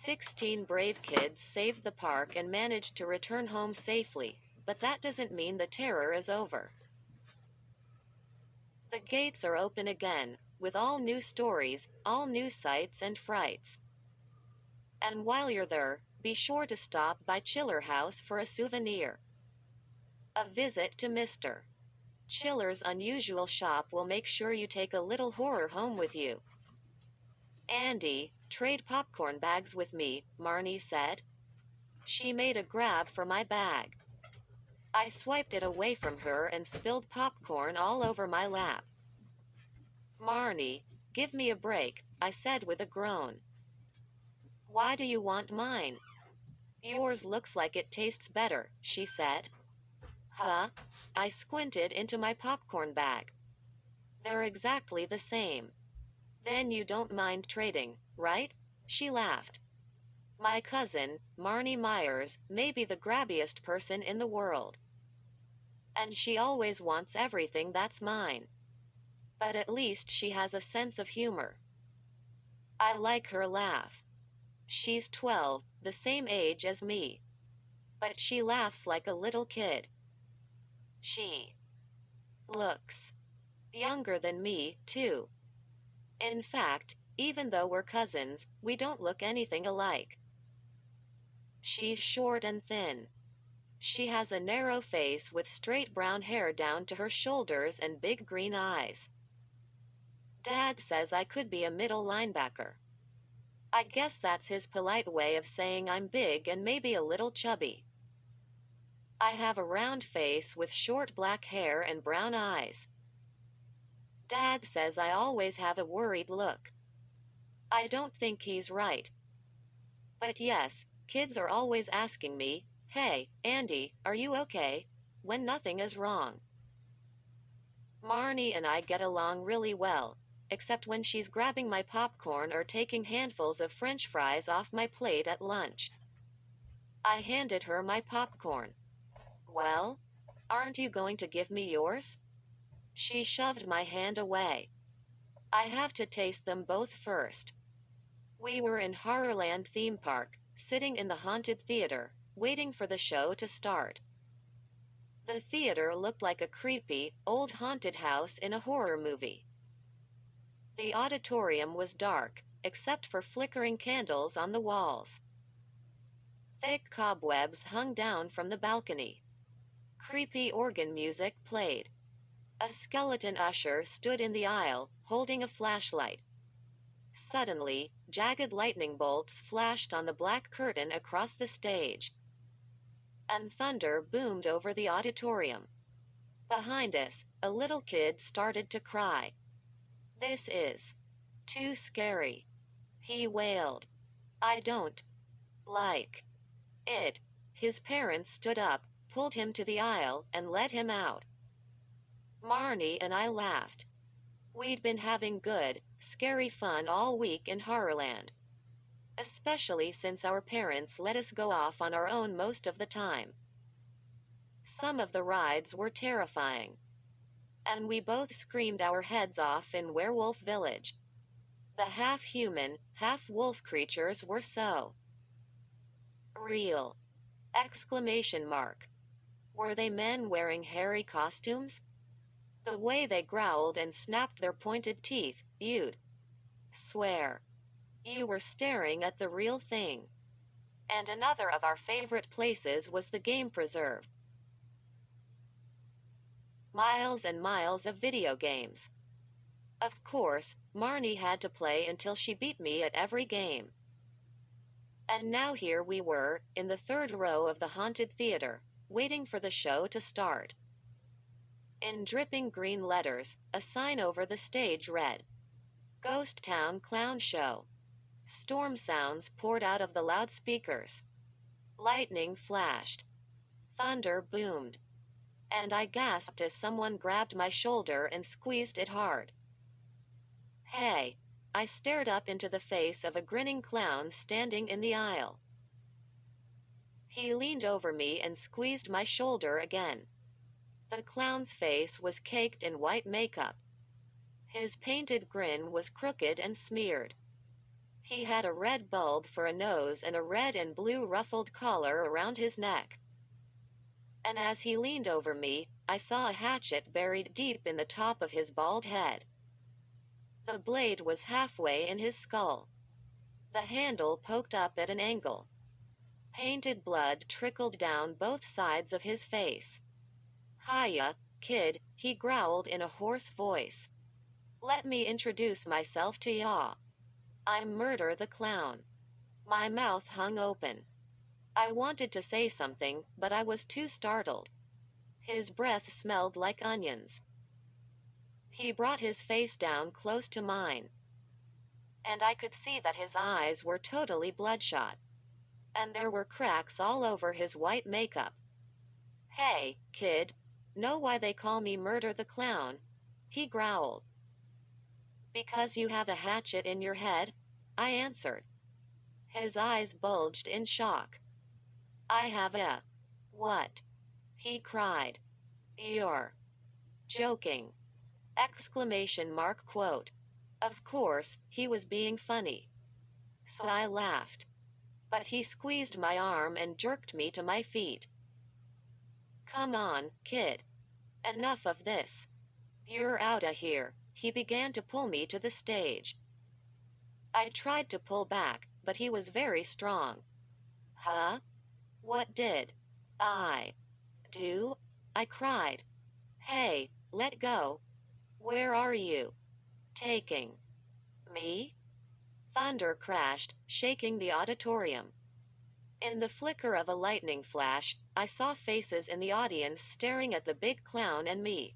16 brave kids saved the park and managed to return home safely, but that doesn't mean the terror is over. The gates are open again, with all new stories, all new sights and frights. And while you're there, be sure to stop by Chiller House for a souvenir. A visit to Mr. Chiller's unusual shop will make sure you take a little horror home with you. Andy, trade popcorn bags with me, Marnie said. She made a grab for my bag. I swiped it away from her and spilled popcorn all over my lap. Marnie, give me a break, I said with a groan. Why do you want mine? Yours looks like it tastes better, she said. Huh? I squinted into my popcorn bag. They're exactly the same. Then you don't mind trading, right? She laughed. My cousin, Marnie Myers, may be the grabbiest person in the world. And she always wants everything that's mine. But at least she has a sense of humor. I like her laugh. She's 12, the same age as me. But she laughs like a little kid. She looks younger than me, too. In fact, even though we're cousins, we don't look anything alike. She's short and thin. She has a narrow face with straight brown hair down to her shoulders and big green eyes. Dad says I could be a middle linebacker. I guess that's his polite way of saying I'm big and maybe a little chubby. I have a round face with short black hair and brown eyes. Dad says I always have a worried look. I don't think he's right. But yes, kids are always asking me, "Hey, Andy, are you okay?" when nothing is wrong. Marnie and I get along really well, except when she's grabbing my popcorn or taking handfuls of French fries off my plate at lunch. I handed her my popcorn. Well, aren't you going to give me yours? She shoved my hand away. I have to taste them both first. We were in Horrorland theme park, sitting in the haunted theater, waiting for the show to start. The theater looked like a creepy, old haunted house in a horror movie. The auditorium was dark, except for flickering candles on the walls. Thick cobwebs hung down from the balcony. Creepy organ music played. A skeleton usher stood in the aisle, holding a flashlight. Suddenly, jagged lightning bolts flashed on the black curtain across the stage. And thunder boomed over the auditorium. Behind us, a little kid started to cry. "This is too scary," he wailed. "I don't like it." His parents stood up, pulled him to the aisle, and led him out. Marnie and I laughed. We'd been having good, scary fun all week in Horrorland. Especially since our parents let us go off on our own most of the time. Some of the rides were terrifying. And we both screamed our heads off in Werewolf Village. The half-human, half-wolf creatures were so real! Exclamation mark. Were they men wearing hairy costumes? The way they growled and snapped their pointed teeth, you'd swear you were staring at the real thing. And another of our favorite places was the game preserve. Miles and miles of video games. Of course, Marnie had to play until she beat me at every game. And now here we were, in the third row of the haunted theater, waiting for the show to start. In dripping green letters, a sign over the stage read, "Ghost Town Clown Show." Storm sounds poured out of the loudspeakers. Lightning flashed. Thunder boomed. And I gasped as someone grabbed my shoulder and squeezed it hard. "Hey!" I stared up into the face of a grinning clown standing in the aisle. He leaned over me and squeezed my shoulder again. The clown's face was caked in white makeup. His painted grin was crooked and smeared. He had a red bulb for a nose and a red and blue ruffled collar around his neck. And as he leaned over me, I saw a hatchet buried deep in the top of his bald head. The blade was halfway in his skull. The handle poked up at an angle. Painted blood trickled down both sides of his face. "Hiya, kid," he growled in a hoarse voice. "Let me introduce myself to ya. I'm Murder the Clown." My mouth hung open. I wanted to say something, but I was too startled. His breath smelled like onions. He brought his face down close to mine, and I could see that his eyes were totally bloodshot, and there were cracks all over his white makeup. "Hey, kid, know why they call me Murder the Clown?" he growled. "Because you have a hatchet in your head," I answered. His eyes bulged in shock. "I have a what?" he cried. "You're joking!" Exclamation mark quote. Of course, he was being funny. So I laughed. But he squeezed my arm and jerked me to my feet. "Come on, kid. Enough of this. You're outta here." He began to pull me to the stage. I tried to pull back, but he was very strong. "Huh? What did I do?" I cried. "Hey, let go. Where are you taking me?" Thunder crashed, shaking the auditorium. In the flicker of a lightning flash, I saw faces in the audience staring at the big clown and me.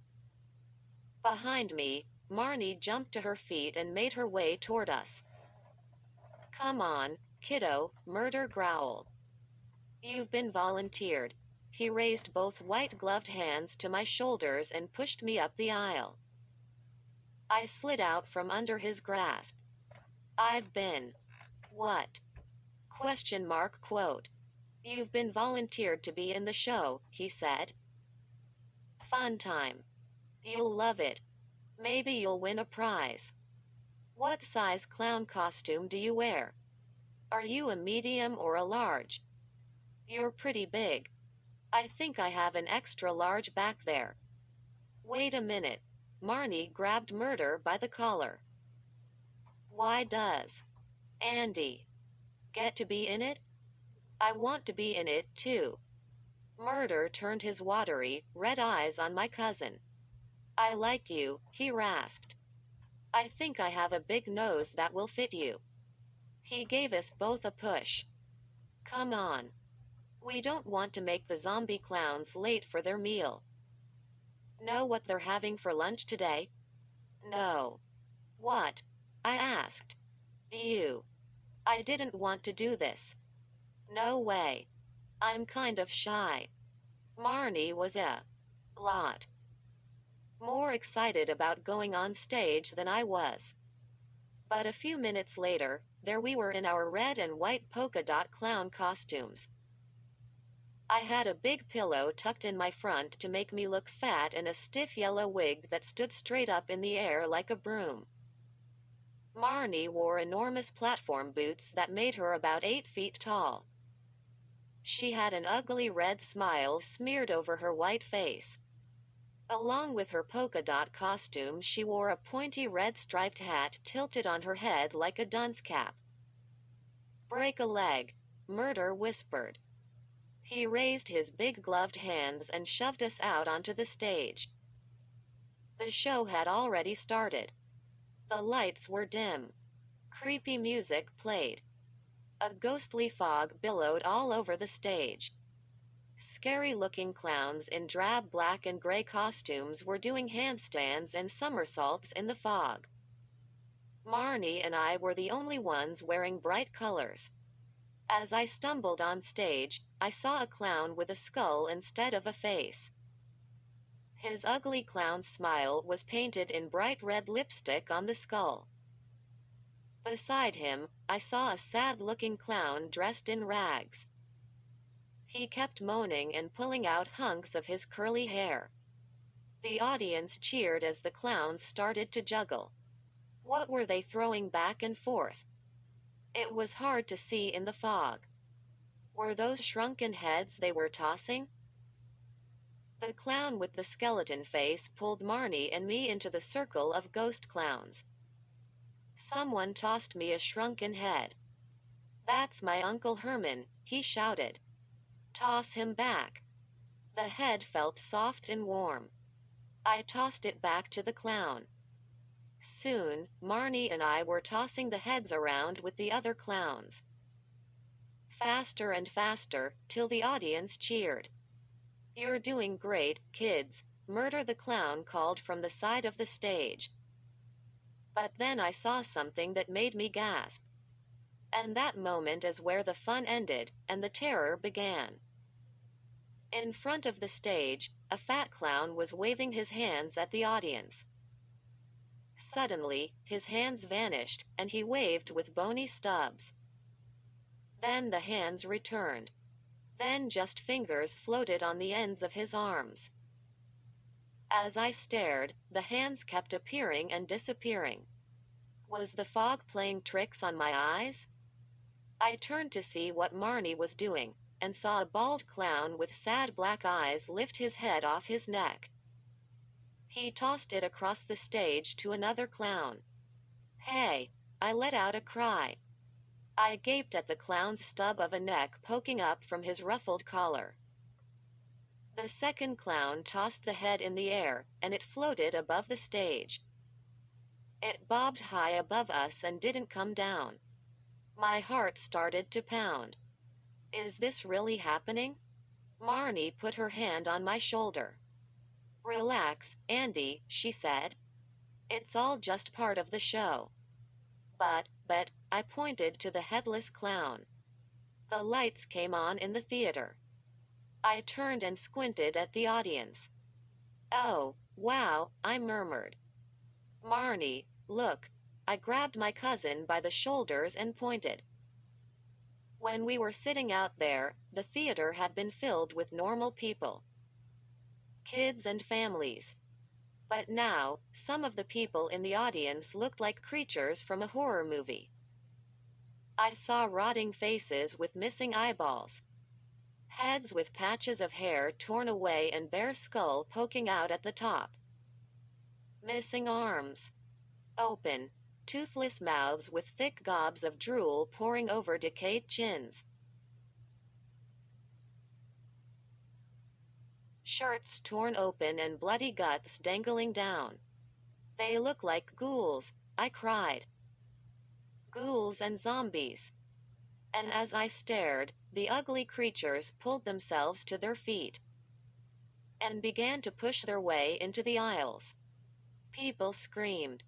Behind me, Marnie jumped to her feet and made her way toward us. "Come on, kiddo," Murder growled. "You've been volunteered." He raised both white-gloved hands to my shoulders and pushed me up the aisle. I slid out from under his grasp. "I've been what?" Question mark quote. "You've been volunteered to be in the show," he said. "Fun time. You'll love it. Maybe you'll win a prize." "What size clown costume do you wear? Are you a medium or a large?" "You're pretty big. I think I have an extra large back there." "Wait a minute." Marnie grabbed Murder by the collar. "Why does Andy get to be in it? I want to be in it, too." Murder turned his watery, red eyes on my cousin. "I like you," he rasped. "I think I have a big nose that will fit you." He gave us both a push. "Come on. We don't want to make the zombie clowns late for their meal." "Know what they're having for lunch today?" "No." "What?" I asked. "You." I didn't want to do this. "No way. I'm kind of shy." Marnie was a lot more excited about going on stage than I was. But a few minutes later, there we were in our red and white polka dot clown costumes. I had a big pillow tucked in my front to make me look fat and a stiff yellow wig that stood straight up in the air like a broom. Marnie wore enormous platform boots that made her about 8 feet tall. She had an ugly red smile smeared over her white face. Along with her polka dot costume, she wore a pointy red striped hat tilted on her head like a dunce cap. "Break a leg," Murder whispered. He raised his big gloved hands and shoved us out onto the stage. The show had already started. The lights were dim. Creepy music played. A ghostly fog billowed all over the stage. Scary-looking clowns in drab black and gray costumes were doing handstands and somersaults in the fog. Marnie and I were the only ones wearing bright colors. As I stumbled on stage, I saw a clown with a skull instead of a face. His ugly clown smile was painted in bright red lipstick on the skull. Beside him, I saw a sad-looking clown dressed in rags. He kept moaning and pulling out hunks of his curly hair. The audience cheered as the clowns started to juggle. What were they throwing back and forth? It was hard to see in the fog. Were those shrunken heads they were tossing? The clown with the skeleton face pulled Marnie and me into the circle of ghost clowns. Someone tossed me a shrunken head. "That's my Uncle Herman," he shouted. "Toss him back." The head felt soft and warm. I tossed it back to the clown. Soon, Marnie and I were tossing the heads around with the other clowns. Faster and faster, till the audience cheered. "You're doing great, kids," Murder the Clown called from the side of the stage. But then I saw something that made me gasp. And that moment is where the fun ended, and the terror began. In front of the stage, a fat clown was waving his hands at the audience. Suddenly, his hands vanished, and he waved with bony stubs. Then the hands returned. Then just fingers floated on the ends of his arms. As I stared, the hands kept appearing and disappearing. Was the fog playing tricks on my eyes? I turned to see what Marnie was doing, and saw a bald clown with sad black eyes lift his head off his neck. He tossed it across the stage to another clown. "Hey!" I let out a cry. I gaped at the clown's stub of a neck poking up from his ruffled collar. The second clown tossed the head in the air, and it floated above the stage. It bobbed high above us and didn't come down. My heart started to pound. Is this really happening? Marnie put her hand on my shoulder. "Relax, Andy," she said. "It's all just part of the show." But, I pointed to the headless clown. The lights came on in the theater. I turned and squinted at the audience. "Oh, wow," I murmured. "Marnie, look." I grabbed my cousin by the shoulders and pointed. When we were sitting out there, the theater had been filled with normal people. Kids and families. But now, some of the people in the audience looked like creatures from a horror movie. I saw rotting faces with missing eyeballs. Heads with patches of hair torn away and bare skull poking out at the top. Missing arms. Open, toothless mouths with thick gobs of drool pouring over decayed chins. Shirts torn open and bloody guts dangling down. "They look like ghouls," I cried. "Ghouls and zombies." And as I stared, the ugly creatures pulled themselves to their feet and began to push their way into the aisles. People screamed.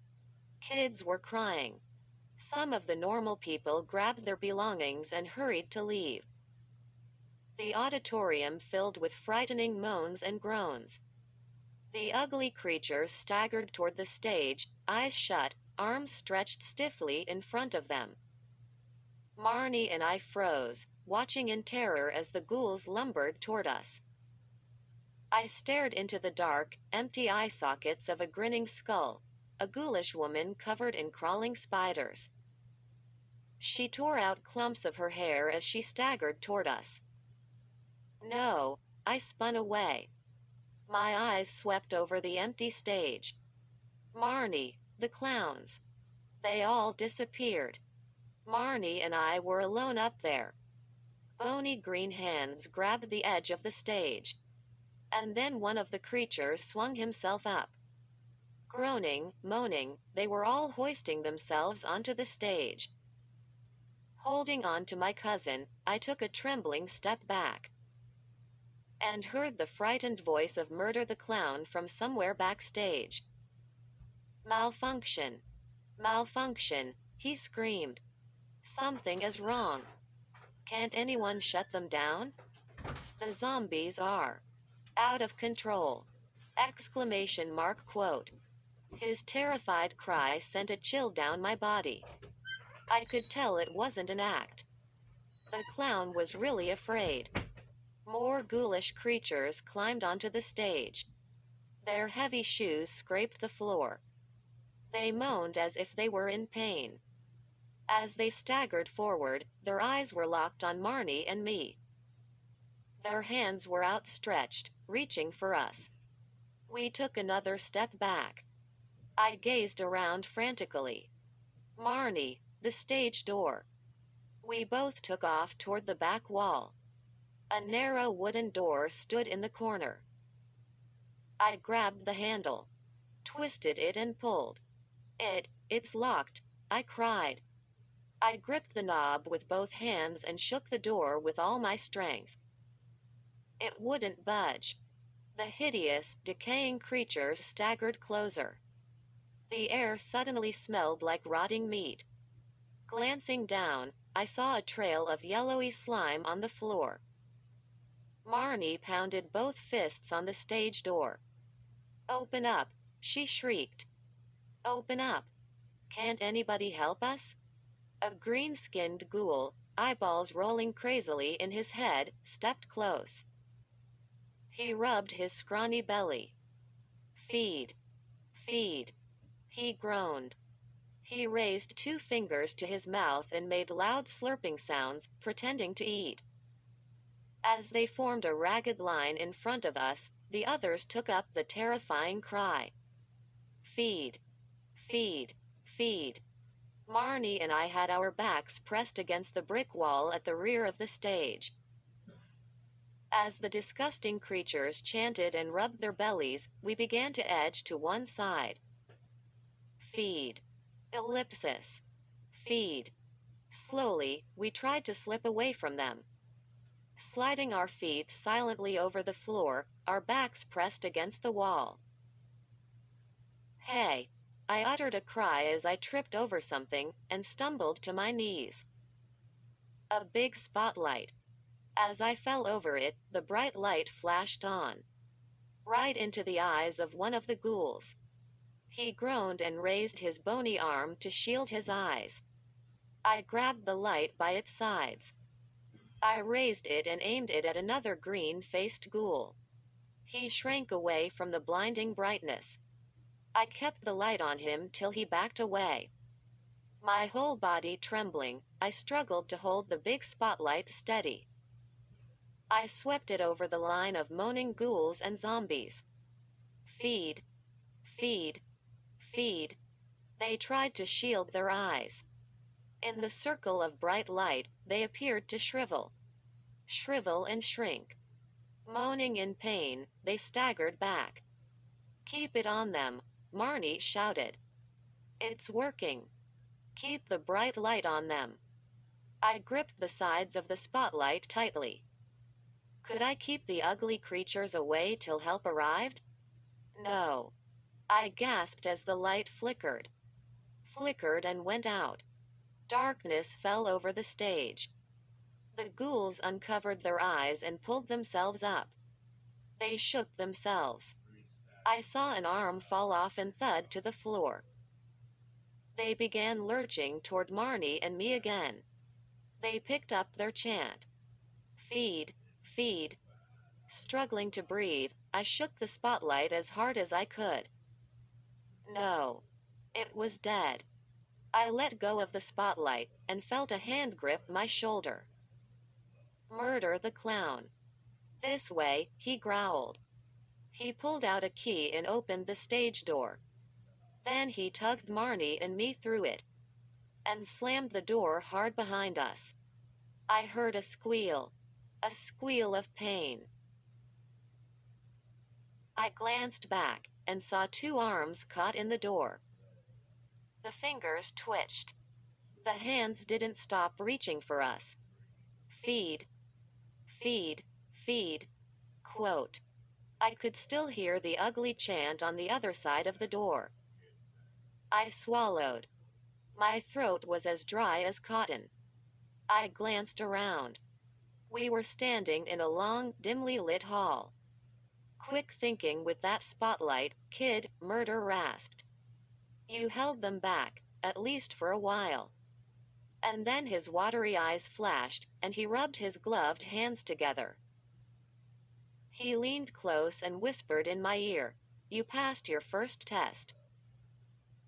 Kids were crying. Some of the normal people grabbed their belongings and hurried to leave. The auditorium filled with frightening moans and groans. The ugly creatures staggered toward the stage, eyes shut, arms stretched stiffly in front of them. Marnie and I froze, watching in terror as the ghouls lumbered toward us. I stared into the dark, empty eye sockets of a grinning skull, a ghoulish woman covered in crawling spiders. She tore out clumps of her hair as she staggered toward us. "No," I spun away. My eyes swept over the empty stage. Marnie, the clowns. They all disappeared. Marnie and I were alone up there. Bony green hands grabbed the edge of the stage. And then one of the creatures swung himself up. Groaning, moaning, they were all hoisting themselves onto the stage. Holding on to my cousin, I took a trembling step back and heard the frightened voice of Murder the Clown from somewhere backstage. "Malfunction! Malfunction!" he screamed. "Something is wrong. Can't anyone shut them down? The zombies are out of control!" Exclamation mark quote. His terrified cry sent a chill down my body. I could tell it wasn't an act. The clown was really afraid. More ghoulish creatures climbed onto the stage. Their heavy shoes scraped the floor. They moaned as if they were in pain. As they staggered forward, their eyes were locked on Marnie and me. Their hands were outstretched, reaching for us. We took another step back. I gazed around frantically. Marnie, the stage door. We both took off toward the back wall. A narrow wooden door stood in the corner. I grabbed the handle, twisted it and pulled. It's locked, I cried. I gripped the knob with both hands and shook the door with all my strength. It wouldn't budge. The hideous, decaying creatures staggered closer. The air suddenly smelled like rotting meat. Glancing down, I saw a trail of yellowy slime on the floor. Marnie pounded both fists on the stage door. "Open up," she shrieked. "Open up. Can't anybody help us?" A green-skinned ghoul, eyeballs rolling crazily in his head, stepped close. He rubbed his scrawny belly. "Feed. Feed." He groaned. He raised 2 fingers to his mouth and made loud slurping sounds, pretending to eat. As they formed a ragged line in front of us, the others took up the terrifying cry. "Feed. Feed. Feed." Marnie and I had our backs pressed against the brick wall at the rear of the stage. As the disgusting creatures chanted and rubbed their bellies, we began to edge to one side. Feed. Ellipsis. Feed. Slowly, we tried to slip away from them. Sliding our feet silently over the floor, our backs pressed against the wall. "Hey!" I uttered a cry as I tripped over something and stumbled to my knees. A big spotlight. As I fell over it, the bright light flashed on. Right into the eyes of one of the ghouls. He groaned and raised his bony arm to shield his eyes. I grabbed the light by its sides. I raised it and aimed it at another green-faced ghoul. He shrank away from the blinding brightness. I kept the light on him till he backed away. My whole body trembling, I struggled to hold the big spotlight steady. I swept it over the line of moaning ghouls and zombies. Feed. Feed. Feed. They tried to shield their eyes. In the circle of bright light, they appeared to shrivel. Shrivel and shrink. Moaning in pain, they staggered back. "Keep it on them," Marnie shouted. "It's working. Keep the bright light on them." I gripped the sides of the spotlight tightly. Could I keep the ugly creatures away till help arrived? No. I gasped as the light flickered. Flickered and went out. Darkness fell over the stage. The ghouls uncovered their eyes and pulled themselves up. They shook themselves. I saw an arm fall off and thud to the floor. They began lurching toward Marnie and me again. They picked up their chant. Feed. Feed. Struggling to breathe, I shook the spotlight as hard as I could. No. It was dead. I let go of the spotlight and felt a hand grip my shoulder. "Murder the clown." "This way," he growled. He pulled out a key and opened the stage door. Then he tugged Marnie and me through it and slammed the door hard behind us. I heard a squeal of pain. I glanced back and saw 2 arms caught in the door. The fingers twitched. The hands didn't stop reaching for us. Feed. Feed. Feed. Quote. I could still hear the ugly chant on the other side of the door. I swallowed. My throat was as dry as cotton. I glanced around. We were standing in a long, dimly lit hall. "Quick thinking with that spotlight, kid," Murder rasped. "You held them back, at least for a while." And then his watery eyes flashed, and he rubbed his gloved hands together. He leaned close and whispered in my ear, "You passed your first test.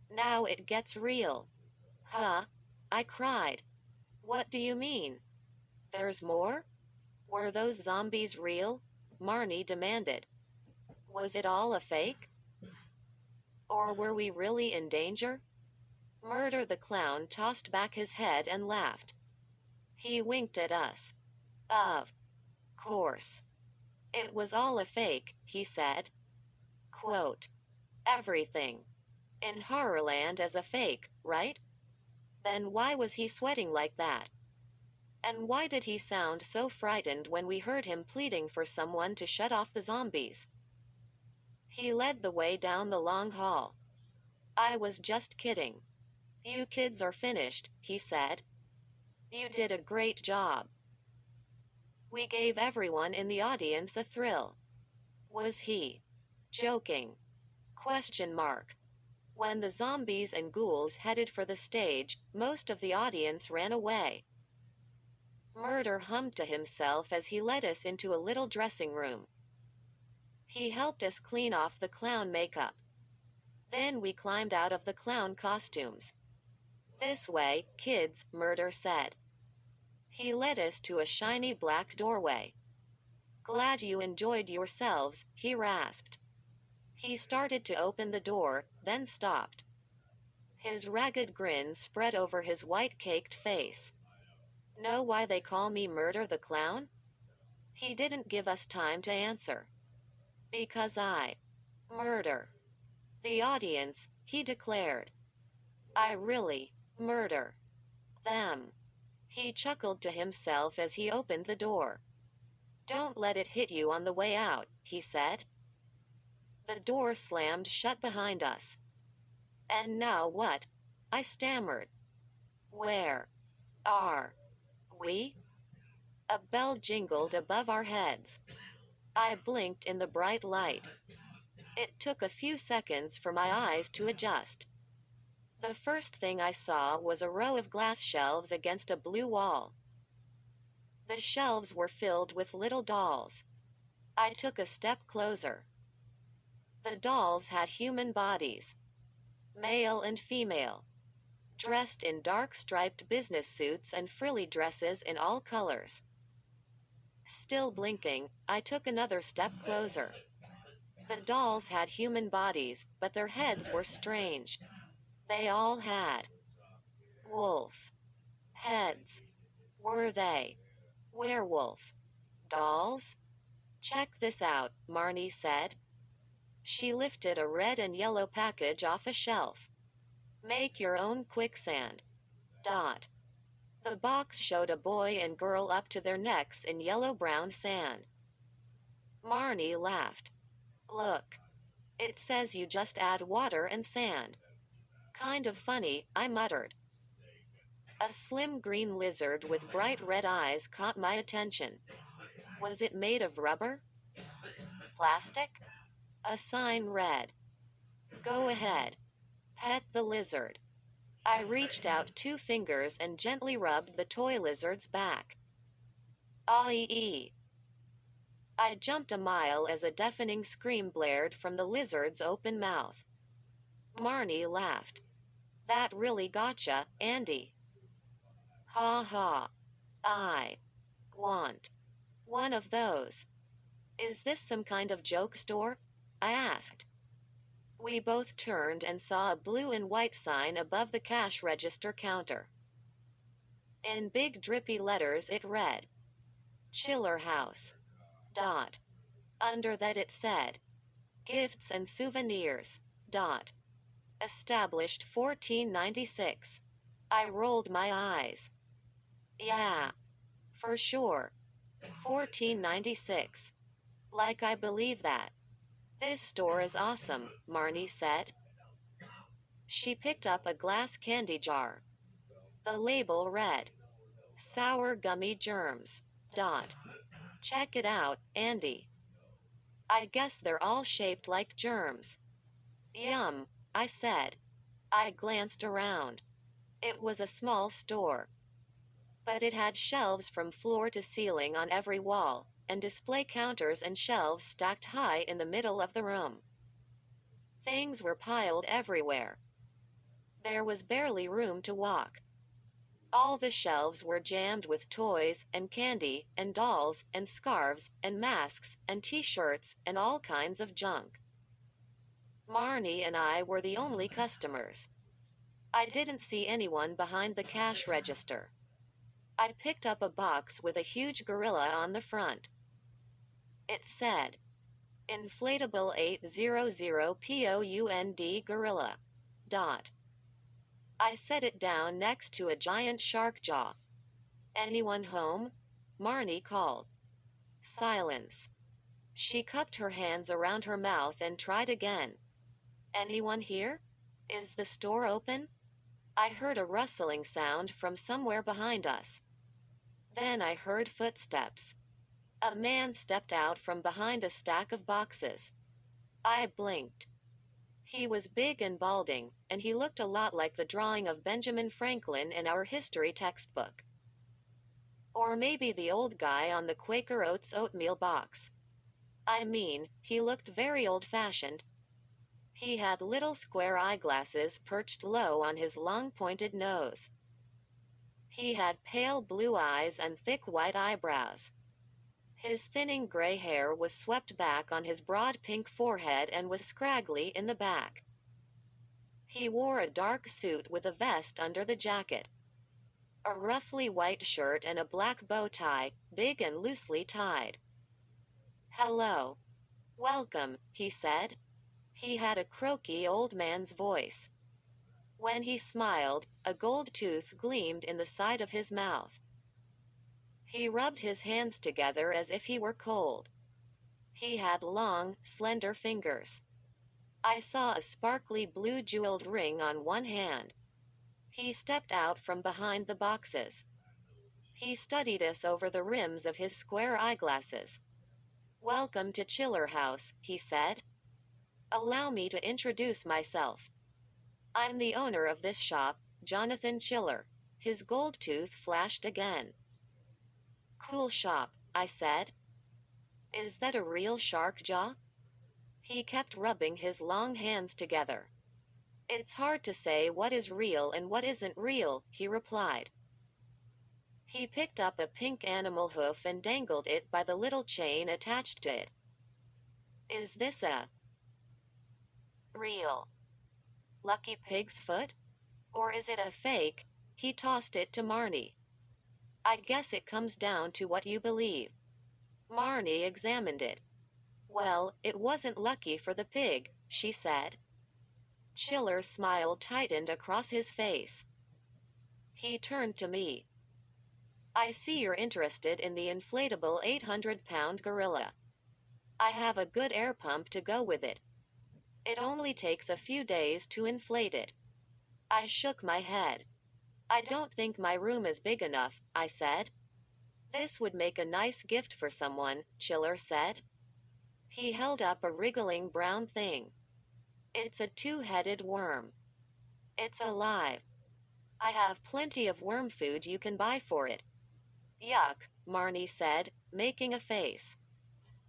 Now it gets real. Huh?" I cried. What do you mean? There's more? Were those zombies real? Marnie demanded. Was it all a fake? Or were we really in danger? Murder the Clown tossed back his head and laughed. He winked at us. Of course. It was all a fake, he said. Quote, everything in Horrorland is a fake, right? Then why was he sweating like that? And why did he sound so frightened when we heard him pleading for someone to shut off the zombies? He led the way down the long hall. I was just kidding. You kids are finished, he said. You did a great job. We gave everyone in the audience a thrill. Was he joking? Question mark. When the zombies and ghouls headed for the stage, most of the audience ran away. Murder hummed to himself as he led us into a little dressing room. He helped us clean off the clown makeup. Then we climbed out of the clown costumes. This way, kids, Murder said. He led us to a shiny black doorway. Glad you enjoyed yourselves, he rasped. He started to open the door, then stopped. His ragged grin spread over his white-caked face. Know why they call me Murder the Clown? He didn't give us time to answer. Because I murder the audience, he declared. I really murder them. He chuckled to himself as he opened the door. Don't let it hit you on the way out, he said. The door slammed shut behind us. And now what? I stammered. Where are we? A bell jingled above our heads. I blinked in the bright light. It took a few seconds for my eyes to adjust. The first thing I saw was a row of glass shelves against a blue wall. The shelves were filled with little dolls. I took a step closer. The dolls had human bodies, male and female, dressed in dark striped business suits and frilly dresses in all colors. Still blinking, I took another step closer. The dolls had human bodies, but their heads were strange. They all had wolf heads. Were they werewolf dolls? Check this out, Marnie said. She lifted a red and yellow package off a shelf. Make your own quicksand. Dot. The box showed a boy and girl up to their necks in yellow-brown sand. Marnie laughed. Look. It says you just add water and sand. Kind of funny, I muttered. A slim green lizard with bright red eyes caught my attention. Was it made of rubber? Plastic? A sign read. Go ahead. Pet the lizard. I reached out 2 fingers and gently rubbed the toy lizard's back. Aye. I jumped a mile as a deafening scream blared from the lizard's open mouth. Marnie laughed. That really gotcha, Andy. Ha ha. I want one of those. Is this some kind of joke store? I asked. We both turned and saw a blue and white sign above the cash register counter. In big drippy letters it read, Chiller House. Dot. Under that it said, Gifts and Souvenirs. Dot. Established 1496. I rolled my eyes. Yeah. For sure. 1496. Like I believe that. This store is awesome, Marnie said. She picked up a glass candy jar. The label read, Sour Gummy Germs. Dot. Check it out, Andy. I guess they're all shaped like germs. Yum, I said. I glanced around. It was a small store. But it had shelves from floor to ceiling on every wall, and display counters and shelves stacked high in the middle of the room. Things were piled everywhere. There was barely room to walk. All the shelves were jammed with toys and candy and dolls and scarves and masks and t-shirts and all kinds of junk. Marnie and I were the only customers. I didn't see anyone behind the cash register. I picked up a box with a huge gorilla on the front. It said, Inflatable 800 pound gorilla. Dot. I set it down next to a giant shark jaw. Anyone home? Marnie called. Silence. She cupped her hands around her mouth and tried again. Anyone here? Is the store open? I heard a rustling sound from somewhere behind us. Then I heard footsteps. A man stepped out from behind a stack of boxes. I blinked. He was big and balding, and he looked a lot like the drawing of Benjamin Franklin in our history textbook. Or maybe the old guy on the Quaker Oats oatmeal box. I mean, he looked very old-fashioned. He had little square eyeglasses perched low on his long pointed nose. He had pale blue eyes and thick white eyebrows. His thinning gray hair was swept back on his broad pink forehead and was scraggly in the back. He wore a dark suit with a vest under the jacket. A roughly white shirt and a black bow tie, big and loosely tied. Hello. Welcome, he said. He had a croaky old man's voice. When he smiled, a gold tooth gleamed in the side of his mouth. He rubbed his hands together as if he were cold. He had long, slender fingers. I saw a sparkly blue jeweled ring on one hand. He stepped out from behind the boxes. He studied us over the rims of his square eyeglasses. Welcome to Chiller House, he said. Allow me to introduce myself. I'm the owner of this shop, Jonathan Chiller. His gold tooth flashed again. Cool shop, I said. Is that a real shark jaw? He kept rubbing his long hands together. It's hard to say what is real and what isn't real, he replied. He picked up a pink animal hoof and dangled it by the little chain attached to it. Is this a real Lucky Pig's foot? Or is it a fake? He tossed it to Marnie. I guess it comes down to what you believe. Marnie examined it. Well, it wasn't lucky for the pig, she said. Chiller's smile tightened across his face. He turned to me. I see you're interested in the inflatable 800-pound gorilla. I have a good air pump to go with it. It only takes a few days to inflate it. I shook my head. I don't think my room is big enough, I said. This would make a nice gift for someone, Chiller said. He held up a wriggling brown thing. It's a two-headed worm. It's alive. I have plenty of worm food you can buy for it. Yuck, Marnie said, making a face.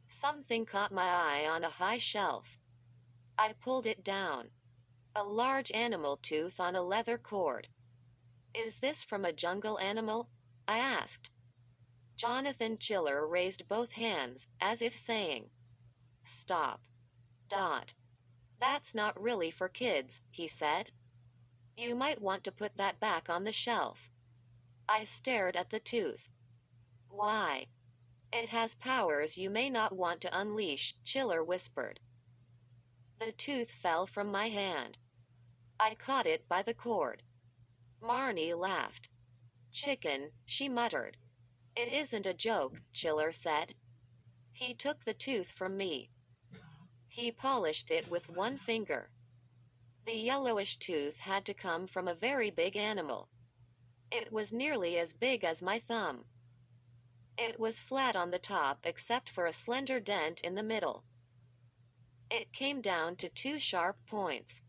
Something caught my eye on a high shelf. I pulled it down. A large animal tooth on a leather cord. Is this from a jungle animal? I asked. Jonathan Chiller raised both hands, as if saying, Stop. Dot. That's not really for kids, he said. You might want to put that back on the shelf. I stared at the tooth. Why? It has powers you may not want to unleash, Chiller whispered. The tooth fell from my hand. I caught it by the cord. Marnie laughed. Chicken, she muttered. It isn't a joke, Chiller said. He took the tooth from me. He polished it with one finger. The yellowish tooth had to come from a very big animal. It was nearly as big as my thumb. It was flat on the top except for a slender dent in the middle. It came down to two sharp points.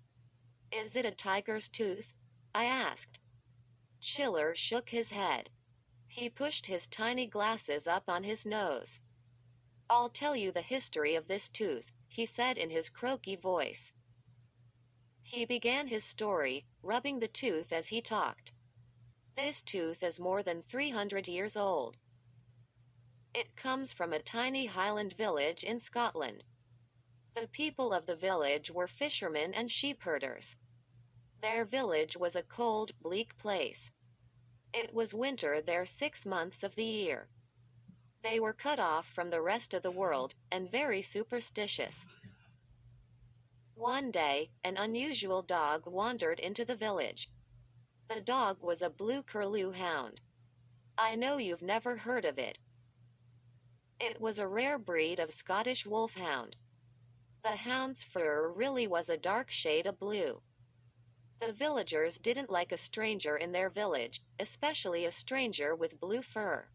Is it a tiger's tooth? I asked. Chiller shook his head. He pushed his tiny glasses up on his nose. I'll tell you the history of this tooth, he said in his croaky voice. He began his story, rubbing the tooth as he talked. This tooth is more than 300 years old. It comes from a tiny Highland village in Scotland. The people of the village were fishermen and sheepherders. Their village was a cold, bleak place. It was winter there 6 months of the year. They were cut off from the rest of the world, and very superstitious. One day, an unusual dog wandered into the village. The dog was a blue curlew hound. I know you've never heard of it. It was a rare breed of Scottish wolfhound. The hound's fur really was a dark shade of blue. The villagers didn't like a stranger in their village, especially a stranger with blue fur.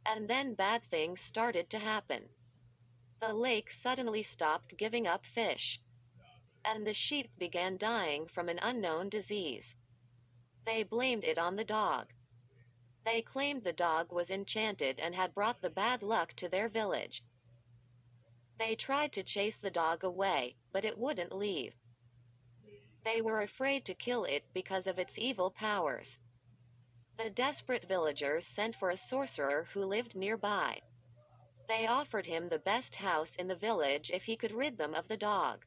And then bad things started to happen. The lake suddenly stopped giving up fish. And the sheep began dying from an unknown disease. They blamed it on the dog. They claimed the dog was enchanted and had brought the bad luck to their village. They tried to chase the dog away, but it wouldn't leave. They were afraid to kill it because of its evil powers. The desperate villagers sent for a sorcerer who lived nearby. They offered him the best house in the village if he could rid them of the dog.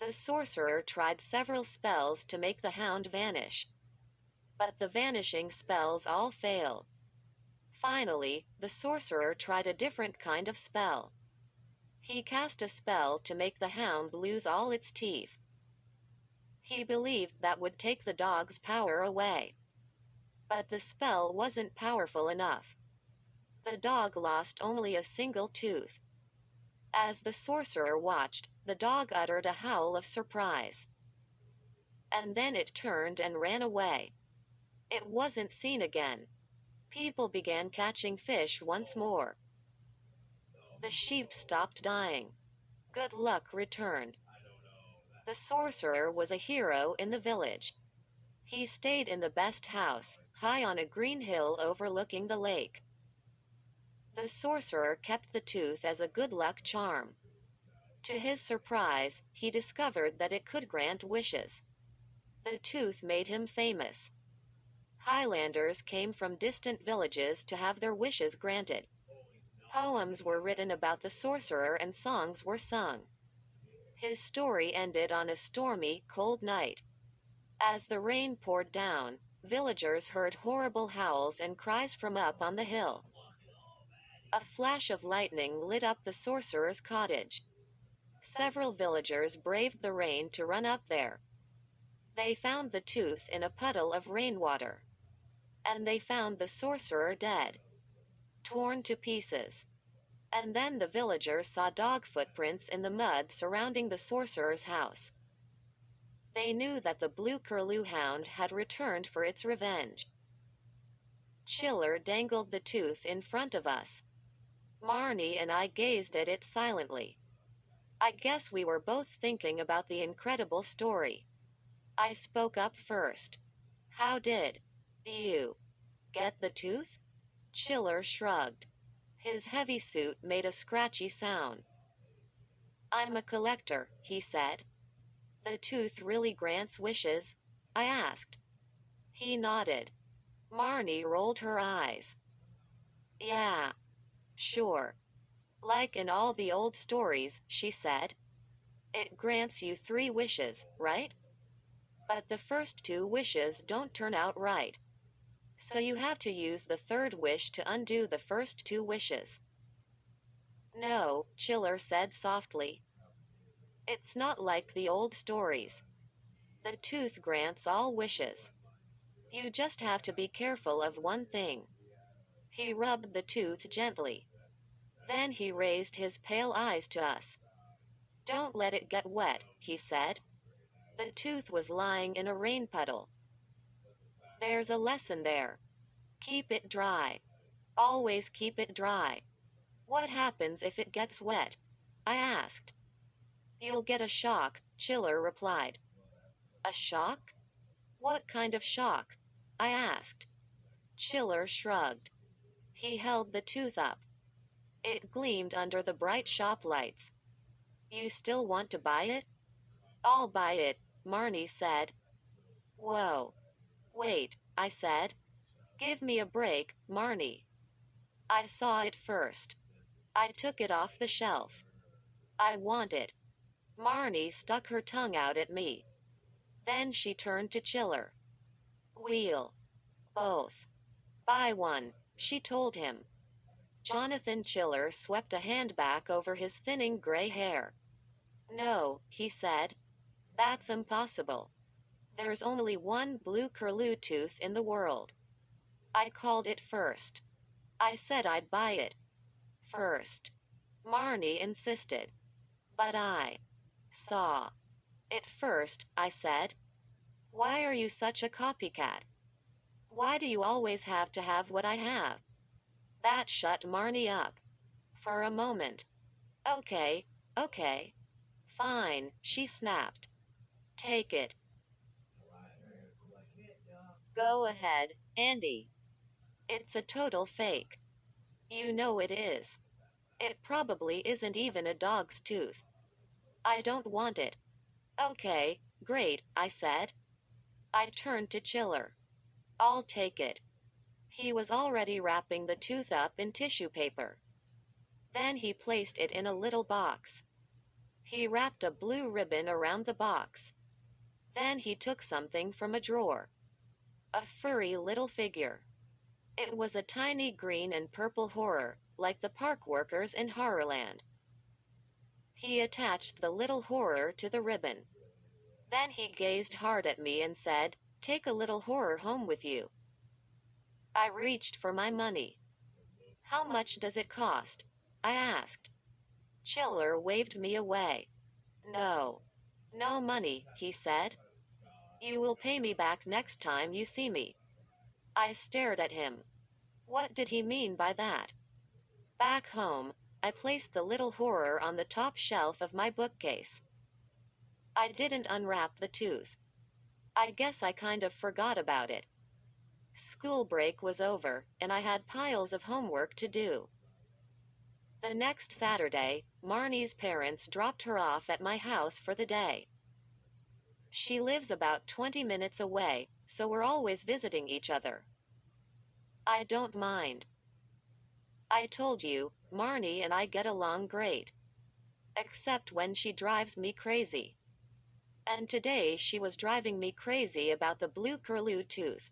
The sorcerer tried several spells to make the hound vanish. But the vanishing spells all failed. Finally, the sorcerer tried a different kind of spell. He cast a spell to make the hound lose all its teeth. He believed that would take the dog's power away. But the spell wasn't powerful enough. The dog lost only a single tooth. As the sorcerer watched, the dog uttered a howl of surprise. And then it turned and ran away. It wasn't seen again. People began catching fish once more. The sheep stopped dying. Good luck returned. The sorcerer was a hero in the village. He stayed in the best house, high on a green hill overlooking the lake. The sorcerer kept the tooth as a good luck charm. To his surprise, he discovered that it could grant wishes. The tooth made him famous. Highlanders came from distant villages to have their wishes granted. Poems were written about the sorcerer and songs were sung. His story ended on a stormy, cold night. As the rain poured down, villagers heard horrible howls and cries from up on the hill. A flash of lightning lit up the sorcerer's cottage. Several villagers braved the rain to run up there. They found the tooth in a puddle of rainwater. And they found the sorcerer dead, torn to pieces. And then the villagers saw dog footprints in the mud surrounding the sorcerer's house. They knew that the blue curlew hound had returned for its revenge. Chiller dangled the tooth in front of us. Marnie and I gazed at it silently. I guess we were both thinking about the incredible story. I spoke up first. How did you get the tooth? Chiller shrugged. His heavy suit made a scratchy sound. I'm a collector, he said. The tooth really grants wishes? I asked. He nodded. Marnie rolled her eyes. Yeah. Sure. Like in all the old stories, she said. It grants you 3 wishes, right? But the first 2 wishes don't turn out right. So you have to use the 3rd wish to undo the first 2 wishes. No, Chiller said softly. It's not like the old stories. The tooth grants all wishes. You just have to be careful of one thing. He rubbed the tooth gently. Then he raised his pale eyes to us. Don't let it get wet, he said. The tooth was lying in a rain puddle. There's a lesson there. Keep it dry. Always keep it dry. What happens if it gets wet? I asked. You'll get a shock, Chiller replied. A shock? What kind of shock? I asked. Chiller shrugged. He held the tooth up. It gleamed under the bright shop lights. You still want to buy it? I'll buy it, Marnie said. Whoa. Wait, I said. Give me a break, Marnie. I saw it first. I took it off the shelf. I want it. Marnie stuck her tongue out at me. Then she turned to Chiller. Wheel. Both. Buy one, she told him. Jonathan Chiller swept a hand back over his thinning gray hair. No, he said. That's impossible. There's only one blue curlew tooth in the world. I called it first. I said I'd buy it. First. Marnie insisted. But I saw it first, I said. Why are you such a copycat? Why do you always have to have what I have? That shut Marnie up. For a moment. Okay, okay. Fine, she snapped. Take it. Go ahead, Andy. It's a total fake. You know it is. It probably isn't even a dog's tooth. I don't want it. Okay, great, I said. I turned to Chiller. I'll take it. He was already wrapping the tooth up in tissue paper. Then he placed it in a little box. He wrapped a blue ribbon around the box. Then he took something from a drawer. A furry little figure. It was a tiny green and purple horror, like the park workers in Horrorland. He attached the little horror to the ribbon. Then he gazed hard at me and said, "Take a little horror home with you." I reached for my money. "How much does it cost?" I asked. Chiller waved me away. "No. No money," he said. "You will pay me back next time you see me." I stared at him. What did he mean by that? Back home, I placed the little horror on the top shelf of my bookcase. I didn't unwrap the tooth. I guess I kind of forgot about it. School break was over, and I had piles of homework to do. The next Saturday, Marnie's parents dropped her off at my house for the day. She lives about 20 minutes away, so we're always visiting each other. I don't mind. I told you, Marnie and I get along great. Except when she drives me crazy. And today she was driving me crazy about the blue curlew tooth.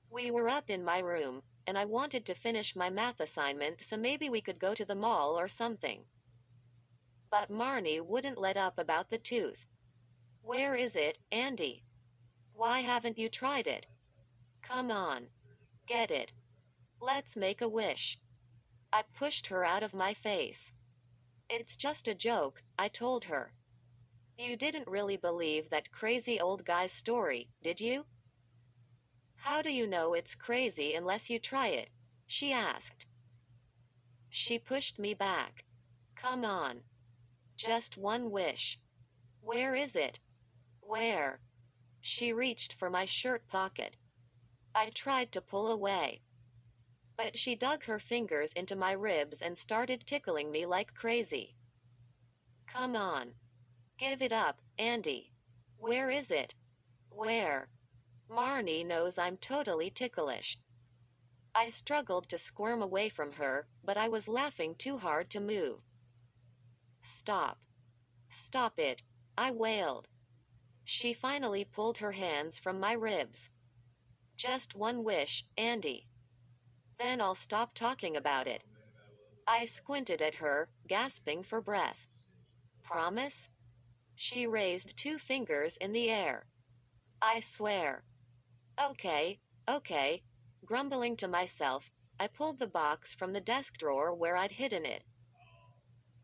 We were up in my room, and I wanted to finish my math assignment so maybe we could go to the mall or something. But Marnie wouldn't let up about the tooth. "Where is it, Andy? Why haven't you tried it? Come on. Get it. Let's make a wish." I pushed her out of my face. "It's just a joke," I told her. "You didn't really believe that crazy old guy's story, did you?" "How do you know it's crazy unless you try it?" she asked. She pushed me back. "Come on. Just one wish." "Where is it?" "Where?" She reached for my shirt pocket. I tried to pull away. But she dug her fingers into my ribs and started tickling me like crazy. "Come on. Give it up, Andy. Where is it?" "Where?" Marnie knows I'm totally ticklish. I struggled to squirm away from her, but I was laughing too hard to move. "Stop. Stop it," I wailed. She finally pulled her hands from my ribs. "Just one wish, Andy. Then I'll stop talking about it." I squinted at her, gasping for breath. "Promise?" She raised 2 fingers in the air. "I swear." "Okay, okay." Grumbling to myself, I pulled the box from the desk drawer where I'd hidden it.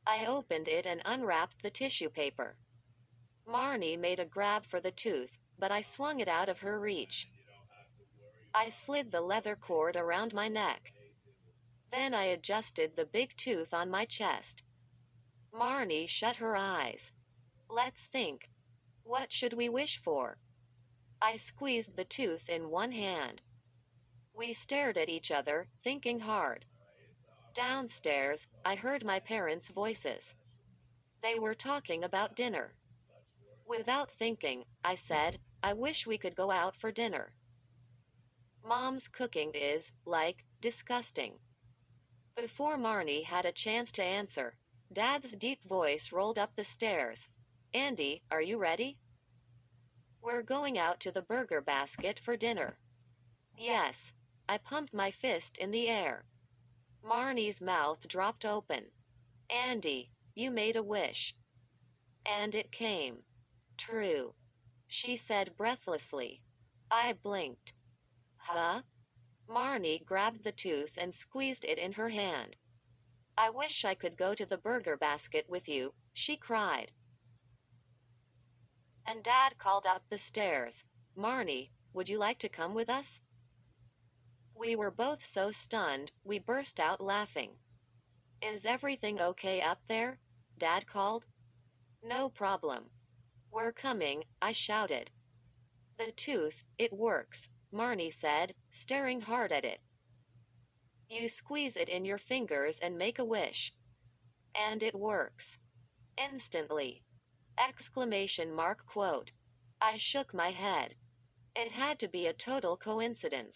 I opened it and unwrapped the tissue paper. Marnie made a grab for the tooth, but I swung it out of her reach. I slid the leather cord around my neck. Then I adjusted the big tooth on my chest. Marnie shut her eyes. "Let's think. What should we wish for?" I squeezed the tooth in one hand. We stared at each other, thinking hard. Downstairs, I heard my parents' voices. They were talking about dinner. Without thinking, I said, I wish we could go out for dinner. Mom's cooking is, like, disgusting. Before Marnie had a chance to answer, Dad's deep voice rolled up the stairs. Andy, are you ready? We're going out to the Burger Basket for dinner. Yes. I pumped my fist in the air. Marnie's mouth dropped open. Andy, you made a wish. And it came true, she said breathlessly. I blinked. Huh? Marnie grabbed the tooth and squeezed it in her hand. I wish I could go to the Burger Basket with you, she cried. And Dad called up the stairs. Marnie, would you like to come with us? We were both so stunned, we burst out laughing. Is everything okay up there? Dad called. No problem. We're coming, I shouted. The tooth, it works, Marnie said, staring hard at it. You squeeze it in your fingers and make a wish. And it works. Instantly. Exclamation mark quote. I shook my head. It had to be a total coincidence.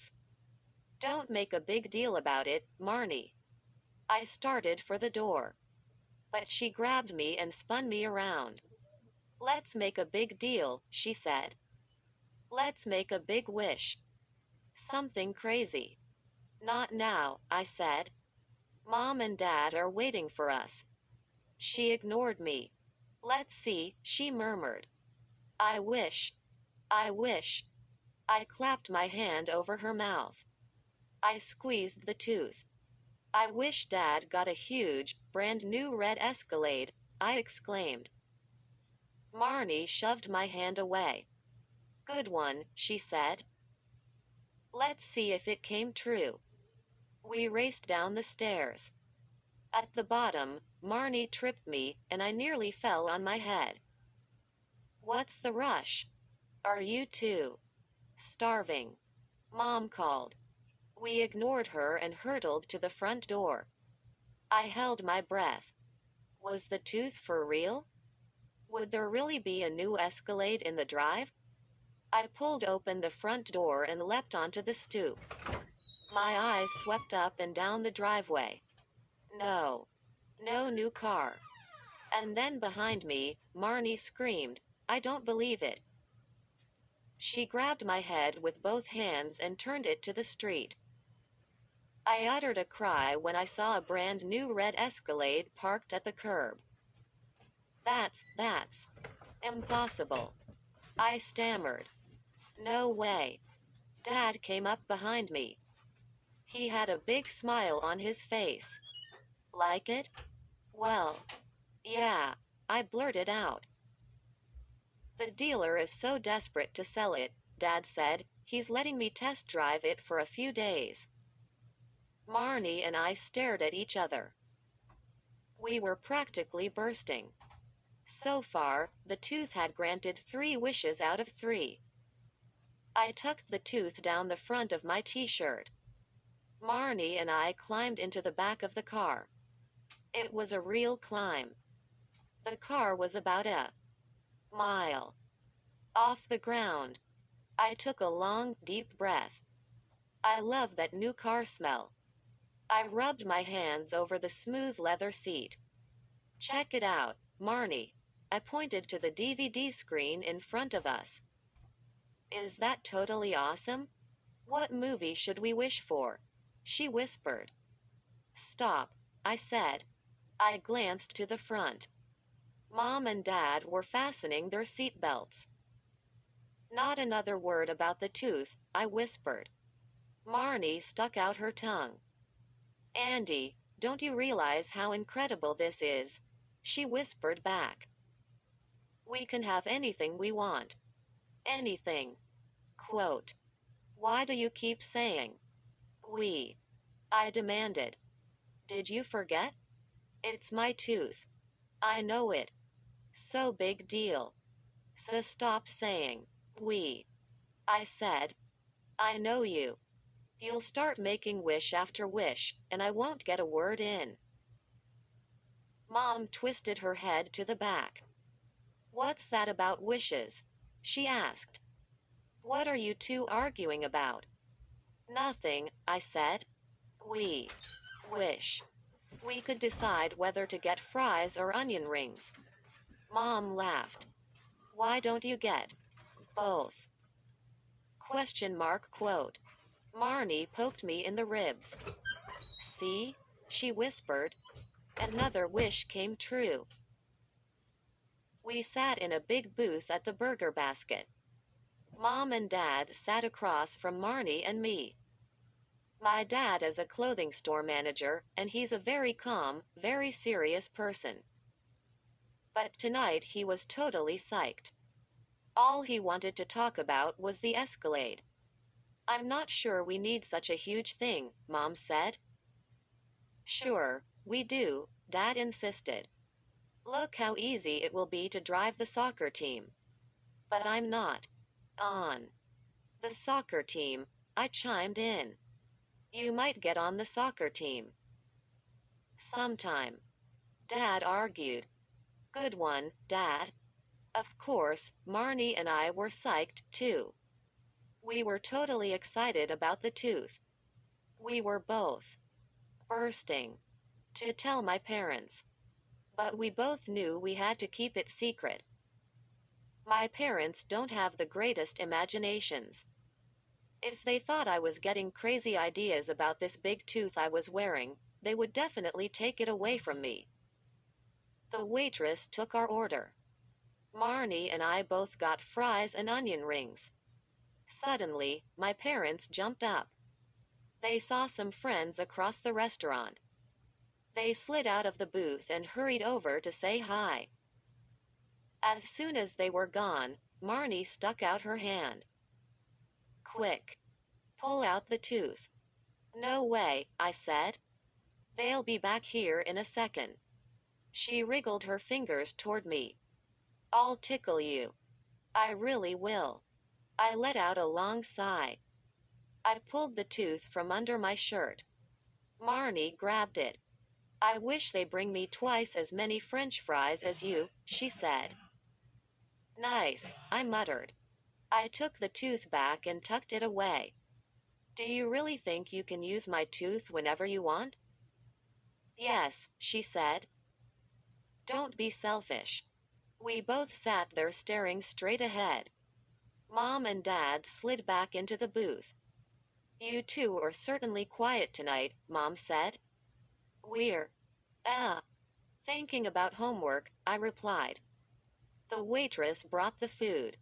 Don't make a big deal about it, Marnie. I started for the door. But she grabbed me and spun me around. Let's make a big deal, she said. Let's make a big wish. Something crazy. Not now, I said. Mom and Dad are waiting for us. She ignored me. Let's see, she murmured. I wish. I wish. I clapped my hand over her mouth. I squeezed the tooth. I wish Dad got a huge, brand new red Escalade, I exclaimed. Marnie shoved my hand away. Good one, she said. Let's see if it came true. We raced down the stairs. At the bottom, Marnie tripped me, and I nearly fell on my head. What's the rush? Are you too starving? Mom called. We ignored her and hurtled to the front door. I held my breath. Was the tooth for real? Would there really be a new Escalade in the drive? I pulled open the front door and leapt onto the stoop. My eyes swept up and down the driveway. No. No new car. And then behind me, Marnie screamed, I don't believe it. She grabbed my head with both hands and turned it to the street. I uttered a cry when I saw a brand new red Escalade parked at the curb. That's impossible. I stammered. No way. Dad came up behind me. He had a big smile on his face. Like it? Well, yeah, I blurted out. The dealer is so desperate to sell it, Dad said, he's letting me test drive it for a few days. Marnie and I stared at each other. We were practically bursting. So far, the tooth had granted 3 wishes out of 3. I tucked the tooth down the front of my t-shirt. Marnie and I climbed into the back of the car. It was a real climb. The car was about a mile off the ground. I took a long, deep breath. I love that new car smell. I rubbed my hands over the smooth leather seat. Check it out, Marnie. I pointed to the DVD screen in front of us. Is that totally awesome? What movie should we wish for? She whispered. Stop, I said. I glanced to the front. Mom and Dad were fastening their seat belts. Not another word about the tooth, I whispered. Marnie stuck out her tongue. Andy, don't you realize how incredible this is? She whispered back. We can have anything we want. Anything. Quote. Why do you keep saying we? I demanded. Did you forget? It's my tooth. I know it. So big deal. So stop saying we. I said. I know you. You'll start making wish after wish, and I won't get a word in. Mom twisted her head to the back. What's that about wishes? She asked. What are you two arguing about? Nothing, I said. We wish we could decide whether to get fries or onion rings. Mom laughed. Why don't you get both? Question mark quote. Marnie poked me in the ribs. See? She whispered. Another wish came true. We sat in a big booth at the Burger Basket. Mom and Dad sat across from Marnie and me. My dad is a clothing store manager, and he's a very calm, very serious person. But tonight he was totally psyched. All he wanted to talk about was the Escalade. I'm not sure we need such a huge thing, Mom said. Sure, we do, Dad insisted. Look how easy it will be to drive the soccer team. But I'm not on the soccer team, I chimed in. You might get on the soccer team. Sometime. Dad argued. Good one, Dad. Of course, Marnie and I were psyched, too. We were totally excited about the tooth. We were both bursting to tell my parents. But we both knew we had to keep it secret. My parents don't have the greatest imaginations. If they thought I was getting crazy ideas about this big tooth I was wearing, they would definitely take it away from me. The waitress took our order. Marnie and I both got fries and onion rings. Suddenly, my parents jumped up. They saw some friends across the restaurant. They slid out of the booth and hurried over to say hi. As soon as they were gone, Marnie stuck out her hand. Quick. Pull out the tooth. No way, I said. They'll be back here in a second. She wriggled her fingers toward me. I'll tickle you. I really will. I let out a long sigh. I pulled the tooth from under my shirt. Marnie grabbed it. I wish they bring me twice as many French fries as you, she said. Nice, I muttered. I took the tooth back and tucked it away. Do you really think you can use my tooth whenever you want? Yes, she said. Don't be selfish. We both sat there staring straight ahead. Mom and Dad slid back into the booth. You two are certainly quiet tonight, Mom said. We're, thinking about homework, I replied. The waitress brought the food.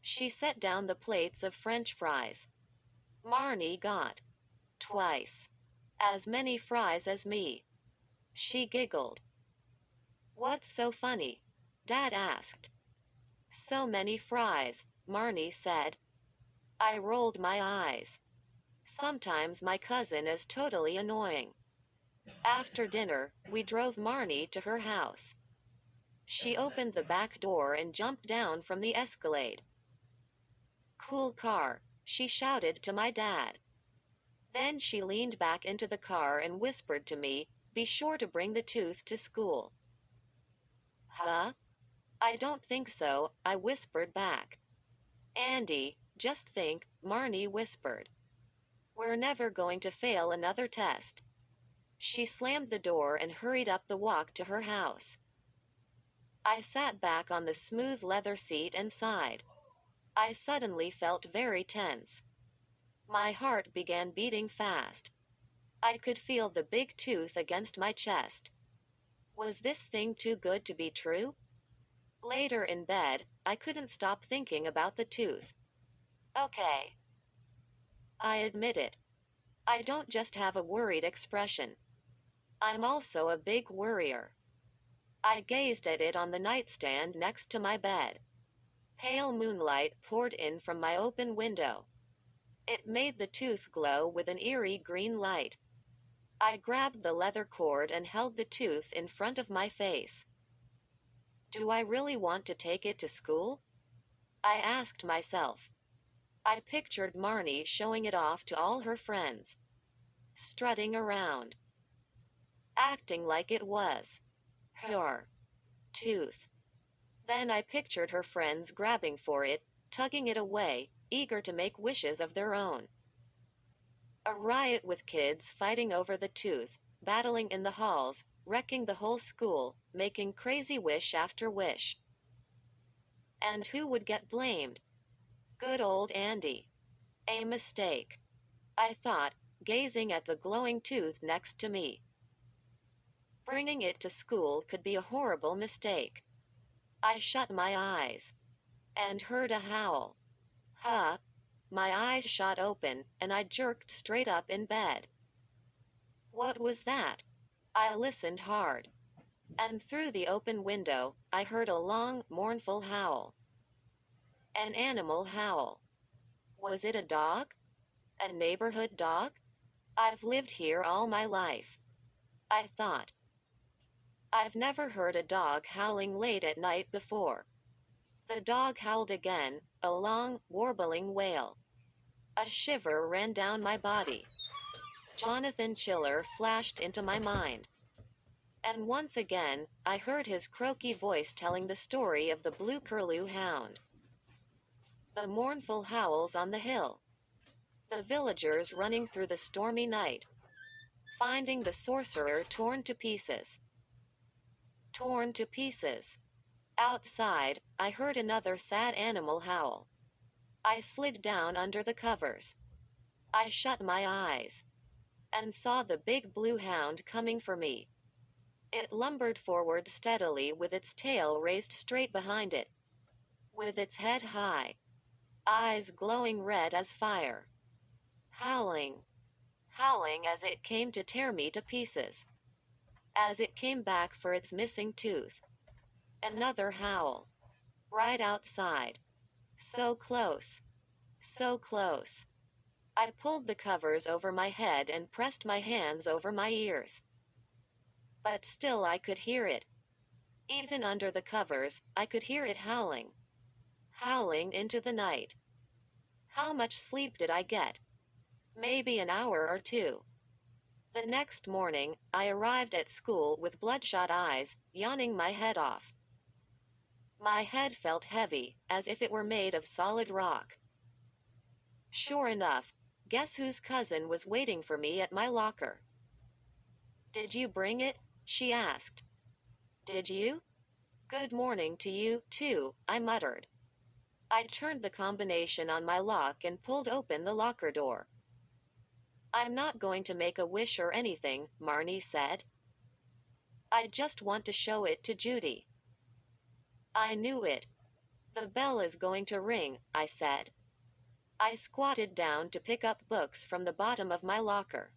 She set down the plates of French fries. Marnie got twice as many fries as me. She giggled. What's so funny? Dad asked. So many fries, Marnie said. I rolled my eyes. Sometimes my cousin is totally annoying. After dinner, we drove Marnie to her house. She opened the back door and jumped down from the Escalade. Cool car, she shouted to my dad. Then she leaned back into the car and whispered to me, be sure to bring the tooth to school. Huh? I don't think so, I whispered back. Andy, just think, Marnie whispered. We're never going to fail another test. She slammed the door and hurried up the walk to her house. I sat back on the smooth leather seat and sighed. I suddenly felt very tense. My heart began beating fast. I could feel the big tooth against my chest. Was this thing too good to be true? Later in bed, I couldn't stop thinking about the tooth. Okay. I admit it. I don't just have a worried expression. I'm also a big worrier. I gazed at it on the nightstand next to my bed. Pale moonlight poured in from my open window. It made the tooth glow with an eerie green light. I grabbed the leather cord and held the tooth in front of my face. Do I really want to take it to school? I asked myself. I pictured Marnie showing it off to all her friends. Strutting around. Acting like it was her tooth. Then I pictured her friends grabbing for it, tugging it away, eager to make wishes of their own. A riot with kids fighting over the tooth, battling in the halls, wrecking the whole school, making crazy wish after wish. And who would get blamed? Good old Andy. A mistake, I thought, gazing at the glowing tooth next to me. Bringing it to school could be a horrible mistake. I shut my eyes and heard a howl. Huh? My eyes shot open, and I jerked straight up in bed. What was that? I listened hard, and through the open window, I heard a long, mournful howl. An animal howl. Was it a dog? A neighborhood dog? I've lived here all my life, I thought. I've never heard a dog howling late at night before. The dog howled again, a long, warbling wail. A shiver ran down my body. Jonathan Chiller flashed into my mind. And once again, I heard his croaky voice telling the story of the blue curlew hound. The mournful howls on the hill. The villagers running through the stormy night, finding the sorcerer torn to pieces. Torn to pieces. Outside, I heard another sad animal howl. I slid down under the covers. I shut my eyes and saw the big blue hound coming for me. It lumbered forward steadily with its tail raised straight behind it, with its head high, eyes glowing red as fire. Howling, howling as it came to tear me to pieces. As it came back for its missing tooth. Another howl. Right outside. So close. So close. I pulled the covers over my head and pressed my hands over my ears. But still I could hear it. Even under the covers, I could hear it howling. Howling into the night. How much sleep did I get? Maybe an hour or two. The next morning, I arrived at school with bloodshot eyes, yawning my head off. My head felt heavy, as if it were made of solid rock. Sure enough, guess whose cousin was waiting for me at my locker? Did you bring it? She asked. Did you? Good morning to you, too, I muttered. I turned the combination on my lock and pulled open the locker door. I'm not going to make a wish or anything, Marnie said. I just want to show it to Judy. I knew it. The bell is going to ring, I said. I squatted down to pick up books from the bottom of my locker.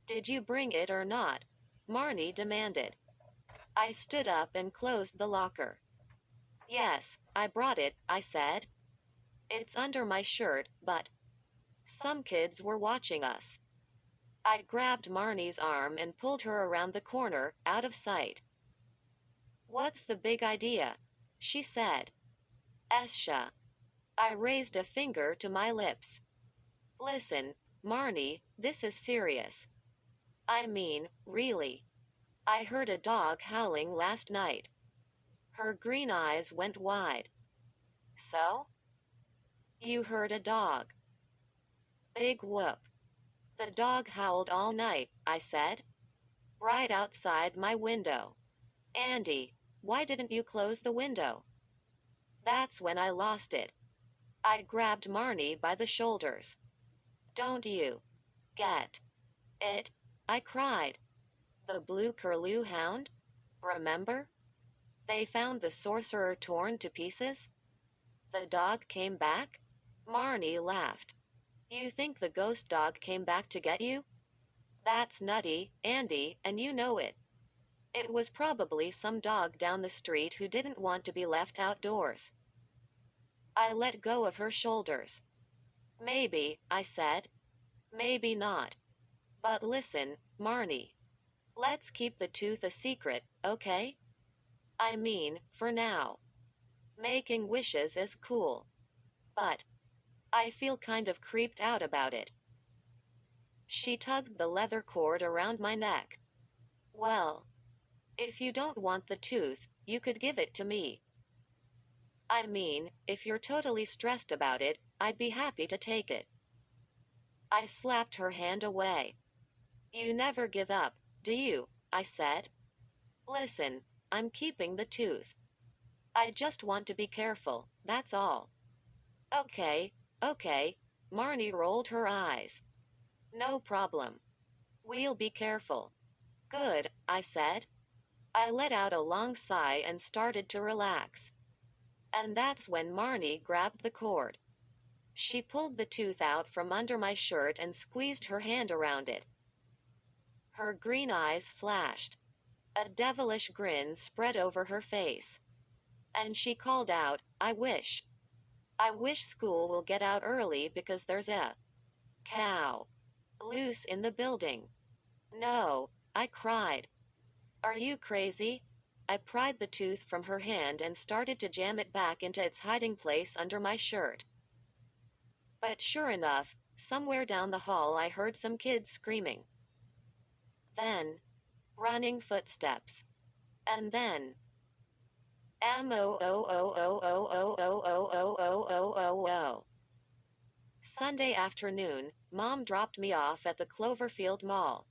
Did you bring it or not? Marnie demanded. I stood up and closed the locker. Yes, I brought it, I said. It's under my shirt, but some kids were watching us. I grabbed Marnie's arm and pulled her around the corner, out of sight. What's the big idea? She said. Esha. I raised a finger to my lips. Listen, Marnie, this is serious. I mean, really. I heard a dog howling last night. Her green eyes went wide. So? You heard a dog. Big whoop. The dog howled all night, I said. Right outside my window. Andy, why didn't you close the window? That's when I lost it. I grabbed Marnie by the shoulders. Don't you get it? I cried. The blue curlew hound? Remember? They found the sorcerer torn to pieces? The dog came back? Marnie laughed. You think the ghost dog came back to get you? That's nutty, Andy, and you know it. It was probably some dog down the street who didn't want to be left outdoors. I let go of her shoulders. Maybe, I said. Maybe not. But listen, Marnie. Let's keep the tooth a secret, okay? I mean, for now. Making wishes is cool. But I feel kind of creeped out about it. She tugged the leather cord around my neck. Well, if you don't want the tooth, you could give it to me. I mean, if you're totally stressed about it, I'd be happy to take it. I slapped her hand away. You never give up, do you? I said. Listen, I'm keeping the tooth. I just want to be careful, that's all. Okay, okay. Marnie rolled her eyes. No problem. We'll be careful. Good, I said. I let out a long sigh and started to relax. And that's when Marnie grabbed the cord. She pulled the tooth out from under my shirt and squeezed her hand around it. Her green eyes flashed. A devilish grin spread over her face. And she called out, I wish. I wish school will get out early because there's a cow loose in the building. No, I cried. Are you crazy? I pried the tooth from her hand and started to jam it back into its hiding place under my shirt. But sure enough, somewhere down the hall I heard some kids screaming. Then, running footsteps. And then, M-O-O-O-O-O-O-O-O-O-O-O-O. Sunday afternoon, Mom dropped me off at the Cloverfield Mall.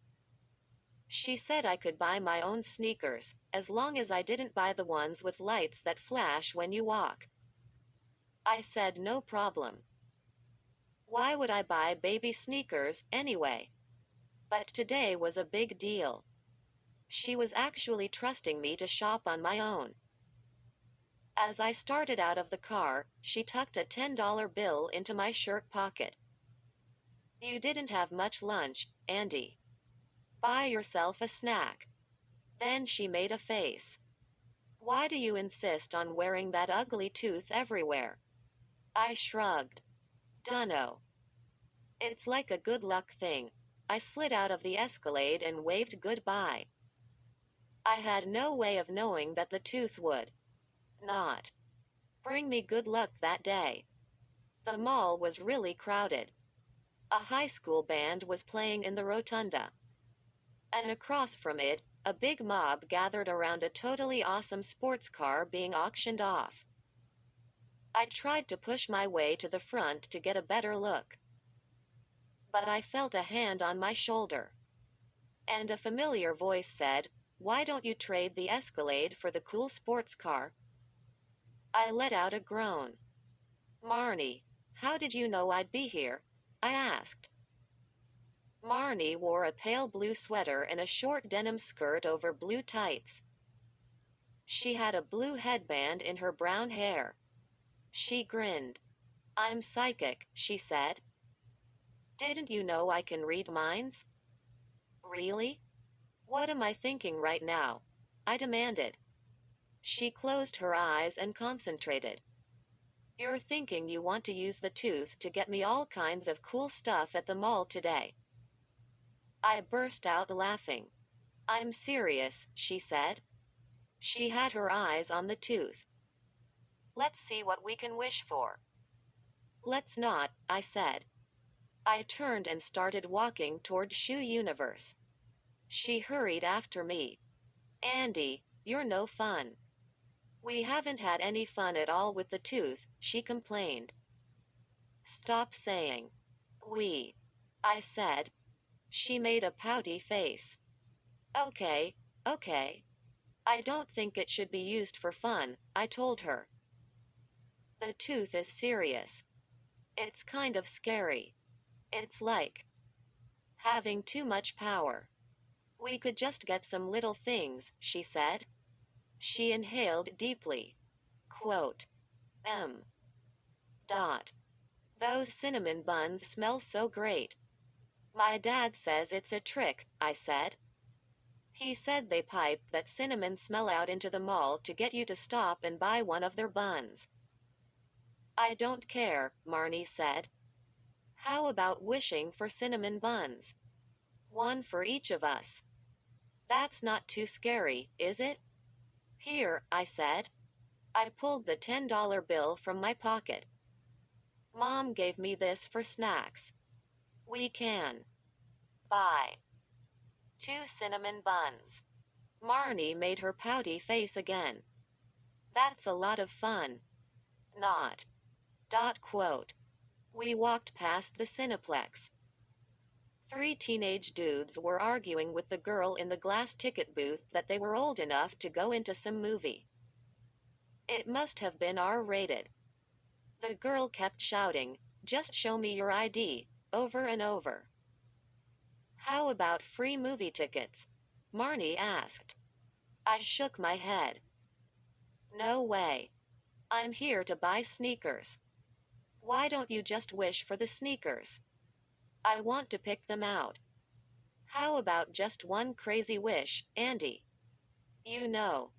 She said I could buy my own sneakers, as long as I didn't buy the ones with lights that flash when you walk. I said no problem. Why would I buy baby sneakers, anyway? But today was a big deal. She was actually trusting me to shop on my own. As I started out of the car, she tucked a $10 bill into my shirt pocket. You didn't have much lunch, Andy. Buy yourself a snack. Then she made a face. Why do you insist on wearing that ugly tooth everywhere? I shrugged. Dunno. It's like a good luck thing. I slid out of the Escalade and waved goodbye. I had no way of knowing that the tooth would not bring me good luck that day. The mall was really crowded. A high school band was playing in the rotunda. And across from it, a big mob gathered around a totally awesome sports car being auctioned off. I tried to push my way to the front to get a better look. But I felt a hand on my shoulder. And a familiar voice said, Why don't you trade the Escalade for the cool sports car? I let out a groan. Marnie, how did you know I'd be here? I asked. Marnie wore a pale blue sweater and a short denim skirt over blue tights. She had a blue headband in her brown hair. She grinned. I'm psychic, she said. Didn't you know I can read minds? Really? What am I thinking right now? I demanded. She closed her eyes and concentrated. You're thinking you want to use the tooth to get me all kinds of cool stuff at the mall today. I burst out laughing. I'm serious, she said. She had her eyes on the tooth. Let's see what we can wish for. Let's not, I said. I turned and started walking toward Shoe Universe. She hurried after me. Andy, you're no fun. We haven't had any fun at all with the tooth, she complained. Stop saying we, I said. She made a pouty face. Okay, okay. I don't think it should be used for fun, I told her. The tooth is serious. It's kind of scary. It's like having too much power. We could just get some little things, she said. She inhaled deeply. Quote, M. Dot. Those cinnamon buns smell so great. My dad says it's a trick, I said. He said they pipe that cinnamon smell out into the mall to get you to stop and buy one of their buns. I don't care, Marnie said. How about wishing for cinnamon buns? One for each of us. That's not too scary, is it? Here, I said. I pulled the $10 bill from my pocket. Mom gave me this for snacks. We can buy 2 cinnamon buns. Marnie made her pouty face again. That's a lot of fun. Not. Quote. We walked past the Cineplex. Three teenage dudes were arguing with the girl in the glass ticket booth that they were old enough to go into some movie. It must have been R-rated. The girl kept shouting, "Just show me your ID," over and over. How about free movie tickets? Marnie asked. I shook my head. No way. I'm here to buy sneakers. Why don't you just wish for the sneakers? I want to pick them out. How about just one crazy wish, Andy? You know,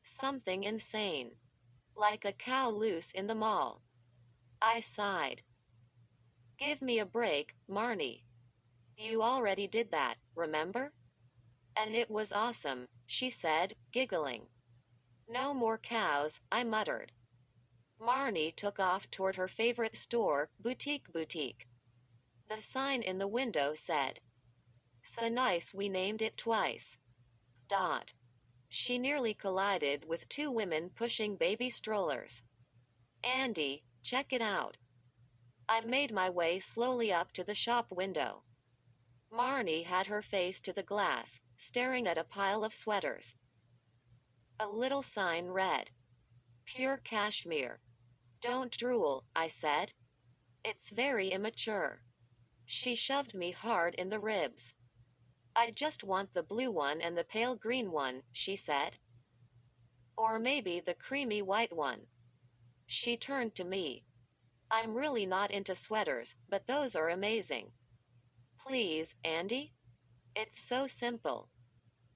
something insane. Like a cow loose in the mall. I sighed. Give me a break, Marnie. You already did that, remember? And it was awesome, she said, giggling. No more cows, I muttered. Marnie took off toward her favorite store, Boutique. The sign in the window said, "So nice we named it twice." Dot. She nearly collided with two women pushing baby strollers. Andy, check it out. I made my way slowly up to the shop window. Marnie had her face to the glass, staring at a pile of sweaters. A little sign read, "Pure cashmere." Don't drool, I said. It's very immature. She shoved me hard in the ribs. I just want the blue one and the pale green one, she said. Or maybe the creamy white one. She turned to me. I'm really not into sweaters, but those are amazing. Please, Andy? It's so simple.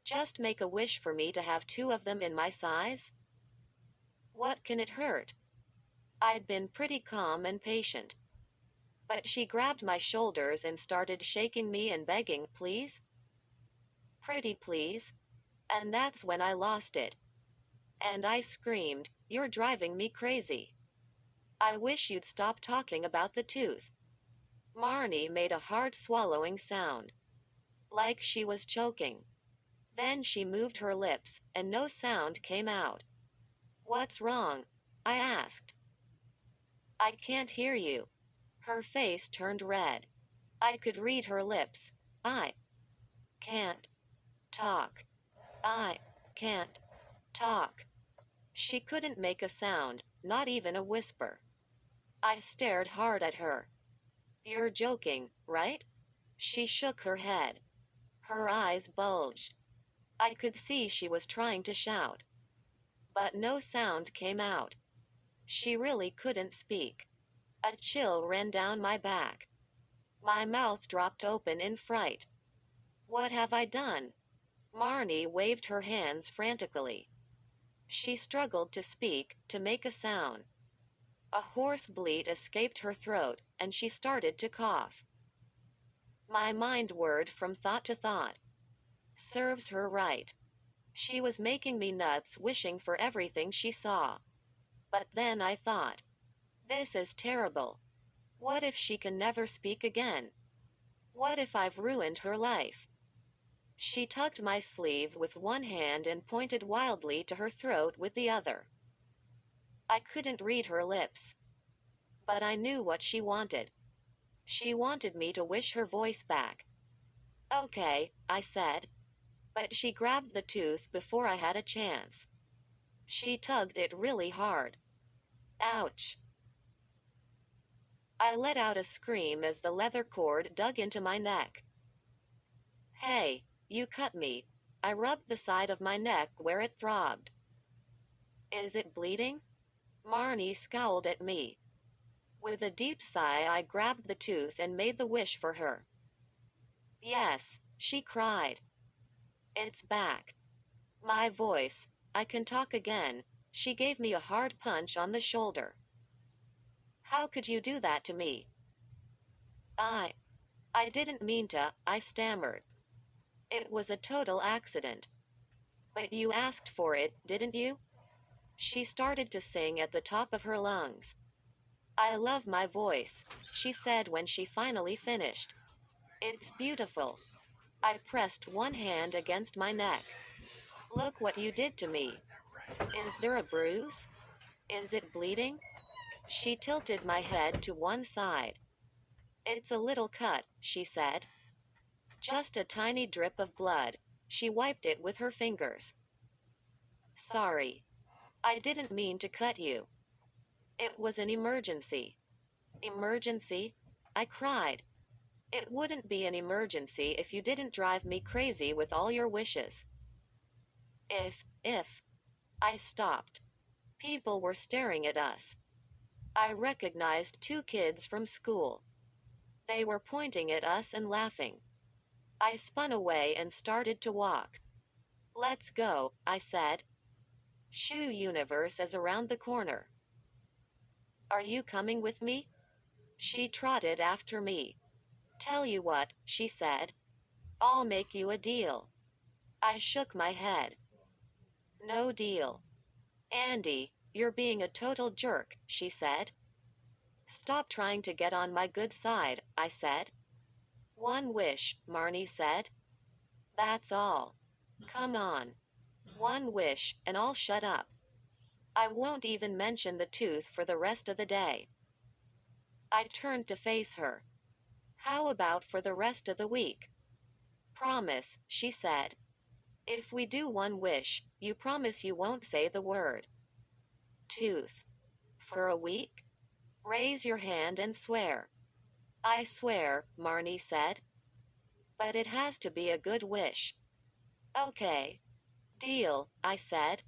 Just make a wish for me to have two of them in my size. What can it hurt? I'd been pretty calm and patient. But she grabbed my shoulders and started shaking me and begging, please? Pretty please? And that's when I lost it. And I screamed, "You're driving me crazy. I wish you'd stop talking about the tooth." Marnie made a hard swallowing sound. Like she was choking. Then she moved her lips, and no sound came out. What's wrong? I asked. I can't hear you. Her face turned red. I could read her lips. I can't talk. I can't talk. She couldn't make a sound, not even a whisper. I stared hard at her. You're joking, right? She shook her head. Her eyes bulged. I could see she was trying to shout. But no sound came out. She really couldn't speak. A chill ran down my back. My mouth dropped open in fright. What have I done? Marnie waved her hands frantically. She struggled to speak, to make a sound. A hoarse bleat escaped her throat, and she started to cough. My mind whirred from thought to thought. Serves her right. She was making me nuts wishing for everything she saw. But then I thought, this is terrible. What if she can never speak again? What if I've ruined her life? She tugged my sleeve with one hand and pointed wildly to her throat with the other. I couldn't read her lips. But I knew what she wanted. She wanted me to wish her voice back. Okay, I said. But she grabbed the tooth before I had a chance. She tugged it really hard. Ouch. I let out a scream as the leather cord dug into my neck. Hey, you cut me. I rubbed the side of my neck where it throbbed. Is it bleeding? Marnie scowled at me. With a deep sigh, I grabbed the tooth and made the wish for her. Yes, she cried. It's back. My voice. I can talk again. She gave me a hard punch on the shoulder. How could you do that to me? I didn't mean to, I stammered. It was a total accident. But you asked for it, didn't you? She started to sing at the top of her lungs. I love my voice, she said when she finally finished. It's beautiful. I pressed one hand against my neck. Look what you did to me. Is there a bruise? Is it bleeding? She tilted my head to one side. It's a little cut, she said. Just a tiny drip of blood. She wiped it with her fingers. Sorry. I didn't mean to cut you. It was an emergency. Emergency? I cried. It wouldn't be an emergency if you didn't drive me crazy with all your wishes. If. I stopped. People were staring at us. I recognized two kids from school. They were pointing at us and laughing. I spun away and started to walk. Let's go, I said. Shoe Universe is around the corner. Are you coming with me? She trotted after me. Tell you what, she said. I'll make you a deal. I shook my head. No deal. Andy, you're being a total jerk, she said. Stop trying to get on my good side, I said. One wish, Marnie said. That's all. Come on. One wish, and I'll shut up. I won't even mention the tooth for the rest of the day. I turned to face her. How about for the rest of the week? Promise, she said. If we do one wish, you promise you won't say the word tooth. For a week? Raise your hand and swear. I swear, Marnie said. But it has to be a good wish. Okay. Deal, I said.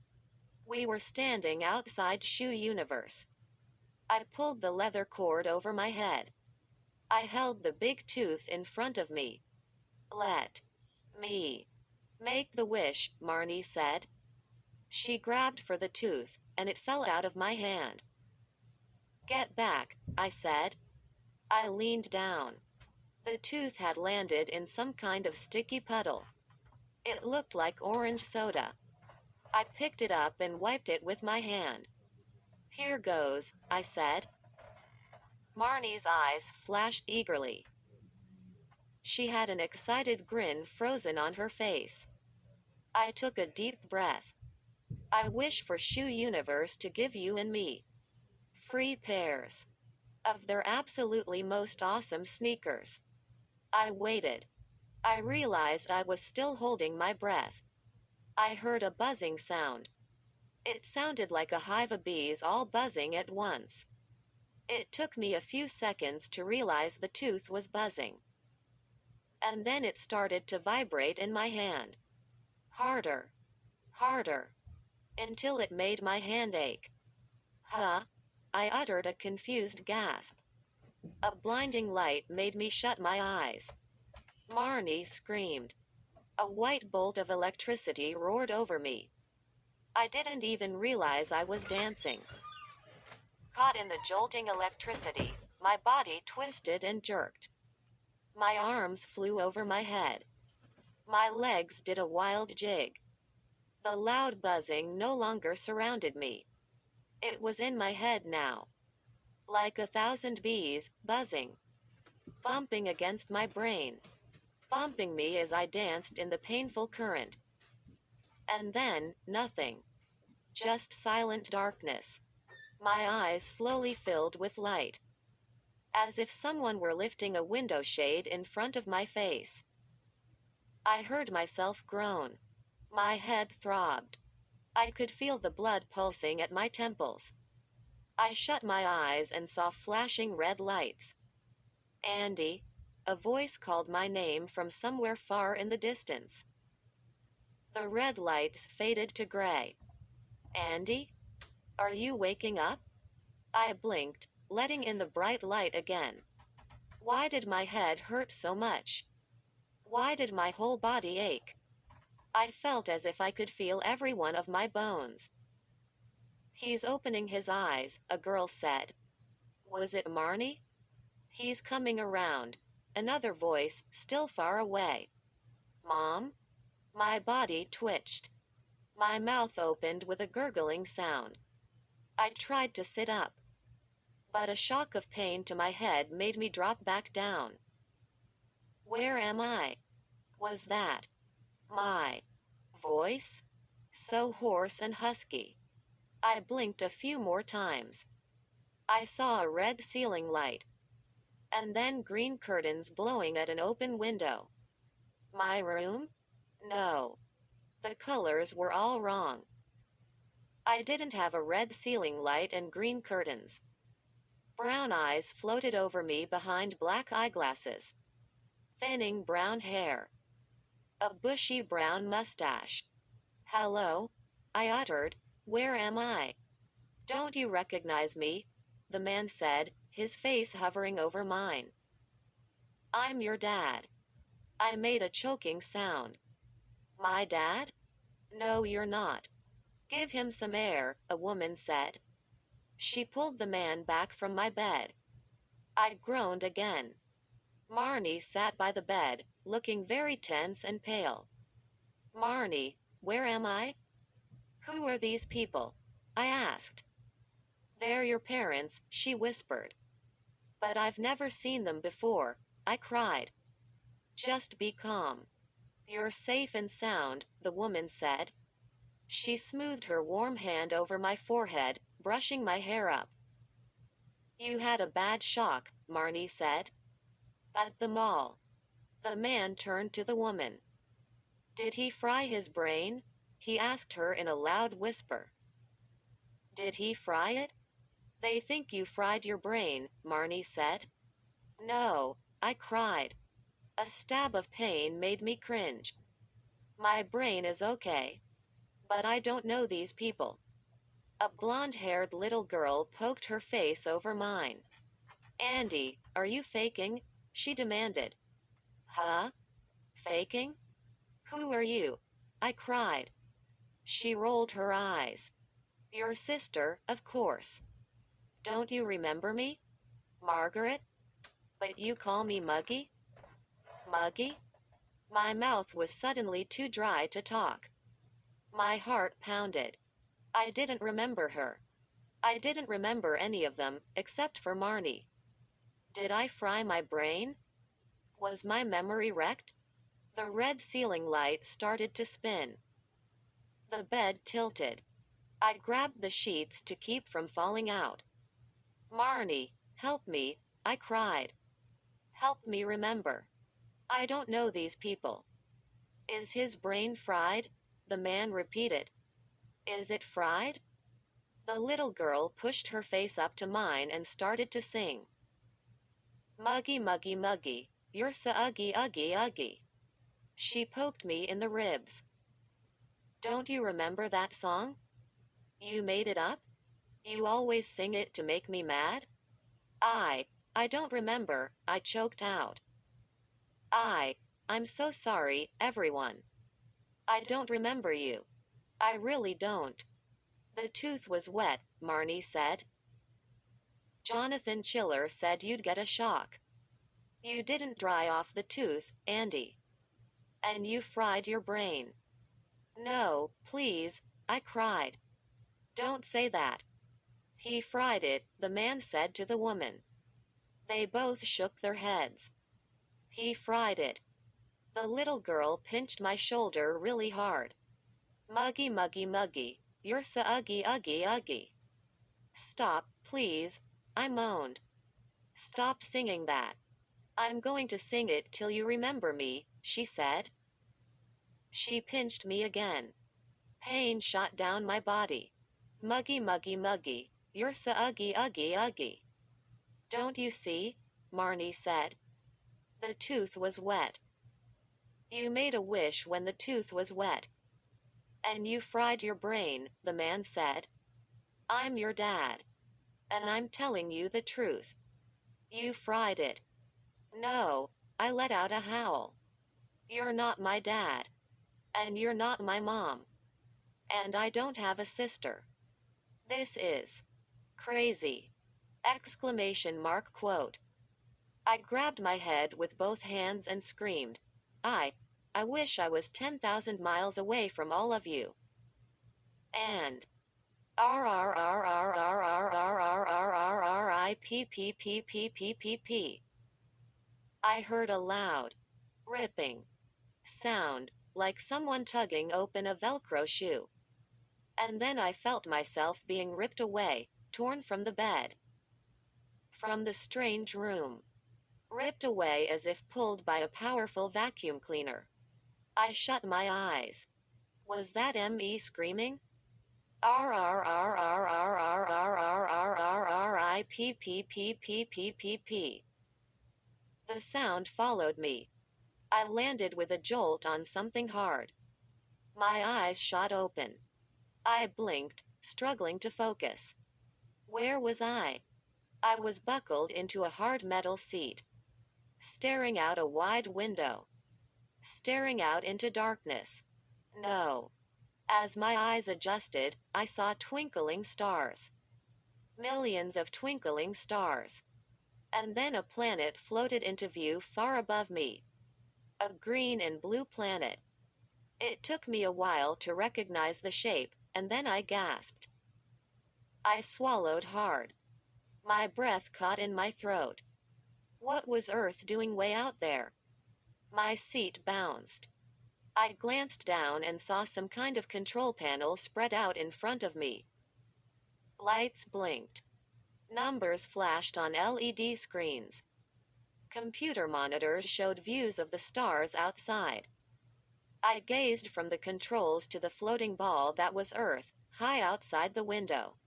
We were standing outside Shoe Universe. I pulled the leather cord over my head. I held the big tooth in front of me. Let me make the wish, Marnie said. She grabbed for the tooth, and it fell out of my hand. Get back, I said. I leaned down. The tooth had landed in some kind of sticky puddle. It looked like orange soda. I picked it up and wiped it with my hand. Here goes, I said. Marnie's eyes flashed eagerly. She had an excited grin frozen on her face. I took a deep breath. I wish for Shoe Universe to give you and me free pairs of their absolutely most awesome sneakers. I waited. I realized I was still holding my breath. I heard a buzzing sound. It sounded like a hive of bees all buzzing at once. It took me a few seconds to realize the tooth was buzzing. And then it started to vibrate in my hand. Harder. Harder. Until it made my hand ache. Huh? I uttered a confused gasp. A blinding light made me shut my eyes. Marnie screamed. A white bolt of electricity roared over me. I didn't even realize I was dancing. Caught in the jolting electricity, my body twisted and jerked. My arms flew over my head. My legs did a wild jig. The loud buzzing no longer surrounded me. It was in my head now. Like 1,000 bees, buzzing. Bumping against my brain. Bumping me as I danced in the painful current. And then, nothing. Just silent darkness. My eyes slowly filled with light. As if someone were lifting a window shade in front of my face. I heard myself groan. My head throbbed. I could feel the blood pulsing at my temples. I shut my eyes and saw flashing red lights. Andy. A voice called my name from somewhere far in the distance. The red lights faded to gray. Andy? Are you waking up? I blinked, letting in the bright light again. Why did my head hurt so much? Why did my whole body ache? I felt as if I could feel every one of my bones. He's opening his eyes, a girl said. Was it Marnie? He's coming around. Another voice, still far away. Mom? My body twitched. My mouth opened with a gurgling sound. I tried to sit up. But a shock of pain to my head made me drop back down. Where am I? Was that my voice? So hoarse and husky. I blinked a few more times. I saw a red ceiling light, and then green curtains blowing at an open window. My room? No. The colors were all wrong. I didn't have a red ceiling light and green curtains. Brown eyes floated over me behind black eyeglasses. Thinning brown hair. A bushy brown mustache. Hello? I uttered. Where am I? Don't you recognize me? The man said, his face hovering over mine. I'm your dad. I made a choking sound. My dad? No, you're not. Give him some air, a woman said. She pulled the man back from my bed. I groaned again. Marnie sat by the bed, looking very tense and pale. Marnie, where am I? Who are these people? I asked. They're your parents, she whispered. But I've never seen them before, I cried. Just be calm. You're safe and sound, the woman said. She smoothed her warm hand over my forehead, brushing my hair up. You had a bad shock, Marnie said. At the mall. The man turned to the woman. Did he fry his brain? He asked her in a loud whisper. Did he fry it? They think you fried your brain, Marnie said. No, I cried. A stab of pain made me cringe. My brain is okay. But I don't know these people. A blonde-haired little girl poked her face over mine. Andy, are you faking? She demanded. Huh? Faking? Who are you? I cried. She rolled her eyes. Your sister, of course. Don't you remember me? Margaret? But you call me Muggy? Muggy? My mouth was suddenly too dry to talk. My heart pounded. I didn't remember her. I didn't remember any of them, except for Marnie. Did I fry my brain? Was my memory wrecked? The red ceiling light started to spin. The bed tilted. I grabbed the sheets to keep from falling out. Marnie, help me, I cried. Help me remember. I don't know these people. Is his brain fried? The man repeated. Is it fried? The little girl pushed her face up to mine and started to sing. Muggy, muggy, muggy, you're so uggy, uggy, uggy. She poked me in the ribs. Don't you remember that song? You made it up? You always sing it to make me mad? I, I don't remember, I choked out. I'm so sorry, everyone. I don't remember you. I really don't. The tooth was wet, Marnie said. Jonathan Chiller said you'd get a shock. You didn't dry off the tooth, Andy. And you fried your brain. No, please, I cried. Don't say that. He fried it, the man said to the woman. They both shook their heads. He fried it. The little girl pinched my shoulder really hard. Muggy, muggy, muggy, you're so uggy, uggy, uggy. Stop, please, I moaned. Stop singing that. I'm going to sing it till you remember me, she said. She pinched me again. Pain shot down my body. Muggy, muggy, muggy, you're so uggy, uggy, uggy. Don't you see? Marnie said. The tooth was wet. You made a wish when the tooth was wet. And you fried your brain, the man said. I'm your dad. And I'm telling you the truth. You fried it. No, I let out a howl. You're not my dad. And you're not my mom. And I don't have a sister. This is crazy! Exclamation mark quote. I grabbed my head with both hands and screamed. I, I wish I was 10,000 miles away from all of you. And RRRRRRRRRRRRIPPPPPPP. I heard a loud, ripping sound, like someone tugging open a Velcro shoe. And then I felt myself being ripped away, torn from the bed. from the strange room, ripped away as if pulled by a powerful vacuum cleaner. I shut my eyes. Was that me screaming? R R R R R R R R R R R I P P P P P P P. The sound followed me. I landed with a jolt on something hard. My eyes shot open. I blinked, struggling to focus. Where was I? I was buckled into a hard metal seat, staring out a wide window, staring out into darkness. No. As my eyes adjusted, I saw twinkling stars. Millions of twinkling stars. And then a planet floated into view far above me. A green and blue planet. It took me a while to recognize the shape, and then I gasped. I swallowed hard. My breath caught in my throat. What was Earth doing way out there? My seat bounced. I glanced down and saw some kind of control panel spread out in front of me. Lights blinked. Numbers flashed on LED screens. Computer monitors showed views of the stars outside. I gazed from the controls to the floating ball that was Earth, high outside the window.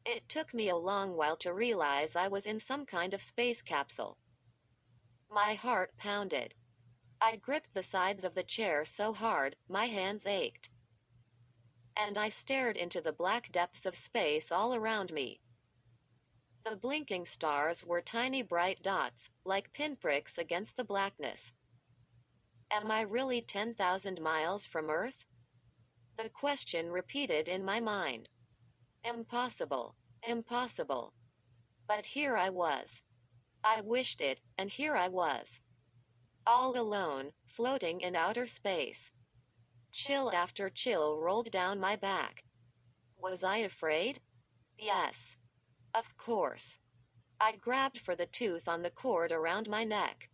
It took me a long while to realize I was in some kind of space capsule. My heart pounded. I gripped the sides of the chair so hard, my hands ached. And I stared into the black depths of space all around me. The blinking stars were tiny bright dots, like pinpricks against the blackness. Am I really 10,000 miles from Earth? The question repeated in my mind. Impossible. Impossible. But here I was. I wished it, and here I was. All alone, floating in outer space. Chill after chill rolled down my back. Was I afraid? Yes. Of course. I grabbed for the tooth on the cord around my neck.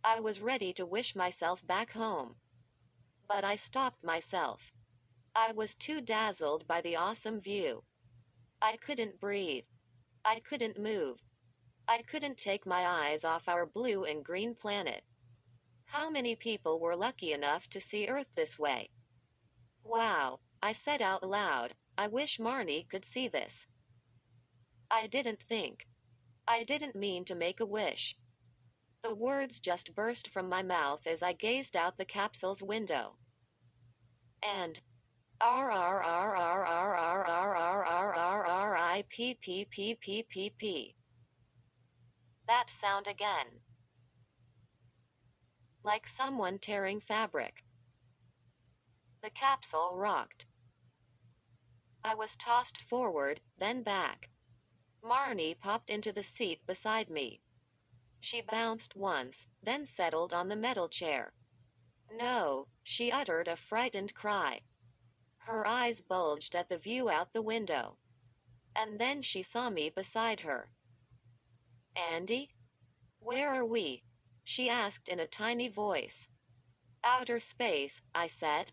I was ready to wish myself back home. But I stopped myself. I was too dazzled by the awesome view. I couldn't breathe. I couldn't move. I couldn't take my eyes off our blue and green planet. How many people were lucky enough to see Earth this way? Wow, I said out loud, I wish Marnie could see this. I didn't think. I didn't mean to make a wish. The words just burst from my mouth as I gazed out the capsule's window. And R R R R R R R R R R R I P P P P P P. That sound again. Like someone tearing fabric. The capsule rocked. I was tossed forward, then back. Marnie popped into the seat beside me. She bounced once, then settled on the metal chair. No, she uttered a frightened cry. Her eyes bulged at the view out the window. And then she saw me beside her. Andy? Where are we? She asked in a tiny voice. Outer space, I said.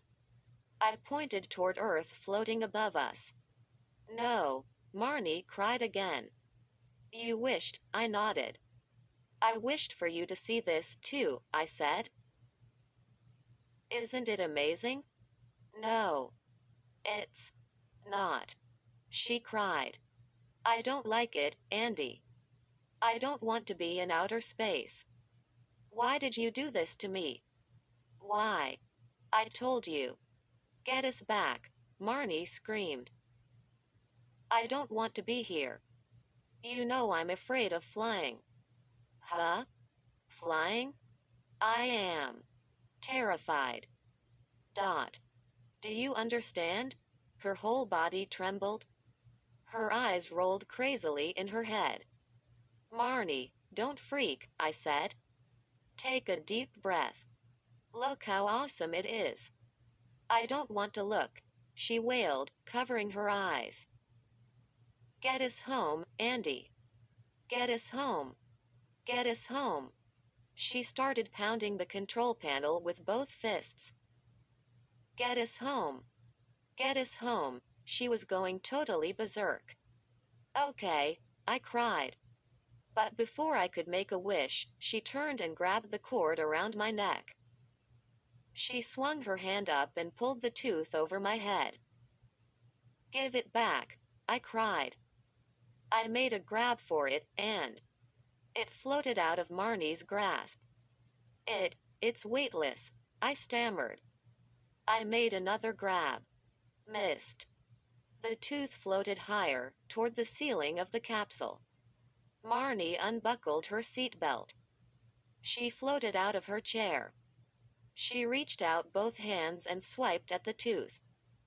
I pointed toward Earth floating above us. No, Marnie cried again. You wished, I nodded. I wished for you to see this, too, I said. Isn't it amazing? No. It's not. She cried. I don't like it, Andy. I don't want to be in outer space. Why did you do this to me? Why? I told you. Get us back, Marnie screamed. I don't want to be here. You know I'm afraid of flying. Huh? Flying? I am. Terrified. Dot. Do you understand? Her whole body trembled. Her eyes rolled crazily in her head. Marnie, don't freak, I said. Take a deep breath. Look how awesome it is. I don't want to look, she wailed, covering her eyes. Get us home, Andy. Get us home. Get us home. She started pounding the control panel with both fists. Get us home. Get us home. She was going totally berserk. Okay, I cried. But before I could make a wish, she turned and grabbed the cord around my neck. She swung her hand up and pulled the tooth over my head. "Give it back," I cried. I made a grab for it, and it floated out of Marnie's grasp. It's weightless," I stammered. I made another grab. Missed. The tooth floated higher, toward the ceiling of the capsule. Marnie unbuckled her seatbelt. She floated out of her chair. She reached out both hands and swiped at the tooth.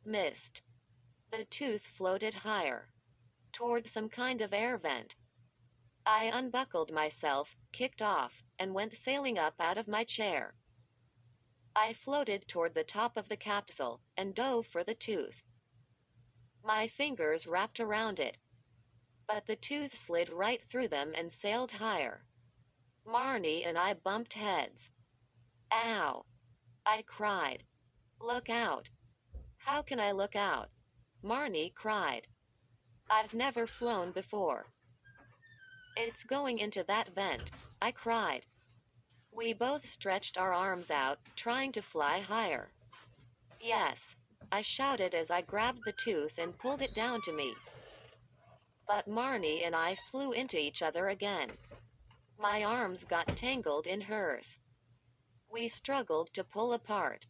Missed. The tooth floated higher, toward some kind of air vent. I unbuckled myself, kicked off, and went sailing up out of my chair. I floated toward the top of the capsule, and dove for the tooth. My fingers wrapped around it, but the tooth slid right through them and sailed higher. Marnie and I bumped heads. "Ow!" I cried. "Look out!" "How can I look out?" Marnie cried. "I've never flown before." "It's going into that vent," I cried. We both stretched our arms out, trying to fly higher. "Yes," I shouted as I grabbed the tooth and pulled it down to me. But Marnie and I flew into each other again. My arms got tangled in hers. We struggled to pull apart.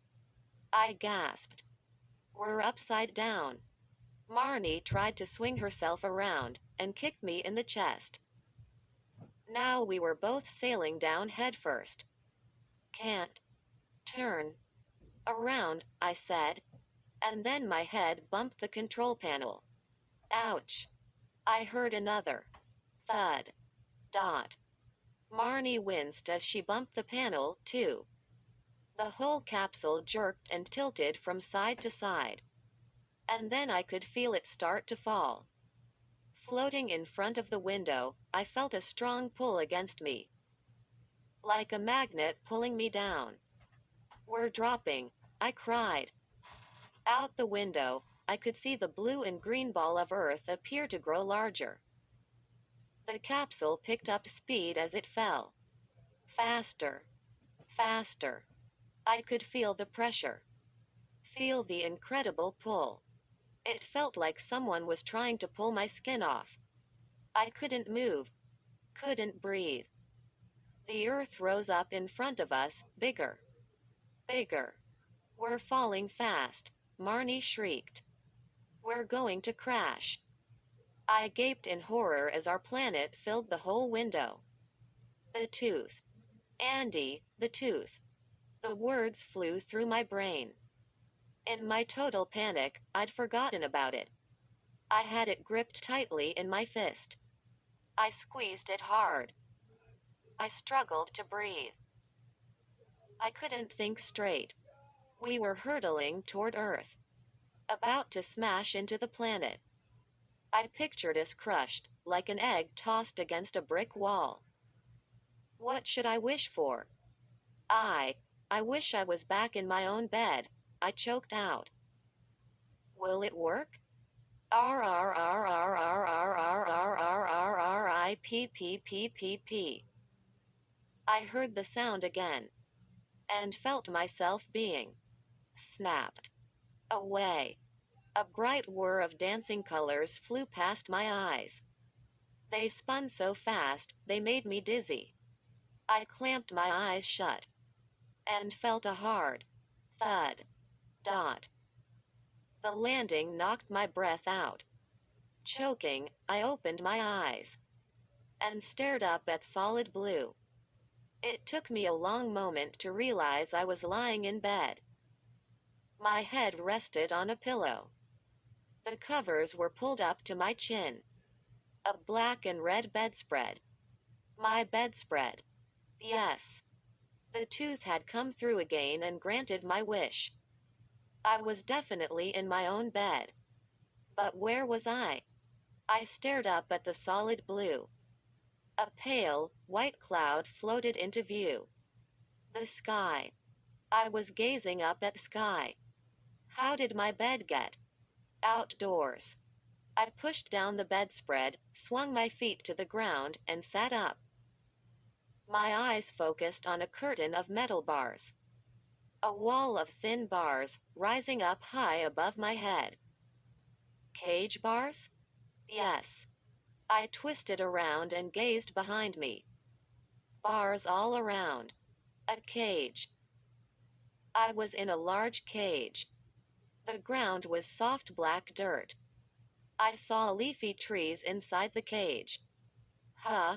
I gasped. "We're upside down." Marnie tried to swing herself around and kicked me in the chest. Now we were both sailing down headfirst. "Can't turn around," I said, and then my head bumped the control panel. "Ouch!" I heard another thud. Dot. Marnie winced as she bumped the panel, too. The whole capsule jerked and tilted from side to side. And then I could feel it start to fall. Floating in front of the window, I felt a strong pull against me. Like a magnet pulling me down. "We're dropping," I cried. Out the window, I could see the blue and green ball of Earth appear to grow larger. The capsule picked up speed as it fell. Faster. Faster. I could feel the pressure. Feel the incredible pull. It felt like someone was trying to pull my skin off. I couldn't move. Couldn't breathe. The Earth rose up in front of us, bigger. Bigger. "We're falling fast," Marnie shrieked. "We're going to crash." I gaped in horror as our planet filled the whole window. The tooth. Andy, the tooth. The words flew through my brain. In my total panic, I'd forgotten about it. I had it gripped tightly in my fist. I squeezed it hard. I struggled to breathe. I couldn't think straight. We were hurtling toward Earth, about to smash into the planet. I pictured us crushed, like an egg tossed against a brick wall. What should I wish for? I wish I was back in my own bed, I choked out. Will it work? R R R R R R R R R R R I P P P P P. I heard the sound again, and felt myself being snapped away. A bright whir of dancing colors flew past my eyes. They spun so fast, they made me dizzy. I clamped my eyes shut, and felt a hard thud. Dot. The landing knocked my breath out. Choking, I opened my eyes and stared up at solid blue. It took me a long moment to realize I was lying in bed. My head rested on a pillow. The covers were pulled up to my chin. A black and red bedspread. My bedspread. Yes. The tooth had come through again and granted my wish. I was definitely in my own bed. But where was I? I stared up at the solid blue. A pale, white cloud floated into view. The sky. I was gazing up at sky. How did my bed get outdoors? I pushed down the bedspread, swung my feet to the ground, and sat up. My eyes focused on a curtain of metal bars. A wall of thin bars, rising up high above my head. Cage bars? Yes. I twisted around and gazed behind me. Bars all around. A cage. I was in a large cage. The ground was soft black dirt. I saw leafy trees inside the cage. Huh!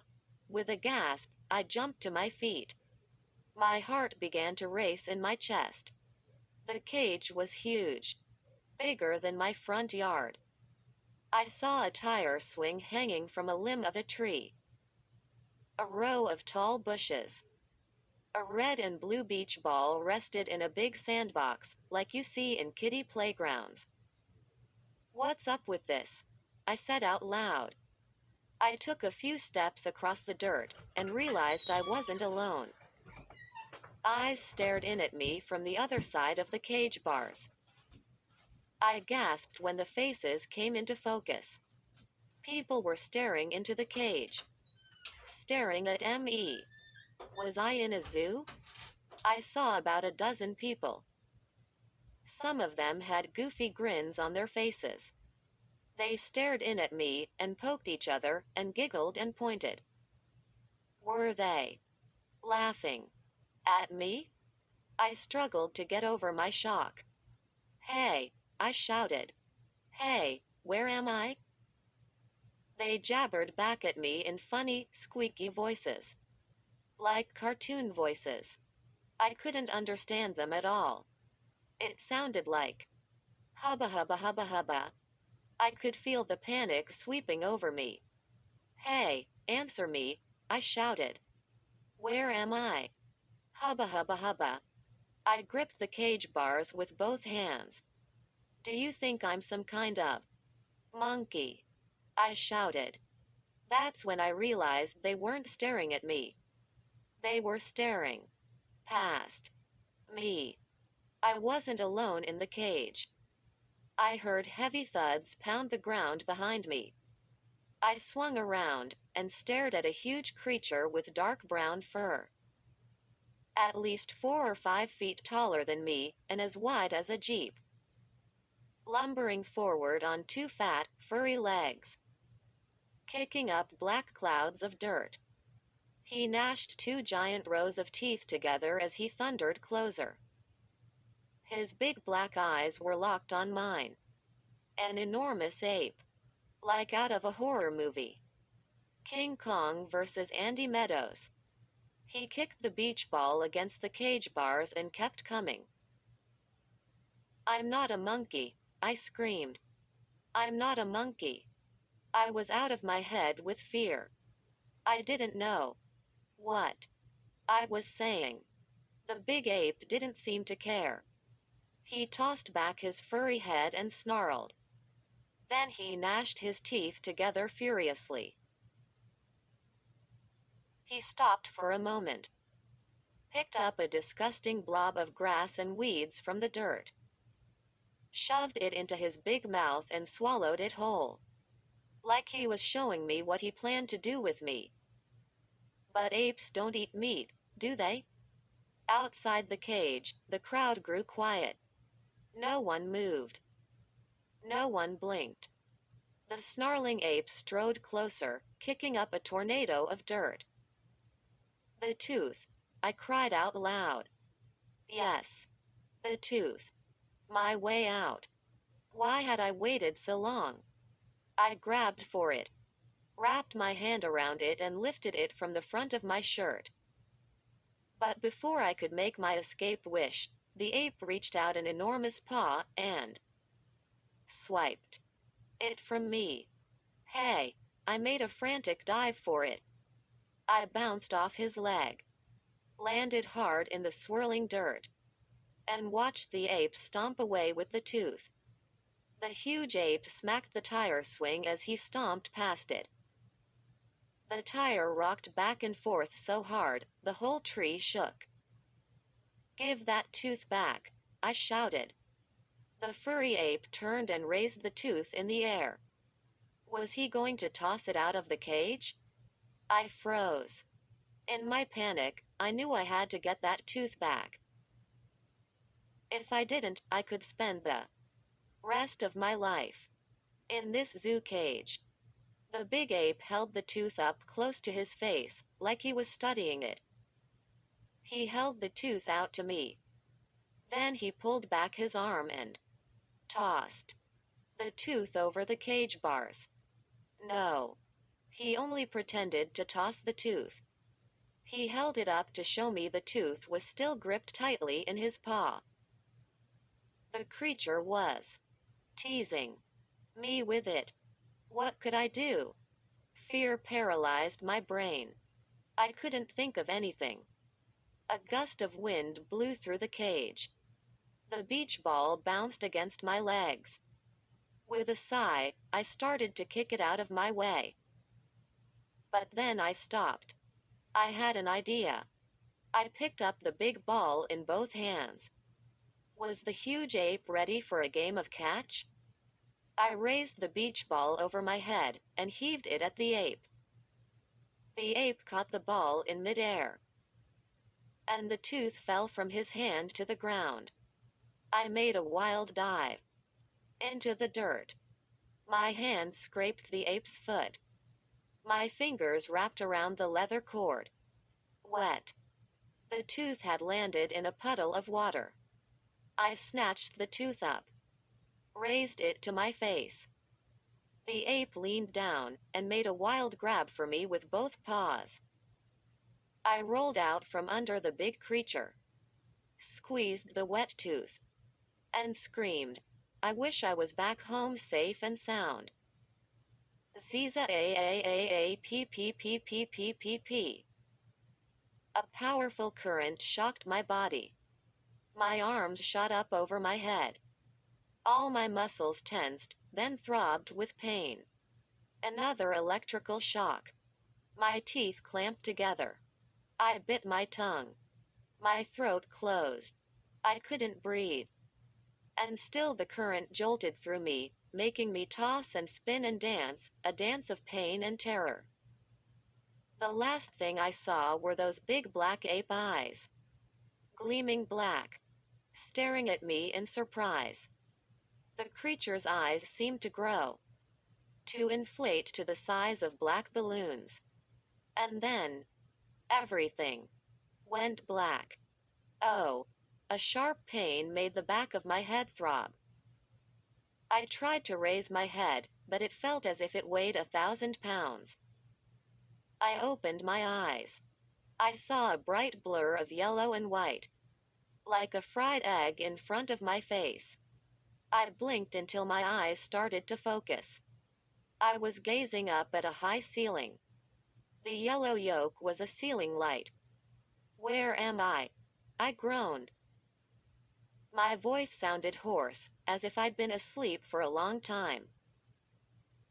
With a gasp, I jumped to my feet. My heart began to race in my chest. The cage was huge. Bigger than my front yard. I saw a tire swing hanging from a limb of a tree. A row of tall bushes. A red and blue beach ball rested in a big sandbox, like you see in kiddie playgrounds. What's up with this? I said out loud. I took a few steps across the dirt and realized I wasn't alone. Eyes stared in at me from the other side of the cage bars. I gasped when the faces came into focus. People were staring into the cage. Staring at me. Was I in a zoo? I saw about a dozen people. Some of them had goofy grins on their faces. They stared in at me and poked each other and giggled and pointed. Were they laughing at me? I struggled to get over my shock. Hey, I shouted. Hey, where am I? They jabbered back at me in funny, squeaky voices. Like cartoon voices. I couldn't understand them at all. It sounded like hubba hubba hubba hubba. I could feel the panic sweeping over me. Hey, answer me, I shouted. Where am I? Hubba hubba hubba. I gripped the cage bars with both hands. Do you think I'm some kind of monkey? I shouted. That's when I realized they weren't staring at me. They were staring past me. I wasn't alone in the cage. I heard heavy thuds pound the ground behind me. I swung around and stared at a huge creature with dark brown fur. At least 4 or 5 feet taller than me and as wide as a jeep. Lumbering forward on 2 fat, furry legs. Kicking up black clouds of dirt. He gnashed 2 giant rows of teeth together as he thundered closer. His big black eyes were locked on mine. An enormous ape. Like out of a horror movie. King Kong versus Andy Meadows. He kicked the beach ball against the cage bars and kept coming. I'm not a monkey, I screamed. I'm not a monkey. I was out of my head with fear. I didn't know what I was saying. The big ape didn't seem to care. He tossed back his furry head and snarled. Then he gnashed his teeth together furiously. He stopped for a moment. Picked up a disgusting blob of grass and weeds from the dirt. Shoved it into his big mouth and swallowed it whole. Like he was showing me what he planned to do with me. But apes don't eat meat, do they? Outside the cage, the crowd grew quiet. No one moved. No one blinked. The snarling ape strode closer, kicking up a tornado of dirt. The tooth. I cried out loud. Yes. The tooth. My way out. Why had I waited so long? I grabbed for it. Wrapped my hand around it and lifted it from the front of my shirt. But before I could make my escape wish, the ape reached out an enormous paw and swiped it from me. Hey! I made a frantic dive for it. I bounced off his leg, landed hard in the swirling dirt, and watched the ape stomp away with the tooth. The huge ape smacked the tire swing as he stomped past it. The tire rocked back and forth so hard, the whole tree shook. Give that tooth back, I shouted. The furry ape turned and raised the tooth in the air. Was he going to toss it out of the cage? I froze. In my panic, I knew I had to get that tooth back. If I didn't, I could spend the rest of my life in this zoo cage. The big ape held the tooth up close to his face, like he was studying it. He held the tooth out to me. Then he pulled back his arm and tossed the tooth over the cage bars. No. He only pretended to toss the tooth. He held it up to show me the tooth was still gripped tightly in his paw. The creature was teasing me with it. What could I do? Fear paralyzed my brain. I couldn't think of anything. A gust of wind blew through the cage. The beach ball bounced against my legs. With a sigh, I started to kick it out of my way. But then I stopped. I had an idea. I picked up the big ball in both hands. Was the huge ape ready for a game of catch? I raised the beach ball over my head and heaved it at the ape. The ape caught the ball in midair, and the tooth fell from his hand to the ground. I made a wild dive into the dirt. My hand scraped the ape's foot. My fingers wrapped around the leather cord. Wet. The tooth had landed in a puddle of water. I snatched the tooth up, raised it to my face. The ape leaned down and made a wild grab for me with both paws. I rolled out from under the big creature, squeezed the wet tooth, and screamed, "I wish I was back home safe and sound." Ziza a p p p p p p p. A powerful current shocked my body. My arms shot up over my head. All my muscles tensed, then throbbed with pain. Another electrical shock. My teeth clamped together. I bit my tongue. My throat closed. I couldn't breathe. And still the current jolted through me, making me toss and spin and dance, a dance of pain and terror. The last thing I saw were those big black ape eyes, gleaming black, staring at me in surprise. The creature's eyes seemed to grow, to inflate to the size of black balloons. And then, everything went black. Oh, a sharp pain made the back of my head throb. I tried to raise my head, but it felt as if it weighed 1,000 pounds. I opened my eyes. I saw a bright blur of yellow and white, like a fried egg in front of my face. I blinked until my eyes started to focus. I was gazing up at a high ceiling. The yellow yolk was a ceiling light. Where am I? I groaned. My voice sounded hoarse, as if I'd been asleep for a long time.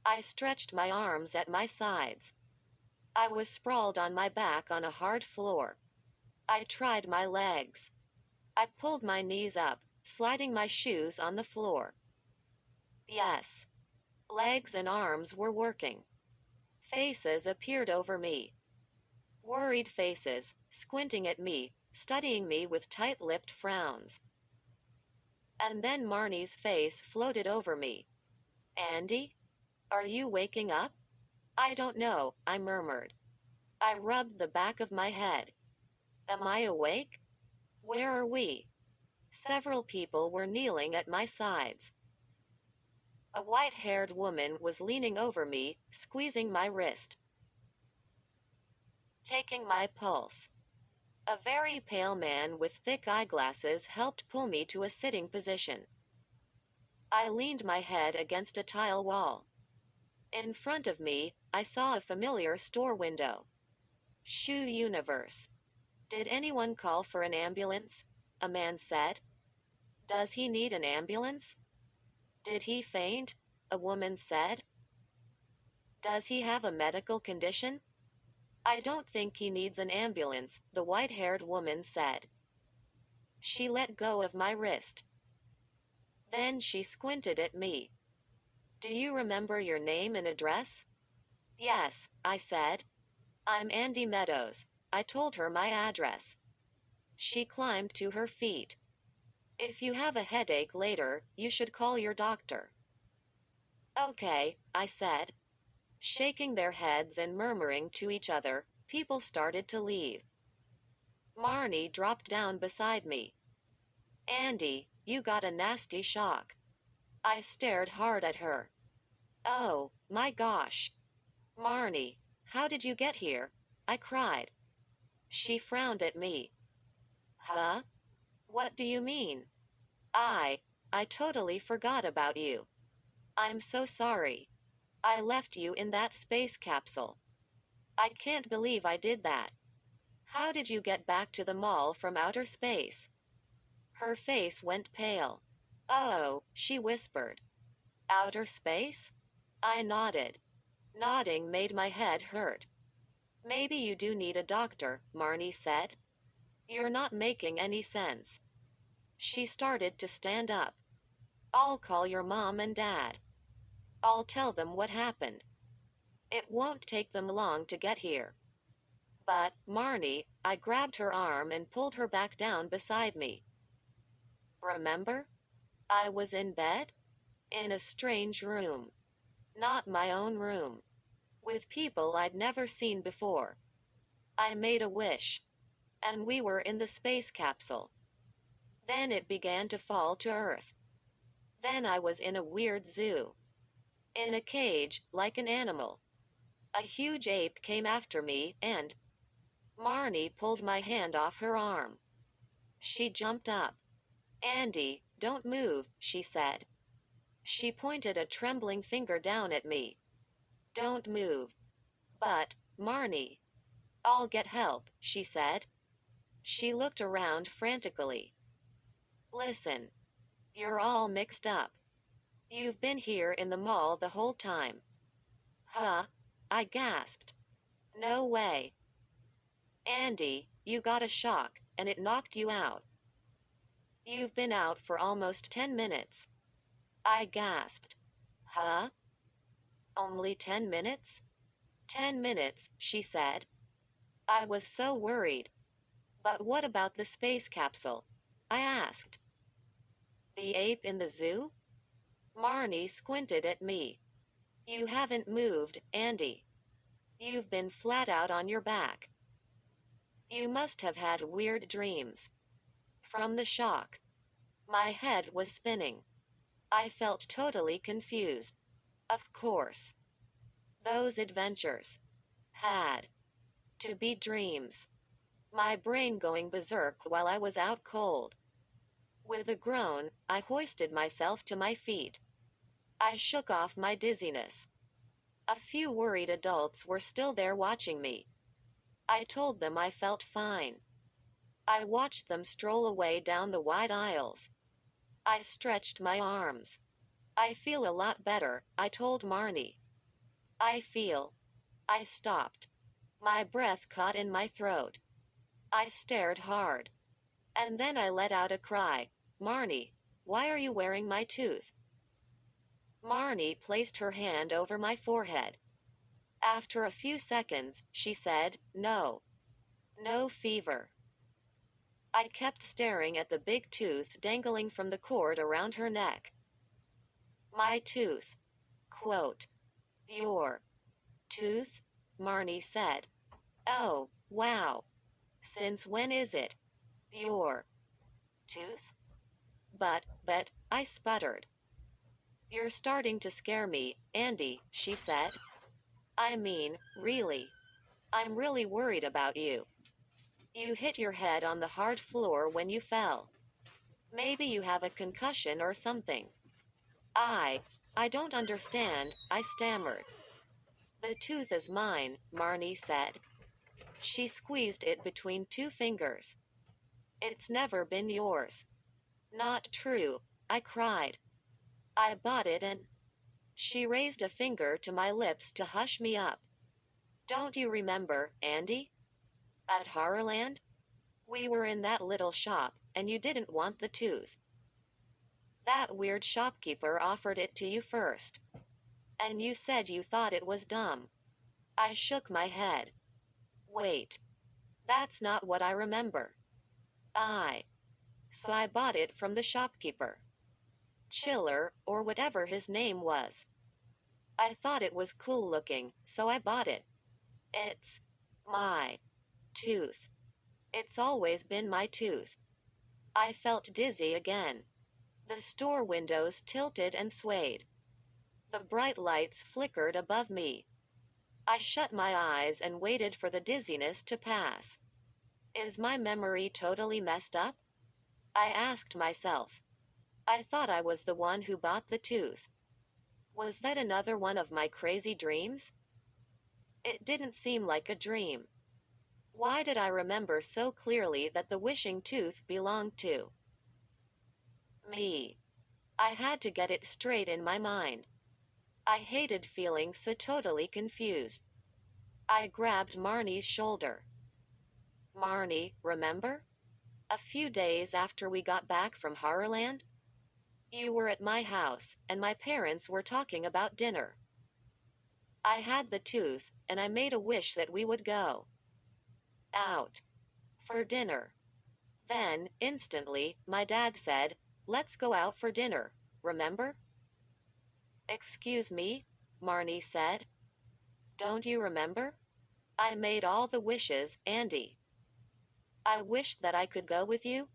I stretched my arms at my sides. I was sprawled on my back on a hard floor. I tried my legs. I pulled my knees up, sliding my shoes on the floor. Yes. Legs and arms were working. Faces appeared over me. Worried faces, squinting at me, studying me with tight-lipped frowns. And then Marnie's face floated over me. "Andy? Are you waking up?" "I don't know," I murmured. I rubbed the back of my head. "Am I awake? Where are we?" Several people were kneeling at my sides. A white-haired woman was leaning over me, squeezing my wrist, taking my pulse. A very pale man with thick eyeglasses helped pull me to a sitting position. I leaned my head against a tile wall. In front of me, I saw a familiar store window. Shoe Universe. "Did anyone call for an ambulance?" a man said. "Does he need an ambulance?" "Did he faint?" a woman said. "Does he have a medical condition?" "I don't think he needs an ambulance," the white-haired woman said. She let go of my wrist. Then she squinted at me. Do you remember your name and address? Yes, I said. I'm Andy Meadows. I told her my address. She climbed to her feet. If you have a headache later, you should call your doctor. Okay, I said. Shaking their heads and murmuring to each other, people started to leave. Marnie dropped down beside me. Andy, you got a nasty shock. I stared hard at her. Oh, my gosh. Marnie, how did you get here? I cried. She frowned at me. Huh? What do you mean? I I totally forgot about you. I'm so sorry. I left you in that space capsule. I can't believe I did that. How did you get back to the mall from outer space? Her face went pale. Oh, she whispered. Outer space? I nodded. Nodding made my head hurt. Maybe you do need a doctor, Marnie said. You're not making any sense. She started to stand up. I'll call your mom and dad. I'll tell them what happened. It won't take them long to get here. But, Marnie, I grabbed her arm and pulled her back down beside me. Remember? I was in bed? In a strange room. Not my own room. With people I'd never seen before. I made a wish. And we were in the space capsule. Then it began to fall to Earth. Then I was in a weird zoo. In a cage, like an animal. A huge ape came after me, and Marnie pulled my hand off her arm. She jumped up. Andy, don't move, she said. She pointed a trembling finger down at me. Don't move. But, Marnie. I'll get help, she said. She looked around frantically. Listen. You're all mixed up. You've been here in the mall the whole time. Huh? I gasped. No way. Andy, you got a shock, and it knocked you out. You've been out for almost 10 minutes. I gasped. Huh? Only 10 minutes? 10 minutes, she said. I was so worried. But what about the space capsule? I asked. The ape in the zoo? Marnie squinted at me. You haven't moved, Andy. You've been flat out on your back. You must have had weird dreams. From the shock. My head was spinning. I felt totally confused. Of course. Those adventures had to be dreams. My brain going berserk while I was out cold. With a groan, I hoisted myself to my feet. I shook off my dizziness. A few worried adults were still there watching me. I told them I felt fine. I watched them stroll away down the wide aisles. I stretched my arms. I feel a lot better, I told Marnie. I feel. I stopped. My breath caught in my throat. I stared hard. And then I let out a cry. Marnie, why are you wearing my tooth? Marnie placed her hand over my forehead. After a few seconds, she said, no. No fever. I kept staring at the big tooth dangling from the cord around her neck. My tooth. Quote. Your tooth? Marnie said. Oh, wow. Since when is it? Your tooth? But, I sputtered. You're starting to scare me, Andy, she said. I mean, really. I'm really worried about you. You hit your head on the hard floor when you fell. Maybe you have a concussion or something. I don't understand, I stammered. The tooth is mine, Marnie said. She squeezed it between two fingers. It's never been yours. Not true, I cried. I bought it and... She raised a finger to my lips to hush me up. Don't you remember, Andy? At Horrorland? We were in that little shop, and you didn't want the tooth. That weird shopkeeper offered it to you first. And you said you thought it was dumb. I shook my head. Wait. That's not what I remember. So I bought it from the shopkeeper. Chiller, or whatever his name was. I thought it was cool looking, so I bought it. It's my tooth. It's always been my tooth. I felt dizzy again. The store windows tilted and swayed. The bright lights flickered above me. I shut my eyes and waited for the dizziness to pass. Is my memory totally messed up? I asked myself. I thought I was the one who bought the tooth. Was that another one of my crazy dreams? It didn't seem like a dream. Why did I remember so clearly that the wishing tooth belonged to me? I had to get it straight in my mind. I hated feeling so totally confused. I grabbed Marnie's shoulder. Marnie, remember? A few days after we got back from Horrorland? You were at my house, and my parents were talking about dinner. I had the tooth, and I made a wish that we would go out for dinner. Then, instantly, my dad said, "Let's go out for dinner, remember?" "Excuse me?" Marnie said. "Don't you remember? I made all the wishes, Andy. I wished that I could go with you.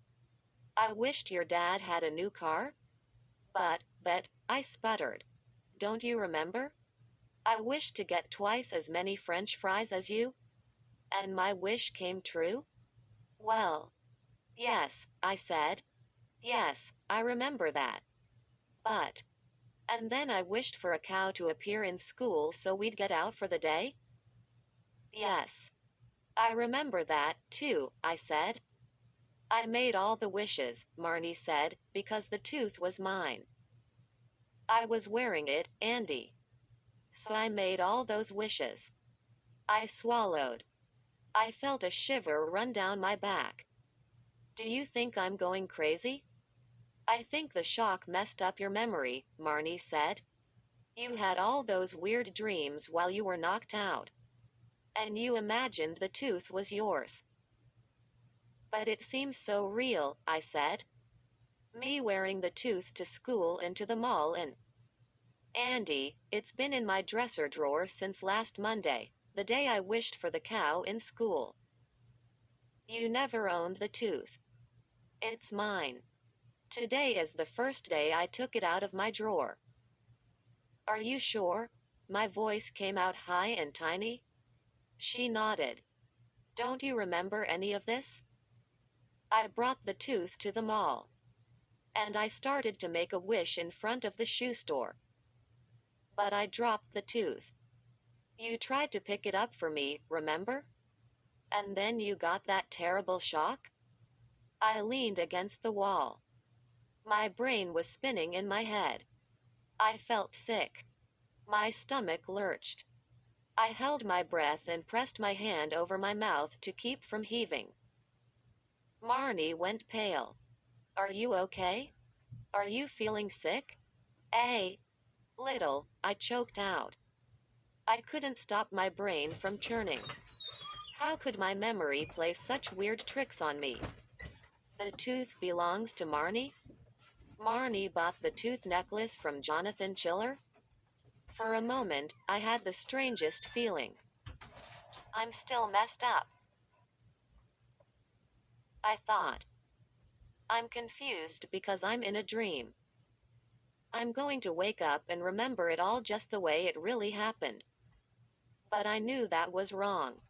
I wished your dad had a new car. But, I sputtered. Don't you remember? I wished to get twice as many French fries as you. And my wish came true?" "Well, yes," I said. "Yes, I remember that. But, and then I wished for a cow to appear in school so we'd get out for the day?" "Yes. I remember that, too," I said. "I made all the wishes," Marnie said, "because the tooth was mine. I was wearing it, Andy. So I made all those wishes." I swallowed. I felt a shiver run down my back. "Do you think I'm going crazy?" "I think the shock messed up your memory," Marnie said. "You had all those weird dreams while you were knocked out. And you imagined the tooth was yours." "But it seems so real," I said. "Me wearing the tooth to school and to the mall and—" "Andy, it's been in my dresser drawer since last Monday, the day I wished for the cow in school. You never owned the tooth. It's mine. Today is the first day I took it out of my drawer." "Are you sure?" My voice came out high and tiny. She nodded. "Don't you remember any of this?" "I brought the tooth to the mall. And I started to make a wish in front of the shoe store. But I dropped the tooth. You tried to pick it up for me, remember? And then you got that terrible shock?" I leaned against the wall. My brain was spinning in my head. I felt sick. My stomach lurched. I held my breath and pressed my hand over my mouth to keep from heaving. Marnie went pale. "Are you okay? Are you feeling sick?" "A little," I choked out. I couldn't stop my brain from churning. How could my memory play such weird tricks on me? The tooth belongs to Marnie? Marnie bought the tooth necklace from Jonathan Chiller? For a moment, I had the strangest feeling. I'm still messed up, I thought. I'm confused because I'm in a dream. I'm going to wake up and remember it all just the way it really happened. But I knew that was wrong.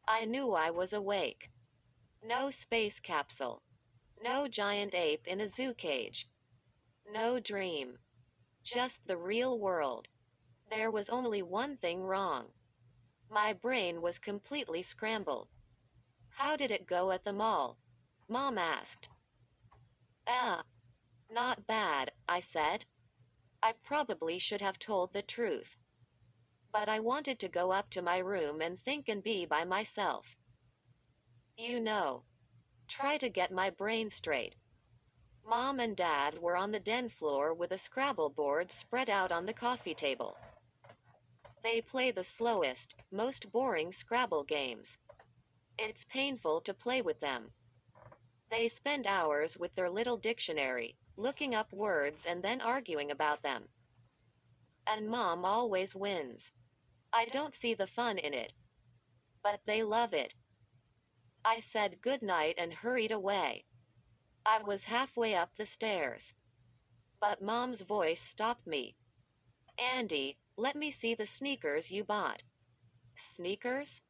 I knew I was awake. No space capsule. No giant ape in a zoo cage. No dream. Just the real world. There was only one thing wrong. My brain was completely scrambled. "How did it go at the mall?" Mom asked. "Ah, not bad," I said. I probably should have told the truth. But I wanted to go up to my room and think and be by myself. You know, try to get my brain straight. Mom and Dad were on the den floor with a Scrabble board spread out on the coffee table. They play the slowest, most boring Scrabble games. It's painful to play with them. They spend hours with their little dictionary, looking up words and then arguing about them. And Mom always wins. I don't see the fun in it. But they love it. I said good night and hurried away. I was halfway up the stairs. But Mom's voice stopped me. Andy, let me see the sneakers you bought. Sneakers?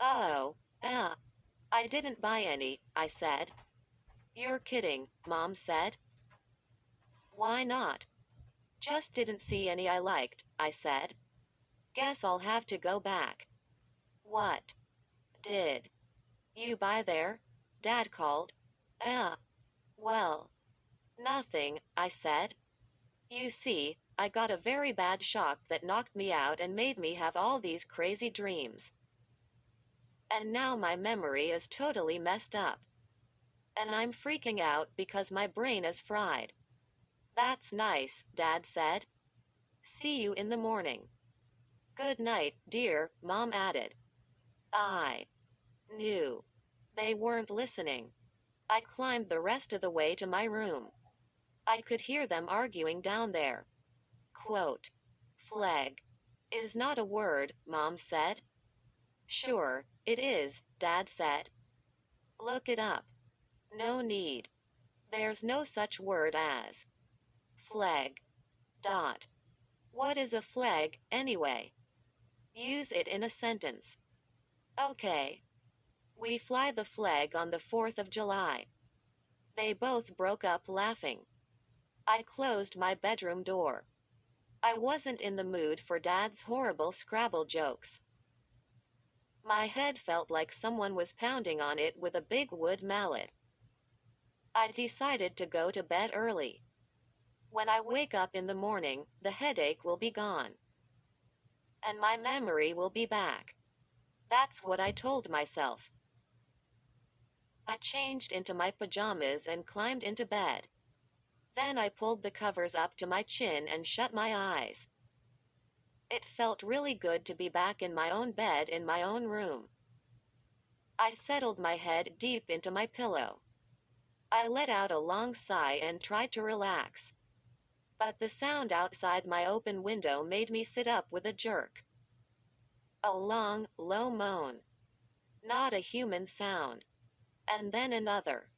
Oh, I didn't buy any, I said. You're kidding, Mom said. Why not? Just didn't see any I liked, I said. Guess I'll have to go back. What did you buy there? Dad called. Well, nothing, I said. You see, I got a very bad shock that knocked me out and made me have all these crazy dreams. And now my memory is totally messed up. And I'm freaking out because my brain is fried. That's nice, Dad said. See you in the morning. Good night, dear, Mom added. I knew they weren't listening. I climbed the rest of the way to my room. I could hear them arguing down there. Quote, flag is not a word, Mom said. Sure, it is, Dad said. Look it up. No need. There's no such word as flag. Dot. What is a flag, anyway? Use it in a sentence. Okay. We fly the flag on the 4th of July. They both broke up laughing. I closed my bedroom door. I wasn't in the mood for Dad's horrible Scrabble jokes. My head felt like someone was pounding on it with a big wood mallet. I decided to go to bed early. When I wake up in the morning, the headache will be gone. And my memory will be back. That's what I told myself. I changed into my pajamas and climbed into bed. Then I pulled the covers up to my chin and shut my eyes. It felt really good to be back in my own bed in my own room. I settled my head deep into my pillow. I let out a long sigh and tried to relax. But the sound outside my open window made me sit up with a jerk. A long, low moan. Not a human sound. And then another.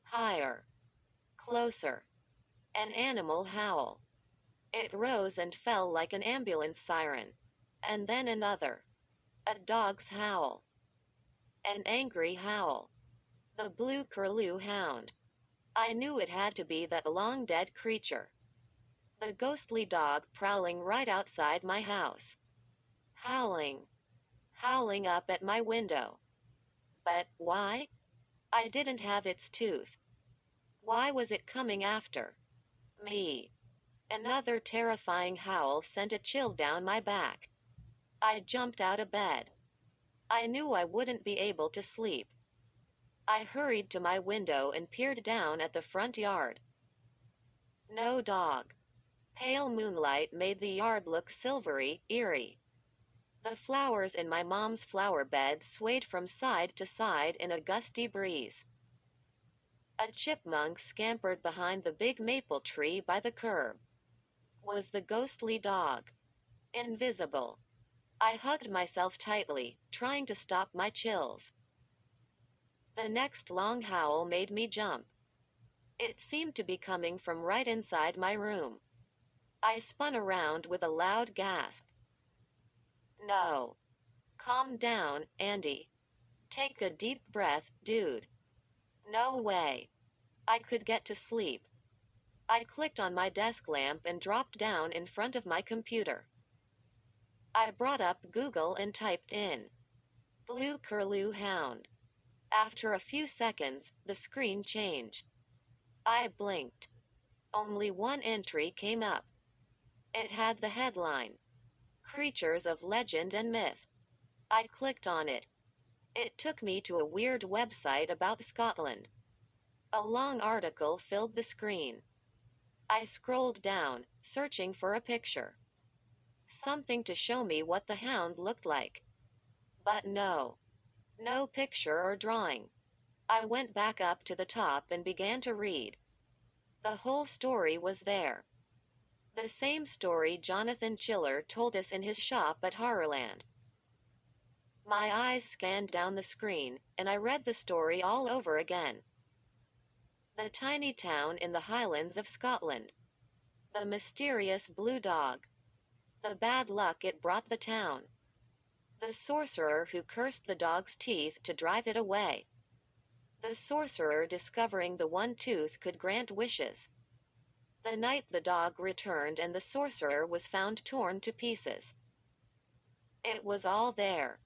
Higher. Closer. An animal howl. It rose and fell like an ambulance siren. And then another. A dog's howl. An angry howl. The blue curlew hound. I knew it had to be that long-dead creature. The ghostly dog prowling right outside my house. Howling. Howling up at my window. But why? I didn't have its tooth. Why was it coming after me? Another terrifying howl sent a chill down my back. I jumped out of bed. I knew I wouldn't be able to sleep. I hurried to my window and peered down at the front yard. No dog. Pale moonlight made the yard look silvery, eerie. The flowers in my mom's flower bed swayed from side to side in a gusty breeze. A chipmunk scampered behind the big maple tree by the curb. Was the ghostly dog invisible? I hugged myself tightly, trying to stop my chills. The next long howl made me jump. It seemed to be coming from right inside my room. I spun around with a loud gasp. No. Calm down, Andy. Take a deep breath, dude. No way. I could get to sleep. I clicked on my desk lamp and dropped down in front of my computer. I brought up Google and typed in blue curlew hound. After a few seconds, the screen changed. I blinked. Only one entry came up. It had the headline, Creatures of Legend and Myth. I clicked on it. It took me to a weird website about Scotland. A long article filled the screen. I scrolled down, searching for a picture. Something to show me what the hound looked like. But no. No picture or drawing. I went back up to the top and began to read. The whole story was there. The same story Jonathan Chiller told us in his shop at Horrorland. My eyes scanned down the screen, and I read the story all over again. The tiny town in the Highlands of Scotland. The mysterious blue dog. The bad luck it brought the town. The sorcerer who cursed the dog's teeth to drive it away. The sorcerer discovering the one tooth could grant wishes. The night the dog returned and the sorcerer was found torn to pieces. It was all there.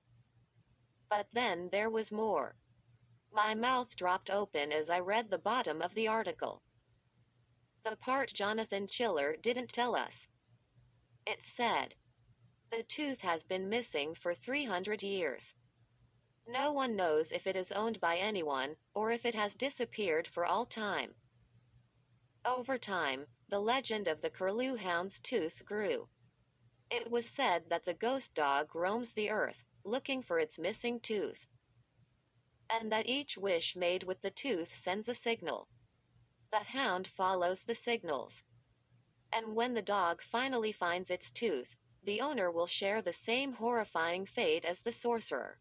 But then there was more. My mouth dropped open as I read the bottom of the article. The part Jonathan Chiller didn't tell us. It said, "The tooth has been missing for 300 years. No one knows if it is owned by anyone, or if it has disappeared for all time." Over time, the legend of the Curlew Hound's tooth grew. It was said that the ghost dog roams the earth, looking for its missing tooth. And that each wish made with the tooth sends a signal. The hound follows the signals. And when the dog finally finds its tooth, the owner will share the same horrifying fate as the sorcerer.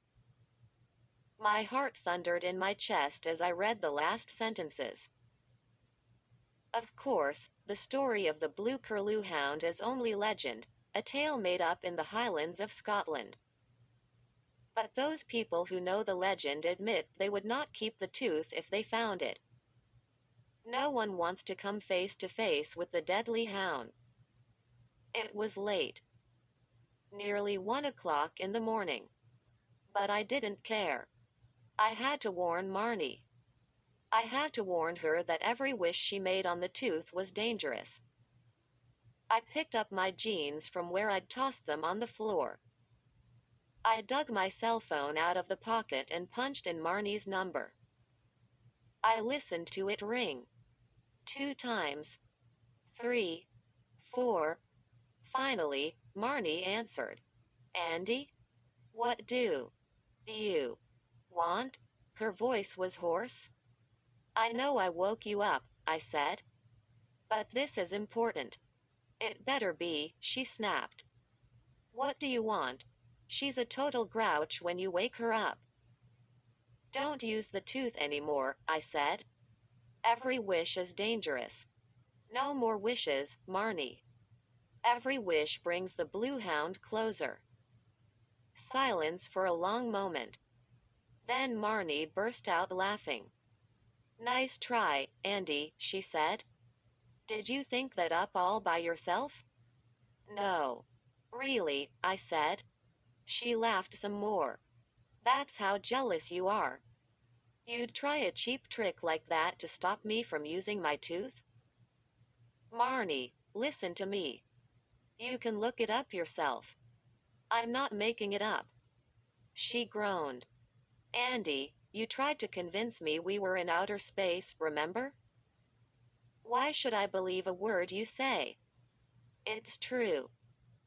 My heart thundered in my chest as I read the last sentences. Of course, the story of the Blue Curlew Hound is only legend, a tale made up in the Highlands of Scotland. But those people who know the legend admit they would not keep the tooth if they found it. No one wants to come face to face with the deadly hound. It was late. Nearly 1 o'clock in the morning. But I didn't care. I had to warn Marnie. I had to warn her that every wish she made on the tooth was dangerous. I picked up my jeans from where I'd tossed them on the floor. I dug my cell phone out of the pocket and punched in Marnie's number. I listened to it ring. 2 times. 3. 4. Finally, Marnie answered. "Andy? What do you want?" Her voice was hoarse. "I know I woke you up," I said. "But this is important." "It better be," she snapped. "What do you want? She's a total grouch when you wake her up." "Don't use the tooth anymore," I said. "Every wish is dangerous. No more wishes, Marnie. Every wish brings the blue hound closer." Silence for a long moment. Then Marnie burst out laughing. "Nice try, Andy," she said. "Did you think that up all by yourself?" "No. Really," I said. She laughed some more. "That's how jealous you are. You'd try a cheap trick like that to stop me from using my tooth?" "Marnie, listen to me. You can look it up yourself. I'm not making it up." She groaned. "Andy, you tried to convince me we were in outer space, remember?" "Why should I believe a word you say?" "It's true.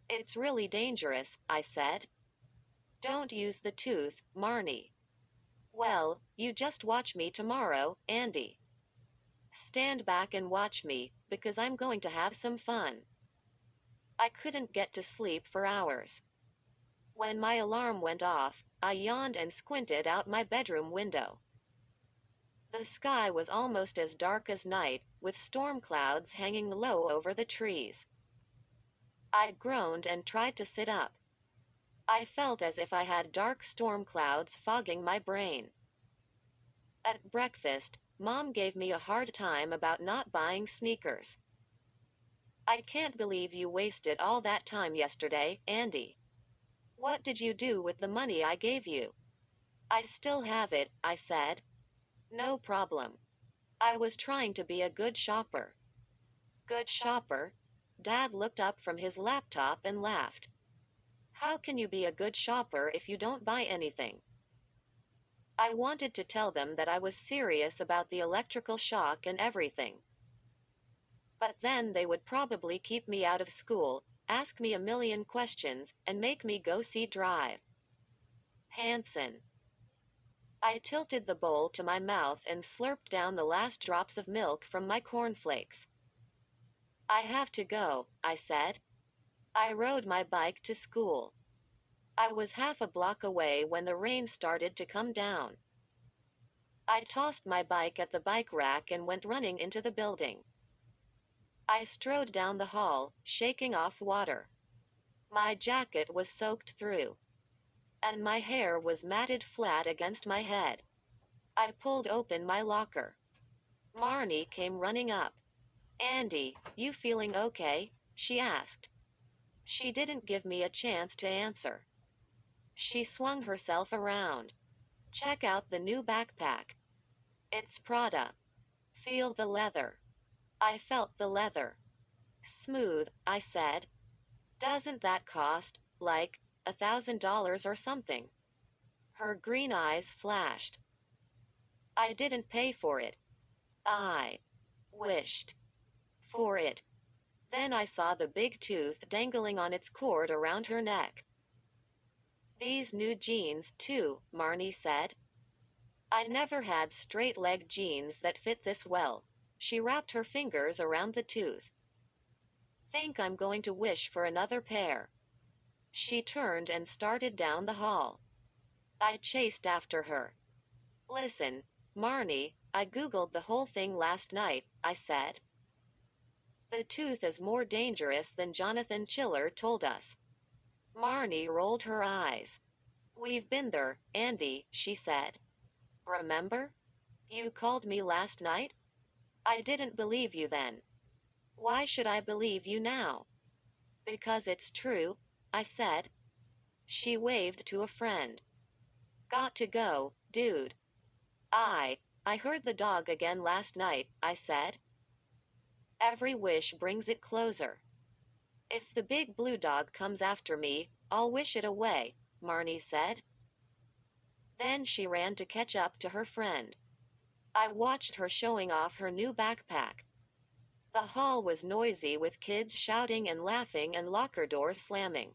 It's really dangerous," I said. "Don't use the tooth, Marnie." "Well, you just watch me tomorrow, Andy. Stand back and watch me, because I'm going to have some fun." I couldn't get to sleep for hours. When my alarm went off, I yawned and squinted out my bedroom window. The sky was almost as dark as night, with storm clouds hanging low over the trees. I groaned and tried to sit up. I felt as if I had dark storm clouds fogging my brain. At breakfast, Mom gave me a hard time about not buying sneakers. "I can't believe you wasted all that time yesterday, Andy. What did you do with the money I gave you?" "I still have it," I said. "No problem. I was trying to be a good shopper." "Good shopper?" Dad looked up from his laptop and laughed. "How can you be a good shopper if you don't buy anything?" I wanted to tell them that I was serious about the electrical shock and everything. But then they would probably keep me out of school, ask me a million questions, and make me go see Drive. Hansen. I tilted the bowl to my mouth and slurped down the last drops of milk from my cornflakes. I have to go, I said. I rode my bike to school. I was half a block away when the rain started to come down. I tossed my bike at the bike rack and went running into the building. I strode down the hall, shaking off water. My jacket was soaked through, and my hair was matted flat against my head. I pulled open my locker. Marnie came running up. "Andy, you feeling okay?" she asked. She didn't give me a chance to answer. She swung herself around. "Check out the new backpack. It's Prada. Feel the leather." I felt the leather. "Smooth," I said. "Doesn't that cost, like, $1,000 or something?" Her green eyes flashed. "I didn't pay for it. I wished for it." Then I saw the big tooth dangling on its cord around her neck. "These new jeans, too," Marnie said. "I never had straight-leg jeans that fit this well." She wrapped her fingers around the tooth. "Think I'm going to wish for another pair." She turned and started down the hall. I chased after her. "Listen, Marnie, I Googled the whole thing last night," I said. "The tooth is more dangerous than Jonathan Chiller told us." Marnie rolled her eyes. "We've been there, Andy," she said. "Remember? You called me last night? I didn't believe you then. Why should I believe you now?" "Because it's true," I said. She waved to a friend. "Got to go, dude." I heard the dog again last night," I said. "Every wish brings it closer. If the big blue dog comes after me, I'll wish it away," Marnie said. Then she ran to catch up to her friend. I watched her showing off her new backpack. The hall was noisy with kids shouting and laughing and locker doors slamming.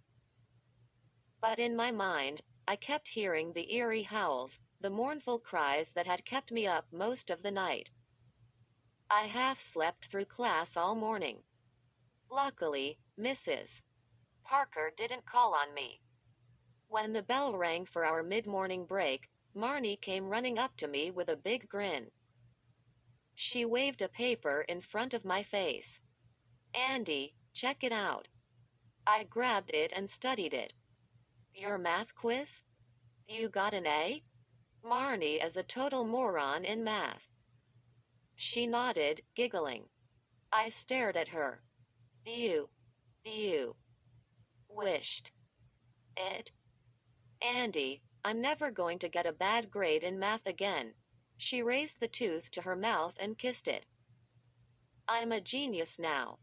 But in my mind, I kept hearing the eerie howls, the mournful cries that had kept me up most of the night. I half slept through class all morning. Luckily, Mrs. Parker didn't call on me. When the bell rang for our mid-morning break, Marnie came running up to me with a big grin. She waved a paper in front of my face. "Andy, check it out." I grabbed it and studied it. "Your math quiz? You got an A?" Marnie is a total moron in math. She nodded, giggling. I stared at her. You wished it?" "Andy, I'm never going to get a bad grade in math again." She raised the tooth to her mouth and kissed it. "I'm a genius now.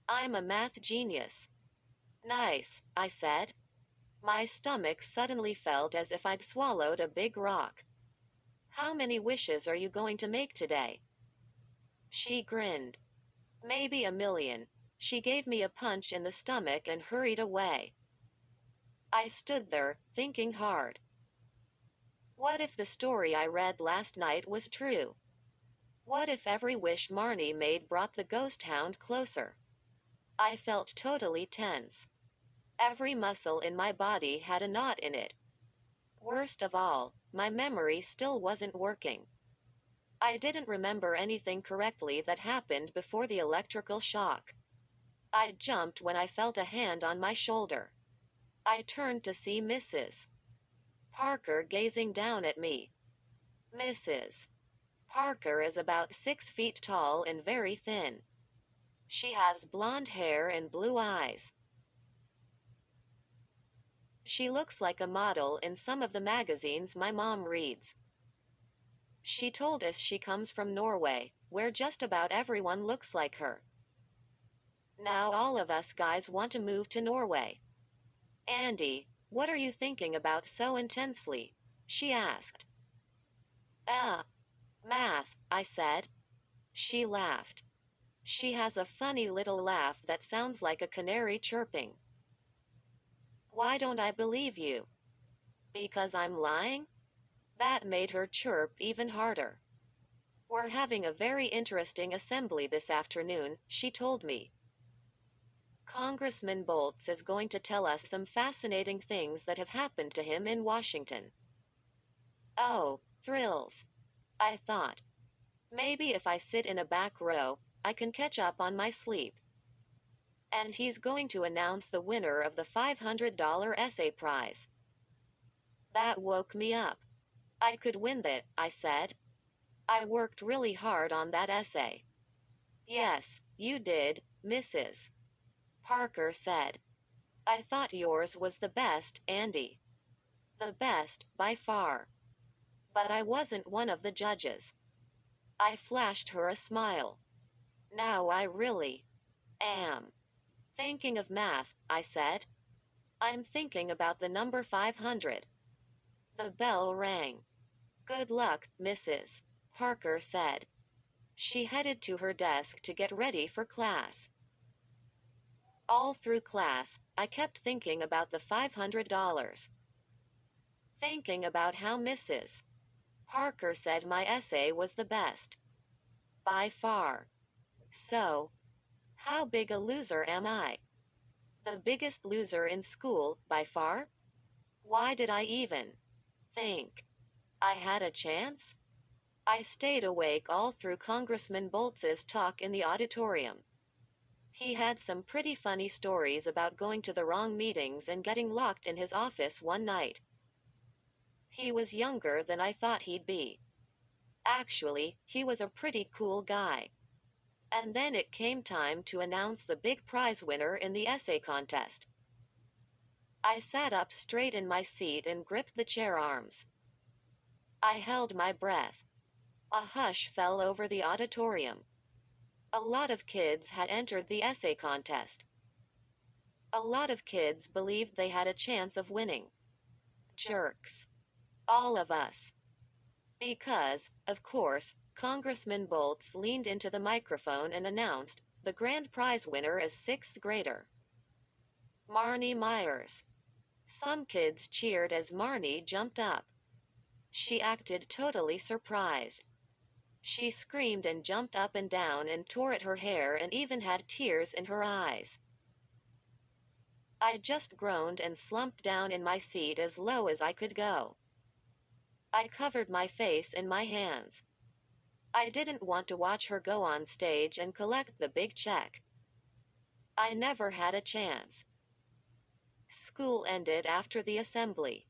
I'm a math genius." "Nice," I said. My stomach suddenly felt as if I'd swallowed a big rock. "How many wishes are you going to make today?" She grinned. "Maybe a million." She gave me a punch in the stomach and hurried away. I stood there, thinking hard. What if the story I read last night was true? What if every wish Marnie made brought the ghost hound closer? I felt totally tense. Every muscle in my body had a knot in it. Worst of all, my memory still wasn't working. I didn't remember anything correctly that happened before the electrical shock. I jumped when I felt a hand on my shoulder. I turned to see Mrs. Parker gazing down at me. Mrs. Parker is about 6 feet tall and very thin. She has blonde hair and blue eyes. She looks like a model in some of the magazines my mom reads. She told us she comes from Norway, where just about everyone looks like her. Now all of us guys want to move to Norway. "Andy, what are you thinking about so intensely?" she asked. Math," I said. She laughed. She has a funny little laugh that sounds like a canary chirping. Why don't I believe you? Because I'm lying? That made her chirp even harder. We're having a very interesting assembly this afternoon, she told me. Congressman Bolts is going to tell us some fascinating things that have happened to him in Washington. Oh, thrills. I thought. Maybe if I sit in a back row, I can catch up on my sleep. And he's going to announce the winner of the $500 essay prize. That woke me up. I could win that, I said. I worked really hard on that essay. Yes, you did, Mrs. Parker said. I thought yours was the best, Andy. The best, by far. But I wasn't one of the judges. I flashed her a smile. Now I really am thinking of math, I said. I'm thinking about the number 500. The bell rang. Good luck, Mrs. Parker said. She headed to her desk to get ready for class. All through class, I kept thinking about the $500. Thinking about how Mrs. Parker said my essay was the best. By far. So, how big a loser am I? The biggest loser in school, by far? Why did I even think I had a chance? I stayed awake all through Congressman Boltz's talk in the auditorium. He had some pretty funny stories about going to the wrong meetings and getting locked in his office one night. He was younger than I thought he'd be. Actually, he was a pretty cool guy. And then it came time to announce the big prize winner in the essay contest. I sat up straight in my seat and gripped the chair arms. I held my breath. A hush fell over the auditorium. A lot of kids had entered the essay contest. A lot of kids believed they had a chance of winning. Jerks. All of us. Because, of course, Congressman Boltz leaned into the microphone and announced, the grand prize winner is 6th grader Marnie Myers. Some kids cheered as Marnie jumped up. She acted totally surprised. She screamed and jumped up and down and tore at her hair and even had tears in her eyes. I just groaned and slumped down in my seat as low as I could go. I covered my face in my hands. I didn't want to watch her go on stage and collect the big check. I never had a chance. School ended after the assembly.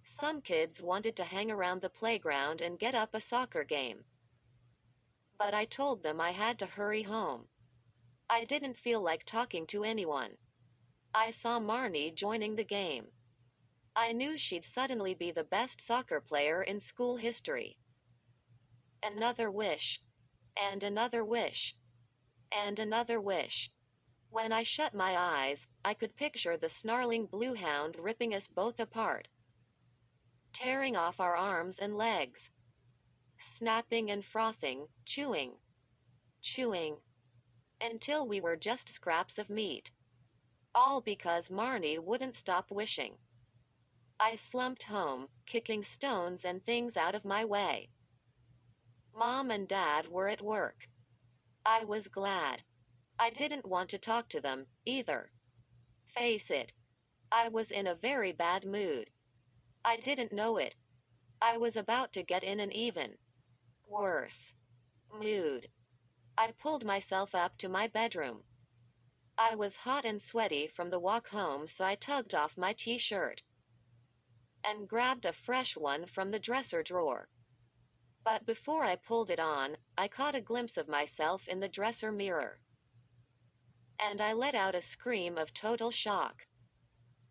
Some kids wanted to hang around the playground and get up a soccer game. But I told them I had to hurry home. I didn't feel like talking to anyone. I saw Marnie joining the game. I knew she'd suddenly be the best soccer player in school history. Another wish. And another wish. And another wish. When I shut my eyes, I could picture the snarling blue hound ripping us both apart. Tearing off our arms and legs. Snapping and frothing, chewing. Chewing. Until we were just scraps of meat. All because Marnie wouldn't stop wishing. I slumped home, kicking stones and things out of my way. Mom and Dad were at work. I was glad. I didn't want to talk to them, either. Face it. I was in a very bad mood. I didn't know it. I was about to get in an even worse mood. I pulled myself up to my bedroom. I was hot and sweaty from the walk home, so I tugged off my t-shirt and grabbed a fresh one from the dresser drawer. But before I pulled it on, I caught a glimpse of myself in the dresser mirror. And I let out a scream of total shock.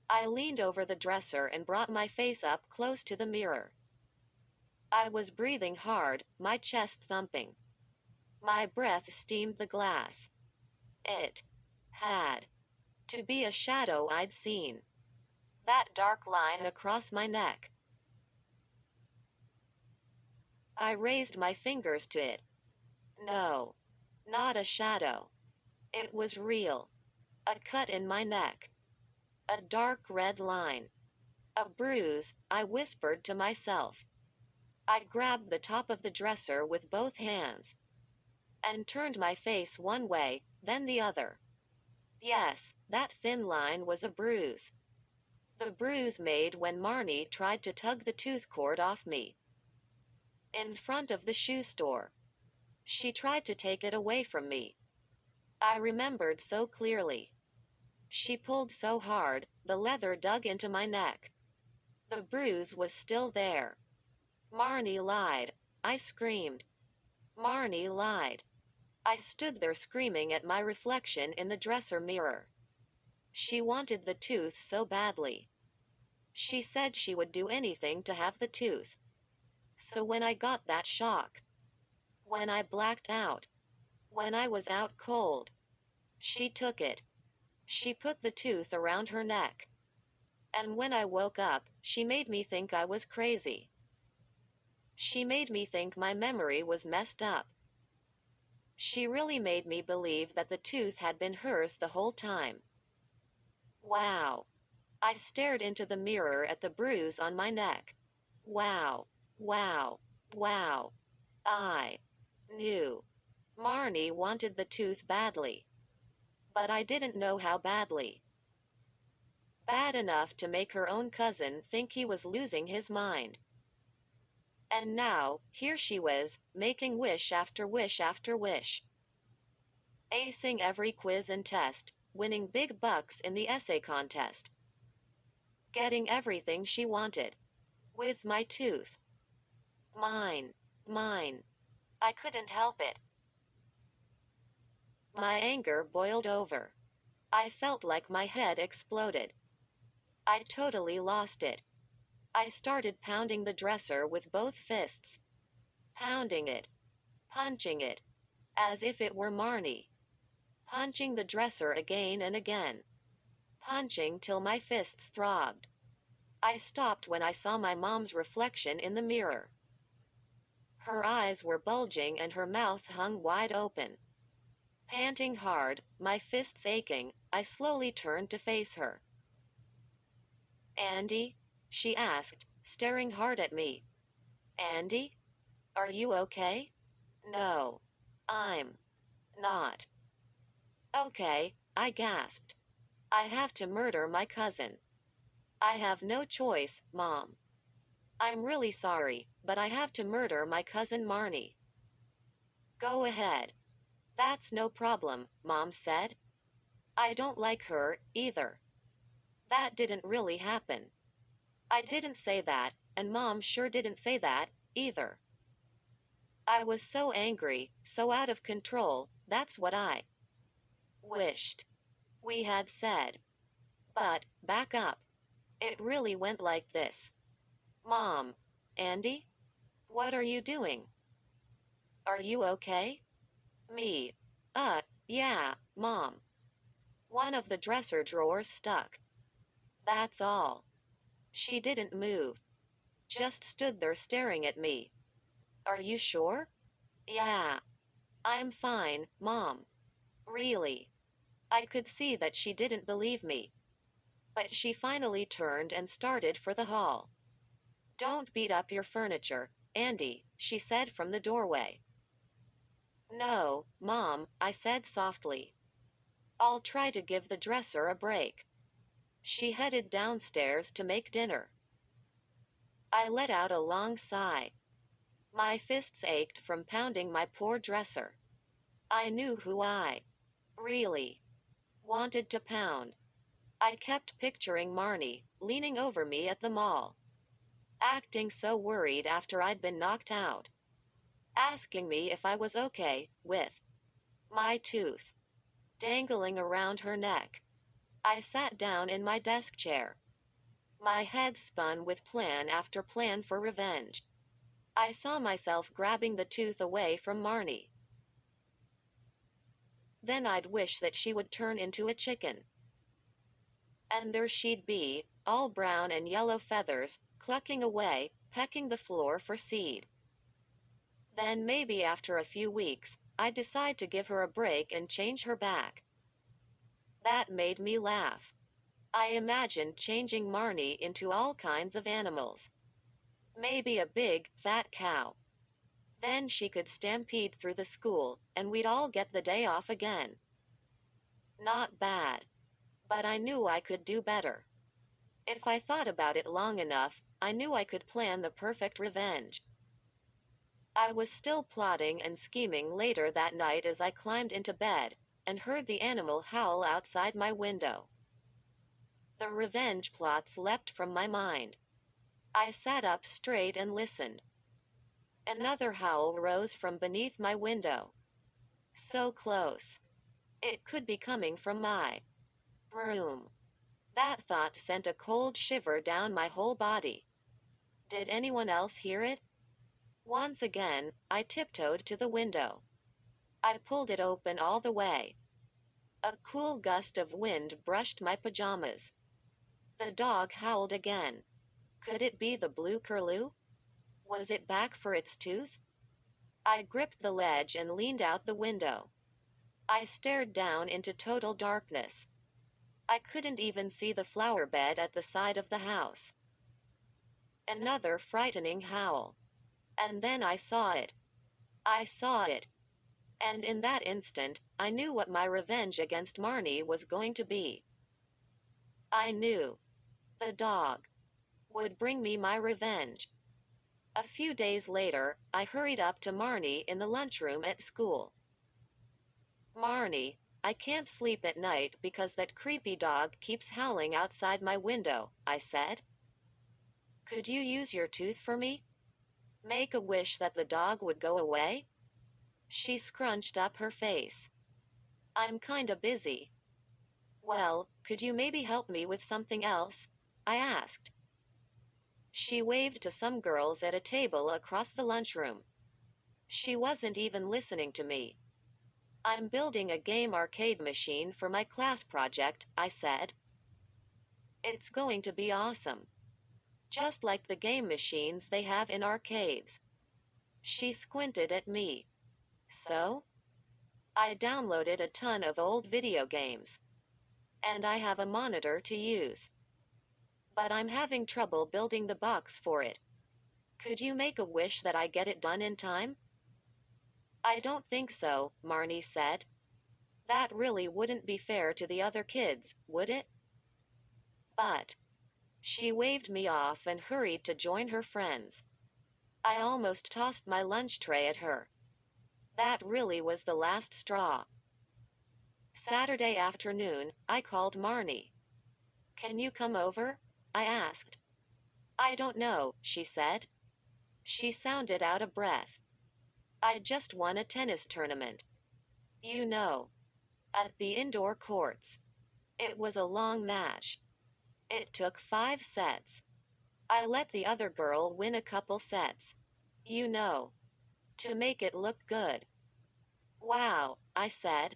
I leaned over the dresser and brought my face up close to the mirror. I was breathing hard, my chest thumping. My breath steamed the glass. It had to be a shadow I'd seen. That dark line across my neck. I raised my fingers to it. No. Not a shadow. It was real. A cut in my neck. A dark red line. A bruise, I whispered to myself. I grabbed the top of the dresser with both hands and turned my face one way, then the other. Yes, that thin line was a bruise. The bruise made when Marnie tried to tug the tooth cord off me. In front of the shoe store. She tried to take it away from me. I remembered so clearly. She pulled so hard, the leather dug into my neck. The bruise was still there. Marnie lied. I screamed. Marnie lied. I stood there screaming at my reflection in the dresser mirror. She wanted the tooth so badly. She said she would do anything to have the tooth. So when I got that shock, when I blacked out, when I was out cold, she took it. She put the tooth around her neck. And when I woke up, she made me think I was crazy. She made me think my memory was messed up. She really made me believe that the tooth had been hers the whole time. Wow. I stared into the mirror at the bruise on my neck. Wow. Wow. Wow. I knew. Marnie wanted the tooth badly. But I didn't know how badly. Bad enough to make her own cousin think he was losing his mind. And now, here she was, making wish after wish after wish. Acing every quiz and test, winning big bucks in the essay contest. Getting everything she wanted. With my tooth. Mine. Mine. I couldn't help it. My anger boiled over. I felt like my head exploded. I totally lost it. I started pounding the dresser with both fists. Pounding it. Punching it. As if it were Marnie. Punching the dresser again and again. Punching till my fists throbbed. I stopped when I saw my mom's reflection in the mirror. Her eyes were bulging and her mouth hung wide open. Panting hard, my fists aching, I slowly turned to face her. "Andy?" she asked, staring hard at me. "Andy? Are you okay?" "No. I'm not." "Okay," I gasped. "I have to murder my cousin. I have no choice, Mom. I'm really sorry, but I have to murder my cousin Marnie." "Go ahead. That's no problem," Mom said. "I don't like her, either." That didn't really happen. I didn't say that, and Mom sure didn't say that, either. I was so angry, so out of control, that's what I wished we had said. But, back up. It really went like this. "Mom. Andy? What are you doing? Are you okay?" "Me. Yeah, Mom. One of the dresser drawers stuck. That's all." She didn't move. Just stood there staring at me. "Are you sure?" "Yeah. I'm fine, Mom. Really." I could see that she didn't believe me. But she finally turned and started for the hall. "Don't beat up your furniture, Andy," she said from the doorway. "No, Mom," I said softly. "I'll try to give the dresser a break." She headed downstairs to make dinner. I let out a long sigh. My fists ached from pounding my poor dresser. I knew who I really wanted to pound. I kept picturing Marnie, leaning over me at the mall. Acting so worried after I'd been knocked out. Asking me if I was okay, with my tooth dangling around her neck. I sat down in my desk chair. My head spun with plan after plan for revenge. I saw myself grabbing the tooth away from Marnie. Then I'd wish that she would turn into a chicken. And there she'd be, all brown and yellow feathers, clucking away, pecking the floor for seed. Then maybe after a few weeks, I decide to give her a break and change her back. That made me laugh. I imagined changing Marnie into all kinds of animals. Maybe a big, fat cow. Then she could stampede through the school, and we'd all get the day off again. Not bad. But I knew I could do better. If I thought about it long enough, I knew I could plan the perfect revenge. I was still plotting and scheming later that night as I climbed into bed and heard the animal howl outside my window. The revenge plots leapt from my mind. I sat up straight and listened. Another howl rose from beneath my window. So close. It could be coming from my room. That thought sent a cold shiver down my whole body. Did anyone else hear it? Once again, I tiptoed to the window. I pulled it open all the way. A cool gust of wind brushed my pajamas. The dog howled again. Could it be the blue curlew? Was it back for its tooth? I gripped the ledge and leaned out the window. I stared down into total darkness. I couldn't even see the flower bed at the side of the house. Another frightening howl. And then I saw it. I saw it. And in that instant, I knew what my revenge against Marnie was going to be. I knew. The dog would bring me my revenge. A few days later, I hurried up to Marnie in the lunchroom at school. Marnie, I can't sleep at night because that creepy dog keeps howling outside my window, I said. Could you use your tooth for me? Make a wish that the dog would go away? She scrunched up her face. I'm kinda busy. Well, could you maybe help me with something else? I asked. She waved to some girls at a table across the lunchroom. She wasn't even listening to me. I'm building a game arcade machine for my class project, I said. It's going to be awesome. Just like the game machines they have in arcades. She squinted at me. So? I downloaded a ton of old video games. And I have a monitor to use. But I'm having trouble building the box for it. Could you make a wish that I get it done in time? I don't think so, Marnie said. That really wouldn't be fair to the other kids, would it? But she waved me off and hurried to join her friends. I almost tossed my lunch tray at her. That really was the last straw. Saturday afternoon, I called Marnie. Can you come over? I asked. I don't know, she said. She sounded out of breath. I just won a tennis tournament. You know. At the indoor courts. It was a long match. It took 5 sets. I let the other girl win a couple sets. You know. To make it look good. Wow, I said.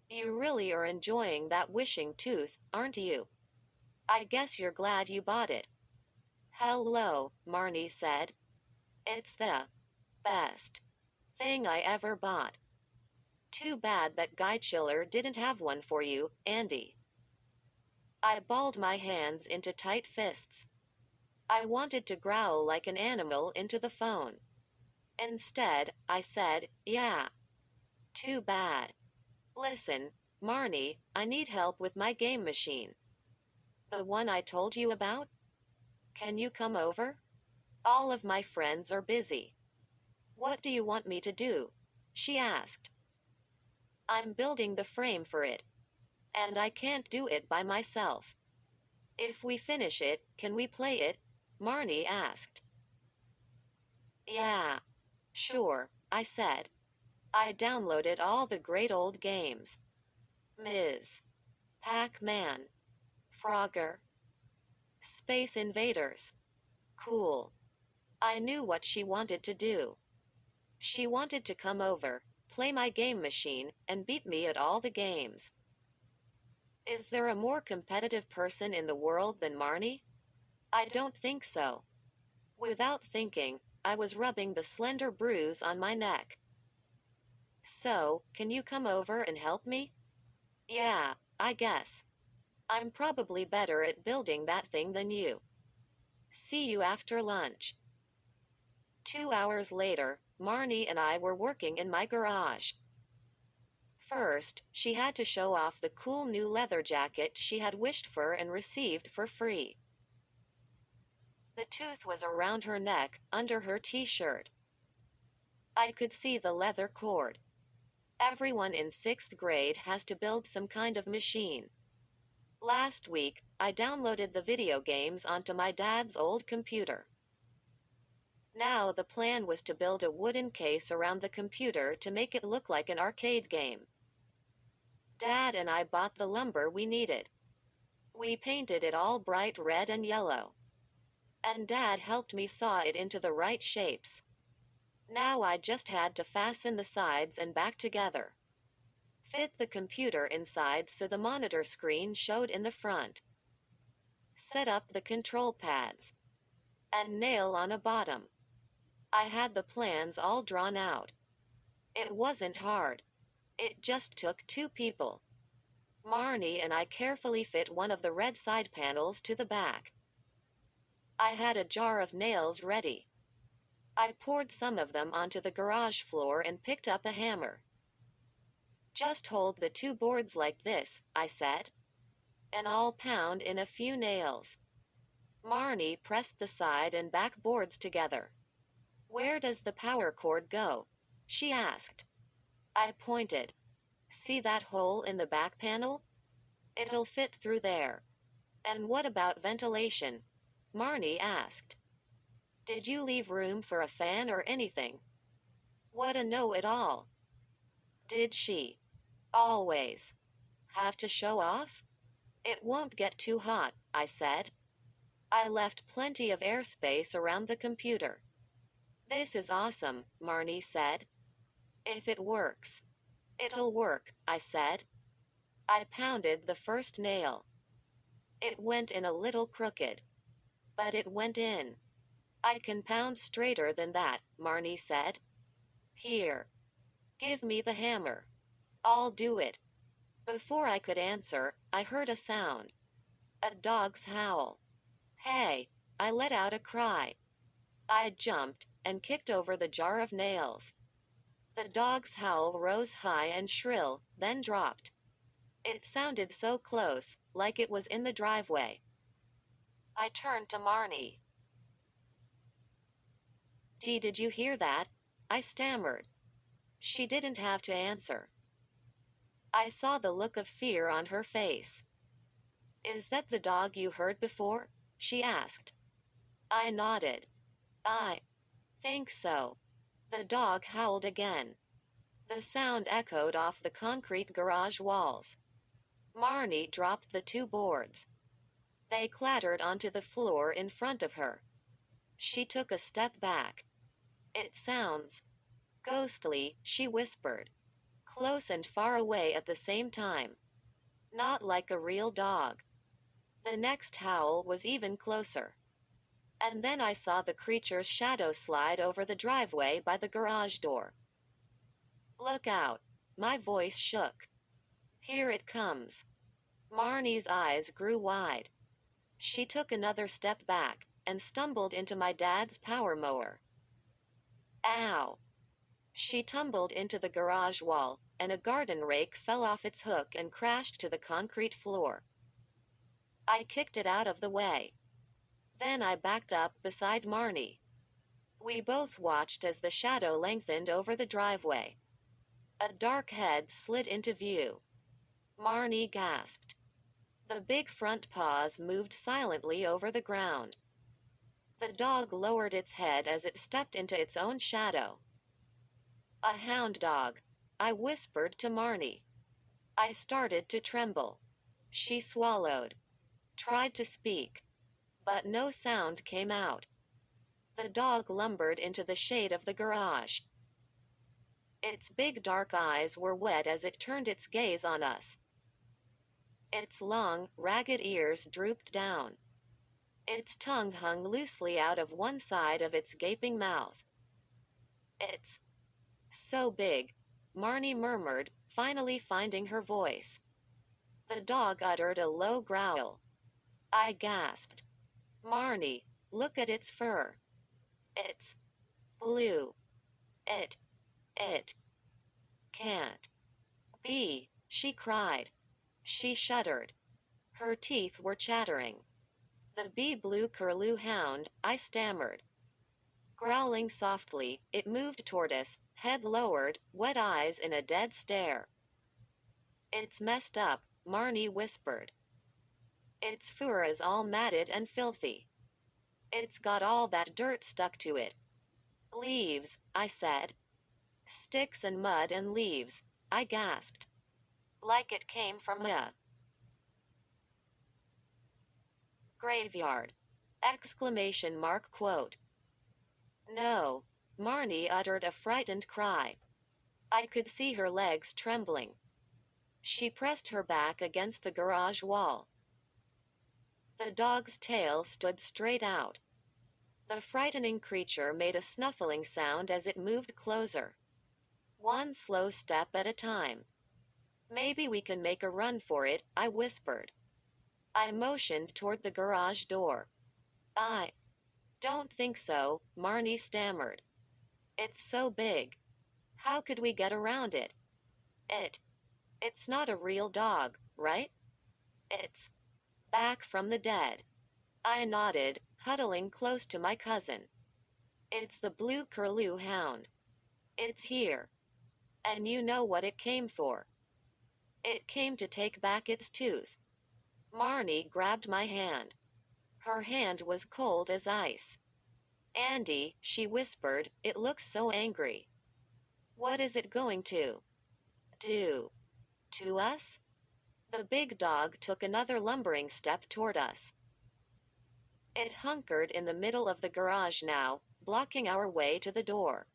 You really are enjoying that wishing tooth, aren't you? I guess you're glad you bought it. Hello, Marnie said. It's the best thing I ever bought. Too bad that guy Chiller didn't have one for you, Andy. I balled my hands into tight fists. I wanted to growl like an animal into the phone. Instead, I said, yeah. Too bad. Listen, Marnie, I need help with my game machine. The one I told you about? Can you come over? All of my friends are busy. What do you want me to do? She asked. I'm building the frame for it. And I can't do it by myself. If we finish it, can we play it? Marnie asked. Yeah. Sure, I said. I downloaded all the great old games. Ms. Pac-Man. Frogger. Space Invaders. Cool. I knew what she wanted to do. She wanted to come over, play my game machine, and beat me at all the games. Is there a more competitive person in the world than Marnie? I don't think so. Without thinking, I was rubbing the slender bruise on my neck. So, can you come over and help me? Yeah, I guess. I'm probably better at building that thing than you. See you after lunch. 2 hours later, Marnie and I were working in my garage. First, she had to show off the cool new leather jacket she had wished for and received for free. The tooth was around her neck, under her t-shirt. I could see the leather cord. Everyone in 6th grade has to build some kind of machine. Last week, I downloaded the video games onto my dad's old computer. Now the plan was to build a wooden case around the computer to make it look like an arcade game. Dad and I bought the lumber we needed. We painted it all bright red and yellow. And Dad helped me saw it into the right shapes. Now I just had to fasten the sides and back together. Fit the computer inside so the monitor screen showed in the front. Set up the control pads. And nail on a bottom. I had the plans all drawn out. It wasn't hard. It just took 2 people. Marnie and I carefully fit one of the red side panels to the back. I had a jar of nails ready. I poured some of them onto the garage floor and picked up a hammer. Just hold the 2 boards like this, I said. And I'll pound in a few nails. Marnie pressed the side and back boards together. Where does the power cord go? She asked. I pointed. See that hole in the back panel? It'll fit through there. And what about ventilation? Marnie asked. Did you leave room for a fan or anything? What a know-it-all. Did she always have to show off? It won't get too hot, I said. I left plenty of airspace around the computer. This is awesome, Marnie said. If it works. It'll work, I said. I pounded the first nail. It went in a little crooked. But it went in. I can pound straighter than that, Marnie said. Here. Give me the hammer. I'll do it. Before I could answer, I heard a sound. A dog's howl. Hey! I let out a cry. I jumped and kicked over the jar of nails. The dog's howl rose high and shrill, then dropped. It sounded so close, like it was in the driveway. I turned to Marnie. Did you hear that? I stammered. She didn't have to answer. I saw the look of fear on her face. Is that the dog you heard before? She asked. I nodded. I think so. The dog howled again. The sound echoed off the concrete garage walls. Marnie dropped the 2 boards. They clattered onto the floor in front of her. She took a step back. It sounds ghostly, she whispered. Close and far away at the same time. Not like a real dog. The next howl was even closer. And then I saw the creature's shadow slide over the driveway by the garage door. Look out. My voice shook. Here it comes. Marnie's eyes grew wide. She took another step back and stumbled into my dad's power mower. Ow! She tumbled into the garage wall, and a garden rake fell off its hook and crashed to the concrete floor. I kicked it out of the way. Then I backed up beside Marnie. We both watched as the shadow lengthened over the driveway. A dark head slid into view. Marnie gasped. The big front paws moved silently over the ground. The dog lowered its head as it stepped into its own shadow. A hound dog, I whispered to Marnie. I started to tremble. She swallowed. Tried to speak. But no sound came out. The dog lumbered into the shade of the garage. Its big dark eyes were wet as it turned its gaze on us. Its long, ragged ears drooped down. Its tongue hung loosely out of one side of its gaping mouth. It's so big, Marnie murmured, finally finding her voice. The dog uttered a low growl. I gasped. Marnie, look at its fur. It's blue. It can't be, she cried. She shuddered. Her teeth were chattering. The blue curlew hound, I stammered. Growling softly, it moved toward us, head lowered, wet eyes in a dead stare. It's messed up, Marnie whispered. Its fur is all matted and filthy. It's got all that dirt stuck to it. Leaves, I said. Sticks and mud and leaves, I gasped. Like it came from a graveyard. Exclamation mark quote. No. Marnie uttered a frightened cry. I could see her legs trembling. She pressed her back against the garage wall. The dog's tail stood straight out. The frightening creature made a snuffling sound as it moved closer. One slow step at a time. Maybe we can make a run for it, I whispered. I motioned toward the garage door. I don't think so, Marnie stammered. It's so big. How could we get around it? It's not a real dog, right? It's back from the dead. I nodded, huddling close to my cousin. It's the blue curlew hound. It's here. And you know what it came for. It came to take back its tooth. Marnie grabbed my hand. Her hand was cold as ice. Andy, she whispered, it looks so angry. What is it going to do to us? The big dog took another lumbering step toward us. It hunkered in the middle of the garage now, blocking our way to the door.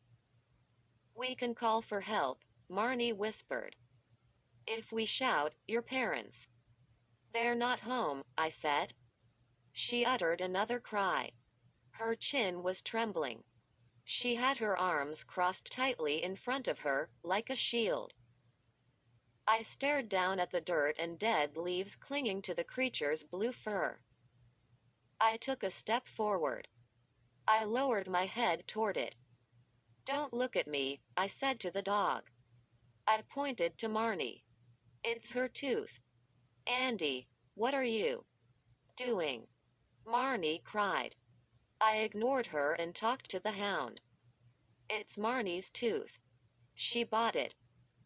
We can call for help, Marnie whispered. If we shout, your parents. They're not home, I said. She uttered another cry. Her chin was trembling. She had her arms crossed tightly in front of her, like a shield. I stared down at the dirt and dead leaves clinging to the creature's blue fur. I took a step forward. I lowered my head toward it. Don't look at me, I said to the dog. I pointed to Marnie. It's her tooth. Andy, what are you doing? Marnie cried. I ignored her and talked to the hound. It's Marnie's tooth. She bought it.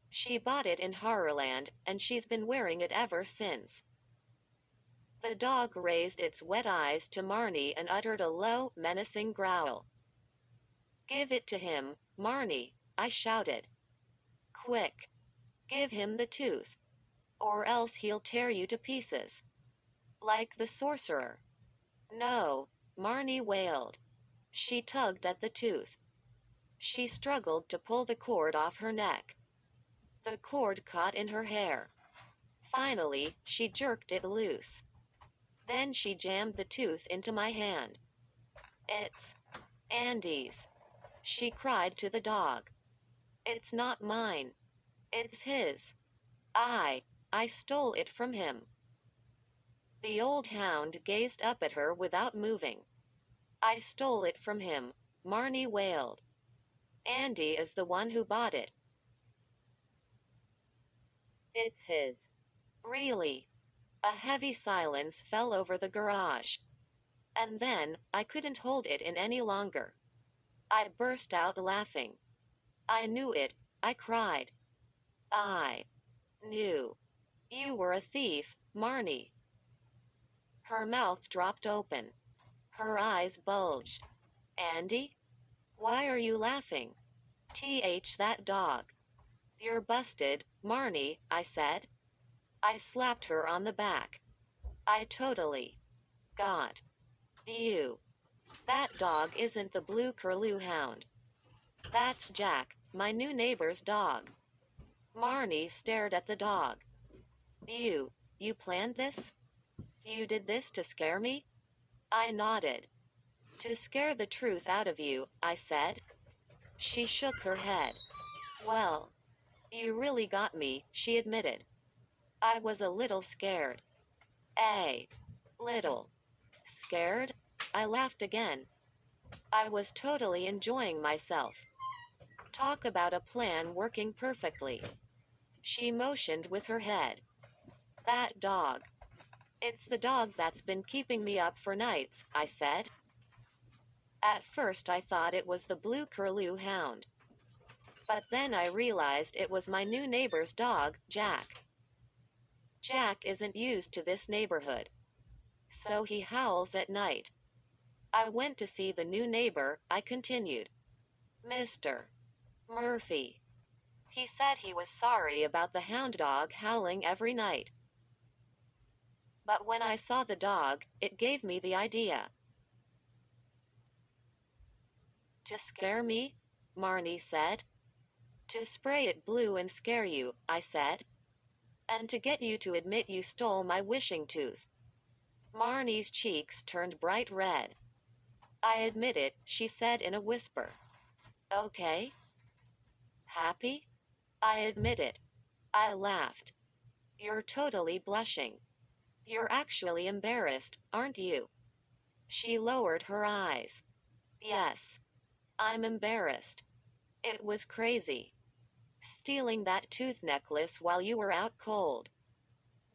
She bought it in Horrorland, and she's been wearing it ever since. The dog raised its wet eyes to Marnie and uttered a low, menacing growl. Give it to him, Marnie, I shouted. Quick. Give him the tooth. Or else he'll tear you to pieces. Like the sorcerer. No, Marnie wailed. She tugged at the tooth. She struggled to pull the cord off her neck. The cord caught in her hair. Finally, she jerked it loose. Then she jammed the tooth into my hand. It's Andy's, she cried to the dog. It's not mine. It's his. I stole it from him. The old hound gazed up at her without moving. I stole it from him, Marnie wailed. Andy is the one who bought it. It's his. Really? A heavy silence fell over the garage. And then, I couldn't hold it in any longer. I burst out laughing. I knew it, I cried. I knew. You were a thief, Marnie. Her mouth dropped open. Her eyes bulged. Andy? Why are you laughing? That dog. You're busted, Marnie, I said. I slapped her on the back. I totally got you. That dog isn't the blue curlew hound. That's Jack, my new neighbor's dog. Marnie stared at the dog. You planned this? You did this to scare me? I nodded. To scare the truth out of you, I said. She shook her head. Well, You really got me, she admitted. I was a little scared. A little scared? I laughed again. I was totally enjoying myself. Talk about a plan working perfectly. She motioned with her head. That dog. It's the dog that's been keeping me up for nights, I said. At first I thought it was the blue curlew hound. But then I realized it was my new neighbor's dog, Jack. Jack isn't used to this neighborhood. So he howls at night. I went to see the new neighbor, I continued. Mr. Murphy. He said he was sorry about the hound dog howling every night. But when I saw the dog, it gave me the idea. To scare me? Marnie said. To spray it blue and scare you, I said. And to get you to admit you stole my wishing tooth. Marnie's cheeks turned bright red. I admit it, she said in a whisper. Okay. Happy? I admit it. I laughed. You're totally blushing. You're actually embarrassed, aren't you? She lowered her eyes. Yes. I'm embarrassed. It was crazy. Stealing that tooth necklace while you were out cold.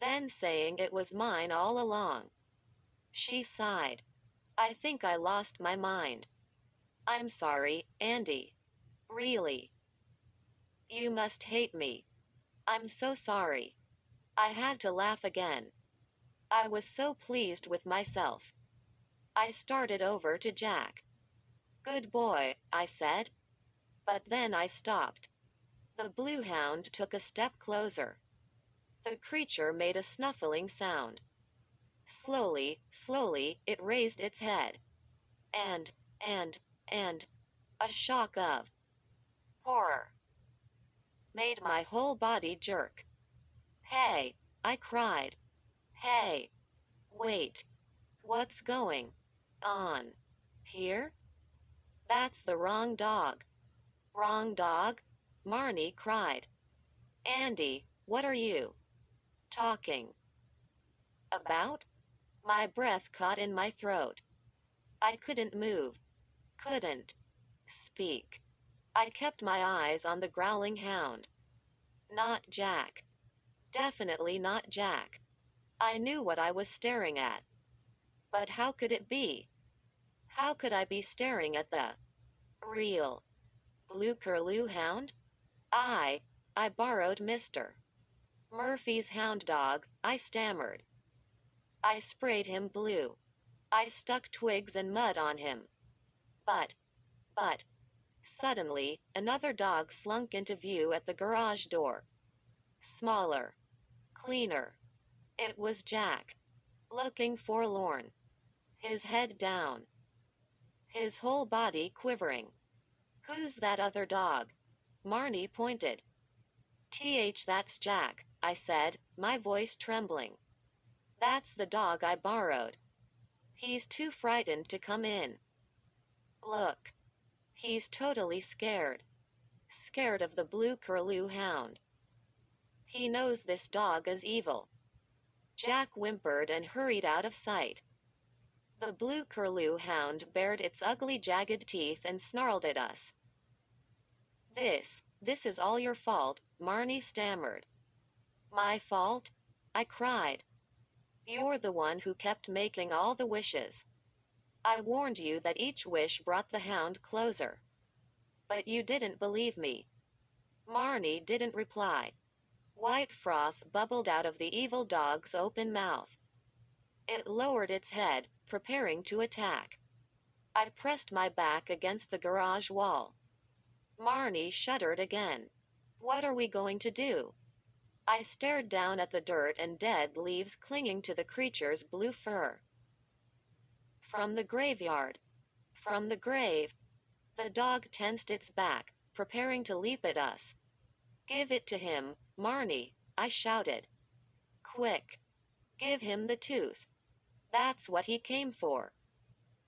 Then saying it was mine all along. She sighed. I think I lost my mind. I'm sorry, Andy. Really. You must hate me. I'm so sorry. I had to laugh again. I was so pleased with myself. I started over to Jack. Good boy, I said. But then I stopped. The blue hound took a step closer. The creature made a snuffling sound. Slowly, slowly, it raised its head. And, and, and, a shock of horror made my whole body jerk. Hey, I cried. Hey, wait. What's going on here? That's the wrong dog. Wrong dog? Marnie cried. Andy, what are you talking about? My breath caught in my throat. I couldn't move. Couldn't speak. I kept my eyes on the growling hound. Not Jack. Definitely not Jack. I knew what I was staring at. But how could it be? How could I be staring at the real blue curlew hound? I borrowed Mr. Murphy's hound dog, I stammered. I sprayed him blue. I stuck twigs and mud on him. But, suddenly, another dog slunk into view at the garage door. Smaller. Cleaner. It was Jack. Looking forlorn. His head down. His whole body quivering. Who's that other dog? Marnie pointed. That's Jack, I said, my voice trembling. That's the dog I borrowed. He's too frightened to come in. Look. He's totally scared. Scared of the blue curlew hound. He knows this dog is evil. Jack whimpered and hurried out of sight. The blue curlew hound bared its ugly jagged teeth and snarled at us. This is all your fault, Marnie stammered. My fault? I cried. You're the one who kept making all the wishes. I warned you that each wish brought the hound closer. But you didn't believe me. Marnie didn't reply. White froth bubbled out of the evil dog's open mouth. It lowered its head, preparing to attack. I pressed my back against the garage wall. Marnie shuddered again. What are we going to do? I stared down at the dirt and dead leaves clinging to the creature's blue fur. From the graveyard. From the grave. The dog tensed its back, preparing to leap at us. Give it to him, Marnie, I shouted. Quick. Give him the tooth. That's what he came for.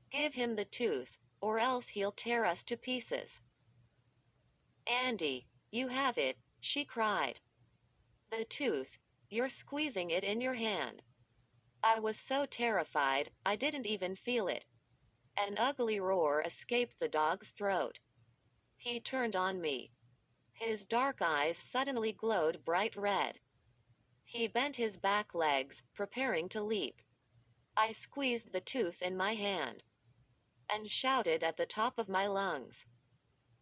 Give him the tooth, or else he'll tear us to pieces. Andy, you have it, she cried. The tooth. You're squeezing it in your hand. I was so terrified, I didn't even feel it. An ugly roar escaped the dog's throat. He turned on me. His dark eyes suddenly glowed bright red. He bent his back legs, preparing to leap. I squeezed the tooth in my hand and shouted at the top of my lungs.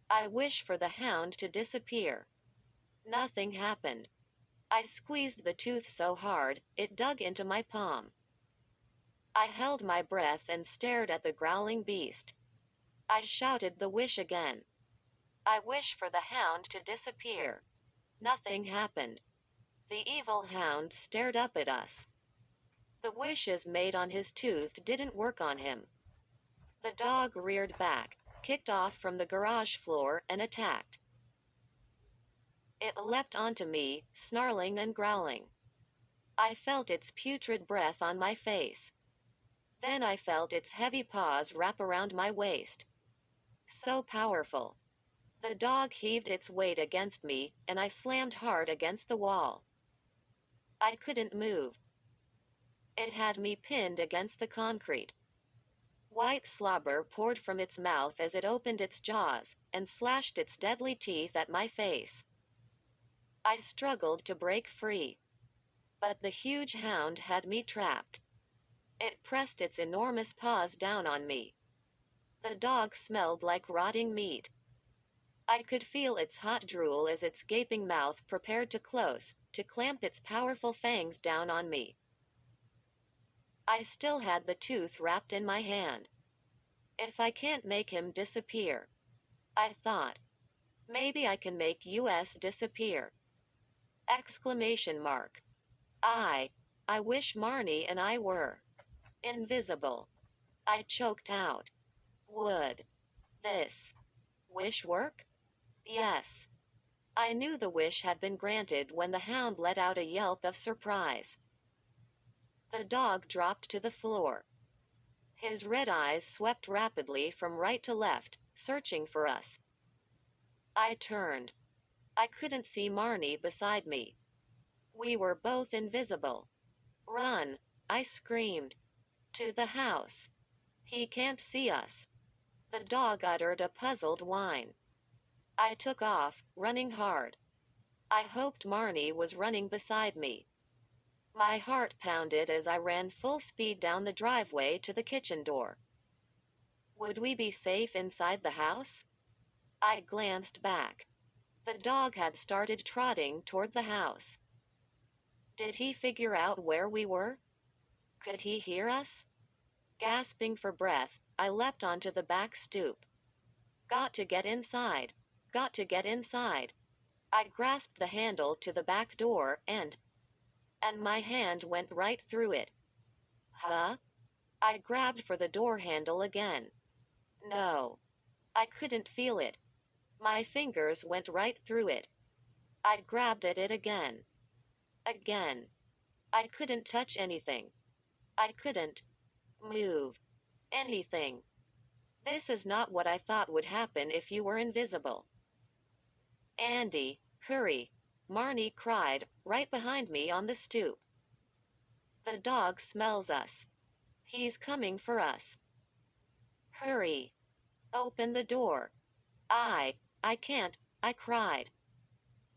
I wish for the hound to disappear. Nothing happened. I squeezed the tooth so hard, it dug into my palm. I held my breath and stared at the growling beast. I shouted the wish again. I wish for the hound to disappear. Nothing happened. The evil hound stared up at us. The wishes made on his tooth didn't work on him. The dog reared back, kicked off from the garage floor, and attacked. It leapt onto me, snarling and growling. I felt its putrid breath on my face. Then I felt its heavy paws wrap around my waist. So powerful. The dog heaved its weight against me, and I slammed hard against the wall. I couldn't move. It had me pinned against the concrete. White slobber poured from its mouth as it opened its jaws and slashed its deadly teeth at my face. I struggled to break free. But the huge hound had me trapped. It pressed its enormous paws down on me. The dog smelled like rotting meat. I could feel its hot drool as its gaping mouth prepared to close, to clamp its powerful fangs down on me. I still had the tooth wrapped in my hand. If I can't make him disappear, I thought, maybe I can make us disappear. Exclamation mark. I wish Marnie and I were invisible. I choked out. Would this wish work? Yes. I knew the wish had been granted when the hound let out a yelp of surprise. The dog dropped to the floor. His red eyes swept rapidly from right to left, searching for us. I turned. I couldn't see Marnie beside me. We were both invisible. Run, I screamed. To the house. He can't see us. The dog uttered a puzzled whine. I took off, running hard. I hoped Marnie was running beside me. My heart pounded as I ran full speed down the driveway to the kitchen door. Would we be safe inside the house? I glanced back. The dog had started trotting toward the house. Did he figure out where we were? Could he hear us? Gasping for breath, I leapt onto the back stoop. Got to get inside. Got to get inside. I grasped the handle to the back door and my hand went right through it. Huh? I grabbed for the door handle again. No. I couldn't feel it. My fingers went right through it. I grabbed at it again. Again. I couldn't touch anything. I couldn't move anything. This is not what I thought would happen if you were invisible. Andy, hurry, Marnie cried, right behind me on the stoop. The dog smells us. He's coming for us. Hurry. Open the door. I can't, I cried.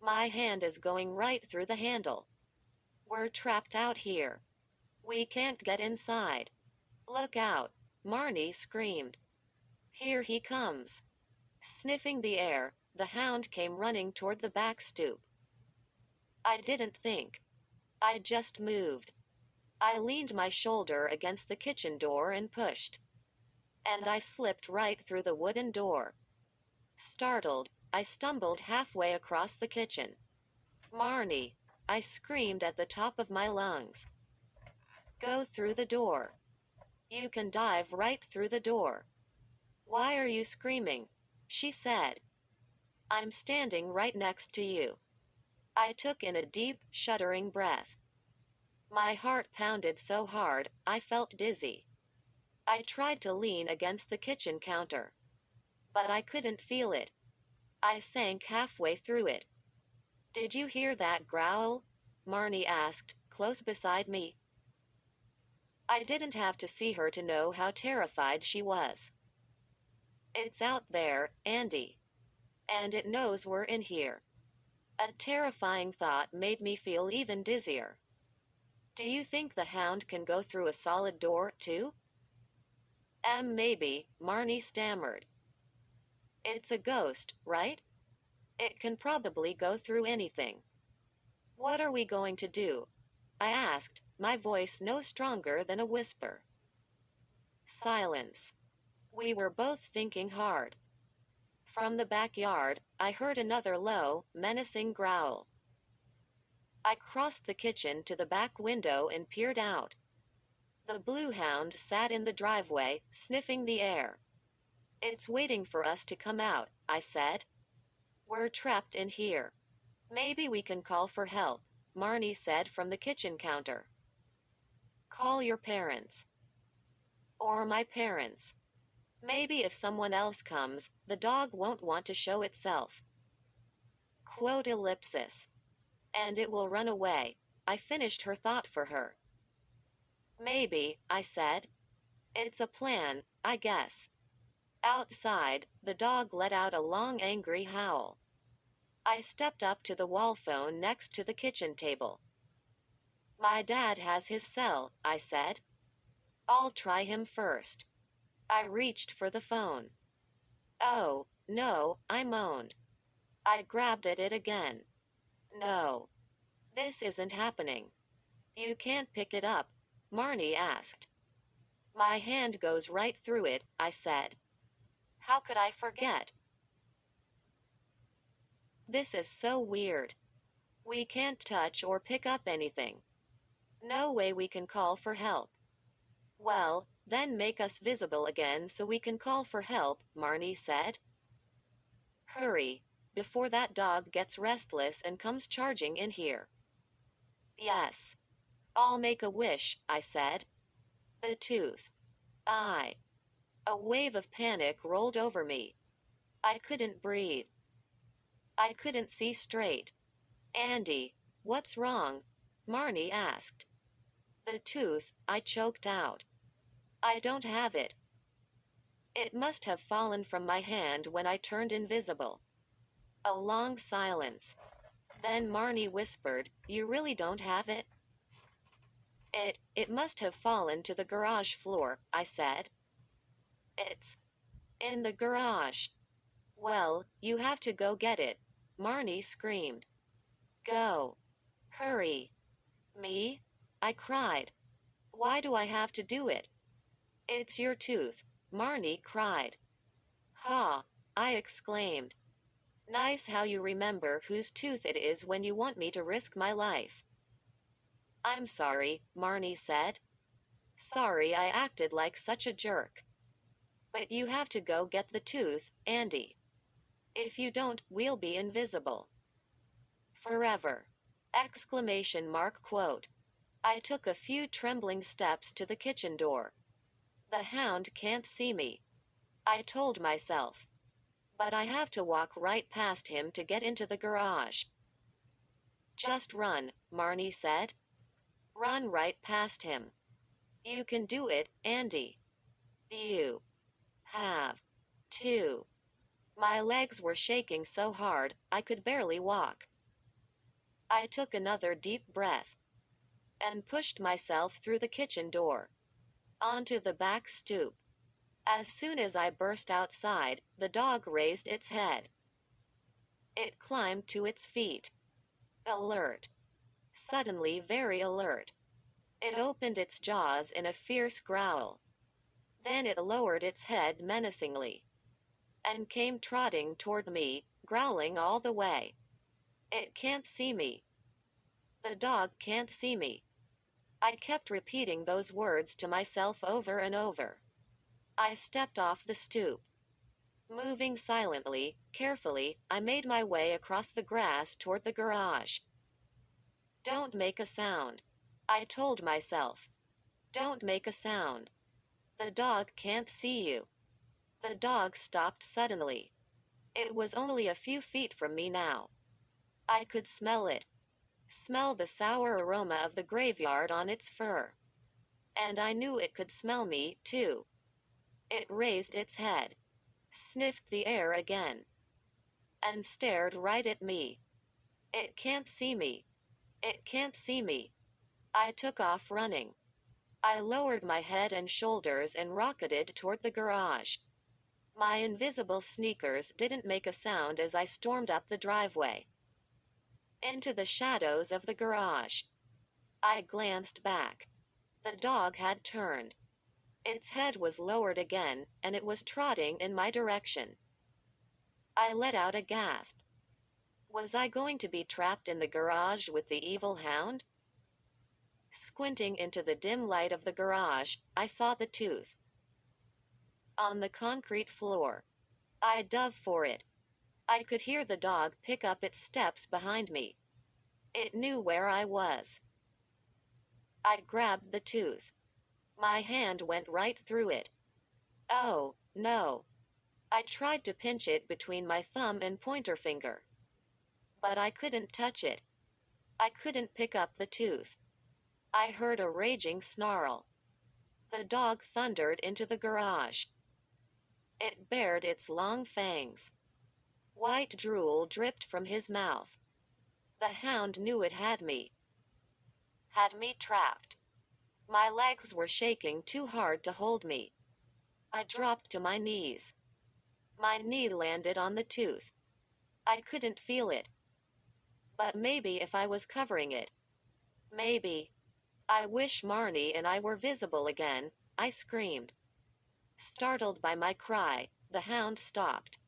My hand is going right through the handle. We're trapped out here. We can't get inside. Look out, Marnie screamed. Here he comes. Sniffing the air, the hound came running toward the back stoop. I didn't think. I just moved. I leaned my shoulder against the kitchen door and pushed. And I slipped right through the wooden door. Startled, I stumbled halfway across the kitchen. Marnie, I screamed at the top of my lungs. Go through the door. You can dive right through the door. Why are you screaming? She said. I'm standing right next to you. I took in a deep, shuddering breath. My heart pounded so hard, I felt dizzy. I tried to lean against the kitchen counter. But I couldn't feel it. I sank halfway through it. Did you hear that growl? Marnie asked, close beside me. I didn't have to see her to know how terrified she was. It's out there, Andy. And it knows we're in here. A terrifying thought made me feel even dizzier. Do you think the hound can go through a solid door, too? Maybe, Marnie stammered. It's a ghost, right? It can probably go through anything. What are we going to do? I asked, my voice no stronger than a whisper. Silence. We were both thinking hard. From the backyard, I heard another low, menacing growl. I crossed the kitchen to the back window and peered out. The blue hound sat in the driveway, sniffing the air. It's waiting for us to come out, I said. We're trapped in here. Maybe we can call for help, Marnie said from the kitchen counter. Call your parents. Or my parents. Maybe if someone else comes, the dog won't want to show itself. Quote ellipsis. And it will run away. I finished her thought for her. Maybe, I said. It's a plan, I guess. Outside, the dog let out a long angry howl. I stepped up to the wall phone next to the kitchen table. My dad has his cell, I said. I'll try him first. I reached for the phone. Oh, no, I moaned. I grabbed at it again. No. This isn't happening. You can't pick it up, Marnie asked. My hand goes right through it, I said. How could I forget? This is so weird. We can't touch or pick up anything. No way we can call for help. Well, then make us visible again so we can call for help, Marnie said. Hurry, before that dog gets restless and comes charging in here. Yes. I'll make a wish, I said. The tooth. I. A wave of panic rolled over me. I couldn't breathe. I couldn't see straight. Andy, what's wrong? Marnie asked. The tooth, I choked out. I don't have it. It must have fallen from my hand when I turned invisible. A long silence. Then Marnie whispered, You really don't have it? It must have fallen to the garage floor, I said. It's in the garage. Well, you have to go get it, Marnie screamed. Go. Hurry. Me? I cried. Why do I have to do it? It's your tooth, Marnie cried. Ha! I exclaimed. Nice how you remember whose tooth it is when you want me to risk my life. I'm sorry, Marnie said. Sorry I acted like such a jerk. But you have to go get the tooth, Andy. If you don't, we'll be invisible. Forever! Exclamation mark quote. I took a few trembling steps to the kitchen door. The hound can't see me, I told myself. But I have to walk right past him to get into the garage. Just run, Marnie said. Run right past him. You can do it, Andy. You have to. My legs were shaking so hard, I could barely walk. I took another deep breath and pushed myself through the kitchen door, onto the back stoop. As soon as I burst outside, the dog raised its head. It climbed to its feet. Alert. Suddenly very alert. It opened its jaws in a fierce growl. Then it lowered its head menacingly and came trotting toward me, growling all the way. It can't see me. The dog can't see me. I kept repeating those words to myself over and over. I stepped off the stoop. Moving silently, carefully, I made my way across the grass toward the garage. Don't make a sound, I told myself. Don't make a sound. The dog can't see you. The dog stopped suddenly. It was only a few feet from me now. I could smell it. Smell the sour aroma of the graveyard on its fur. And I knew it could smell me, too. It raised its head, sniffed the air again, and stared right at me. It can't see me. It can't see me. I took off running. I lowered my head and shoulders and rocketed toward the garage. My invisible sneakers didn't make a sound as I stormed up the driveway, into the shadows of the garage. I glanced back. The dog had turned. Its head was lowered again, and it was trotting in my direction. I let out a gasp. Was I going to be trapped in the garage with the evil hound? Squinting into the dim light of the garage, I saw the tooth on the concrete floor. I dove for it. I could hear the dog pick up its steps behind me. It knew where I was. I grabbed the tooth. My hand went right through it. Oh, no. I tried to pinch it between my thumb and pointer finger, but I couldn't touch it. I couldn't pick up the tooth. I heard a raging snarl. The dog thundered into the garage. It bared its long fangs. White drool dripped from his mouth. The hound knew it had me trapped. My legs were shaking too hard to hold me. I dropped to my knees. My knee landed on the tooth. I couldn't feel it. But maybe if I was covering it. Maybe. I wish Marnie and I were visible again, I screamed. Startled by my cry, the hound stopped.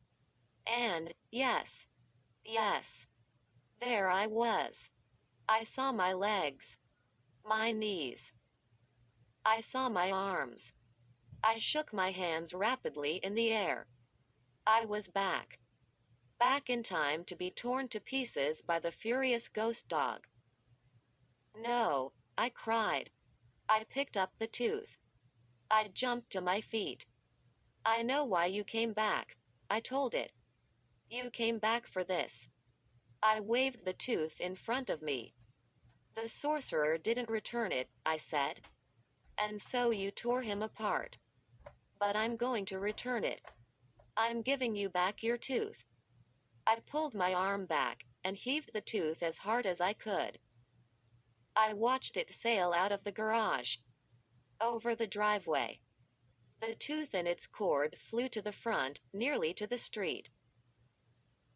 And, yes, there I was. I saw my legs, my knees. I saw my arms. I shook my hands rapidly in the air. I was back. Back in time to be torn to pieces by the furious ghost dog. No, I cried. I picked up the tooth. I jumped to my feet. I know why you came back, I told it. You came back for this. I waved the tooth in front of me. The sorcerer didn't return it, I said. And so you tore him apart. But I'm going to return it. I'm giving you back your tooth. I pulled my arm back and heaved the tooth as hard as I could. I watched it sail out of the garage, over the driveway. The tooth and its cord flew to the front, nearly to the street.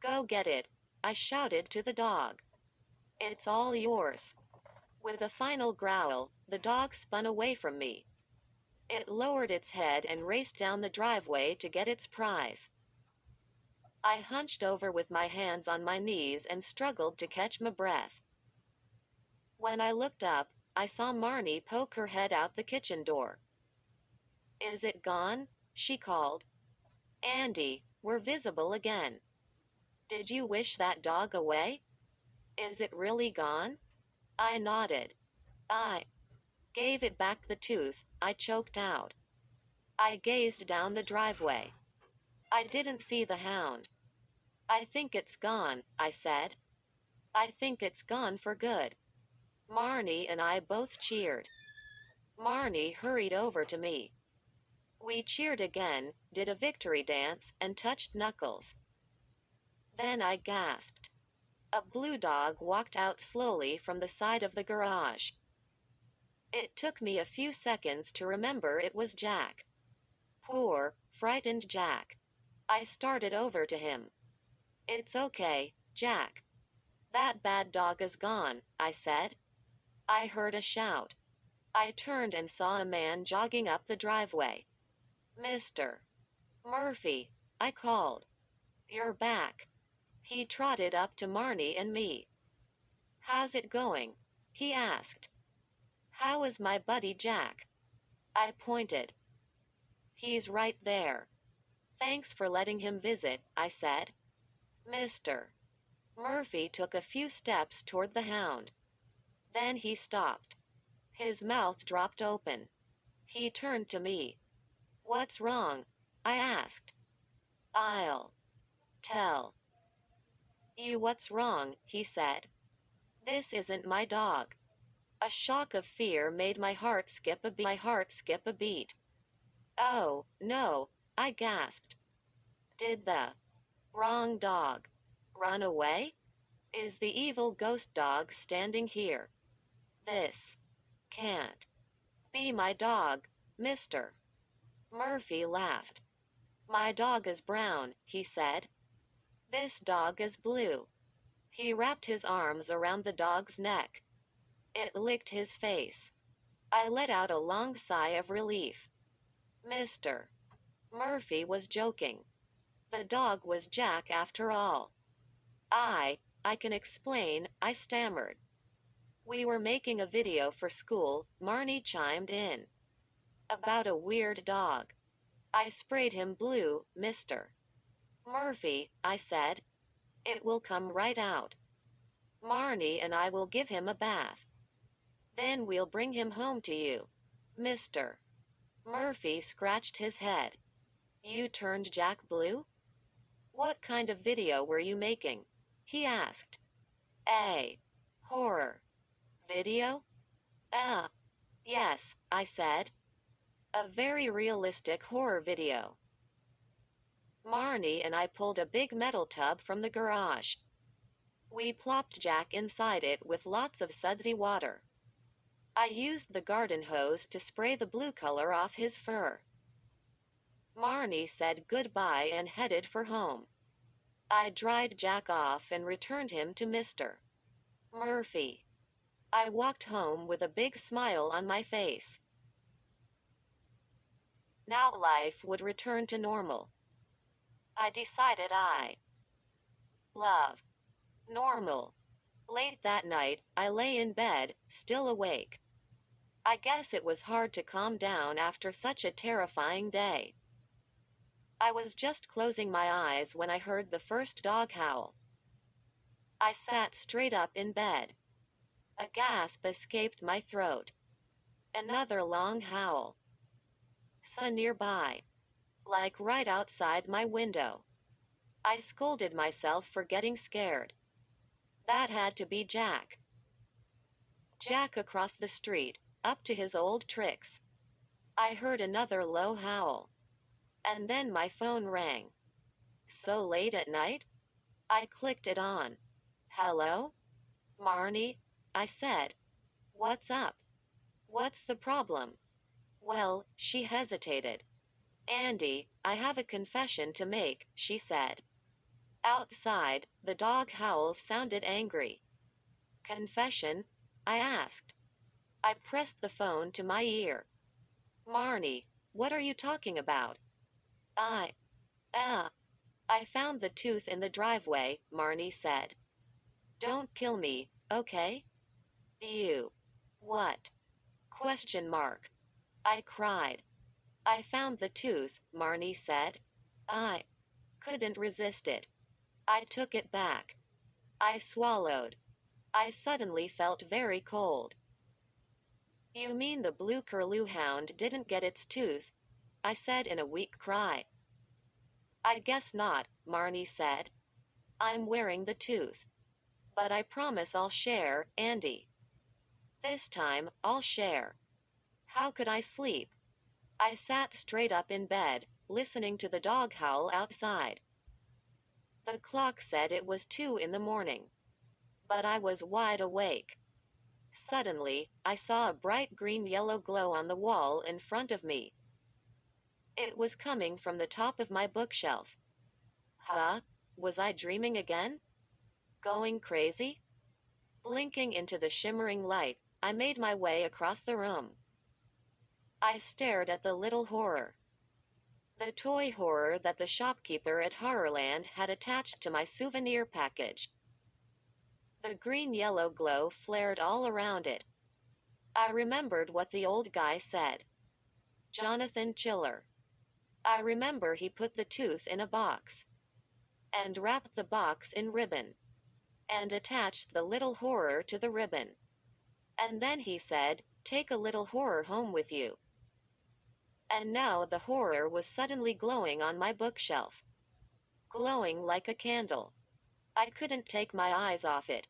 Go get it, I shouted to the dog. It's all yours. With a final growl, the dog spun away from me. It lowered its head and raced down the driveway to get its prize. I hunched over with my hands on my knees and struggled to catch my breath. When I looked up, I saw Marnie poke her head out the kitchen door. Is it gone? She called. Andy, we're visible again. Did you wish that dog away? Is it really gone? I nodded. I gave it back the tooth, I choked out. I gazed down the driveway. I didn't see the hound. I think it's gone, I said. I think it's gone for good. Marnie and I both cheered. Marnie hurried over to me. We cheered again, did a victory dance, and touched knuckles. Then I gasped. A blue dog walked out slowly from the side of the garage. It took me a few seconds to remember it was Jack. Poor, frightened Jack. I started over to him. It's okay, Jack. That bad dog is gone, I said. I heard a shout. I turned and saw a man jogging up the driveway. Mr. Murphy, I called. You're back. He trotted up to Marnie and me. How's it going? He asked. How is my buddy Jack? I pointed. He's right there. Thanks for letting him visit, I said. Mr. Murphy took a few steps toward the hound. Then he stopped. His mouth dropped open. He turned to me. What's wrong? I asked. I'll tell What's wrong?" he said. "This isn't my dog." A shock of fear made my heart skip a beat. "Oh, no," I gasped. "Did the wrong dog run away? Is the evil ghost dog standing here? This can't be my dog, Mr. Murphy laughed. "My dog is brown," he said. "This dog is blue." He wrapped his arms around the dog's neck. It licked his face. I let out a long sigh of relief. Mr. Murphy was joking. The dog was Jack after all. I can explain," I stammered. "We were making a video for school," Marnie chimed in. "About a weird dog. I sprayed him blue, Mr. Murphy," I said. "It will come right out. Marnie and I will give him a bath. Then we'll bring him home to you." Mr. Murphy scratched his head. "You turned Jack blue? What kind of video were you making?" he asked. "A horror video?" Yes," I said. "A very realistic horror video." Marnie and I pulled a big metal tub from the garage. We plopped Jack inside it with lots of sudsy water. I used the garden hose to spray the blue color off his fur. Marnie said goodbye and headed for home. I dried Jack off and returned him to Mr. Murphy. I walked home with a big smile on my face. Now life would return to normal. I decided I love normal. Late that night, I lay in bed, still awake. I guess it was hard to calm down after such a terrifying day. I was just closing my eyes when I heard the first dog howl. I sat straight up in bed. A gasp escaped my throat. Another long howl. Nearby. Like right outside my window. I scolded myself for getting scared. That had to be Jack. Jack across the street, up to his old tricks. I heard another low howl. And then my phone rang. So late at night? I clicked it on. "Hello? Marnie?" I said. "What's up? What's the problem?" "Well," she hesitated. "Andy, I have a confession to make," she said. Outside, the dog howls sounded angry. "Confession?" I asked. I pressed the phone to my ear. "Marnie, what are you talking about?" I, I found the tooth in the driveway," Marnie said. "Don't kill me, okay?" "You. What?" Question mark. I cried. "I found the tooth," Marnie said. I couldn't resist it. I took it back. I swallowed. I suddenly felt very cold. "You mean the blue curlew hound didn't get its tooth?" I said in a weak cry. "I guess not," Marnie said. "I'm wearing the tooth. But I promise I'll share, Andy. This time, I'll share." How could I sleep? I sat straight up in bed, listening to the dog howl outside. The clock said it was 2 in the morning. But I was wide awake. Suddenly, I saw a bright green-yellow glow on the wall in front of me. It was coming from the top of my bookshelf. Huh? Was I dreaming again? Going crazy? Blinking into the shimmering light, I made my way across the room. I stared at the little horror. The toy horror that the shopkeeper at Horrorland had attached to my souvenir package. The green-yellow glow flared all around it. I remembered what the old guy said. Jonathan Chiller. I remember he put the tooth in a box. And wrapped the box in ribbon. And attached the little horror to the ribbon. And then he said, "Take a little horror home with you." And now the horror was suddenly glowing on my bookshelf. Glowing like a candle. I couldn't take my eyes off it.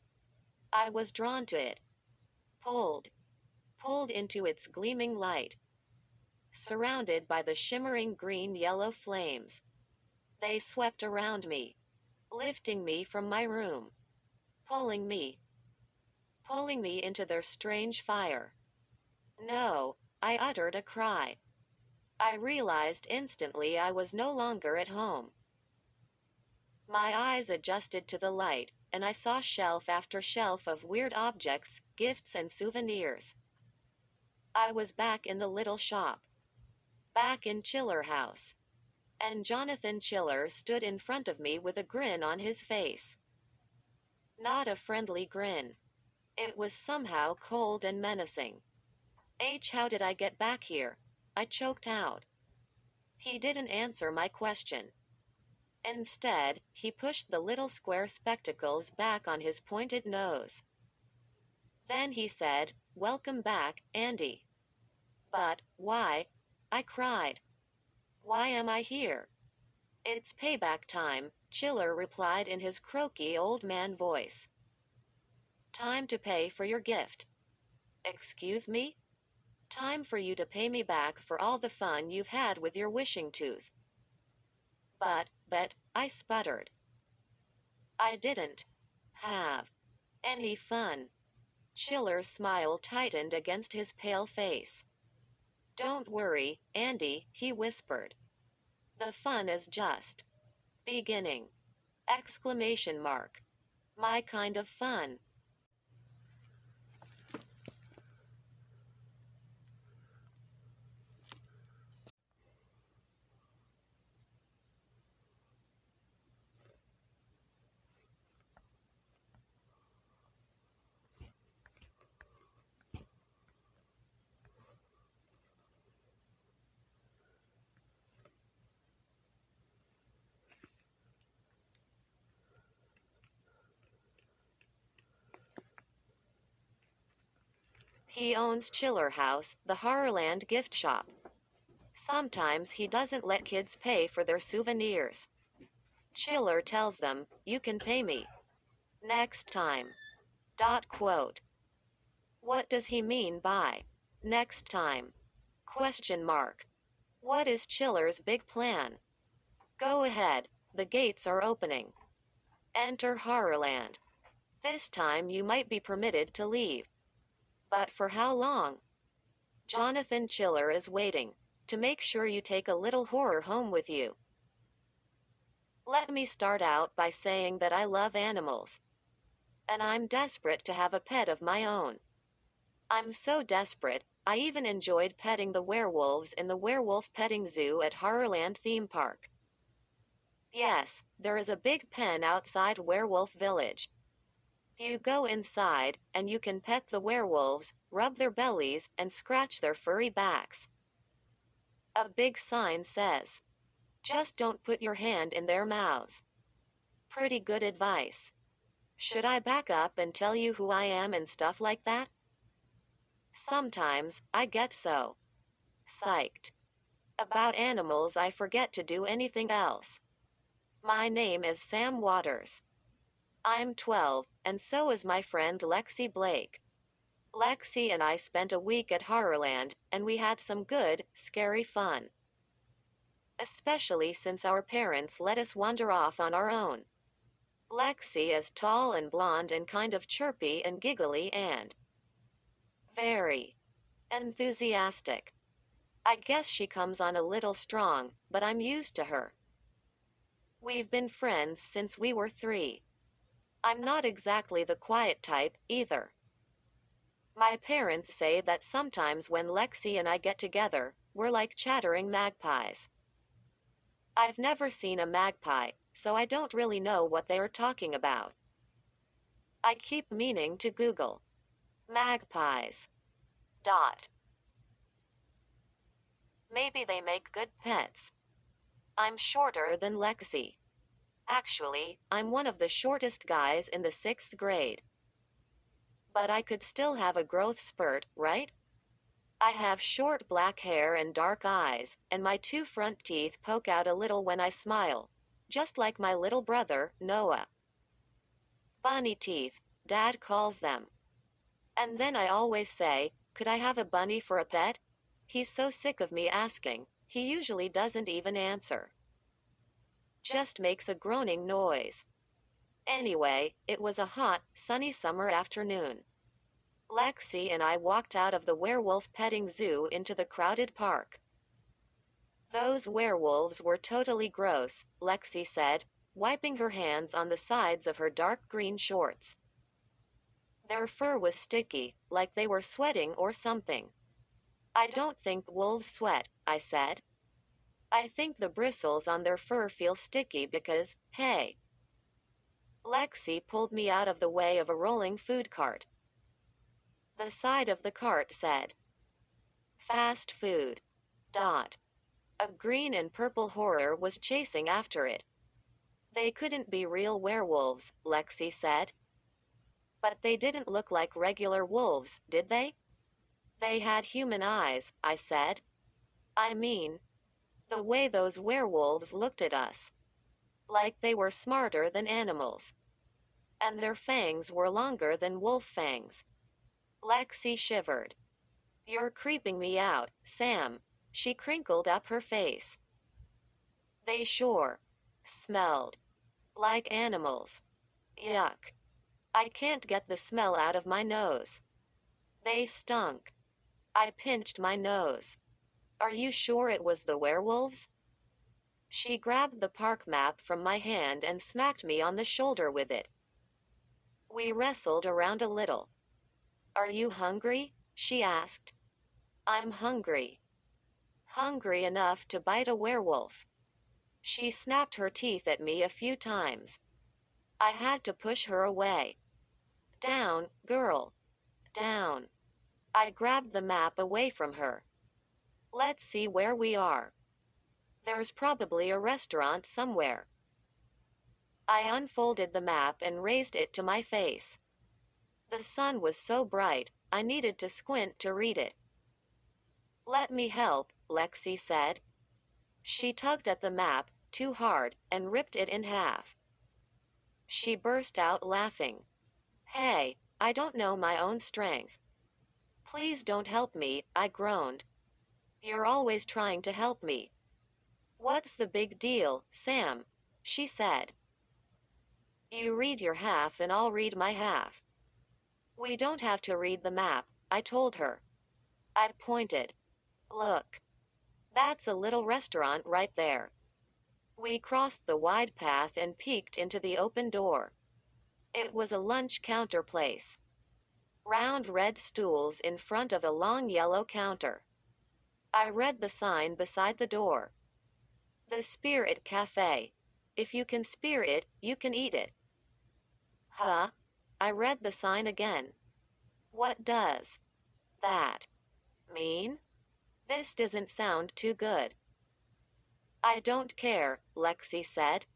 I was drawn to it, pulled into its gleaming light, surrounded by the shimmering green-yellow flames. They swept around me, lifting me from my room, pulling me, pulling me into their strange fire. No, I uttered a cry. I realized instantly I was no longer at home. My eyes adjusted to the light, and I saw shelf after shelf of weird objects, gifts and souvenirs. I was back in the little shop, back in Chiller House. And Jonathan Chiller stood in front of me with a grin on his face. Not a friendly grin. It was somehow cold and menacing. How did I get back here? I choked out. He didn't answer my question. Instead, he pushed the little square spectacles back on his pointed nose. Then he said, "Welcome back, Andy." "But, why?" I cried. "Why am I here?" "It's payback time," Chiller replied in his croaky old man voice. "Time to pay for your gift." "Excuse me?" "Time for you to pay me back for all the fun you've had with your wishing tooth." But, I sputtered. "I didn't have any fun." Chiller's smile tightened against his pale face. "Don't worry, Andy," he whispered. "The fun is just beginning!" Exclamation mark. My kind of fun. He owns Chiller House, the Horrorland gift shop. Sometimes he doesn't let kids pay for their souvenirs. Chiller tells them, "You can pay me next time." Quote. What does he mean by next time? Question mark. What is Chiller's big plan? Go ahead, the gates are opening. Enter Horrorland. This time you might be permitted to leave. But for how long? Jonathan Chiller is waiting to make sure you take a little horror home with you. Let me start out by saying that I love animals. And I'm desperate to have a pet of my own. I'm so desperate, I even enjoyed petting the werewolves in the werewolf petting zoo at Horrorland theme park. Yes, there is a big pen outside Werewolf Village. You go inside, and you can pet the werewolves, rub their bellies, and scratch their furry backs. A big sign says, "Just don't put your hand in their mouths." Pretty good advice. Should I back up and tell you who I am and stuff like that? Sometimes, I get so psyched about animals I forget to do anything else. My name is Sam Waters. I'm 12, and so is my friend Lexi Blake. Lexi and I spent a week at Horrorland, and we had some good, scary fun. Especially since our parents let us wander off on our own. Lexi is tall and blonde and kind of chirpy and giggly and very enthusiastic. I guess she comes on a little strong, but I'm used to her. We've been friends since we were 3. I'm not exactly the quiet type, either. My parents say that sometimes when Lexi and I get together, we're like chattering magpies. I've never seen a magpie, so I don't really know what they are talking about. I keep meaning to Google magpies. Maybe they make good pets. I'm shorter than Lexi. Actually, I'm one of the shortest guys in the 6th grade. But I could still have a growth spurt, right? I have short black hair and dark eyes, and my 2 front teeth poke out a little when I smile. Just like my little brother, Noah. Bunny teeth, Dad calls them. And then I always say, could I have a bunny for a pet? He's so sick of me asking, he usually doesn't even answer. Just makes a groaning noise. Anyway, it was a hot, sunny summer afternoon. Lexi and I walked out of the werewolf petting zoo into the crowded park. Those werewolves were totally gross, Lexi said, wiping her hands on the sides of her dark green shorts. Their fur was sticky, like they were sweating or something. I don't think wolves sweat, I said. I think the bristles on their fur feel sticky because, hey. Lexi pulled me out of the way of a rolling food cart. The side of the cart said, fast food. Dot. A green and purple horror was chasing after it. They couldn't be real werewolves, Lexi said. But they didn't look like regular wolves, did they? They had human eyes, I said. I mean, the way those werewolves looked at us. Like they were smarter than animals. And their fangs were longer than wolf fangs. Lexi shivered. You're creeping me out, Sam. She crinkled up her face. They sure smelled like animals. Yuck. I can't get the smell out of my nose. They stunk. I pinched my nose. Are you sure it was the werewolves? She grabbed the park map from my hand and smacked me on the shoulder with it. We wrestled around a little. Are you hungry? She asked. I'm hungry. Hungry enough to bite a werewolf. She snapped her teeth at me a few times. I had to push her away. Down, girl. Down. I grabbed the map away from her. Let's see where we are. There's probably a restaurant somewhere. I unfolded the map and raised it to my face. The sun was so bright, I needed to squint to read it. Let me help, Lexi said. She tugged at the map, too hard, and ripped it in half. She burst out laughing. Hey, I don't know my own strength. Please don't help me, I groaned. You're always trying to help me. What's the big deal, Sam? She said. You read your half and I'll read my half. We don't have to read the map, I told her. I pointed. Look. That's a little restaurant right there. We crossed the wide path and peeked into the open door. It was a lunch counter place. Round red stools in front of a long yellow counter. I read the sign beside the door. The Spirit Cafe. If you can spear it, you can eat it. Huh? I read the sign again. What does that mean? This doesn't sound too good. I don't care, Lexi said.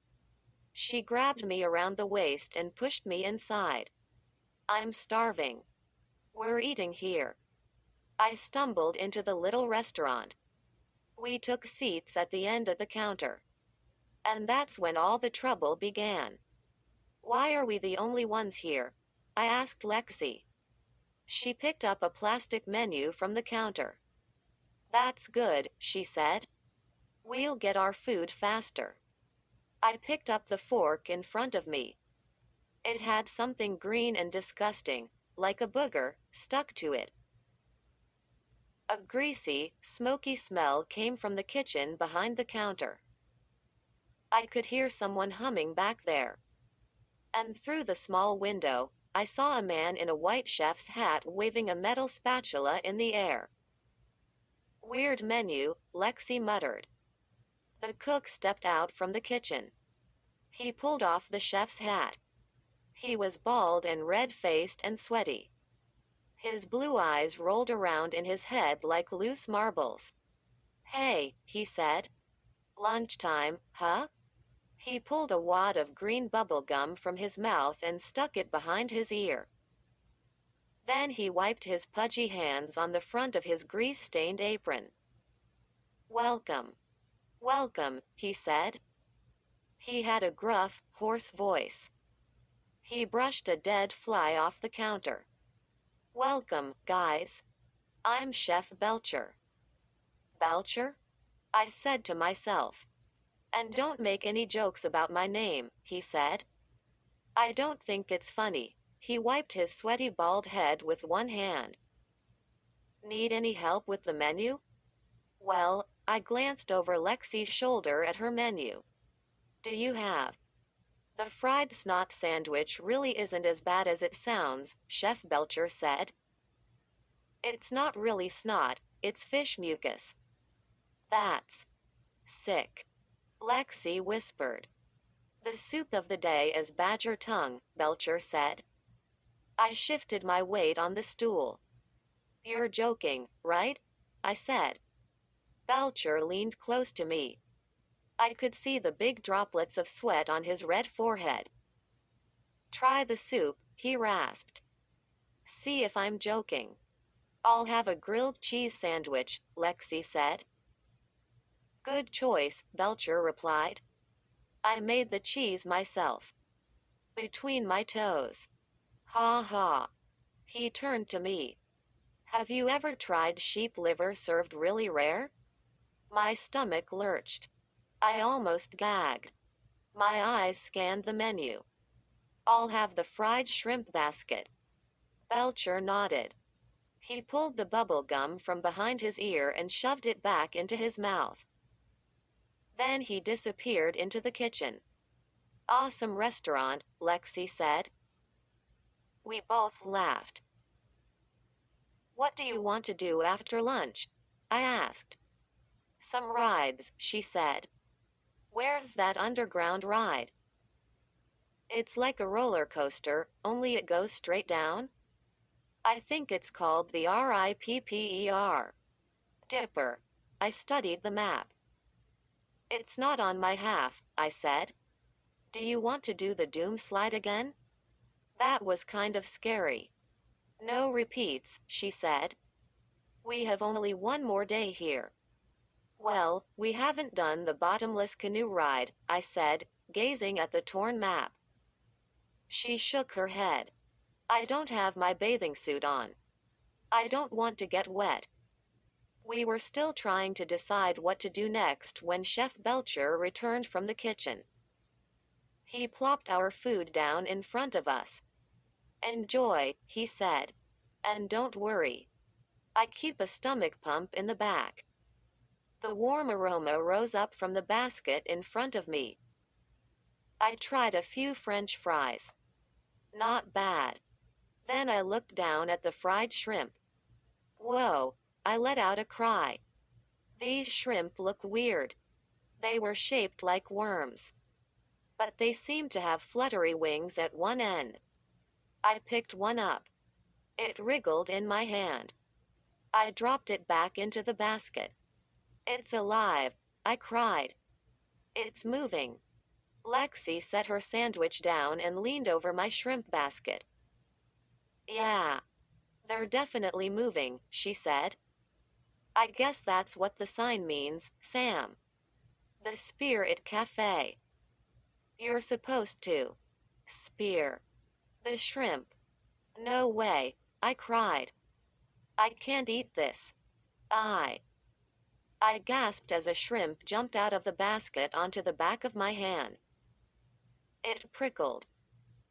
She grabbed me around the waist and pushed me inside. I'm starving. We're eating here. I stumbled into the little restaurant. We took seats at the end of the counter. And that's when all the trouble began. Why are we the only ones here? I asked Lexi. She picked up a plastic menu from the counter. That's good, she said. We'll get our food faster. I picked up the fork in front of me. It had something green and disgusting, like a booger, stuck to it. A greasy, smoky smell came from the kitchen behind the counter. I could hear someone humming back there. And through the small window, I saw a man in a white chef's hat waving a metal spatula in the air. Weird menu, Lexi muttered. The cook stepped out from the kitchen. He pulled off the chef's hat. He was bald and red-faced and sweaty. His blue eyes rolled around in his head like loose marbles. Hey, he said. Lunchtime, huh? He pulled a wad of green bubble gum from his mouth and stuck it behind his ear. Then he wiped his pudgy hands on the front of his grease-stained apron. Welcome. Welcome, he said. He had a gruff, hoarse voice. He brushed a dead fly off the counter. Welcome, guys. I'm Chef Belcher. Belcher? I said to myself. And don't make any jokes about my name, he said. I don't think it's funny. He wiped his sweaty bald head with one hand. Need any help with the menu? Well, I glanced over Lexi's shoulder at her menu. Do you have? The fried snot sandwich really isn't as bad as it sounds, Chef Belcher said. It's not really snot, it's fish mucus. That's sick, Lexi whispered. The soup of the day is badger tongue, Belcher said. I shifted my weight on the stool. You're joking, right? I said. Belcher leaned close to me. I could see the big droplets of sweat on his red forehead. Try the soup, he rasped. See if I'm joking. I'll have a grilled cheese sandwich, Lexi said. Good choice, Belcher replied. I made the cheese myself. Between my toes. Ha ha. He turned to me. Have you ever tried sheep liver served really rare? My stomach lurched. I almost gagged. My eyes scanned the menu. I'll have the fried shrimp basket. Belcher nodded. He pulled the bubble gum from behind his ear and shoved it back into his mouth. Then he disappeared into the kitchen. Awesome restaurant, Lexi said. We both laughed. What do you want to do after lunch? I asked. Some rides, she said. Where's that underground ride? It's like a roller coaster, only it goes straight down. I think it's called the RIPPER. Dipper. I studied the map. It's not on my half, I said. Do you want to do the doom slide again? That was kind of scary. No repeats, she said. We have only one more day here. Well, we haven't done the bottomless canoe ride, I said, gazing at the torn map. She shook her head. I don't have my bathing suit on. I don't want to get wet. We were still trying to decide what to do next when Chef Belcher returned from the kitchen. He plopped our food down in front of us. Enjoy, he said. And don't worry. I keep a stomach pump in the back. The warm aroma rose up from the basket in front of me. I tried a few French fries. Not bad. Then I looked down at the fried shrimp. Whoa, I let out a cry. These shrimp look weird. They were shaped like worms. But they seemed to have fluttery wings at one end. I picked one up. It wriggled in my hand. I dropped it back into the basket. It's alive, I cried. It's moving. Lexi set her sandwich down and leaned over my shrimp basket. Yeah, they're definitely moving, she said. I guess that's what the sign means, Sam. The Spirit Cafe. You're supposed to spear the shrimp. No way, I cried. I can't eat this. I I gasped as a shrimp jumped out of the basket onto the back of my hand. It prickled.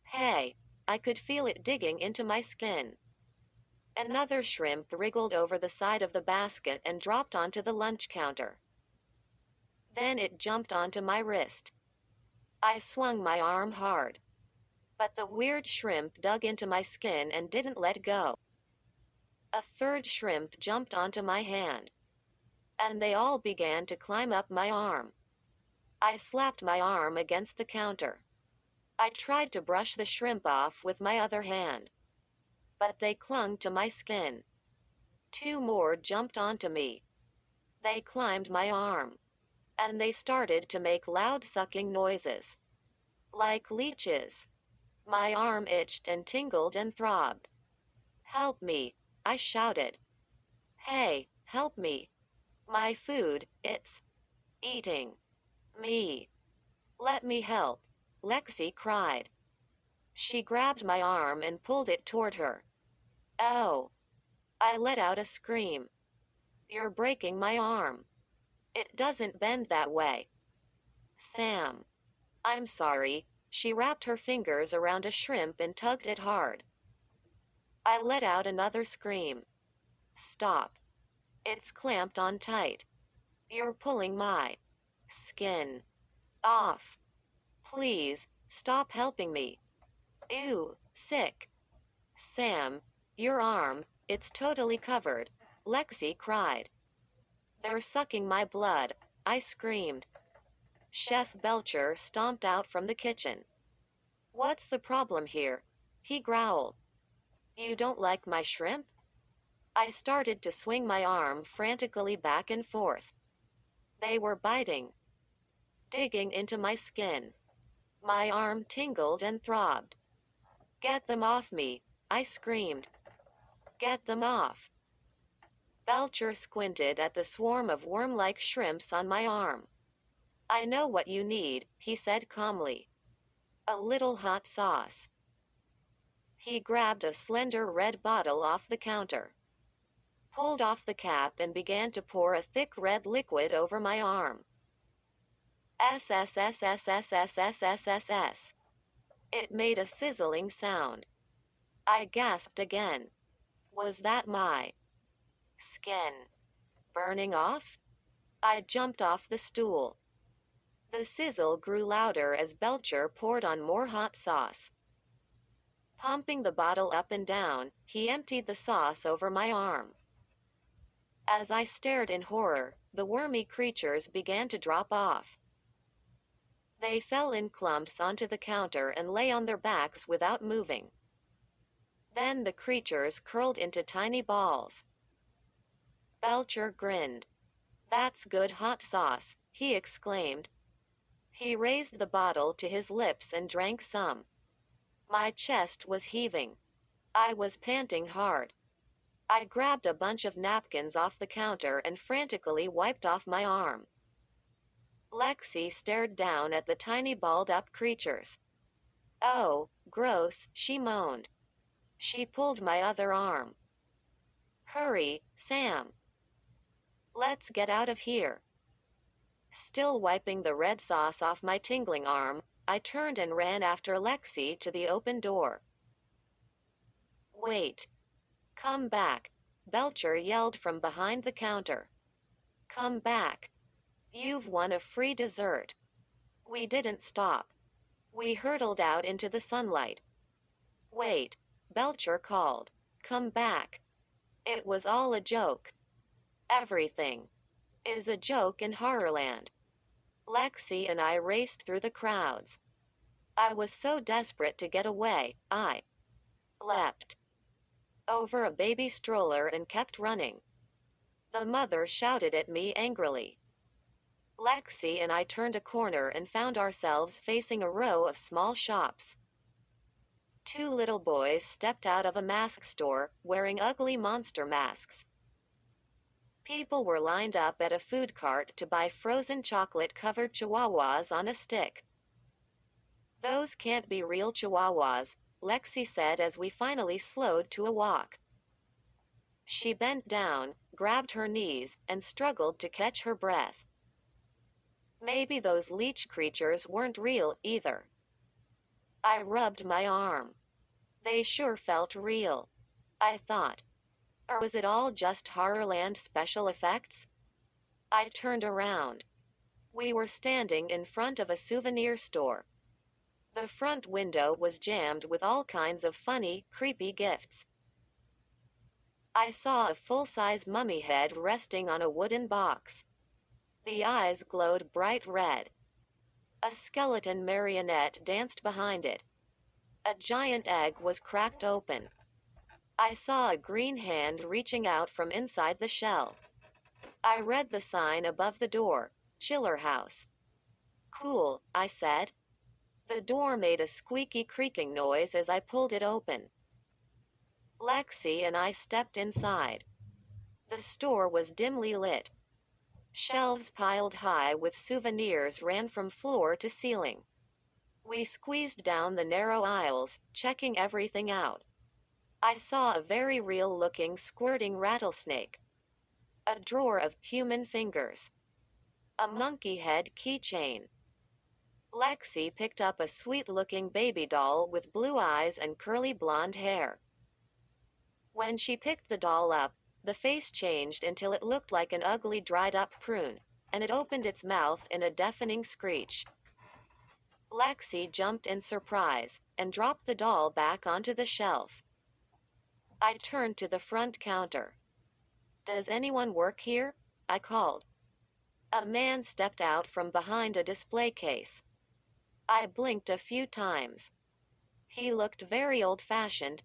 Hey, I could feel it digging into my skin. Another shrimp wriggled over the side of the basket and dropped onto the lunch counter. Then it jumped onto my wrist. I swung my arm hard. But the weird shrimp dug into my skin and didn't let go. A third shrimp jumped onto my hand. And they all began to climb up my arm. I slapped my arm against the counter. I tried to brush the shrimp off with my other hand. But they clung to my skin. Two more jumped onto me. They climbed my arm. And they started to make loud sucking noises. Like leeches. My arm itched and tingled and throbbed. Help me, I shouted. Hey, help me. My food, it's eating me. Let me help, Lexi cried. She grabbed my arm and pulled it toward her. Oh! I let out a scream. You're breaking my arm. It doesn't bend that way. Sam. I'm sorry. She wrapped her fingers around a shrimp and tugged it hard. I let out another scream. Stop. It's clamped on tight. You're pulling my skin off. Please, stop helping me. Ew, sick. Sam, your arm, it's totally covered. Lexi cried. They're sucking my blood, I screamed. Chef Belcher stomped out from the kitchen. What's the problem here? He growled. You don't like my shrimp? I started to swing my arm frantically back and forth. They were biting, digging into my skin. My arm tingled and throbbed. Get them off me, I screamed. Get them off. Belcher squinted at the swarm of worm-like shrimps on my arm. I know what you need, he said calmly. A little hot sauce. He grabbed a slender red bottle off the counter, pulled off the cap and began to pour a thick red liquid over my arm. SSSSSSSSSS. It made a sizzling sound. I gasped again. Was that my skin burning off? I jumped off the stool. The sizzle grew louder as Belcher poured on more hot sauce. Pumping the bottle up and down, he emptied the sauce over my arm. As I stared in horror, the wormy creatures began to drop off. They fell in clumps onto the counter and lay on their backs without moving. Then the creatures curled into tiny balls. Belcher grinned. That's good hot sauce, he exclaimed. He raised the bottle to his lips and drank some. My chest was heaving. I was panting hard. I grabbed a bunch of napkins off the counter and frantically wiped off my arm. Lexi stared down at the tiny balled-up creatures. Oh, gross, she moaned. She pulled my other arm. Hurry, Sam. Let's get out of here. Still wiping the red sauce off my tingling arm, I turned and ran after Lexi to the open door. Wait. Come back, Belcher yelled from behind the counter. Come back. You've won a free dessert. We didn't stop. We hurtled out into the sunlight. Wait, Belcher called. Come back. It was all a joke. Everything is a joke in Horrorland. Lexi and I raced through the crowds. I was so desperate to get away, I leapt over a baby stroller and kept running. The mother shouted at me angrily. Lexi and I turned a corner and found ourselves facing a row of small shops. Two little boys stepped out of a mask store, wearing ugly monster masks. People were lined up at a food cart to buy frozen chocolate-covered chihuahuas on a stick. Those can't be real chihuahuas, Lexi said as we finally slowed to a walk. She bent down, grabbed her knees, and struggled to catch her breath. Maybe those leech creatures weren't real either. I rubbed my arm. They sure felt real, I thought. Or was it all just Horrorland special effects? I turned around. We were standing in front of a souvenir store. The front window was jammed with all kinds of funny, creepy gifts. I saw a full-size mummy head resting on a wooden box. The eyes glowed bright red. A skeleton marionette danced behind it. A giant egg was cracked open. I saw a green hand reaching out from inside the shell. I read the sign above the door, Chiller House. Cool, I said. The door made a squeaky creaking noise as I pulled it open. Lexi and I stepped inside. The store was dimly lit. Shelves piled high with souvenirs ran from floor to ceiling. We squeezed down the narrow aisles, checking everything out. I saw a very real-looking squirting rattlesnake, a drawer of human fingers, a monkey head keychain. Lexi picked up a sweet-looking baby doll with blue eyes and curly blonde hair. When she picked the doll up, the face changed until it looked like an ugly dried-up prune, and it opened its mouth in a deafening screech. Lexi jumped in surprise and dropped the doll back onto the shelf. I turned to the front counter. "Does anyone work here?" I called. A man stepped out from behind a display case. I blinked a few times. He looked very old-fashioned,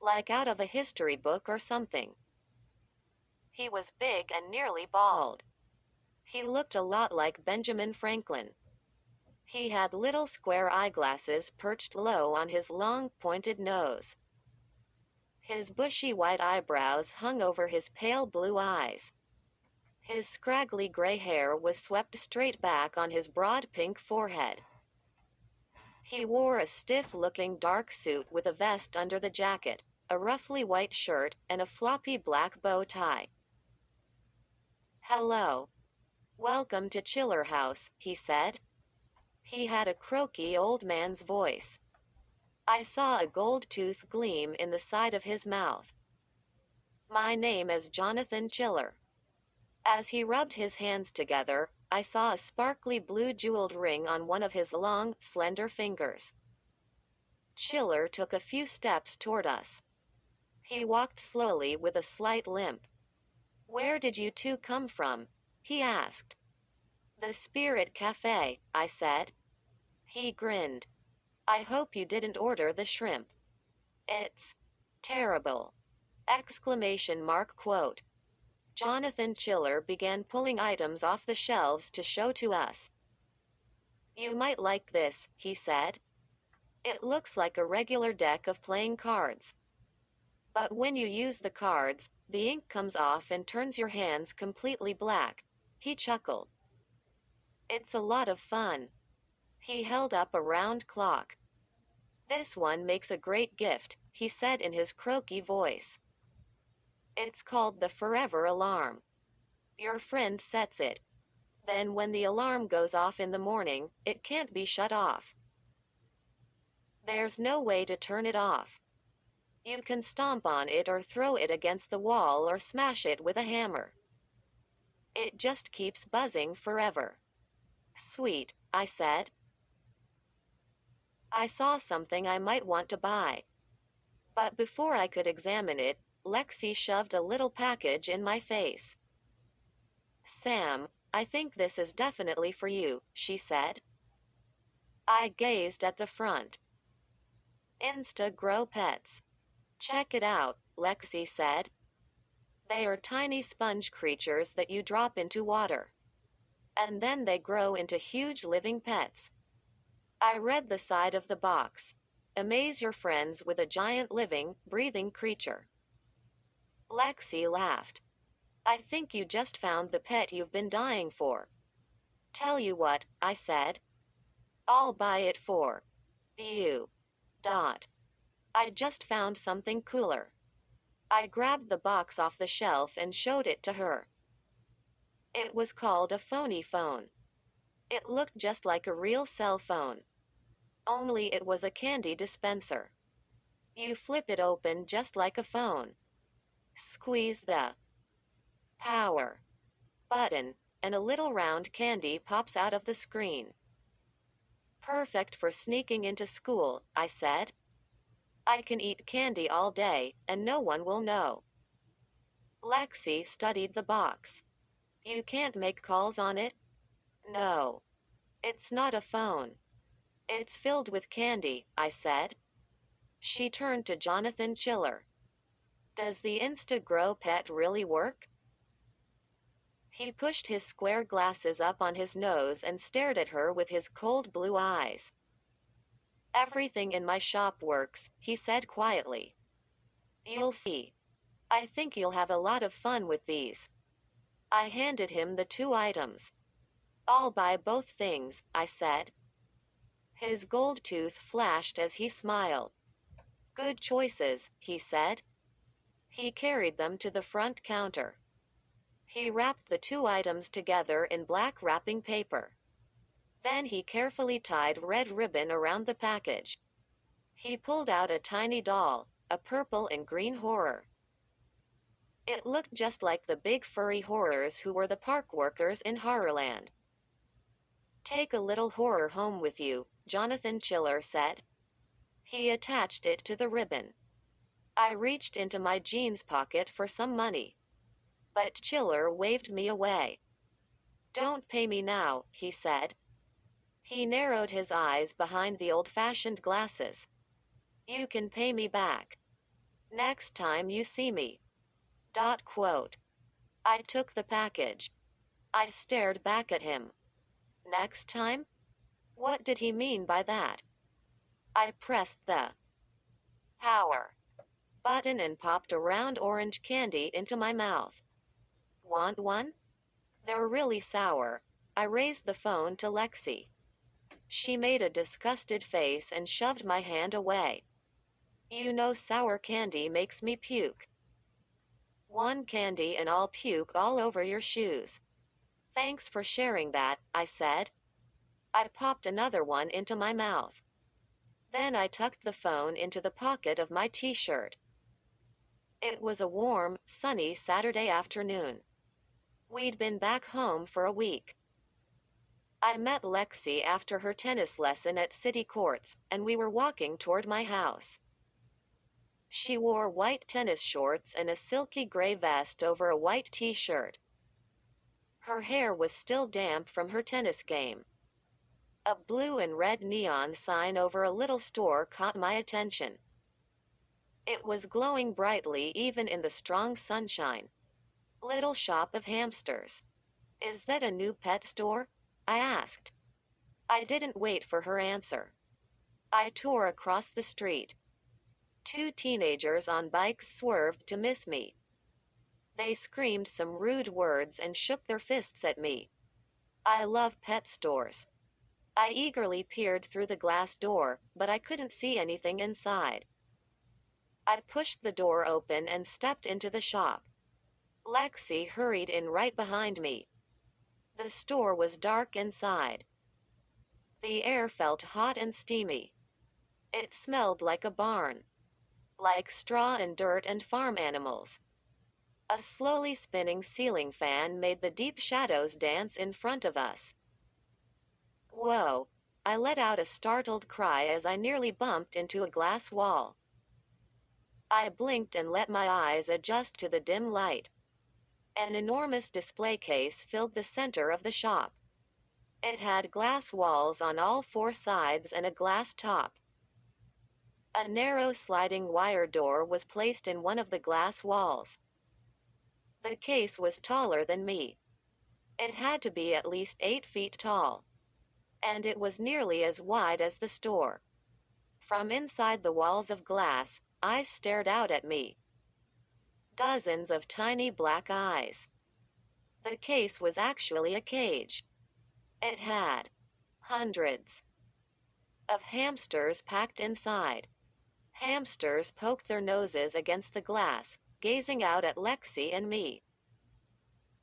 like out of a history book or something. He was big and nearly bald. He looked a lot like Benjamin Franklin. He had little square eyeglasses perched low on his long, pointed nose. His bushy white eyebrows hung over his pale blue eyes. His scraggly gray hair was swept straight back on his broad pink forehead. He wore a stiff-looking dark suit with a vest under the jacket, a roughly white shirt, and a floppy black bow tie. "Hello. Welcome to Chiller House," he said. He had a croaky old man's voice. I saw a gold tooth gleam in the side of his mouth. "My name is Jonathan Chiller." As he rubbed his hands together, I saw a sparkly blue jeweled ring on one of his long, slender fingers. Chiller took a few steps toward us. He walked slowly with a slight limp. "Where did you two come from?" he asked. "The Spirit Cafe," I said. He grinned. "I hope you didn't order the shrimp. It's terrible!" Exclamation mark quote. Jonathan Chiller began pulling items off the shelves to show to us. "You might like this," he said. "It looks like a regular deck of playing cards. But when you use the cards, the ink comes off and turns your hands completely black." He chuckled. "It's a lot of fun." He held up a round clock. "This one makes a great gift," he said in his croaky voice. "It's called the Forever Alarm. Your friend sets it. Then when the alarm goes off in the morning, it can't be shut off. There's no way to turn it off. You can stomp on it or throw it against the wall or smash it with a hammer. It just keeps buzzing forever." "Sweet," I said. I saw something I might want to buy. But before I could examine it, Lexi shoved a little package in my face. "Sam, I think this is definitely for you," she said. I gazed at the front. "Insta-Grow Pets. Check it out," Lexi said. "They are tiny sponge creatures that you drop into water. And then they grow into huge living pets." I read the side of the box. "Amaze your friends with a giant living, breathing creature." Lexi laughed. "I think you just found the pet you've been dying for." "Tell you what," I said. "I'll buy it for you. Dot. I just found something cooler." I grabbed the box off the shelf and showed it to her. It was called a phony phone. It looked just like a real cell phone. Only it was a candy dispenser. You flip it open just like a phone. Squeeze the power button, and a little round candy pops out of the screen. "Perfect for sneaking into school," I said. "I can eat candy all day, and no one will know." Lexi studied the box. "You can't make calls on it?" "No. It's not a phone. It's filled with candy," I said. She turned to Jonathan Chiller. "Does the Insta-Grow Pet really work?" He pushed his square glasses up on his nose and stared at her with his cold blue eyes. "Everything in my shop works," he said quietly. "You'll see. I think you'll have a lot of fun with these." I handed him the two items. "I'll buy both things," I said. His gold tooth flashed as he smiled. Good choices, he said. He carried them to the front counter. He wrapped the two items together in black wrapping paper. Then he carefully tied red ribbon around the package. He pulled out a tiny doll, a purple and green horror. It looked just like the big furry horrors who were the park workers in Horrorland. Take a little horror home with you, Jonathan Chiller said. He attached it to the ribbon. I reached into my jeans pocket for some money. But Chiller waved me away. Don't pay me now, he said. He narrowed his eyes behind the old-fashioned glasses. You can pay me back next time you see me. Quote. I took the package. I stared back at him. Next time? What did he mean by that? I pressed the power button and popped a round orange candy into my mouth. Want one? They're really sour. I raised the phone to Lexi. She made a disgusted face and shoved my hand away. You know sour candy makes me puke. One candy and I'll puke all over your shoes. Thanks for sharing that, I said. I popped another one into my mouth. Then I tucked the phone into the pocket of my t-shirt. It was a warm, sunny Saturday afternoon. We'd been back home for a week. I met Lexi after her tennis lesson at City Courts, and we were walking toward my house. She wore white tennis shorts and a silky gray vest over a white t-shirt. Her hair was still damp from her tennis game. A blue and red neon sign over a little store caught my attention. It was glowing brightly even in the strong sunshine. Little Shop of Hamsters. Is that a new pet store? I asked. I didn't wait for her answer. I tore across the street. Two teenagers on bikes swerved to miss me. They screamed some rude words and shook their fists at me. I love pet stores. I eagerly peered through the glass door, but I couldn't see anything inside. I pushed the door open and stepped into the shop. Lexi hurried in right behind me. The store was dark inside. The air felt hot and steamy. It smelled like a barn, like straw and dirt and farm animals. A slowly spinning ceiling fan made the deep shadows dance in front of us. Whoa! I let out a startled cry as I nearly bumped into a glass wall. I blinked and let my eyes adjust to the dim light. An enormous display case filled the center of the shop. It had glass walls on all four sides and a glass top. A narrow sliding wire door was placed in one of the glass walls. The case was taller than me. It had to be at least 8 feet tall. And it was nearly as wide as the store. From inside the walls of glass, eyes stared out at me. Dozens of tiny black eyes. The case was actually a cage. It had hundreds of hamsters packed inside. Hamsters poked their noses against the glass, gazing out at Lexi and me.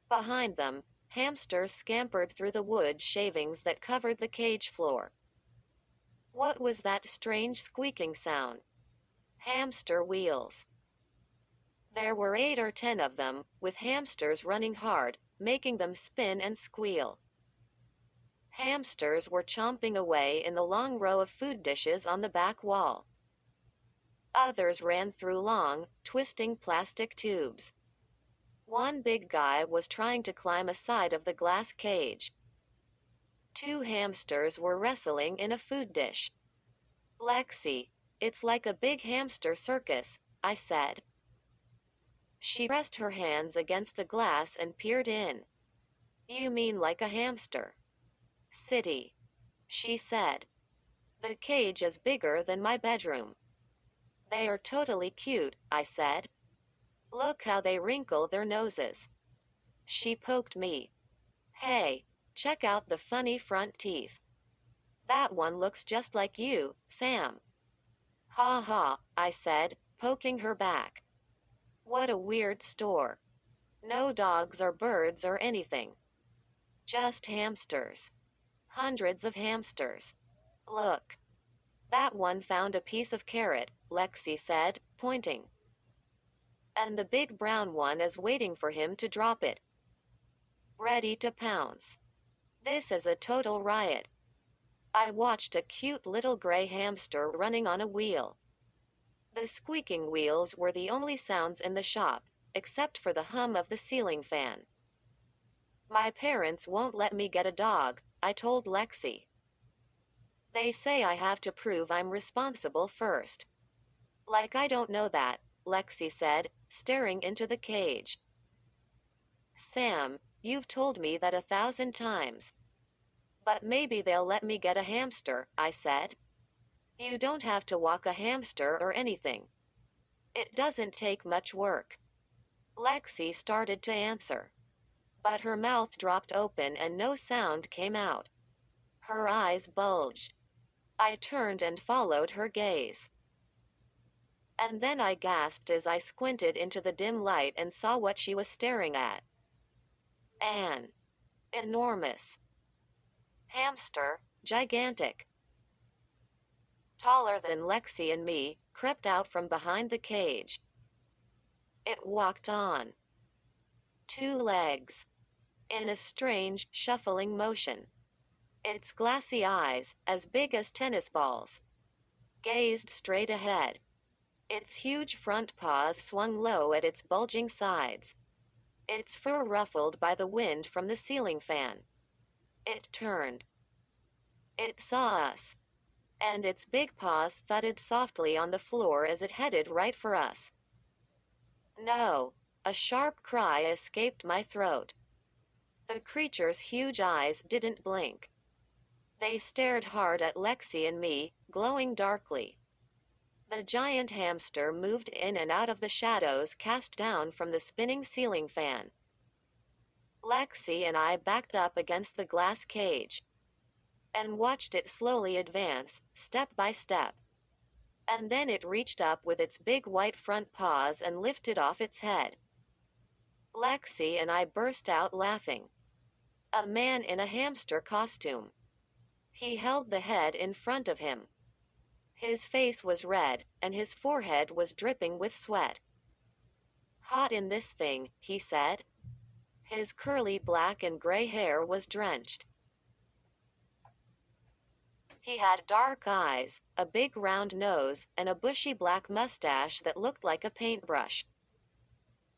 Behind them, hamsters scampered through the wood shavings that covered the cage floor. What was that strange squeaking sound? Hamster wheels. There were 8 or 10 of them, with hamsters running hard, making them spin and squeal. Hamsters were chomping away in the long row of food dishes on the back wall. Others ran through long, twisting plastic tubes. One big guy was trying to climb a side of the glass cage. 2 hamsters were wrestling in a food dish. Lexi, it's like a big hamster circus, I said. She pressed her hands against the glass and peered in. You mean like a hamster city, she said. The cage is bigger than my bedroom. They are totally cute, I said. Look how they wrinkle their noses. She poked me. Hey, check out the funny front teeth. That one looks just like you, Sam. Ha ha, I said, poking her back. What a weird store. No dogs or birds or anything. Just hamsters. Hundreds of hamsters. Look. That one found a piece of carrot, Lexi said, pointing. And the big brown one is waiting for him to drop it. Ready to pounce. This is a total riot. I watched a cute little gray hamster running on a wheel. The squeaking wheels were the only sounds in the shop, except for the hum of the ceiling fan. My parents won't let me get a dog, I told Lexi. They say I have to prove I'm responsible first. Like I don't know that, Lexi said, staring into the cage. Sam, you've told me that 1,000 times. But maybe they'll let me get a hamster, I said. You don't have to walk a hamster or anything. It doesn't take much work. Lexi started to answer. But her mouth dropped open and no sound came out. Her eyes bulged. I turned and followed her gaze. And then I gasped as I squinted into the dim light and saw what she was staring at. An enormous hamster, gigantic, taller than Lexi and me, crept out from behind the cage. It walked on 2 legs, in a strange, shuffling motion. Its glassy eyes, as big as tennis balls, gazed straight ahead. Its huge front paws swung low at its bulging sides. Its fur ruffled by the wind from the ceiling fan. It turned. It saw us. And its big paws thudded softly on the floor as it headed right for us. No! A sharp cry escaped my throat. The creature's huge eyes didn't blink. They stared hard at Lexi and me, glowing darkly. The giant hamster moved in and out of the shadows cast down from the spinning ceiling fan. Lexi and I backed up against the glass cage and watched it slowly advance, step by step. And then it reached up with its big white front paws and lifted off its head. Lexi and I burst out laughing. A man in a hamster costume. He held the head in front of him. His face was red, and his forehead was dripping with sweat. Hot in this thing, he said. His curly black and gray hair was drenched. He had dark eyes, a big round nose, and a bushy black mustache that looked like a paintbrush.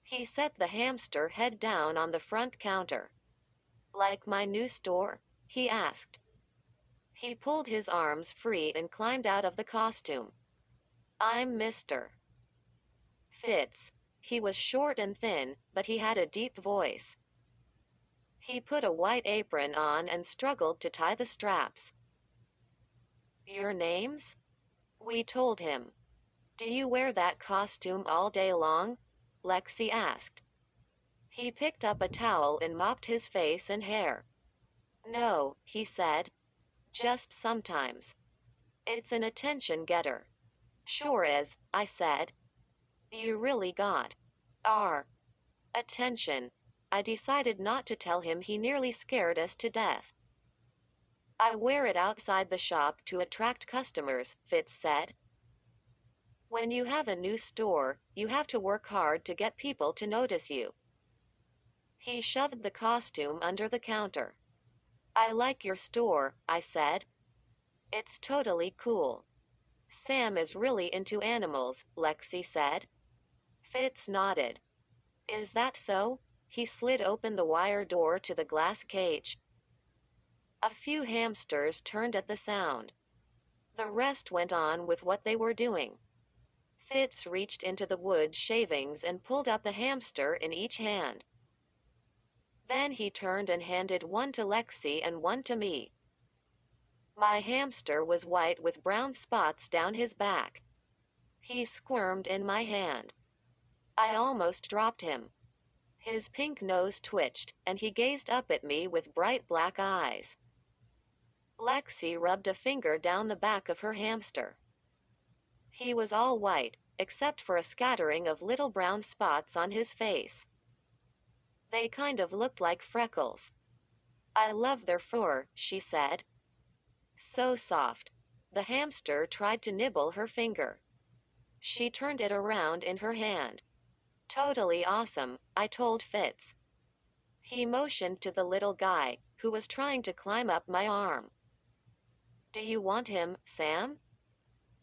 He set the hamster head down on the front counter. Like my new store? He asked. He pulled his arms free and climbed out of the costume. I'm Mr. Fitz. He was short and thin, but he had a deep voice. He put a white apron on and struggled to tie the straps. Your names? We told him. Do you wear that costume all day long? Lexi asked. He picked up a towel and mopped his face and hair. No, he said. Just sometimes. It's an attention getter. Sure is, I said. You really got our attention. I decided not to tell him he nearly scared us to death. I wear it outside the shop to attract customers, Fitz said. When you have a new store, you have to work hard to get people to notice you. He shoved the costume under the counter. I like your store, I said. It's totally cool. Sam is really into animals, Lexi said. Fitz nodded. Is that so? He slid open the wire door to the glass cage. A few hamsters turned at the sound. The rest went on with what they were doing. Fitz reached into the wood shavings and pulled up a hamster in each hand. Then he turned and handed one to Lexi and one to me. My hamster was white with brown spots down his back. He squirmed in my hand. I almost dropped him. His pink nose twitched, and he gazed up at me with bright black eyes. Lexi rubbed a finger down the back of her hamster. He was all white, except for a scattering of little brown spots on his face. They kind of looked like freckles. I love their fur, she said. So soft. The hamster tried to nibble her finger. She turned it around in her hand. Totally awesome, I told Fitz. He motioned to the little guy, who was trying to climb up my arm. Do you want him, Sam?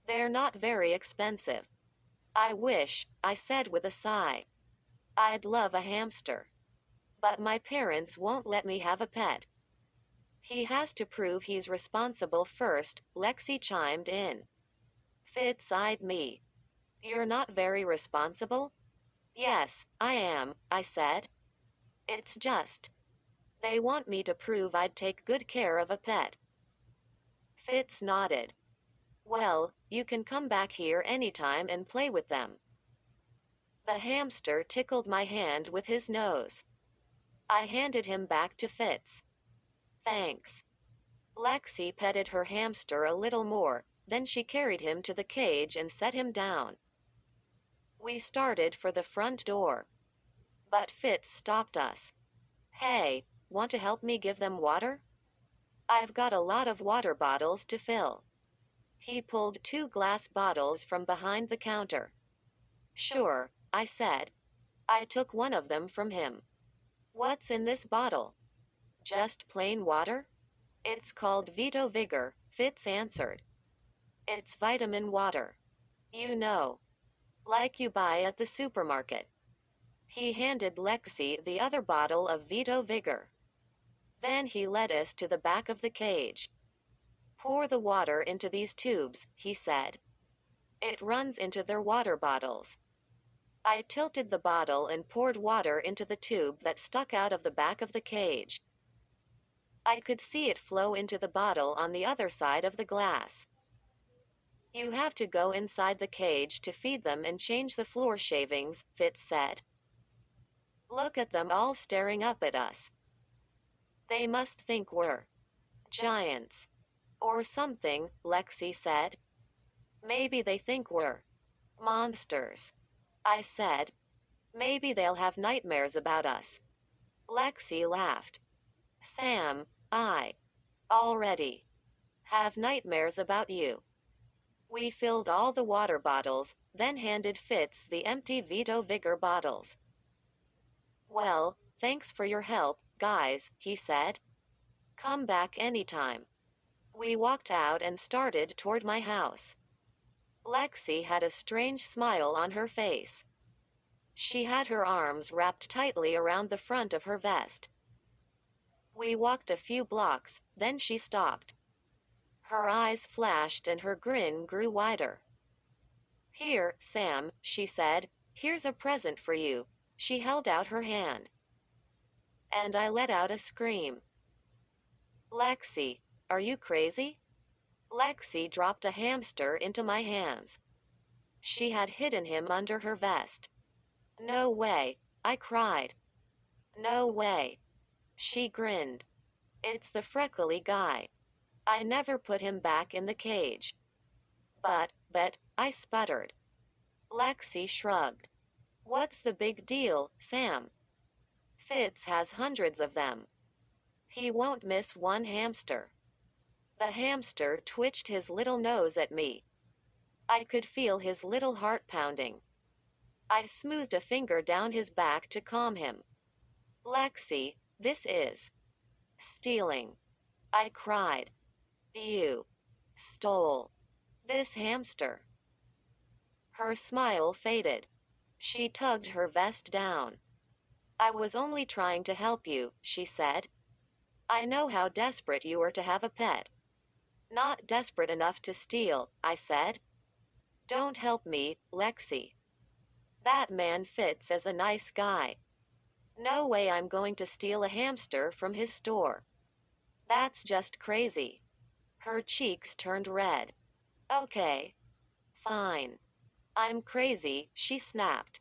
They're not very expensive. I wish, I said with a sigh. I'd love a hamster. But my parents won't let me have a pet. He has to prove he's responsible first, Lexi chimed in. Fitz eyed me. You're not very responsible? Yes, I am, I said. It's just. They want me to prove I'd take good care of a pet. Fitz nodded. Well, you can come back here anytime and play with them. The hamster tickled my hand with his nose. I handed him back to Fitz. Thanks. Lexi petted her hamster a little more, then she carried him to the cage and set him down. We started for the front door. But Fitz stopped us. Hey, want to help me give them water? I've got a lot of water bottles to fill. He pulled 2 glass bottles from behind the counter. Sure, I said. I took one of them from him. What's in this bottle? Just plain water? It's called Vito Vigor, Fitz answered. It's vitamin water. You know. Like you buy at the supermarket. He handed Lexi the other bottle of Vito Vigor. Then he led us to the back of the cage. Pour the water into these tubes, he said. It runs into their water bottles. I tilted the bottle and poured water into the tube that stuck out of the back of the cage. I could see it flow into the bottle on the other side of the glass. You have to go inside the cage to feed them and change the floor shavings, Fitz said. Look at them all staring up at us. They must think we're giants. Or something, Lexi said. Maybe they think we're monsters. I said. Maybe they'll have nightmares about us. Lexi laughed. Sam, I already have nightmares about you. We filled all the water bottles, then handed Fitz the empty Vito Vigor bottles. Well, thanks for your help, guys, he said. Come back anytime. We walked out and started toward my house. Lexi had a strange smile on her face. She had her arms wrapped tightly around the front of her vest. We walked a few blocks, then she stopped. Her eyes flashed and her grin grew wider. Here, Sam, she said, here's a present for you. She held out her hand. And I let out a scream. Lexi, are you crazy? Lexi dropped a hamster into my hands. She had hidden him under her vest. No way, I cried. No way. She grinned. It's the freckly guy. I never put him back in the cage. But, I sputtered. Lexi shrugged. What's the big deal, Sam? Fitz has hundreds of them. He won't miss one hamster. The hamster twitched his little nose at me. I could feel his little heart pounding. I smoothed a finger down his back to calm him. Lexi, this is stealing. I cried. You stole this hamster. Her smile faded. She tugged her vest down. I was only trying to help you, she said. I know how desperate you are to have a pet. Not desperate enough to steal, I said. Don't help me, Lexi. That man Fitz is a nice guy. No way I'm going to steal a hamster from his store. That's just crazy. Her cheeks turned red. Okay. Fine. I'm crazy, she snapped.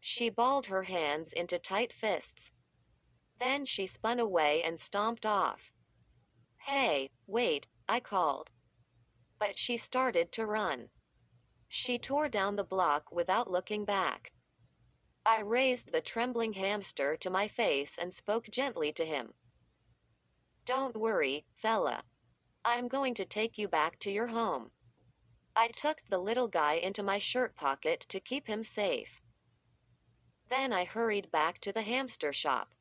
She balled her hands into tight fists. Then she spun away and stomped off. Hey, wait, I called. But she started to run. She tore down the block without looking back. I raised the trembling hamster to my face and spoke gently to him. Don't worry, fella. I'm going to take you back to your home. I tucked the little guy into my shirt pocket to keep him safe. Then I hurried back to the hamster shop.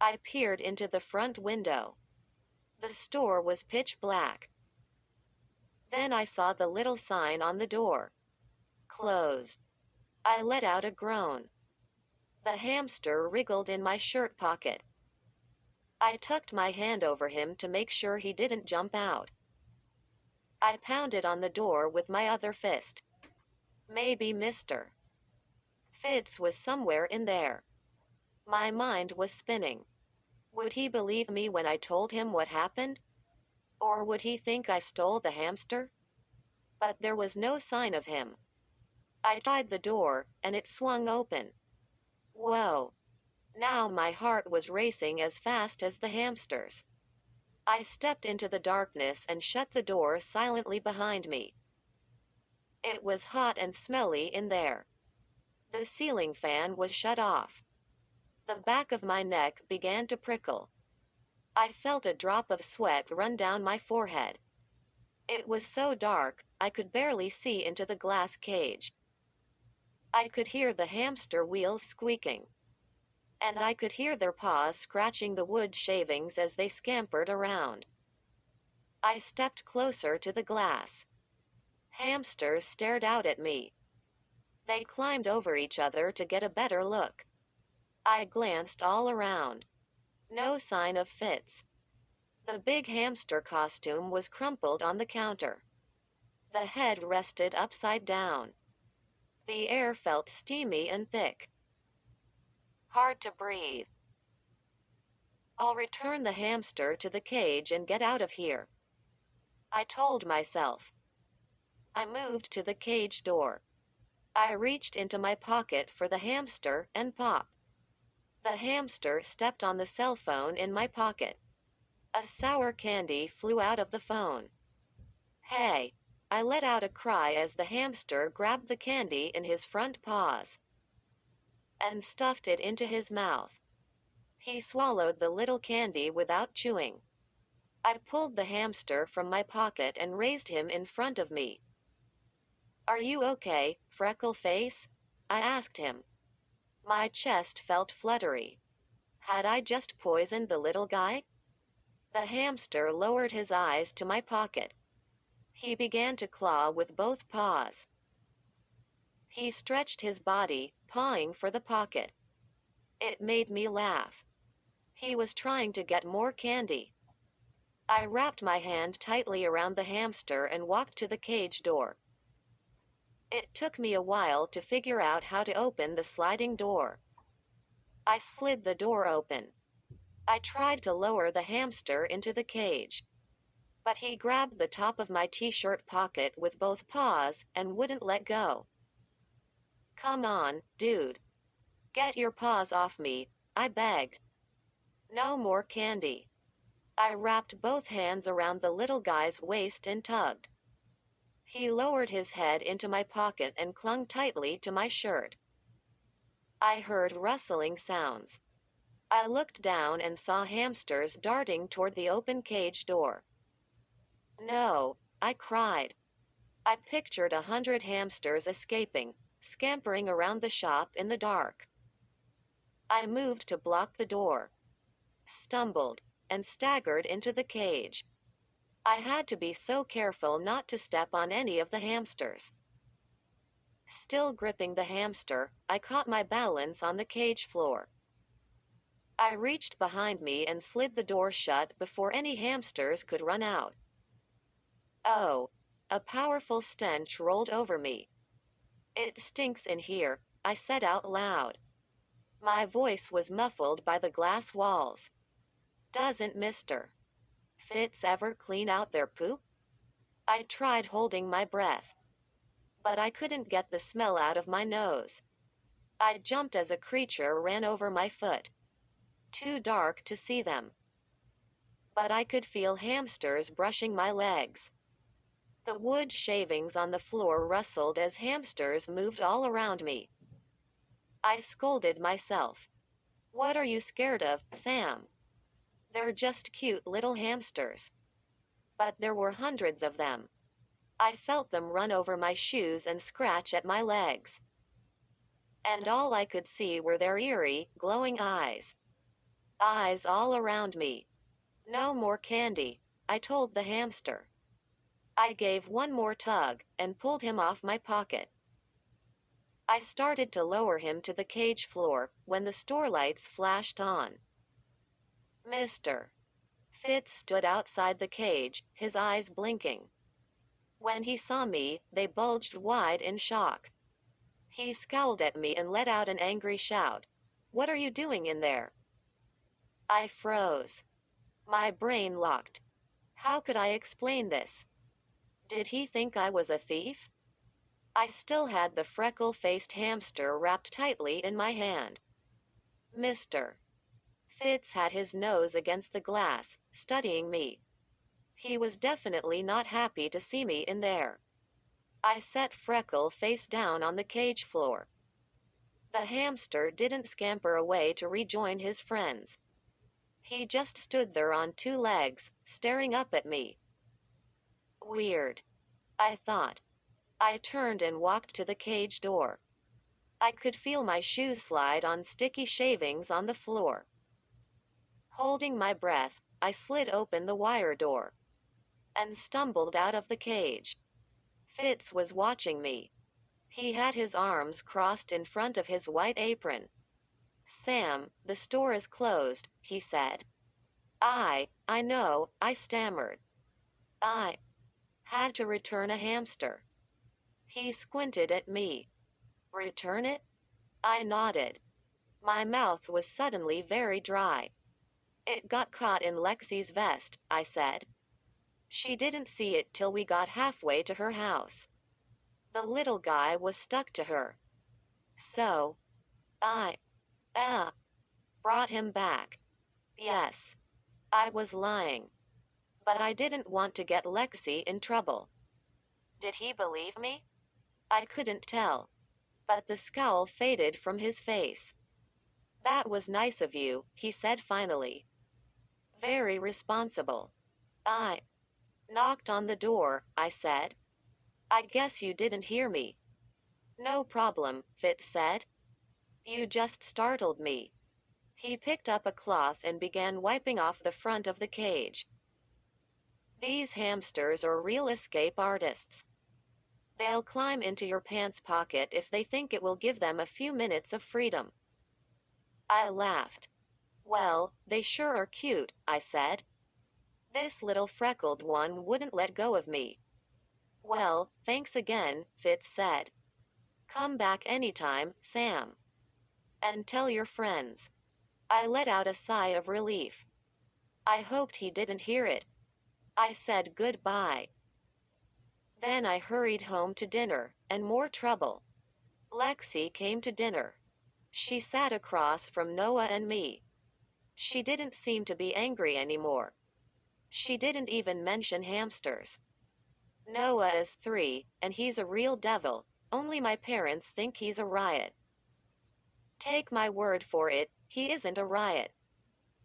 I peered into the front window. The store was pitch black. Then I saw the little sign on the door. Closed. I let out a groan. The hamster wriggled in my shirt pocket. I tucked my hand over him to make sure he didn't jump out. I pounded on the door with my other fist. Maybe Mr. Fitz was somewhere in there. My mind was spinning. Would he believe me when I told him what happened? Or would he think I stole the hamster? But there was no sign of him. I tried the door, and it swung open. Whoa. Now my heart was racing as fast as the hamster's. I stepped into the darkness and shut the door silently behind me. It was hot and smelly in there. The ceiling fan was shut off. The back of my neck began to prickle. I felt a drop of sweat run down my forehead. It was so dark, I could barely see into the glass cage. I could hear the hamster wheels squeaking. And I could hear their paws scratching the wood shavings as they scampered around. I stepped closer to the glass. Hamsters stared out at me. They climbed over each other to get a better look. I glanced all around. No sign of Fitz. The big hamster costume was crumpled on the counter. The head rested upside down. The air felt steamy and thick. Hard to breathe. I'll return the hamster to the cage and get out of here, I told myself. I moved to the cage door. I reached into my pocket for the hamster and pop. The hamster stepped on the cell phone in my pocket. A sour candy flew out of the phone. Hey! I let out a cry as the hamster grabbed the candy in his front paws and stuffed it into his mouth. He swallowed the little candy without chewing. I pulled the hamster from my pocket and raised him in front of me. Are you okay, freckle face? I asked him. My chest felt fluttery. Had I just poisoned the little guy? The hamster lowered his eyes to my pocket. He began to claw with both paws. He stretched his body, pawing for the pocket. It made me laugh. He was trying to get more candy. I wrapped my hand tightly around the hamster and walked to the cage door. It took me a while to figure out how to open the sliding door. I slid the door open. I tried to lower the hamster into the cage. But he grabbed the top of my t-shirt pocket with both paws and wouldn't let go. Come on, dude. Get your paws off me, I begged. No more candy. I wrapped both hands around the little guy's waist and tugged. He lowered his head into my pocket and clung tightly to my shirt. I heard rustling sounds. I looked down and saw hamsters darting toward the open cage door. No, I cried. I pictured 100 hamsters escaping, scampering around the shop in the dark. I moved to block the door, stumbled, and staggered into the cage. I had to be so careful not to step on any of the hamsters. Still gripping the hamster, I caught my balance on the cage floor. I reached behind me and slid the door shut before any hamsters could run out. Oh, a powerful stench rolled over me. It stinks in here, I said out loud. My voice was muffled by the glass walls. Doesn't Mr. Fitz ever clean out their poop? I tried holding my breath, but I couldn't get the smell out of my nose. I jumped as a creature ran over my foot. Too dark to see them. but I could feel hamsters brushing my legs. The wood shavings on the floor rustled as hamsters moved all around me. I scolded myself. What are you scared of, Sam? They're just cute little hamsters. But there were hundreds of them. I felt them run over my shoes and scratch at my legs. And all I could see were their eerie, glowing eyes. Eyes all around me. No more candy, I told the hamster. I gave one more tug and pulled him off my pocket. I started to lower him to the cage floor when the store lights flashed on. Mr. Fitz stood outside the cage, his eyes blinking. When he saw me, they bulged wide in shock. He scowled at me and let out an angry shout. What are you doing in there? I froze. My brain locked. How could I explain this? Did he think I was a thief? I still had the freckle-faced hamster wrapped tightly in my hand. Mr. Fitz had his nose against the glass, studying me. He was definitely not happy to see me in there. I set Freckle face down on the cage floor. The hamster didn't scamper away to rejoin his friends. He just stood there on two legs, staring up at me. Weird, I thought. I turned and walked to the cage door. I could feel my shoes slide on sticky shavings on the floor. Holding my breath, I slid open the wire door and stumbled out of the cage. Fitz was watching me. He had his arms crossed in front of his white apron. Sam, the store is closed, he said. I know, I stammered. I had to return a hamster. He squinted at me. Return it? I nodded. My mouth was suddenly very dry. It got caught in Lexi's vest, I said. She didn't see it till we got halfway to her house. The little guy was stuck to her. So, I, brought him back. Yes, I was lying. But I didn't want to get Lexi in trouble. Did he believe me? I couldn't tell. But the scowl faded from his face. That was nice of you, he said finally. Very responsible. I knocked on the door, I said. I guess you didn't hear me. No problem, Fitz said. You just startled me. He picked up a cloth and began wiping off the front of the cage. These hamsters are real escape artists. They'll climb into your pants pocket if they think it will give them a few minutes of freedom. I laughed. Well, they sure are cute, I said. This little freckled one wouldn't let go of me. Well, thanks again, Fitz said. Come back anytime, Sam. And tell your friends. I let out a sigh of relief. I hoped he didn't hear it. I said goodbye. Then I hurried home to dinner, and more trouble. Lexi came to dinner. She sat across from Noah and me. She didn't seem to be angry anymore. She didn't even mention hamsters. Noah is 3, and he's a real devil, only my parents think he's a riot. Take my word for it, he isn't a riot.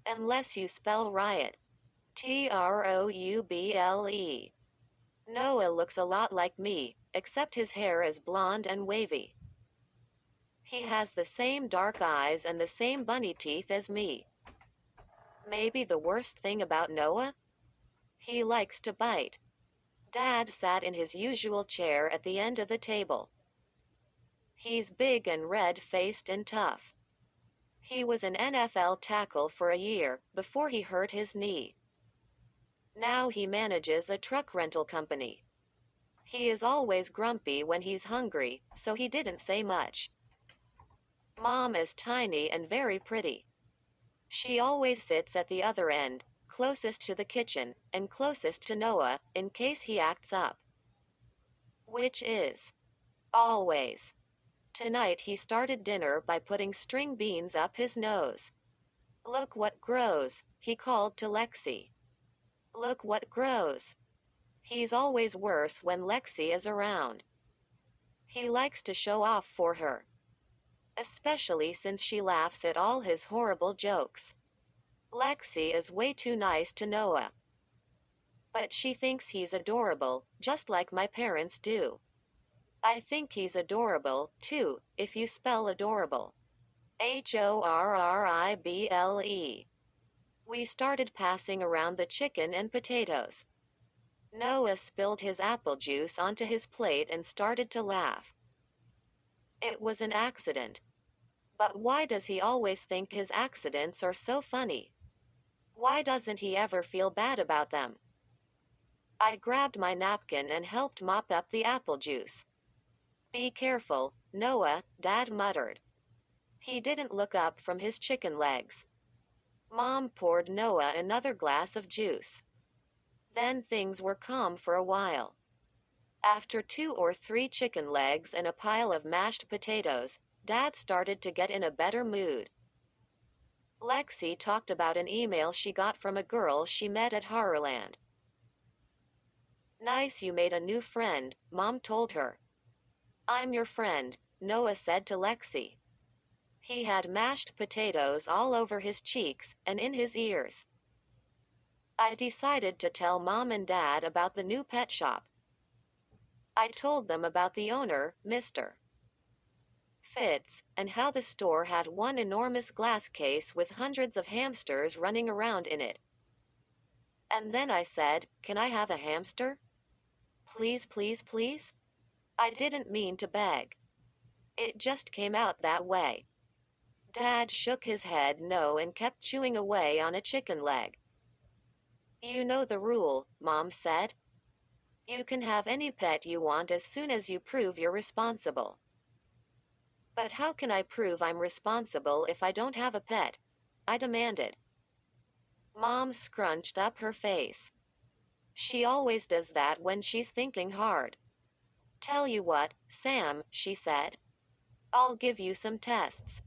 Unless you spell riot. Trouble. Noah looks a lot like me, except his hair is blonde and wavy. He has the same dark eyes and the same bunny teeth as me. Maybe the worst thing about Noah? He likes to bite. Dad sat in his usual chair at the end of the table. He's big and red-faced and tough. He was an NFL tackle for a year before he hurt his knee. Now he manages a truck rental company. He is always grumpy when he's hungry, so he didn't say much. Mom is tiny and very pretty. She always sits at the other end, closest to the kitchen, and closest to Noah, in case he acts up. Which is always. Tonight he started dinner by putting string beans up his nose. Look what grows, he called to Lexi. Look what grows. He's always worse when Lexi is around. He likes to show off for her, especially since she laughs at all his horrible jokes. Lexi is way too nice to Noah, but she thinks he's adorable, just like my parents do. I think he's adorable, too, if you spell adorable. Horrible. We started passing around the chicken and potatoes. Noah spilled his apple juice onto his plate and started to laugh. It was an accident. But why does he always think his accidents are so funny? Why doesn't he ever feel bad about them? I grabbed my napkin and helped mop up the apple juice. Be careful, Noah, Dad muttered. He didn't look up from his chicken legs. Mom poured Noah another glass of juice. Then things were calm for a while. After 2 or 3 chicken legs and a pile of mashed potatoes, Dad started to get in a better mood. Lexi talked about an email she got from a girl she met at Horrorland. Nice you made a new friend, Mom told her. I'm your friend, Noah said to Lexi. He had mashed potatoes all over his cheeks and in his ears. I decided to tell Mom and Dad about the new pet shop. I told them about the owner, Mr. Fitz, and how the store had one enormous glass case with hundreds of hamsters running around in it. And then I said, "Can I have a hamster? Please, please, please?" I didn't mean to beg. It just came out that way. Dad shook his head no and kept chewing away on a chicken leg. You know the rule, Mom said. You can have any pet you want as soon as you prove you're responsible. But how can I prove I'm responsible if I don't have a pet? I demanded. Mom scrunched up her face. She always does that when she's thinking hard. Tell you what, Sam, she said. I'll give you some tests.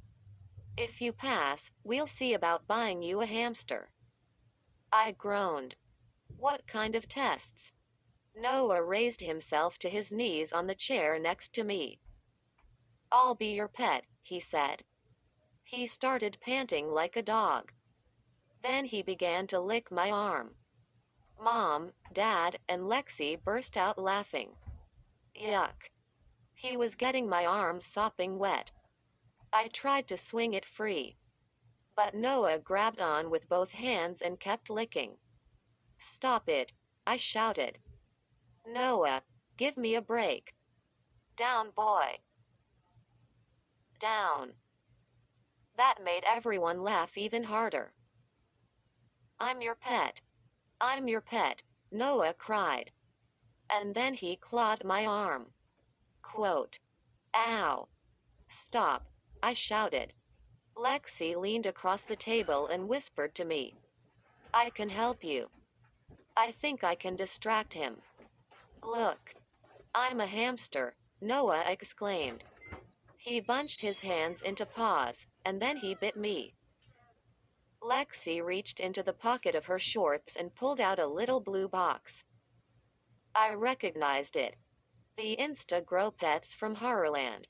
If you pass, we'll see about buying you a hamster. I groaned. What kind of tests? Noah raised himself to his knees on the chair next to me. I'll be your pet, he said. He started panting like a dog. Then he began to lick my arm. Mom, Dad, and Lexi burst out laughing. Yuck. He was getting my arm sopping wet. I tried to swing it free. But Noah grabbed on with both hands and kept licking. Stop it, I shouted. Noah, give me a break. Down, boy. Down. That made everyone laugh even harder. I'm your pet. I'm your pet, Noah cried. And then he clawed my arm. Quote. Ow. Stop, I shouted. Lexi leaned across the table and whispered to me. I can help you. I think I can distract him. Look. I'm a hamster, Noah exclaimed. He bunched his hands into paws, and then he bit me. Lexi reached into the pocket of her shorts and pulled out a little blue box. I recognized it. The Insta-Grow Pets from Horrorland.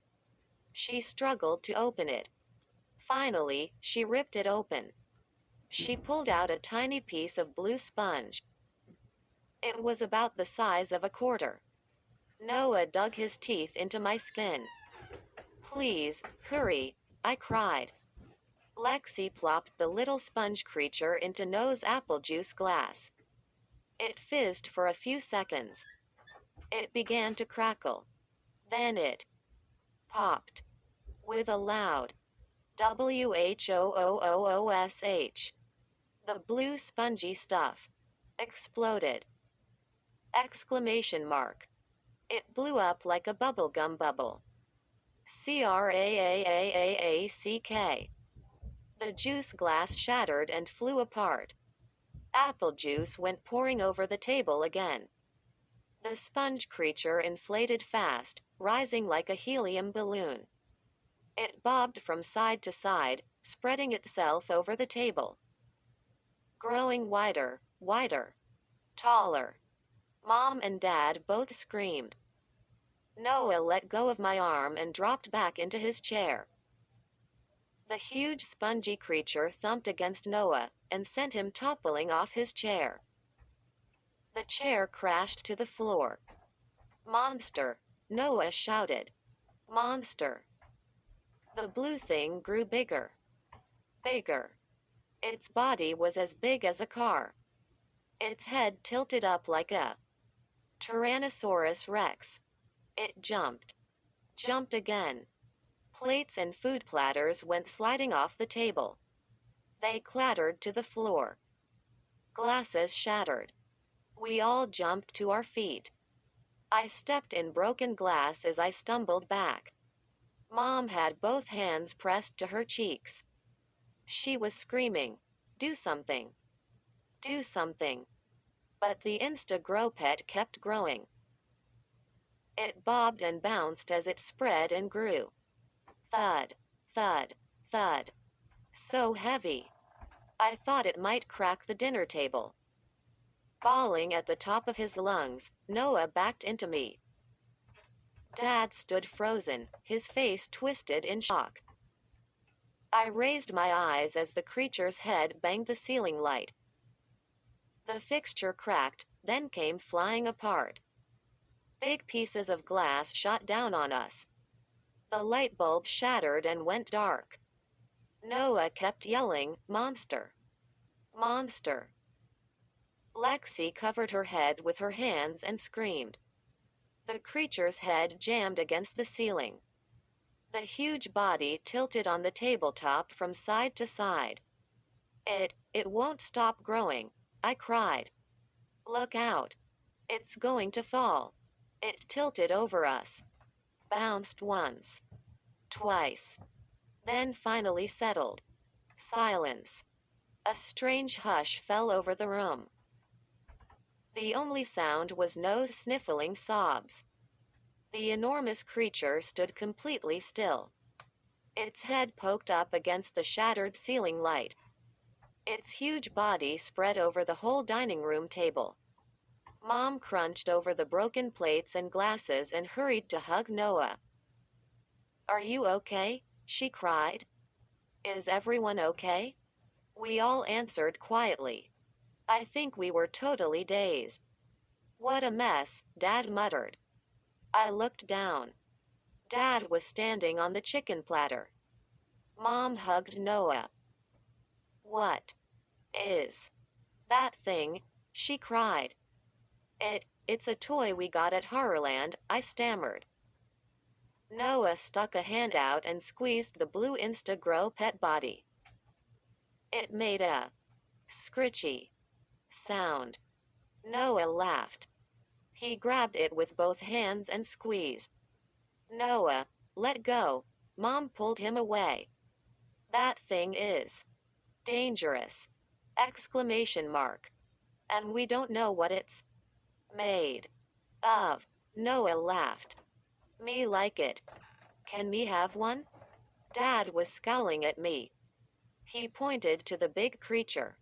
She struggled to open it. Finally, she ripped it open. She pulled out a tiny piece of blue sponge. It was about the size of a quarter. Noah dug his teeth into my skin. Please, hurry, I cried. Lexi plopped the little sponge creature into Noah's apple juice glass. It fizzed for a few seconds. It began to crackle. Then it popped with a loud WHOOOOSH. The blue spongy stuff exploded. Exclamation mark. It blew up like a bubblegum bubble. CRAAAAACK. The juice glass shattered and flew apart. Apple juice went pouring over the table again. The sponge creature inflated fast, rising like a helium balloon. It bobbed from side to side, spreading itself over the table. Growing wider, wider. taller. Mom and Dad both screamed. Noah let go of my arm and dropped back into his chair. The huge spongy creature thumped against Noah and sent him toppling off his chair. The chair crashed to the floor. Monster! Noah shouted. Monster! The blue thing grew bigger. Bigger. Its body was as big as a car. Its head tilted up like a Tyrannosaurus Rex. It jumped. Jumped again. Plates and food platters went sliding off the table. They clattered to the floor. Glasses shattered. We all jumped to our feet. I stepped in broken glass as I stumbled back. Mom had both hands pressed to her cheeks. She was screaming, "Do something! Do something!" But the Insta-Grow pet kept growing. It bobbed and bounced as it spread and grew. Thud, thud, thud. So heavy. I thought it might crack the dinner table. Bawling at the top of his lungs, Noah backed into me. Dad stood frozen, his face twisted in shock. I raised my eyes as the creature's head banged the ceiling light. The fixture cracked, then came flying apart. Big pieces of glass shot down on us. The light bulb shattered and went dark. Noah kept yelling, "Monster! Monster!" Lexi covered her head with her hands and screamed. The creature's head jammed against the ceiling. The huge body tilted on the tabletop from side to side. It won't stop growing, I cried. Look out. It's going to fall. It tilted over us. Bounced once. Twice. Then finally settled. Silence. A strange hush fell over the room. The only sound was Noah's sniffling sobs. The enormous creature stood completely still. Its head poked up against the shattered ceiling light. Its huge body spread over the whole dining room table. Mom crunched over the broken plates and glasses and hurried to hug Noah. "Are you okay?" she cried. "Is everyone okay?" We all answered quietly. I think we were totally dazed. "What a mess," Dad muttered. I looked down. Dad was standing on the chicken platter. Mom hugged Noah. "What is that thing?" she cried. It's a toy we got at Horrorland," I stammered. Noah stuck a hand out and squeezed the blue Insta-Grow pet body. It made a scritchy sound. Noah laughed. He grabbed it with both hands and squeezed. "Noah, let go." Mom pulled him away. "That thing is dangerous!" Exclamation mark. "And we don't know what it's made of." Noah laughed. "Me like it. Can me have one?" Dad was scowling at me. He pointed to the big creature.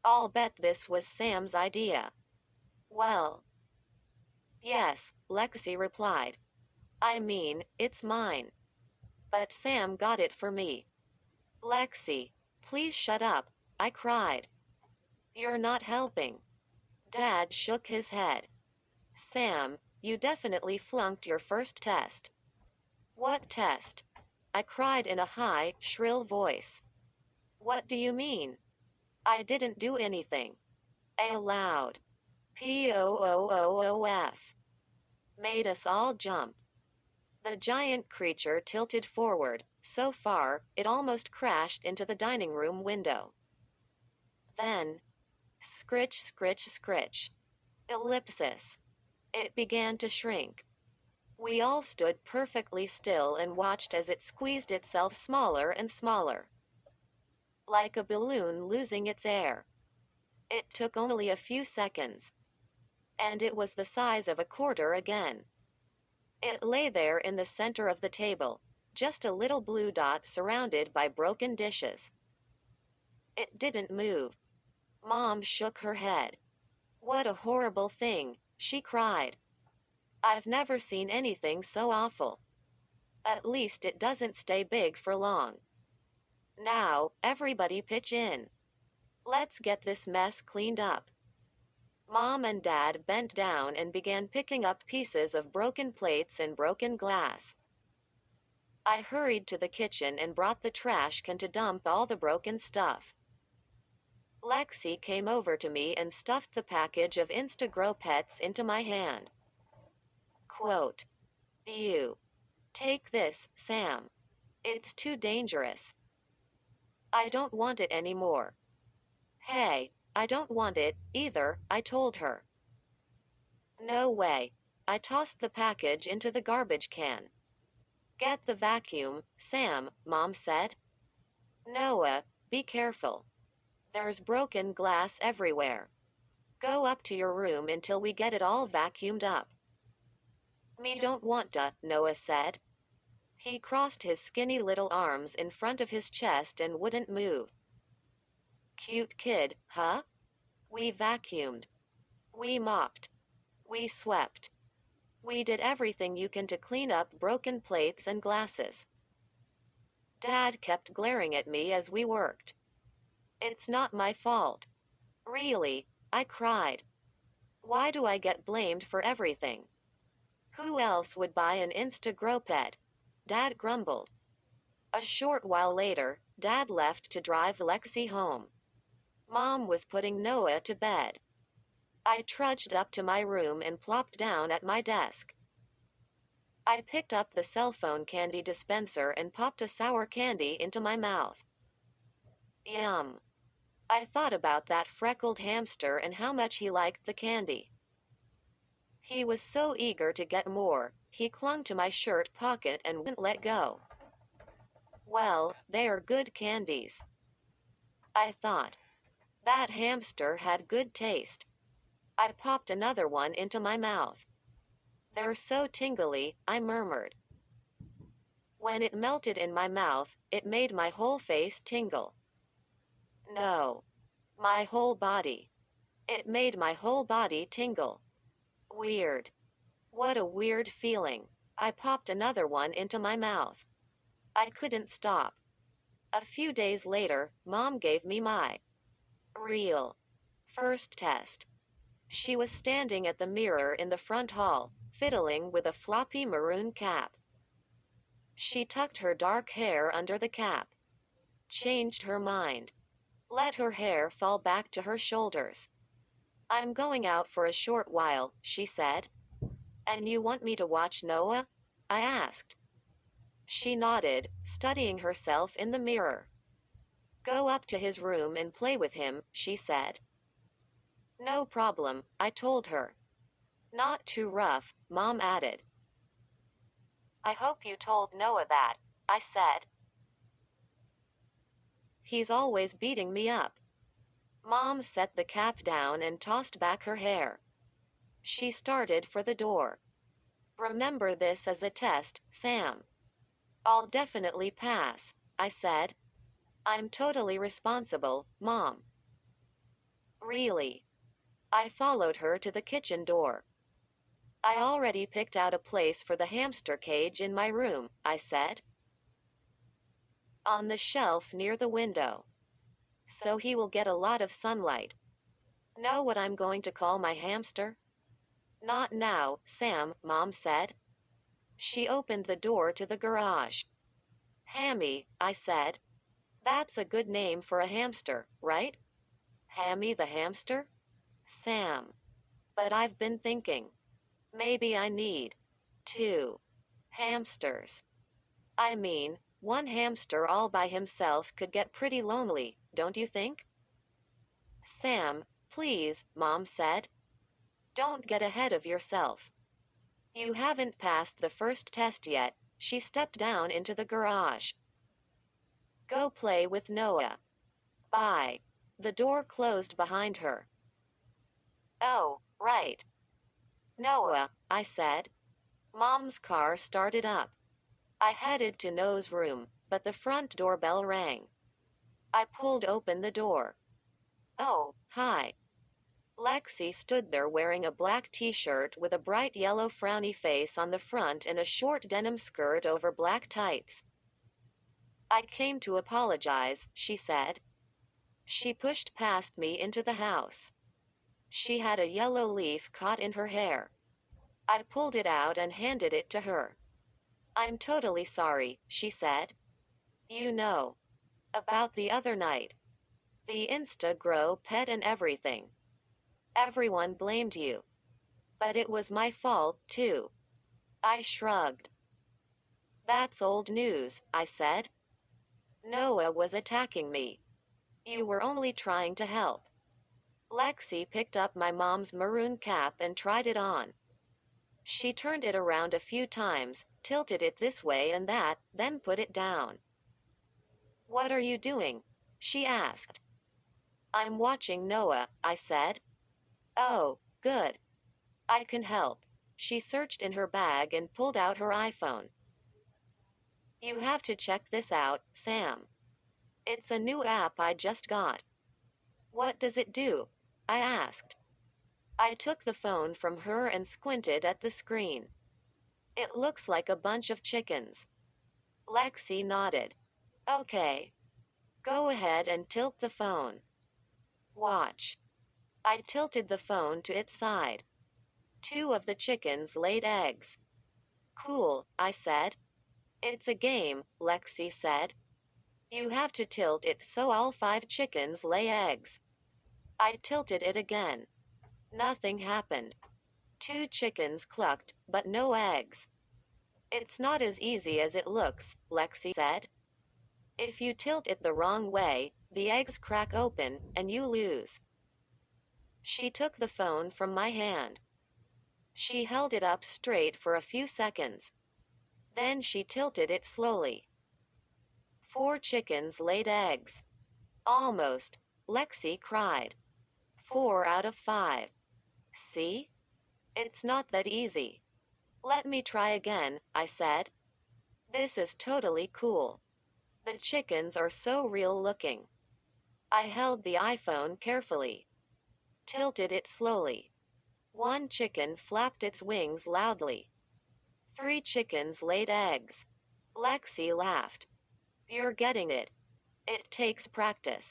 "I'll bet this was Sam's idea." "Well, yes," Lexi replied. "I mean, it's mine. But Sam got it for me." "Lexi, please shut up," I cried. "You're not helping." Dad shook his head. "Sam, you definitely flunked your first test." "What test?" I cried in a high, shrill voice. "What do you mean?" "I didn't do anything." A loud "Poof" made us all jump. The giant creature tilted forward, so far, it almost crashed into the dining room window. Then, scritch, scritch, scritch. Ellipsis. It began to shrink. We all stood perfectly still and watched as it squeezed itself smaller and smaller. Like a balloon losing its air. It took only a few seconds. And it was the size of a quarter again. It lay there in the center of the table, just a little blue dot surrounded by broken dishes. It didn't move. Mom shook her head. What a horrible thing, she cried. I've never seen anything so awful. At least it doesn't stay big for long. Now, everybody pitch in. Let's get this mess cleaned up. Mom and Dad bent down and began picking up pieces of broken plates and broken glass. I hurried to the kitchen and brought the trash can to dump all the broken stuff. Lexi came over to me and stuffed the package of Instagrow pets into my hand. Quote, "You. Take this, Sam. It's too dangerous. I don't want it anymore." Hey, I don't want it, either, I told her. No way. I tossed the package into the garbage can. Get the vacuum, Sam, Mom said. Noah, be careful. There's broken glass everywhere. Go up to your room until we get it all vacuumed up. Me don't want to, Noah said. He crossed his skinny little arms in front of his chest and wouldn't move. Cute kid, huh? We vacuumed. We mopped. We swept. We did everything you can to clean up broken plates and glasses. Dad kept glaring at me as we worked. It's not my fault. Really, I cried. Why do I get blamed for everything? Who else would buy an Instagrow pet? Dad grumbled. A short while later, Dad left to drive Lexi home. Mom was putting Noah to bed. I trudged up to my room and plopped down at my desk. I picked up the cell phone candy dispenser and popped a sour candy into my mouth. Yum. I thought about that freckled hamster and how much he liked the candy. He was so eager to get more, he clung to my shirt pocket and wouldn't let go. Well, they are good candies, I thought. That hamster had good taste. I popped another one into my mouth. They're so tingly, I murmured. When it melted in my mouth, it made my whole face tingle. No. My whole body. It made my whole body tingle. Weird. What a weird feeling. I popped another one into my mouth. I couldn't stop. A few days later, Mom gave me my real first test. She was standing at the mirror in the front hall, fiddling with a floppy maroon cap. She tucked her dark hair under the cap. Changed her mind. Let her hair fall back to her shoulders. I'm going out for a short while, she said. And you want me to watch Noah? I asked. She nodded, studying herself in the mirror. Go up to his room and play with him, she said. No problem, I told her. Not too rough, Mom added. I hope you told Noah that, I said. He's always beating me up. Mom set the cap down and tossed back her hair. She started for the door. Remember this as a test, Sam. I'll definitely pass, I said. I'm totally responsible, Mom. Really? I followed her to the kitchen door. I already picked out a place for the hamster cage in my room, I said. On the shelf near the window. So he will get a lot of sunlight. Know what I'm going to call my hamster? Not now, Sam, Mom said. She opened the door to the garage. Hammy, I said. That's a good name for a hamster, right? Hammy the hamster? Sam. But I've been thinking. Maybe I need 2 hamsters. I mean, one hamster all by himself could get pretty lonely, don't you think? Sam, please, Mom said. Don't get ahead of yourself. You haven't passed the first test yet. She stepped down into the garage. Go play with Noah. Bye. The door closed behind her. Oh, right. Noah, I said. Mom's car started up. I headed to Noah's room, but the front doorbell rang. I pulled open the door. Oh, hi. Lexi stood there wearing a black t-shirt with a bright yellow frowny face on the front and a short denim skirt over black tights. "I came to apologize," she said. She pushed past me into the house. She had a yellow leaf caught in her hair. I pulled it out and handed it to her. "I'm totally sorry," she said. "You know, about the other night. The Insta-Grow pet and everything. Everyone blamed you. But it was my fault, too." I shrugged. "That's old news," I said. "Noah was attacking me. You were only trying to help." Lexi picked up my mom's maroon cap and tried it on. She turned it around a few times, tilted it this way and that, then put it down. "What are you doing?" she asked. "I'm watching Noah," I said. "Oh, good. I can help." She searched in her bag and pulled out her iPhone. "You have to check this out, Sam. It's a new app I just got." "What does it do?" I asked. I took the phone from her and squinted at the screen. "It looks like a bunch of chickens." Lexi nodded. "Okay. Go ahead and tilt the phone. Watch." I tilted the phone to its side. 2 of the chickens laid eggs. "Cool," I said. "It's a game," Lexi said. "You have to tilt it so all 5 chickens lay eggs." I tilted it again. Nothing happened. 2 chickens clucked, but no eggs. "It's not as easy as it looks," Lexi said. "If you tilt it the wrong way, the eggs crack open, and you lose." She took the phone from my hand. She held it up straight for a few seconds. Then she tilted it slowly. 4 chickens laid eggs. "Almost," Lexi cried. 4 out of 5. "See? It's not that easy." "Let me try again," I said. "This is totally cool. The chickens are so real looking." I held the iPhone carefully. Tilted it slowly. 1 chicken flapped its wings loudly. 3 chickens laid eggs. Lexi laughed. "You're getting it. It takes practice."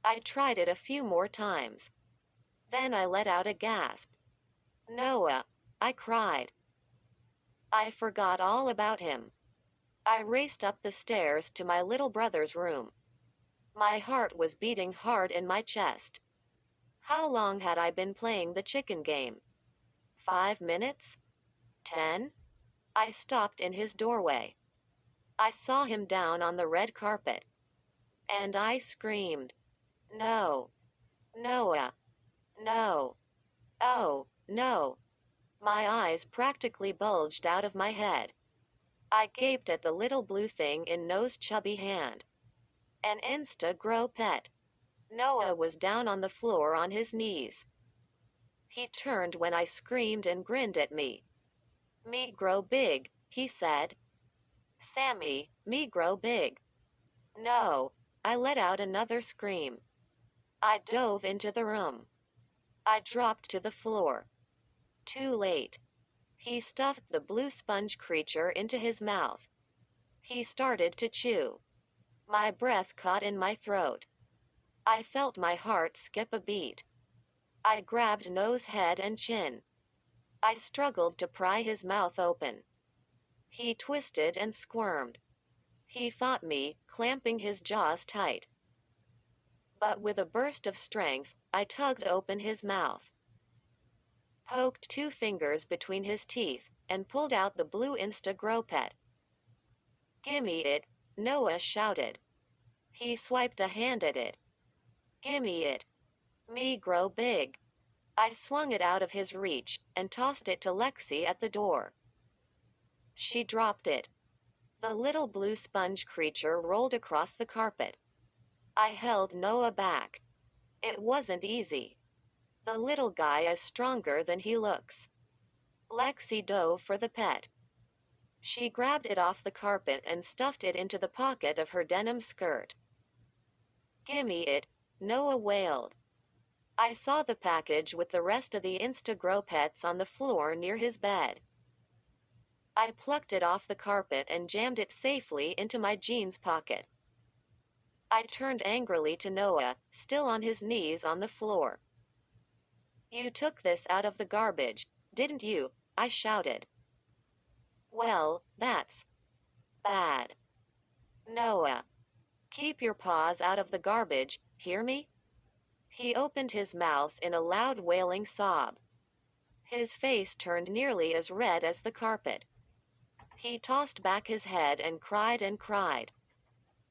I tried it a few more times. Then I let out a gasp. "Noah!" I cried. I forgot all about him. I raced up the stairs to my little brother's room. My heart was beating hard in my chest. How long had I been playing the chicken game? 5 minutes? 10? I stopped in his doorway. I saw him down on the red carpet. And I screamed. "No. Noah. No. Oh, no." My eyes practically bulged out of my head. I gaped at the little blue thing in Noah's chubby hand. An Insta-Grow pet. Noah was down on the floor on his knees. He turned when I screamed and grinned at me. "Me grow big," he said. "Sammy, me grow big." "No." I let out another scream. I dove into the room. I dropped to the floor. Too late. He stuffed the blue sponge creature into his mouth. He started to chew. My breath caught in my throat. I felt my heart skip a beat. I grabbed Noah's head and chin. I struggled to pry his mouth open. He twisted and squirmed. He fought me, clamping his jaws tight. But with a burst of strength, I tugged open his mouth, poked 2 fingers between his teeth, and pulled out the blue Insta-Grow pet. "Gimme it," Noah shouted. He swiped a hand at it. "Gimme it. Me grow big." I swung it out of his reach, and tossed it to Lexi at the door. She dropped it. The little blue sponge creature rolled across the carpet. I held Noah back. It wasn't easy. The little guy is stronger than he looks. Lexi dove for the pet. She grabbed it off the carpet and stuffed it into the pocket of her denim skirt. "Gimme it," Noah wailed. I saw the package with the rest of the Instagrow pets on the floor near his bed. I plucked it off the carpet and jammed it safely into my jeans pocket. I turned angrily to Noah, still on his knees on the floor. "You took this out of the garbage, didn't you?" I shouted. "Well, that's bad. Noah, keep your paws out of the garbage, hear me?" He opened his mouth in a loud wailing sob. His face turned nearly as red as the carpet. He tossed back his head and cried and cried.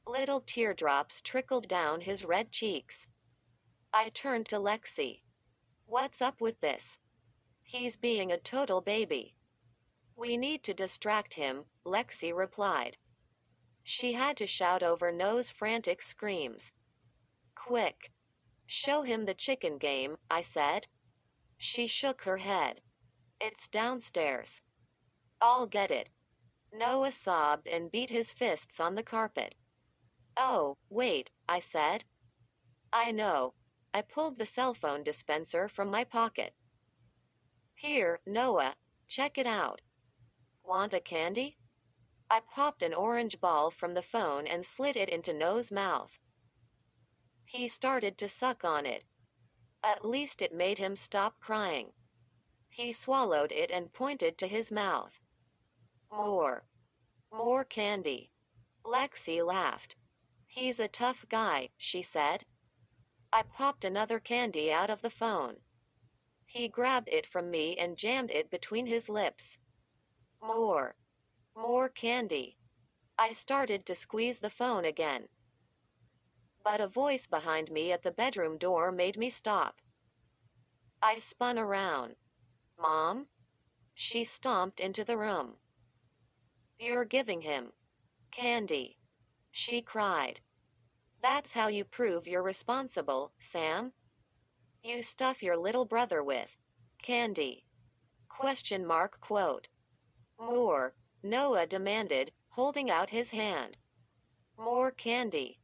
Little teardrops trickled down his red cheeks. I turned to Lexi. "What's up with this? He's being a total baby." "We need to distract him," Lexi replied. She had to shout over Noah's frantic screams. "Quick. Show him the chicken game," I said. She shook her head. "It's downstairs." "I'll get it." Noah sobbed and beat his fists on the carpet. "Oh, wait," I said. "I know." I pulled the cell phone dispenser from my pocket. "Here, Noah, check it out. Want a candy?" I popped an orange ball from the phone and slid it into Noah's mouth. He started to suck on it. At least it made him stop crying. He swallowed it and pointed to his mouth. "More. More candy." Lexi laughed. "He's a tough guy," she said. I popped another candy out of the phone. He grabbed it from me and jammed it between his lips. "More. More candy." I started to squeeze the phone again. But a voice behind me at the bedroom door made me stop. I spun around. "Mom?" She stomped into the room. "You're giving him candy," she cried. "That's how you prove you're responsible, Sam. You stuff your little brother with candy. Question mark quote. "More," Noah demanded, holding out his hand. "More candy."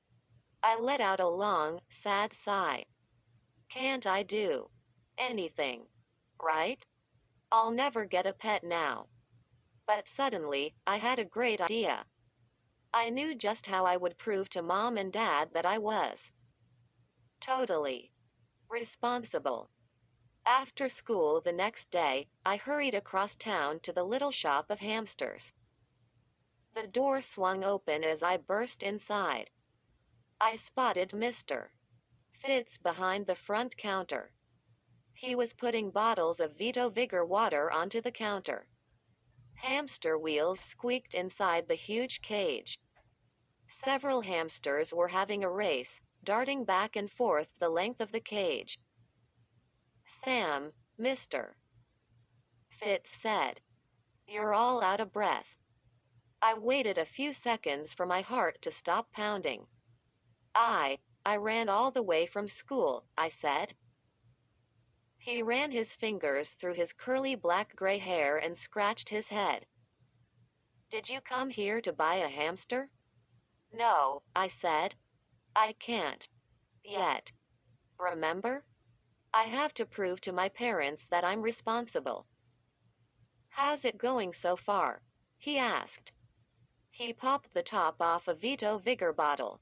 I let out a long, sad sigh. Can't I do anything, right? I'll never get a pet now. But suddenly, I had a great idea. I knew just how I would prove to Mom and Dad that I was totally responsible. After school the next day, I hurried across town to the little shop of hamsters. The door swung open as I burst inside. I spotted Mr. Fitz behind the front counter. He was putting bottles of Vito Vigor water onto the counter. Hamster wheels squeaked inside the huge cage. Several hamsters were having a race, darting back and forth the length of the cage. "Sam, Mr. Fitz said. You're all out of breath." I waited a few seconds for my heart to stop pounding. I ran all the way from school," I said. He ran his fingers through his curly black-gray hair and scratched his head. "Did you come here to buy a hamster?" "No," I said. "I can't. Yet. Remember? I have to prove to my parents that I'm responsible." "How's it going so far?" he asked. He popped the top off a Vito Vigor bottle.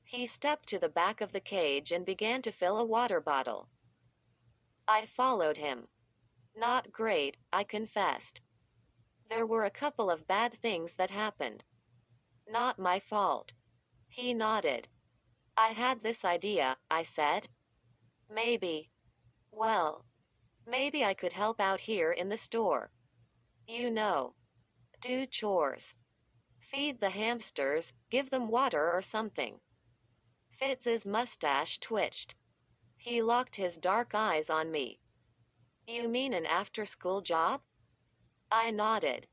He stepped to the back of the cage and began to fill a water bottle. I followed him. Not great, I confessed. There were a couple of bad things that happened. Not my fault. He nodded. "I had this idea," I said. Maybe. Well, maybe I could help out here in the store. You know. Do chores. Feed the hamsters, give them water or something." Fitz's mustache twitched. He locked his dark eyes on me. "You mean an after-school job?" I nodded.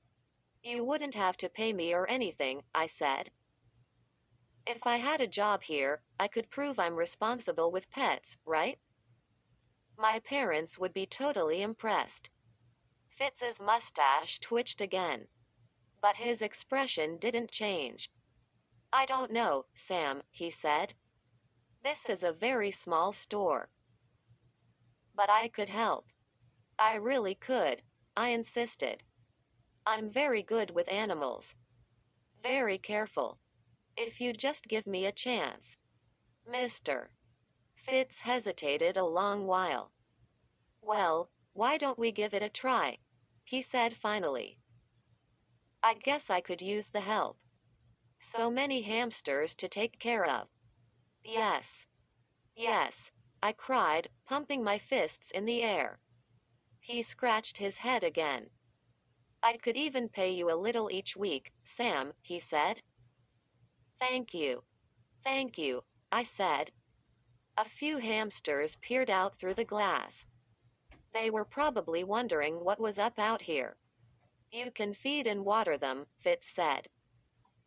"You wouldn't have to pay me or anything," I said. "If I had a job here, I could prove I'm responsible with pets, right?" My parents would be totally impressed. Fitz's mustache twitched again. But his expression didn't change. "I don't know, Sam," he said. "This is a very small store. But I could help. I really could. I insisted. I'm very good with animals. Very careful. If you'd just give me a chance. Mister. Fitz hesitated a long while. Well, why don't we give it a try? He said finally. I guess I could use the help. So many hamsters to take care of. Yes. Yes, I cried, pumping my fists in the air. He scratched his head again. I could even pay you a little each week, Sam, he said. Thank you. Thank you, I said. A few hamsters peered out through the glass. They were probably wondering what was up out here. You can feed and water them, Fitz said.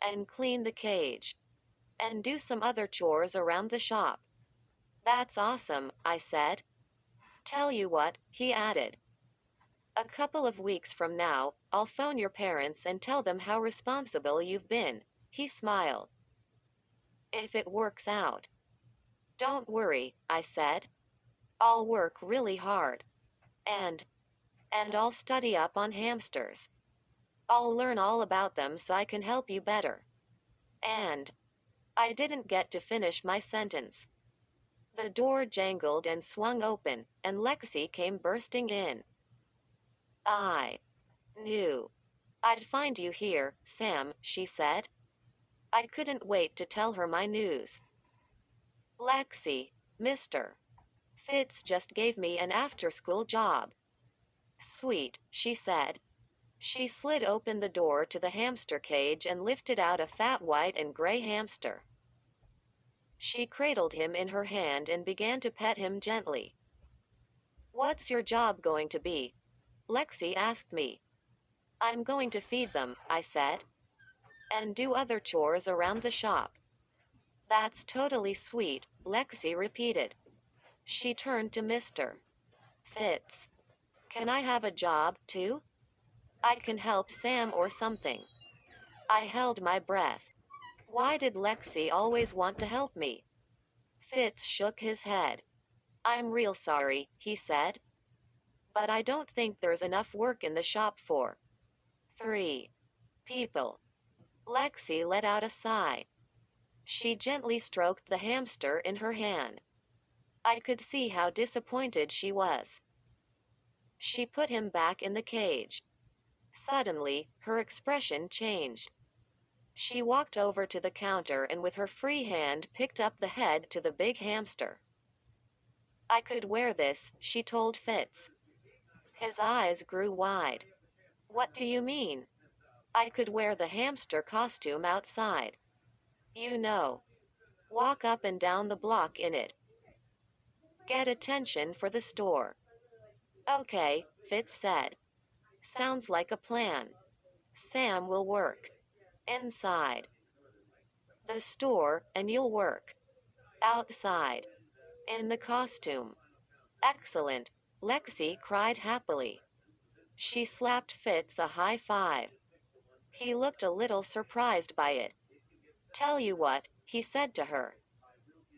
And clean the cage. And do some other chores around the shop. That's awesome, I said. Tell you what, he added. A couple of weeks from now, I'll phone your parents and tell them how responsible you've been. He smiled. If it works out. Don't worry, I said. I'll work really hard. And, and I'll study up on hamsters. I'll learn all about them so I can help you better. And, I didn't get to finish my sentence. The door jangled and swung open, and Lexi came bursting in. I knew I'd find you here, Sam, she said. I couldn't wait to tell her my news. Lexi, Mr. Fitz just gave me an after-school job. Sweet, she said. She slid open the door to the hamster cage and lifted out a fat white and gray hamster. She cradled him in her hand and began to pet him gently. What's your job going to be? Lexi asked me. I'm going to feed them, I said. And do other chores around the shop. That's totally sweet, Lexi repeated. She turned to Mr. Fitz. Can I have a job, too? I can help Sam or something. I held my breath. Why did Lexi always want to help me? Fitz shook his head. I'm real sorry, he said. But I don't think there's enough work in the shop for 3 people. Lexi let out a sigh. She gently stroked the hamster in her hand. I could see how disappointed she was. She put him back in the cage. Suddenly, her expression changed. She walked over to the counter and with her free hand picked up the head to the big hamster. I could wear this, she told Fitz. His eyes grew wide. What do you mean? I could wear the hamster costume outside. You know. Walk up and down the block in it. Get attention for the store. Okay, Fitz said. Sounds like a plan. Sam will work inside the store and you'll work outside in the costume. Excellent, Lexi cried happily. She slapped Fitz a high five. He looked a little surprised by it. Tell you what, he said to her.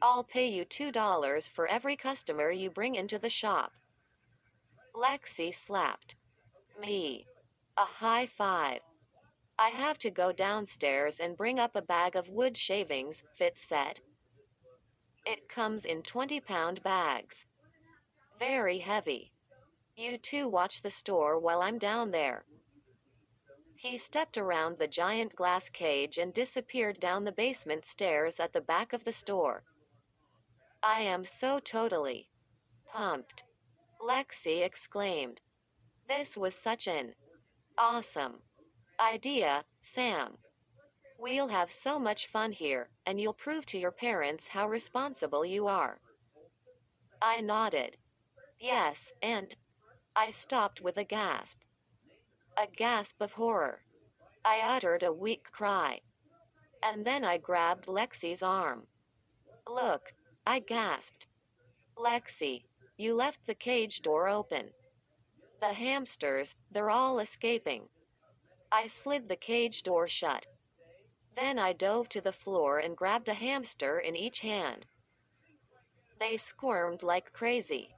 I'll pay you $2 for every customer you bring into the shop. Lexi slapped me a high five. I have to go downstairs and bring up a bag of wood shavings, Fitz said. It comes in 20-pound bags. Very heavy. You two watch the store while I'm down there. He stepped around the giant glass cage and disappeared down the basement stairs at the back of the store. I am so totally pumped, Lexi exclaimed. This was such an awesome idea, Sam. We'll have so much fun here, and you'll prove to your parents how responsible you are. I nodded. Yes, and I stopped with a gasp. A gasp of horror. I uttered a weak cry. And then I grabbed Lexi's arm. Look, I gasped. Lexi, you left the cage door open. The hamsters, they're all escaping. I slid the cage door shut. Then I dove to the floor and grabbed a hamster in each hand. They squirmed like crazy.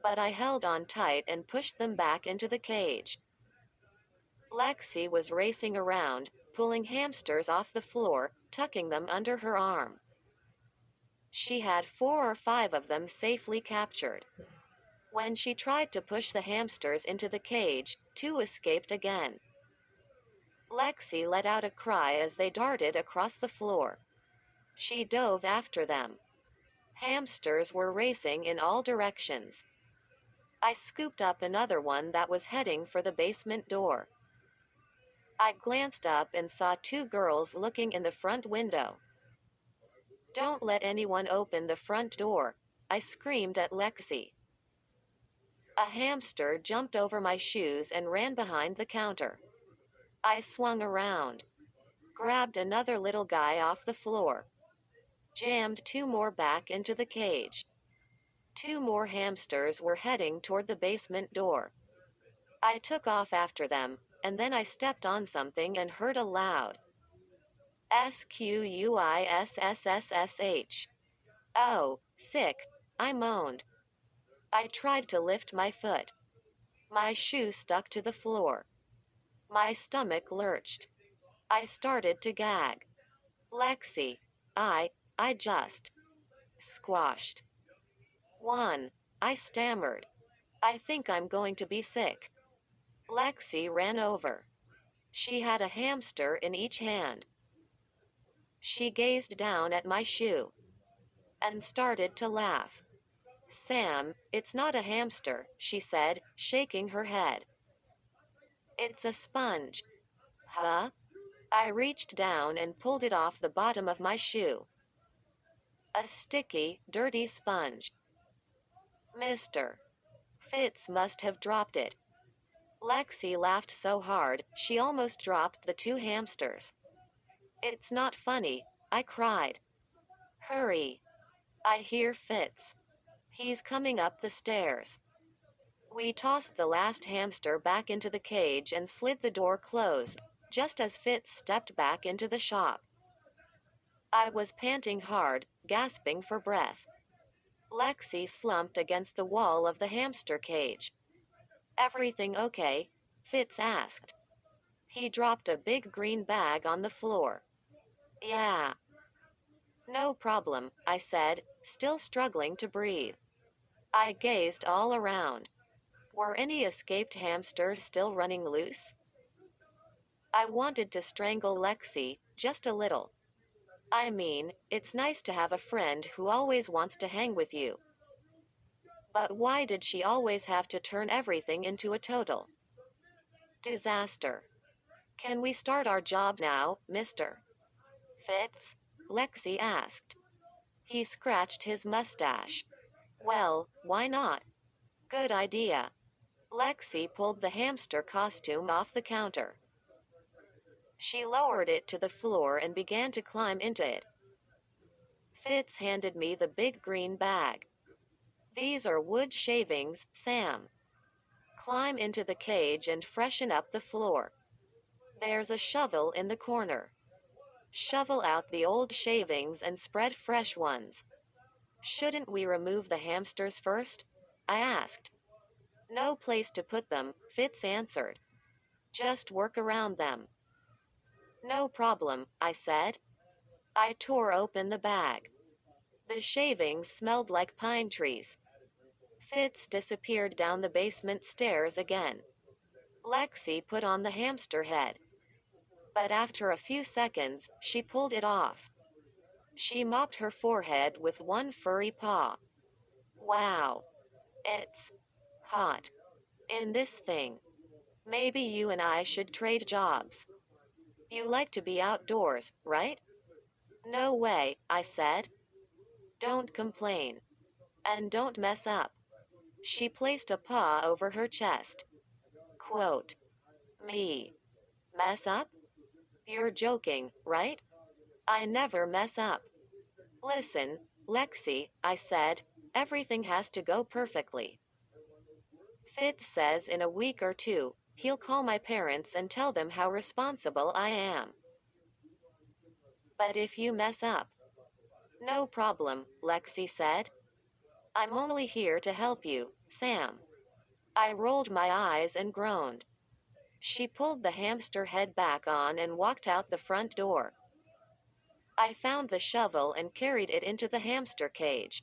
but I held on tight and pushed them back into the cage. Lexi was racing around, pulling hamsters off the floor, tucking them under her arm. She had 4 or 5 of them safely captured. When she tried to push the hamsters into the cage, 2 escaped again. Lexi let out a cry as they darted across the floor. She dove after them. Hamsters were racing in all directions. I scooped up another one that was heading for the basement door. I glanced up and saw 2 girls looking in the front window. "Don't let anyone open the front door," I screamed at Lexi. A hamster jumped over my shoes and ran behind the counter. I swung around, grabbed another little guy off the floor, jammed 2 more back into the cage. 2 more hamsters were heading toward the basement door. I took off after them, and then I stepped on something and heard a loud "Squissh." "Oh, sick," I moaned. I tried to lift my foot. My shoe stuck to the floor. My stomach lurched. I started to gag. "Lexi, I just squashed one," I stammered. "I think I'm going to be sick." Lexi ran over. She had a hamster in each hand. She gazed down at my shoe and started to laugh. "Sam, it's not a hamster," she said, shaking her head. "It's a sponge." "Huh?" I reached down and pulled it off the bottom of my shoe. A sticky, dirty sponge. Mr. Fitz must have dropped it. Lexi laughed so hard, she almost dropped the 2 hamsters. "It's not funny," I cried. "Hurry. I hear Fitz. He's coming up the stairs." We tossed the last hamster back into the cage and slid the door closed, just as Fitz stepped back into the shop. I was panting hard, gasping for breath. Lexi slumped against the wall of the hamster cage. "Everything okay?" Fitz asked. He dropped a big green bag on the floor. "Yeah." "No problem," I said, still struggling to breathe. I gazed all around. Were any escaped hamsters still running loose? I wanted to strangle Lexi, just a little. I mean, it's nice to have a friend who always wants to hang with you. But why did she always have to turn everything into a total disaster? "Can we start our job now, Mr. Fitz?" Lexi asked. He scratched his mustache. "Well, why not? Good idea." Lexi pulled the hamster costume off the counter. She lowered it to the floor and began to climb into it. Fitz handed me the big green bag. "These are wood shavings, Sam. Climb into the cage and freshen up the floor. There's a shovel in the corner. Shovel out the old shavings and spread fresh ones." "Shouldn't we remove the hamsters first?" I asked. "No place to put them," Fitz answered. "Just work around them." "No problem," I said. I tore open the bag. The shavings smelled like pine trees. Fitz disappeared down the basement stairs again. Lexi put on the hamster head. But after a few seconds, she pulled it off. She mopped her forehead with one furry paw. "Wow. It's hot in this thing. Maybe you and I should trade jobs. You like to be outdoors, right?" "No way," I said. "Don't complain. And don't mess up." She placed a paw over her chest. Quote, "Me. Mess up? You're joking, right? I never mess up." "Listen, Lexi," I said, "everything has to go perfectly. Fitz says in a week or 2, he'll call my parents and tell them how responsible I am. But if you mess up?" "No problem," Lexi said. I'm only here to help you, Sam. I rolled my eyes and groaned. She pulled the hamster head back on and walked out the front door. I found the shovel and carried it into the hamster cage.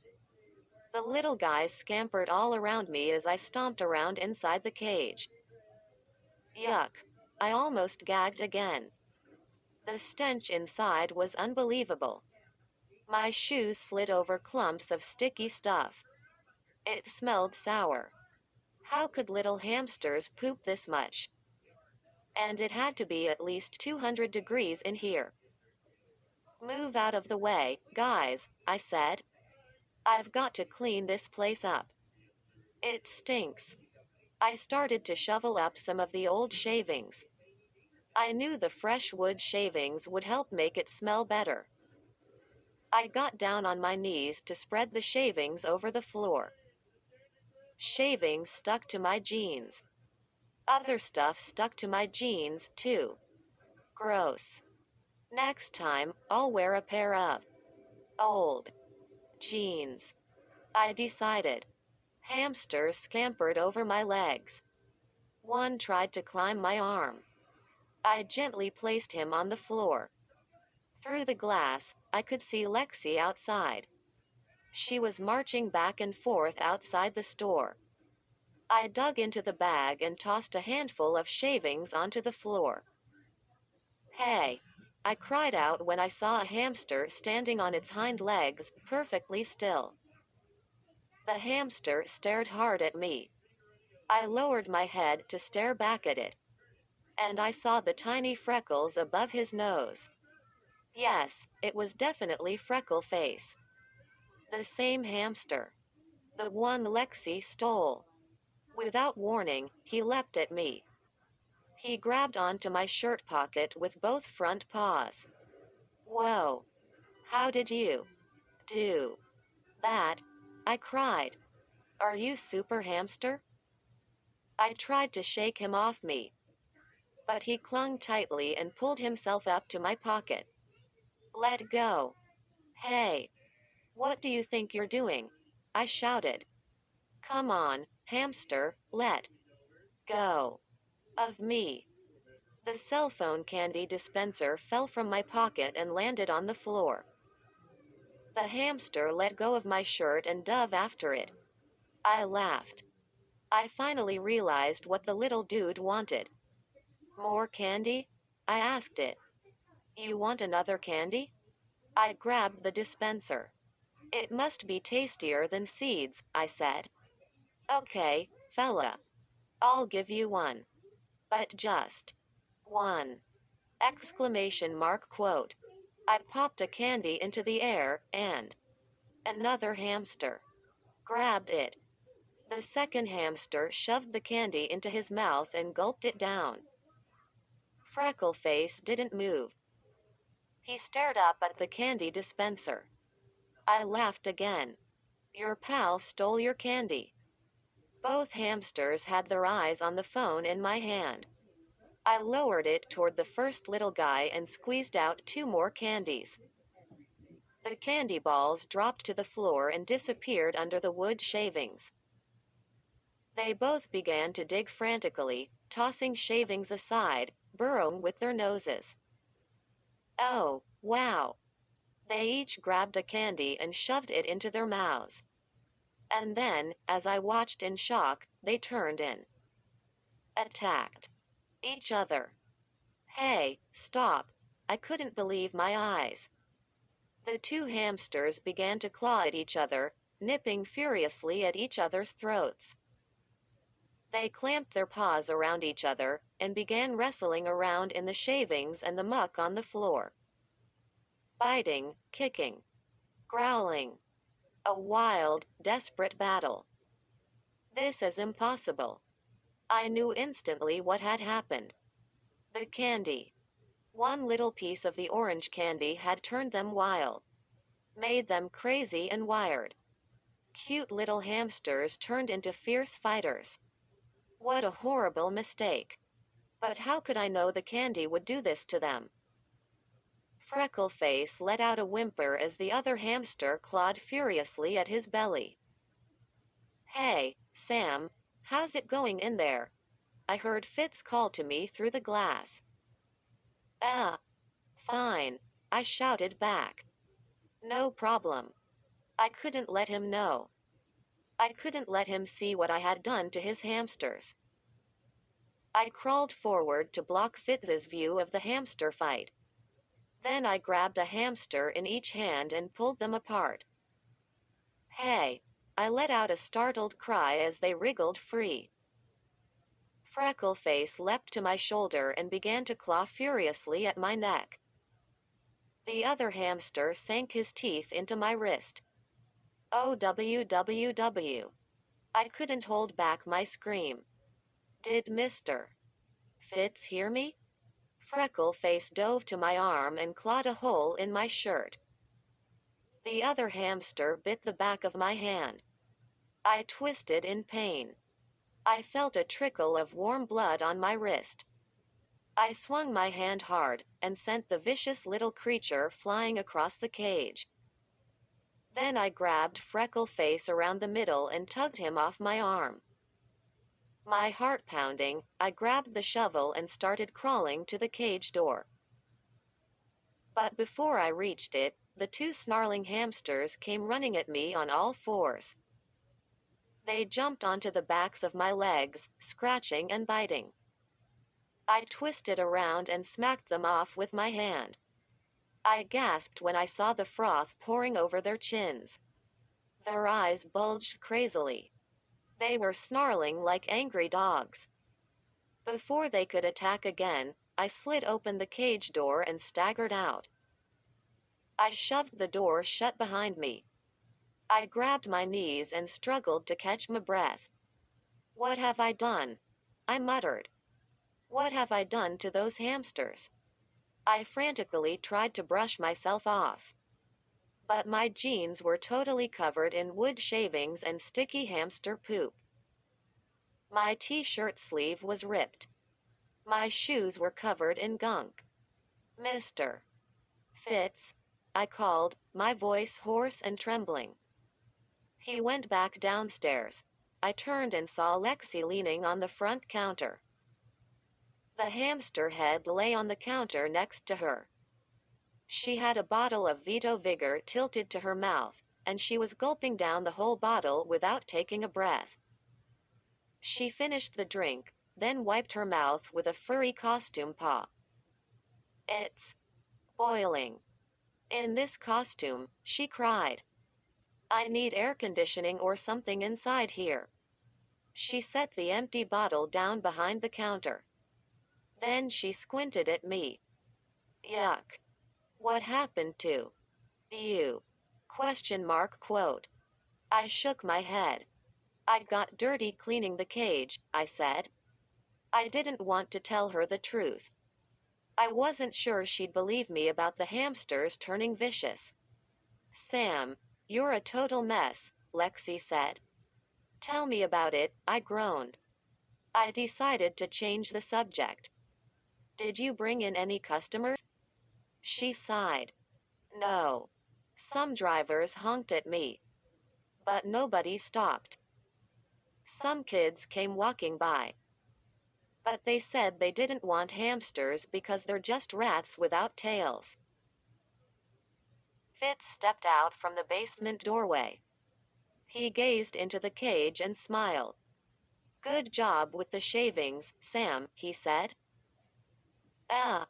The little guys scampered all around me as I stomped around inside the cage. Yuck. I almost gagged again. The stench inside was unbelievable. My shoes slid over clumps of sticky stuff. It smelled sour. How could little hamsters poop this much? And it had to be at least 200 degrees in here. Move out of the way, guys, I said. I've got to clean this place up. It stinks. I started to shovel up some of the old shavings. I knew the fresh wood shavings would help make it smell better. I got down on my knees to spread the shavings over the floor. Shavings stuck to my jeans. Other stuff stuck to my jeans, too. Gross. Next time, I'll wear a pair of old jeans, I decided. Hamsters scampered over my legs. One tried to climb my arm. I gently placed him on the floor. Through the glass, I could see Lexi outside. She was marching back and forth outside the store. I dug into the bag and tossed a handful of shavings onto the floor. Hey! I cried out when I saw a hamster standing on its hind legs, perfectly still. The hamster stared hard at me. I lowered my head to stare back at it. And I saw the tiny freckles above his nose. Yes, it was definitely Freckleface. The same hamster. The one Lexi stole. Without warning, he leapt at me. He grabbed onto my shirt pocket with both front paws. Whoa! How did you do that? I cried. Are you Super Hamster? I tried to shake him off me, but he clung tightly and pulled himself up to my pocket. Let go. Hey! What do you think you're doing? I shouted. Come on, hamster, let go of me. The cell phone candy dispenser fell from my pocket and landed on the floor. The hamster let go of my shirt and dove after it. I laughed. I finally realized what the little dude wanted. More candy? I asked it. You want another candy? I grabbed the dispenser. It must be tastier than seeds, I said. Okay, fella. I'll give you one. But just one. Exclamation mark quote. I popped a candy into the air, and another hamster grabbed it. The second hamster shoved the candy into his mouth and gulped it down. Freckleface didn't move. He stared up at the candy dispenser. I laughed again. Your pal stole your candy. Both hamsters had their eyes on the phone in my hand. I lowered it toward the first little guy and squeezed out 2 more candies. The candy balls dropped to the floor and disappeared under the wood shavings. They both began to dig frantically, tossing shavings aside, burrowing with their noses. Oh, wow! They each grabbed a candy and shoved it into their mouths. And then, as I watched in shock, they turned and attacked each other. Hey, stop! I couldn't believe my eyes. The 2 hamsters began to claw at each other, nipping furiously at each other's throats. They clamped their paws around each other and began wrestling around in the shavings and the muck on the floor. Biting, kicking, growling. A wild, desperate battle. This is impossible. I knew instantly what had happened. The candy. One little piece of the orange candy had turned them wild. Made them crazy and wired. Cute little hamsters turned into fierce fighters. What a horrible mistake. But how could I know the candy would do this to them? Freckleface let out a whimper as the other hamster clawed furiously at his belly. "Hey, Sam, how's it going in there?" I heard Fitz call to me through the glass. "Ah, fine," I shouted back. "No problem." I couldn't let him know. I couldn't let him see what I had done to his hamsters. I crawled forward to block Fitz's view of the hamster fight. Then I grabbed a hamster in each hand and pulled them apart. "Hey!" I let out a startled cry as they wriggled free. Freckleface leapt to my shoulder and began to claw furiously at my neck. The other hamster sank his teeth into my wrist. OWWW. I couldn't hold back my scream. Did Mr. Fitz hear me? Freckleface dove to my arm and clawed a hole in my shirt. The other hamster bit the back of my hand. I twisted in pain. I felt a trickle of warm blood on my wrist. I swung my hand hard and sent the vicious little creature flying across the cage. Then I grabbed Freckleface around the middle and tugged him off my arm. My heart pounding, I grabbed the shovel and started crawling to the cage door. But before I reached it, the two snarling hamsters came running at me on all fours. They jumped onto the backs of my legs, scratching and biting. I twisted around and smacked them off with my hand. I gasped when I saw the froth pouring over their chins. Their eyes bulged crazily. They were snarling like angry dogs. Before they could attack again, I slid open the cage door and staggered out. I shoved the door shut behind me. I grabbed my knees and struggled to catch my breath. "What have I done?" I muttered. "What have I done to those hamsters?" I frantically tried to brush myself off. But my jeans were totally covered in wood shavings and sticky hamster poop. My t-shirt sleeve was ripped. My shoes were covered in gunk. "Mr. Fitz," I called, my voice hoarse and trembling. He went back downstairs. I turned and saw Lexi leaning on the front counter. The hamster head lay on the counter next to her. She had a bottle of Vito Vigor tilted to her mouth, and she was gulping down the whole bottle without taking a breath. She finished the drink, then wiped her mouth with a furry costume paw. "It's boiling in this costume," she cried. "I need air conditioning or something inside here." She set the empty bottle down behind the counter. Then she squinted at me. "Yuck. What happened to you?" Quote. I shook my head. "I got dirty cleaning the cage," I said. I didn't want to tell her the truth. I wasn't sure she'd believe me about the hamsters turning vicious. "Sam, you're a total mess," Lexi said. "Tell me about it," I groaned. I decided to change the subject. "Did you bring in any customers?" She sighed. "No. Some drivers honked at me. But nobody stopped. Some kids came walking by. But they said they didn't want hamsters because they're just rats without tails." Fitz stepped out from the basement doorway. He gazed into the cage and smiled. "Good job with the shavings, Sam," he said. "Ah,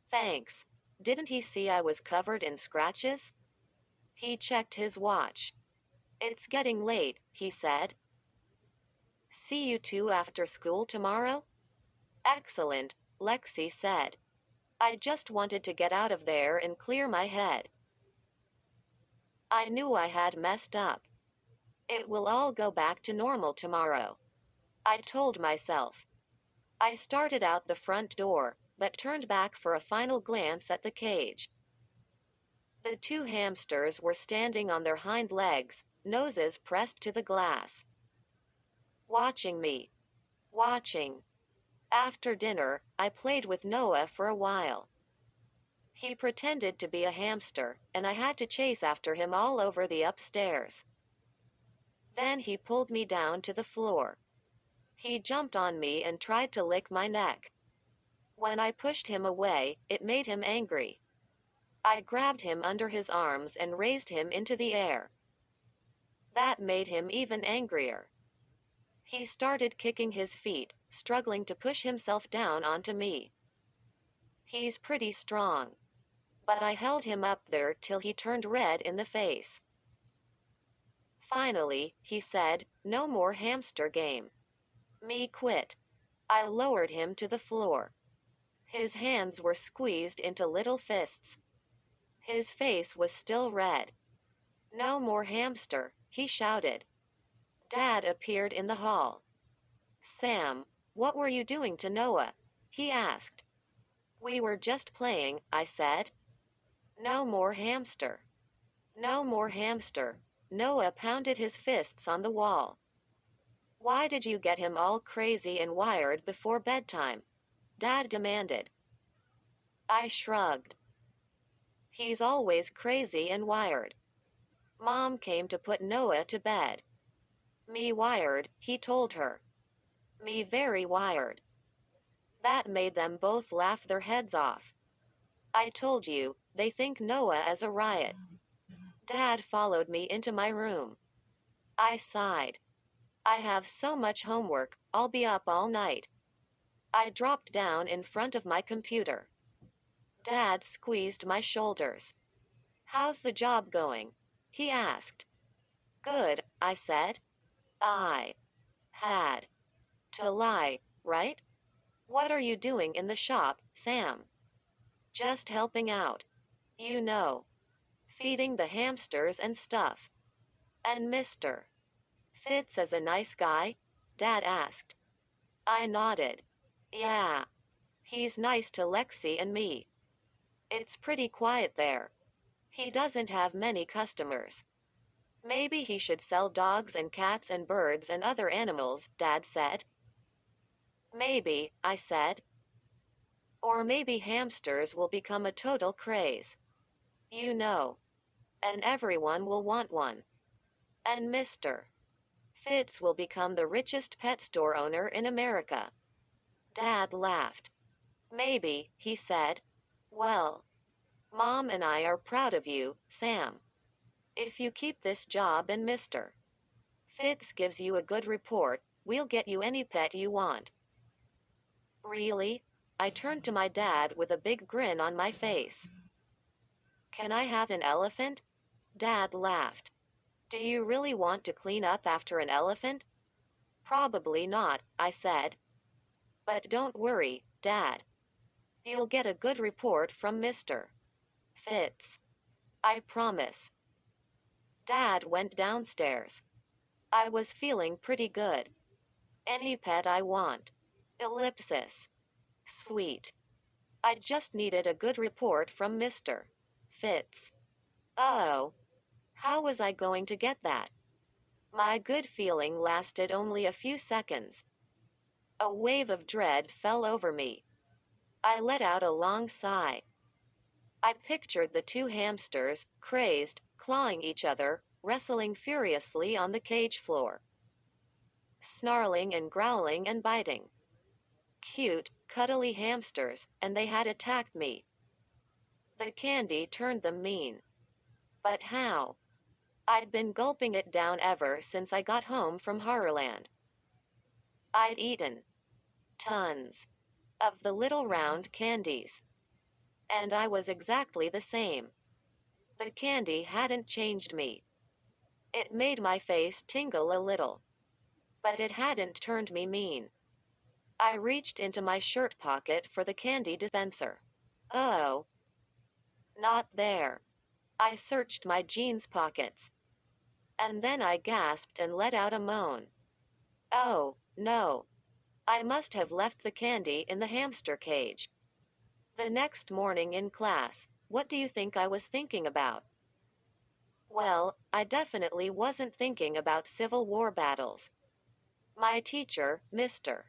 thanks. Didn't he see I was covered in scratches?" He checked his watch. "It's getting late," he said. "See you two after school tomorrow?" "Excellent," Lexi said. "I just wanted to get out of there and clear my head." I knew I had messed up. It will all go back to normal tomorrow, I told myself. I started out the front door, but turned back for a final glance at the cage. The two hamsters were standing on their hind legs, noses pressed to the glass. Watching me. Watching. After dinner, I played with Noah for a while. He pretended to be a hamster, and I had to chase after him all over the upstairs. Then he pulled me down to the floor. He jumped on me and tried to lick my neck. When I pushed him away, it made him angry. I grabbed him under his arms and raised him into the air. That made him even angrier. He started kicking his feet, struggling to push himself down onto me. He's pretty strong. But I held him up there till he turned red in the face. Finally, he said, "No more hamster game. Me quit." I lowered him to the floor. His hands were squeezed into little fists. His face was still red. "No more hamster," he shouted. Dad appeared in the hall. "Sam, what were you doing to Noah?" he asked. "We were just playing," I said. "No more hamster. No more hamster." Noah pounded his fists on the wall. "Why did you get him all crazy and wired before bedtime?" Dad demanded. I shrugged. "He's always crazy and wired. Mom came to put Noah to bed." "Me wired," he told her. "Me very wired." That made them both laugh their heads off. "I told you, they think Noah is a riot." Dad followed me into my room. I sighed. "I have so much homework, I'll be up all night." I dropped down in front of my computer. Dad squeezed my shoulders. "How's the job going?" he asked. "Good," I said. I had to lie, right? "What are you doing in the shop, Sam?" "Just helping out. You know. Feeding the hamsters and stuff." "And Mr. Fitz is a nice guy?" Dad asked. I nodded. "Yeah. He's nice to Lexi and me. It's pretty quiet there. He doesn't have many customers." "Maybe he should sell dogs and cats and birds and other animals," Dad said. "Maybe," I said. "Or maybe hamsters will become a total craze. You know. And everyone will want one. And Mr. Fitz will become the richest pet store owner in America." Dad laughed. "Maybe," he said. "Well, Mom and I are proud of you, Sam. If you keep this job and Mr. Fitz gives you a good report, we'll get you any pet you want." "Really?" I turned to my dad with a big grin on my face. "Can I have an elephant?" Dad laughed. "Do you really want to clean up after an elephant?" "Probably not," I said. "But don't worry, Dad. You'll get a good report from Mr. Fitz. I promise." Dad went downstairs. I was feeling pretty good. Any pet I want. Ellipsis. Sweet. I just needed a good report from Mr. Fitz. Oh. How was I going to get that? My good feeling lasted only a few seconds. A wave of dread fell over me. I let out a long sigh. I pictured the two hamsters, crazed, clawing each other, wrestling furiously on the cage floor. Snarling and growling and biting. Cute, cuddly hamsters, and they had attacked me. The candy turned them mean. But how? I'd been gulping it down ever since I got home from Horrorland. I'd eaten tons of the little round candies. And I was exactly the same. The candy hadn't changed me. It made my face tingle a little. But it hadn't turned me mean. I reached into my shirt pocket for the candy dispenser. Oh. Not there. I searched my jeans pockets. And then I gasped and let out a moan. Oh, no. I must have left the candy in the hamster cage. The next morning in class, what do you think I was thinking about? Well, I definitely wasn't thinking about Civil War battles. My teacher, Mr.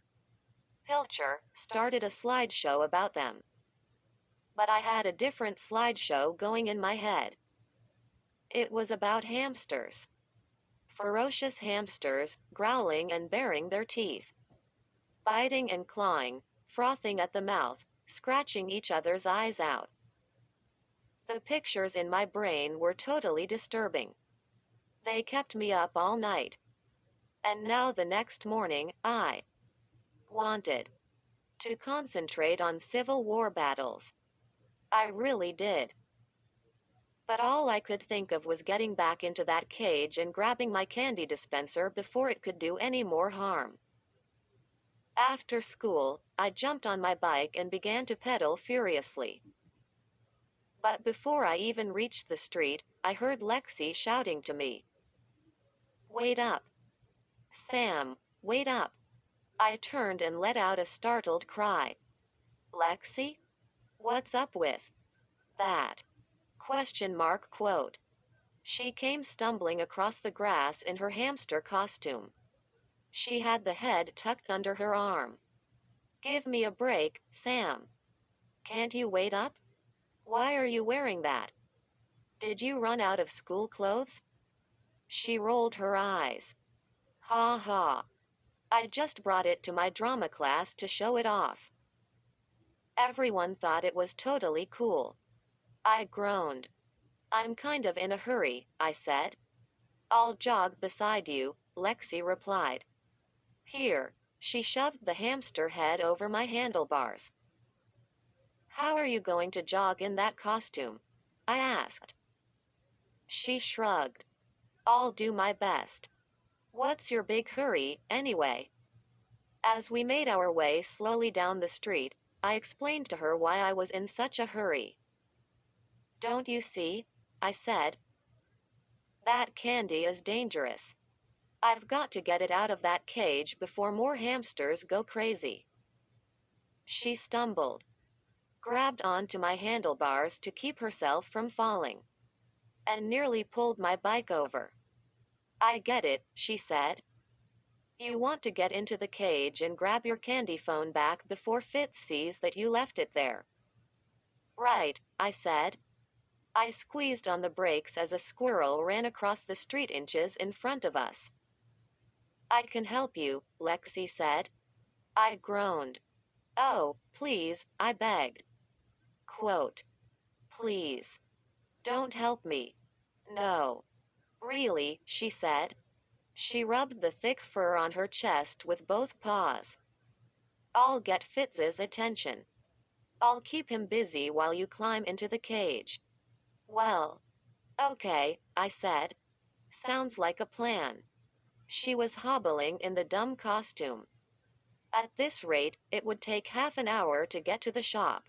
Pilcher, started a slideshow about them. But I had a different slideshow going in my head. It was about hamsters. Ferocious hamsters, growling and baring their teeth, biting and clawing, frothing at the mouth, scratching each other's eyes out. The pictures in my brain were totally disturbing. They kept me up all night. And now the next morning, I wanted to concentrate on Civil War battles. I really did. But all I could think of was getting back into that cage and grabbing my candy dispenser before it could do any more harm. After school, I jumped on my bike and began to pedal furiously. But before I even reached the street, I heard Lexi shouting to me, "Wait up! Sam, wait up!" I turned and let out a startled cry. "Lexi? What's up with that?" Quote. She came stumbling across the grass in her hamster costume. She had the head tucked under her arm. "Give me a break, Sam. Can't you wait up? Why are you wearing that? Did you run out of school clothes?" She rolled her eyes. "Ha ha. I just brought it to my drama class to show it off." Everyone thought it was totally cool. I groaned. "I'm kind of in a hurry," I said. "I'll jog beside you," Lexi replied. "Here." She shoved the hamster head over my handlebars. "How are you going to jog in that costume?" I asked. She shrugged. "I'll do my best. What's your big hurry, anyway?" As we made our way slowly down the street, I explained to her why I was in such a hurry. "Don't you see?" I said. "That candy is dangerous. I've got to get it out of that cage before more hamsters go crazy." She stumbled, grabbed onto my handlebars to keep herself from falling, and nearly pulled my bike over. "I get it," she said. "You want to get into the cage and grab your candy phone back before Fitz sees that you left it there." "Right," I said. I squeezed on the brakes as a squirrel ran across the street inches in front of us. "I can help you," Lexi said. I groaned. "Oh, please," I begged. Quote, "Please. Don't help me. No. Really," she said. She rubbed the thick fur on her chest with both paws. "I'll get Fitz's attention. I'll keep him busy while you climb into the cage." "Well, okay," I said. "Sounds like a plan." She was hobbling in the dumb costume. At this rate, it would take half an hour to get to the shop.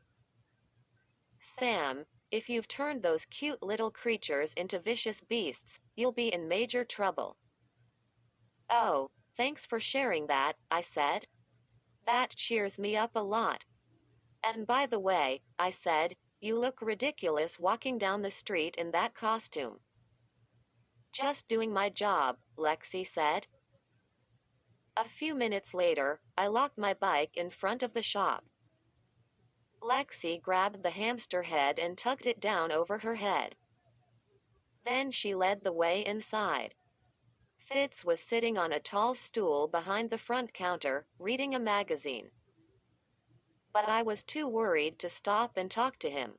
"Sam, if you've turned those cute little creatures into vicious beasts, you'll be in major trouble." "Oh, thanks for sharing that," I said. "That cheers me up a lot. And by the way," I said, "you look ridiculous walking down the street in that costume." "Just doing my job," Lexi said. A few minutes later, I locked my bike in front of the shop. Lexi grabbed the hamster head and tugged it down over her head. Then she led the way inside. Fitz was sitting on a tall stool behind the front counter, reading a magazine. But I was too worried to stop and talk to him.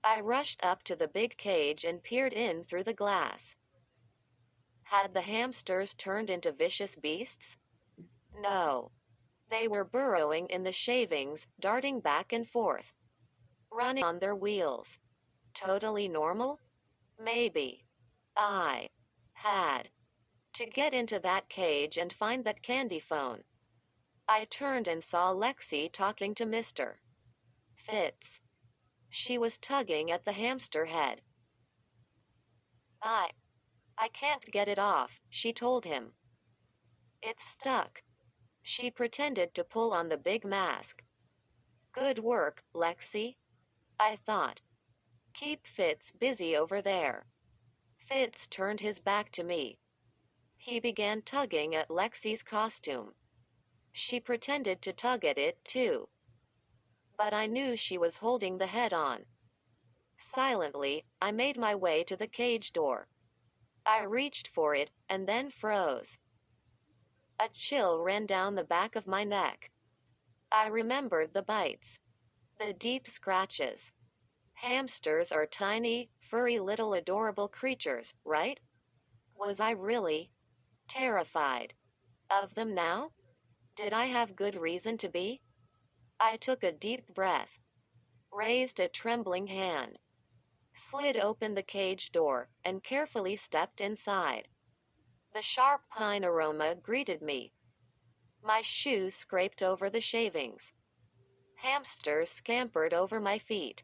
I rushed up to the big cage and peered in through the glass. Had the hamsters turned into vicious beasts? No. They were burrowing in the shavings, darting back and forth, running on their wheels. Totally normal? Maybe. I had to get into that cage and find that candy phone. I turned and saw Lexi talking to Mr. Fitz. She was tugging at the hamster head. I I can't get it off," she told him. "It's stuck." She pretended to pull on the big mask. "Good work, Lexi," I thought. "Keep Fitz busy over there." Fitz turned his back to me. He began tugging at Lexi's costume. She pretended to tug at it, too. But I knew she was holding the head on. Silently, I made my way to the cage door. I reached for it and then froze. A chill ran down the back of my neck. I remembered the bites, the deep scratches. Hamsters are tiny, furry little adorable creatures, right? Was I really terrified of them now? Did I have good reason to be? I took a deep breath, raised a trembling hand, slid open the cage door, and carefully stepped inside. The sharp pine aroma greeted me. My shoes scraped over the shavings. Hamsters scampered over my feet.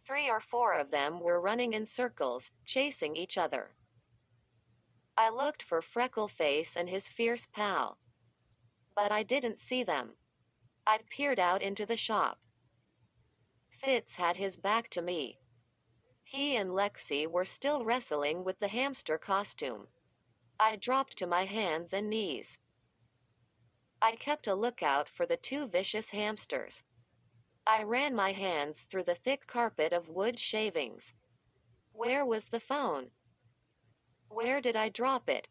3 or 4 of them were running in circles, chasing each other. I looked for Freckleface and his fierce pal, but I didn't see them. I peered out into the shop. Fitz had his back to me. He and Lexi were still wrestling with the hamster costume. I dropped to my hands and knees. I kept a lookout for the 2 vicious hamsters. I ran my hands through the thick carpet of wood shavings. Where was the phone? Where did I drop it?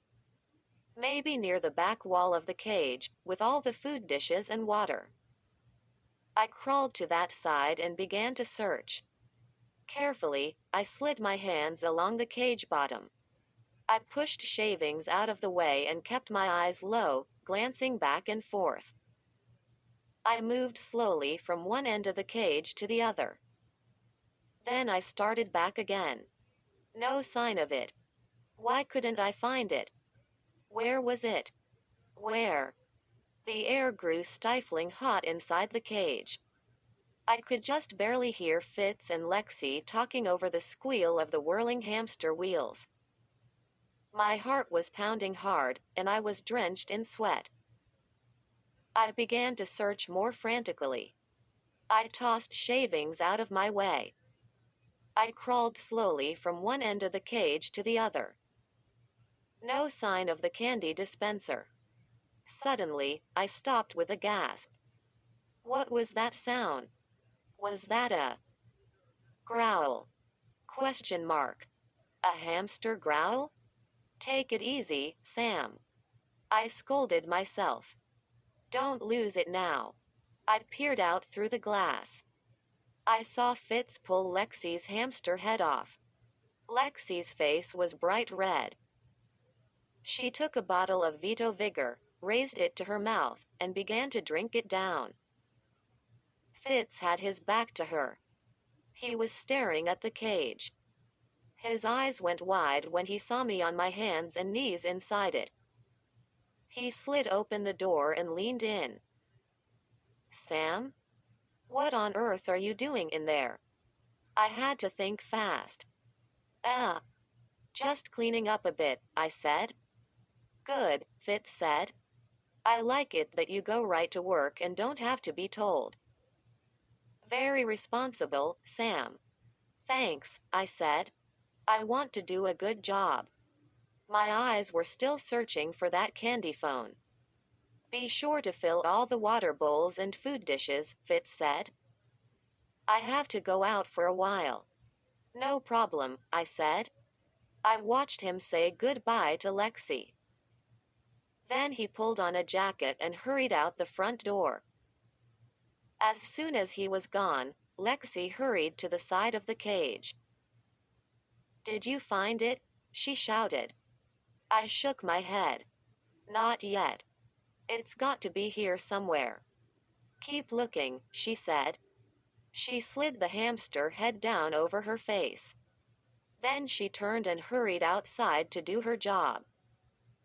Maybe near the back wall of the cage, with all the food dishes and water. I crawled to that side and began to search. Carefully, I slid my hands along the cage bottom. I pushed shavings out of the way and kept my eyes low, glancing back and forth. I moved slowly from one end of the cage to the other. Then I started back again. No sign of it. Why couldn't I find it? Where was it? Where? The air grew stifling hot inside the cage. I could just barely hear Fitz and Lexi talking over the squeal of the whirling hamster wheels. My heart was pounding hard, and I was drenched in sweat. I began to search more frantically. I tossed shavings out of my way. I crawled slowly from one end of the cage to the other. No sign of the candy dispenser. Suddenly, I stopped with a gasp. What was that sound? Was that a growl? Question mark. A hamster growl? Take it easy, Sam. I scolded myself. Don't lose it now. I peered out through the glass. I saw Fitz pull Lexi's hamster head off. Lexi's face was bright red. She took a bottle of Vito Vigor, raised it to her mouth, and began to drink it down. Fitz had his back to her. He was staring at the cage. His eyes went wide when he saw me on my hands and knees inside it. He slid open the door and leaned in. Sam? What on earth are you doing in there? I had to think fast. Ah, just cleaning up a bit, I said. Good, Fitz said. I like it that you go right to work and don't have to be told. Very responsible, Sam. Thanks, I said. I want to do a good job. My eyes were still searching for that candy phone. Be sure to fill all the water bowls and food dishes, Fitz said. I have to go out for a while. No problem, I said. I watched him say goodbye to Lexi. Then he pulled on a jacket and hurried out the front door. As soon as he was gone, Lexi hurried to the side of the cage. Did you find it? She shouted. I shook my head. Not yet. It's got to be here somewhere. Keep looking, she said. She slid the hamster head down over her face. Then she turned and hurried outside to do her job.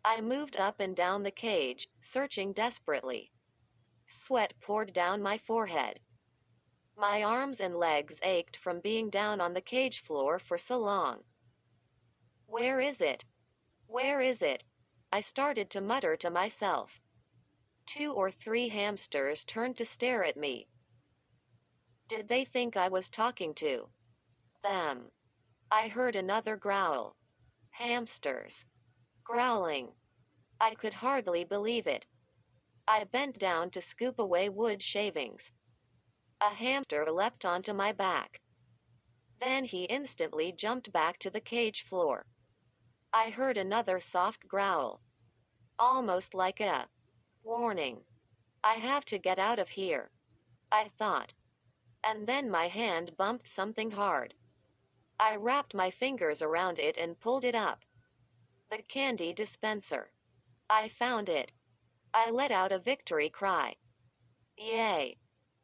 I moved up and down the cage, searching desperately. Sweat poured down my forehead. My arms and legs ached from being down on the cage floor for so long. Where is it? Where is it? I started to mutter to myself. 2 or 3 hamsters turned to stare at me. Did they think I was talking to them? I heard another growl. Hamsters. Growling. I could hardly believe it. I bent down to scoop away wood shavings. A hamster leapt onto my back. Then he instantly jumped back to the cage floor. I heard another soft growl, almost like a warning. I have to get out of here, I thought. And then my hand bumped something hard. I wrapped my fingers around it and pulled it up. The candy dispenser. I found it. I let out a victory cry. Yay!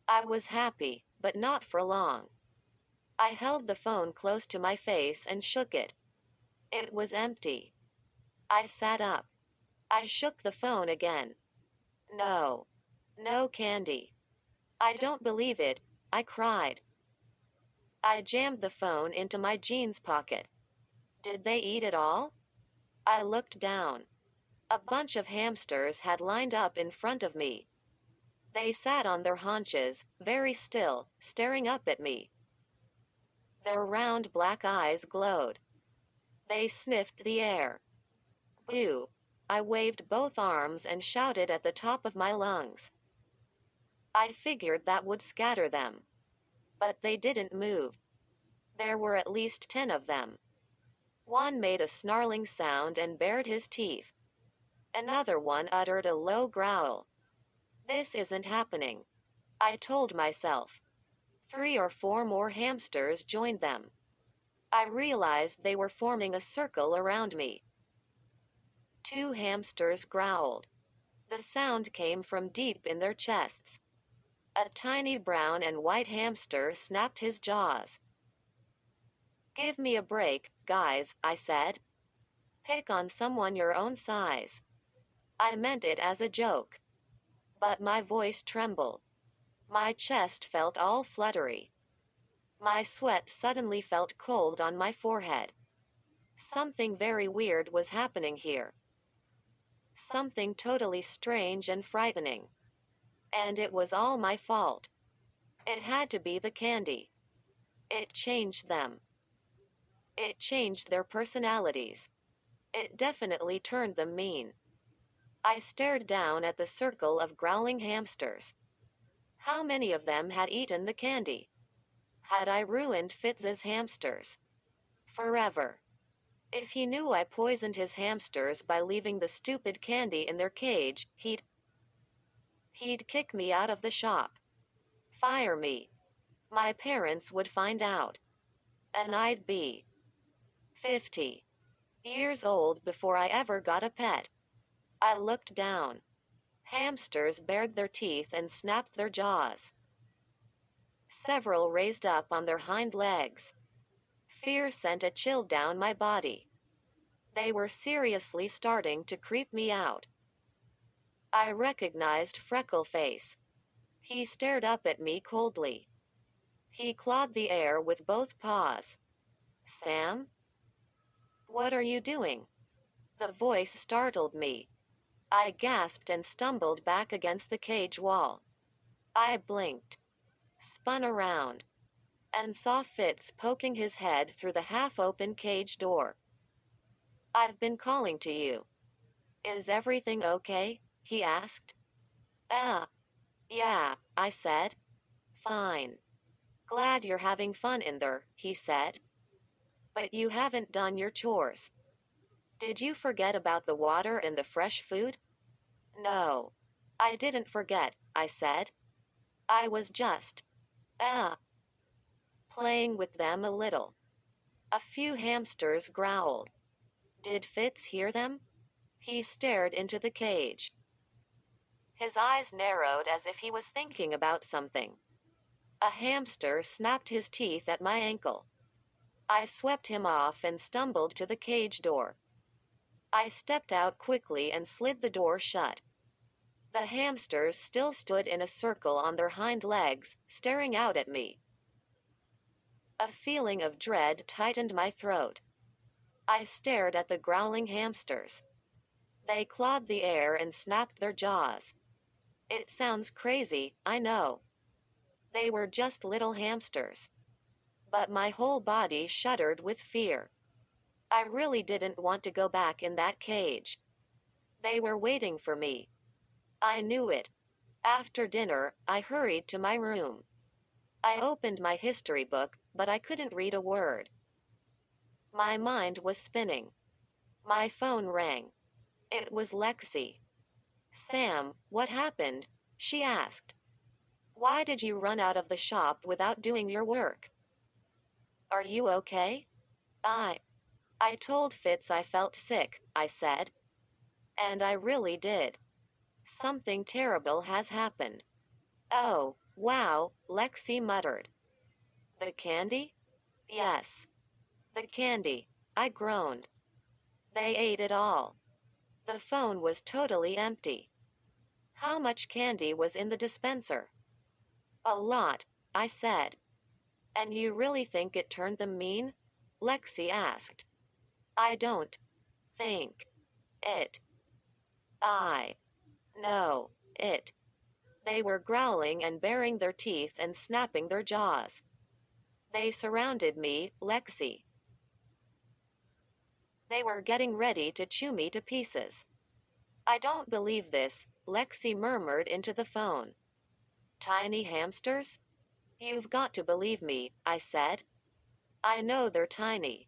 I was happy, but not for long. I held the phone close to my face and shook it. It was empty. I sat up. I shook the phone again. No. No candy. I don't believe it, I cried. I jammed the phone into my jeans pocket. Did they eat it all? I looked down. A bunch of hamsters had lined up in front of me. They sat on their haunches, very still, staring up at me. Their round black eyes glowed. They sniffed the air. Boo! I waved both arms and shouted at the top of my lungs. I figured that would scatter them. But they didn't move. There were at least 10 of them. One made a snarling sound and bared his teeth. Another one uttered a low growl. This isn't happening, I told myself. 3 or 4 more hamsters joined them. I realized they were forming a circle around me. 2 hamsters growled. The sound came from deep in their chests. A tiny brown and white hamster snapped his jaws. Give me a break, guys, I said. Pick on someone your own size. I meant it as a joke. But my voice trembled. My chest felt all fluttery. My sweat suddenly felt cold on my forehead. Something very weird was happening here. Something totally strange and frightening. And it was all my fault. It had to be the candy. It changed them. It changed their personalities. It definitely turned them mean. I stared down at the circle of growling hamsters. How many of them had eaten the candy? Had I ruined Fitz's hamsters? Forever. If he knew I poisoned his hamsters by leaving the stupid candy in their cage, he'd kick me out of the shop. Fire me. My parents would find out. And I'd be 50 years old before I ever got a pet. I looked down. Hamsters bared their teeth and snapped their jaws. Several raised up on their hind legs. Fear sent a chill down my body. They were seriously starting to creep me out. I recognized Freckleface. He stared up at me coldly. He clawed the air with both paws. Sam? What are you doing? The voice startled me. I gasped and stumbled back against the cage wall. I blinked, spun around, and saw Fitz poking his head through the half-open cage door. I've been calling to you. Is everything okay? He asked. Yeah, I said. Fine. Glad you're having fun in there, he said. But you haven't done your chores. Did you forget about the water and the fresh food? No. I didn't forget, I said. I was just, playing with them a little. A few hamsters growled. Did Fitz hear them? He stared into the cage. His eyes narrowed as if he was thinking about something. A hamster snapped his teeth at my ankle. I swept him off and stumbled to the cage door. I stepped out quickly and slid the door shut. The hamsters still stood in a circle on their hind legs, staring out at me. A feeling of dread tightened my throat. I stared at the growling hamsters. They clawed the air and snapped their jaws. It sounds crazy, I know. They were just little hamsters. But my whole body shuddered with fear. I really didn't want to go back in that cage. They were waiting for me. I knew it. After dinner, I hurried to my room. I opened my history book, but I couldn't read a word. My mind was spinning. My phone rang. It was Lexi. Sam, what happened? She asked. Why did you run out of the shop without doing your work? Are you okay? I. I told Fitz I felt sick, I said. And I really did. Something terrible has happened. Oh, wow, Lexi muttered. The candy? Yes. The candy, I groaned. They ate it all. The phone was totally empty. How much candy was in the dispenser? A lot, I said. And you really think it turned them mean? Lexi asked. I don't think it. I know it. They were growling and baring their teeth and snapping their jaws. They surrounded me, Lexi. They were getting ready to chew me to pieces. I don't believe this, Lexi murmured into the phone. Tiny hamsters? You've got to believe me, I said. I know they're tiny.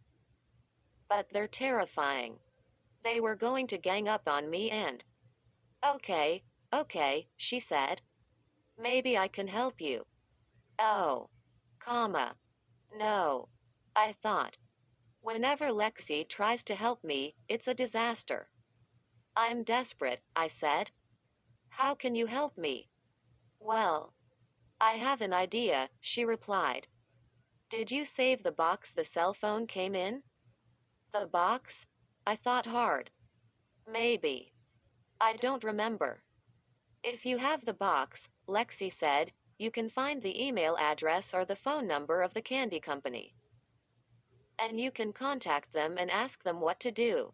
But they're terrifying. They were going to gang up on me and... Okay, okay, she said. Maybe I can help you. Oh, comma. No. I thought. Whenever Lexi tries to help me, it's a disaster. I'm desperate, I said. How can you help me? Well, I have an idea, she replied. Did you save the box the cell phone came in? The box? I thought hard. Maybe. I don't remember. If you have the box, Lexi said, you can find the email address or the phone number of the candy company. And you can contact them and ask them what to do.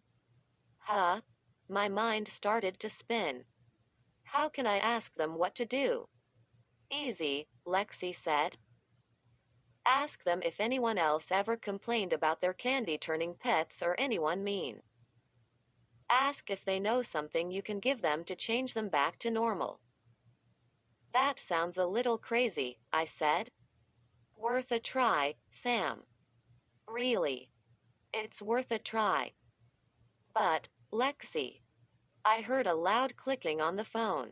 Huh? My mind started to spin. How can I ask them what to do? Easy, Lexi said. Ask them if anyone else ever complained about their candy turning pets or anyone mean. Ask if they know something you can give them to change them back to normal. That sounds a little crazy, I said. Worth a try, Sam. Really. It's worth a try. But, Lexi. I heard a loud clicking on the phone.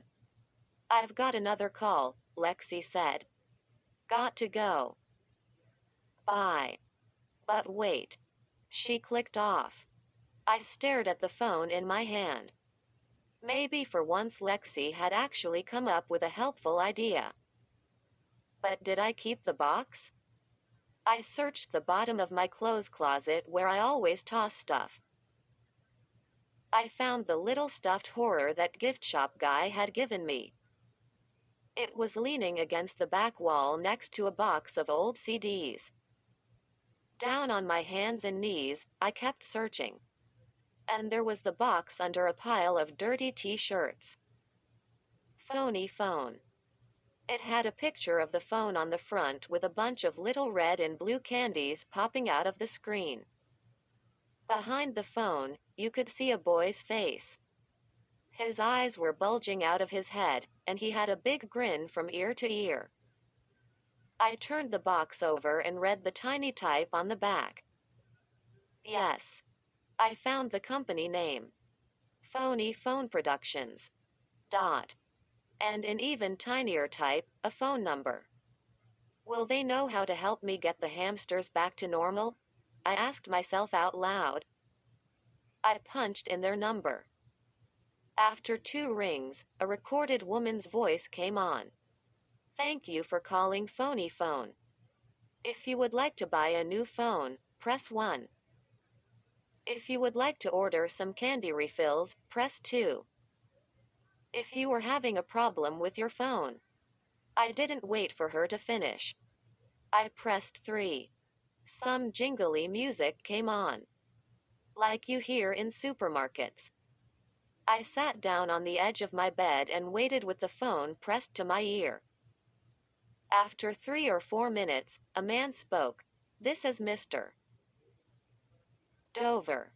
I've got another call, Lexi said. Got to go. Bye. But wait. She clicked off. I stared at the phone in my hand. Maybe for once Lexi had actually come up with a helpful idea. But did I keep the box? I searched the bottom of my clothes closet where I always toss stuff. I found the little stuffed horror that gift shop guy had given me. It was leaning against the back wall next to a box of old CDs. Down on my hands and knees, I kept searching. And there was the box under a pile of dirty t-shirts. Phony phone. It had a picture of the phone on the front with a bunch of little red and blue candies popping out of the screen. Behind the phone, you could see a boy's face. His eyes were bulging out of his head, and he had a big grin from ear to ear. I turned the box over and read the tiny type on the back. Yes. I found the company name. Phony Phone Productions. Dot. And in even tinier type, a phone number. Will they know how to help me get the hamsters back to normal? I asked myself out loud. I punched in their number. After 2 rings, a recorded woman's voice came on. Thank you for calling Phony Phone. If you would like to buy a new phone, press 1. If you would like to order some candy refills, press 2. If you were having a problem with your phone. I didn't wait for her to finish. I pressed 3. Some jingly music came on. Like you hear in supermarkets. I sat down on the edge of my bed and waited with the phone pressed to my ear. After 3 or 4 minutes, a man spoke. This is Mr. Dover.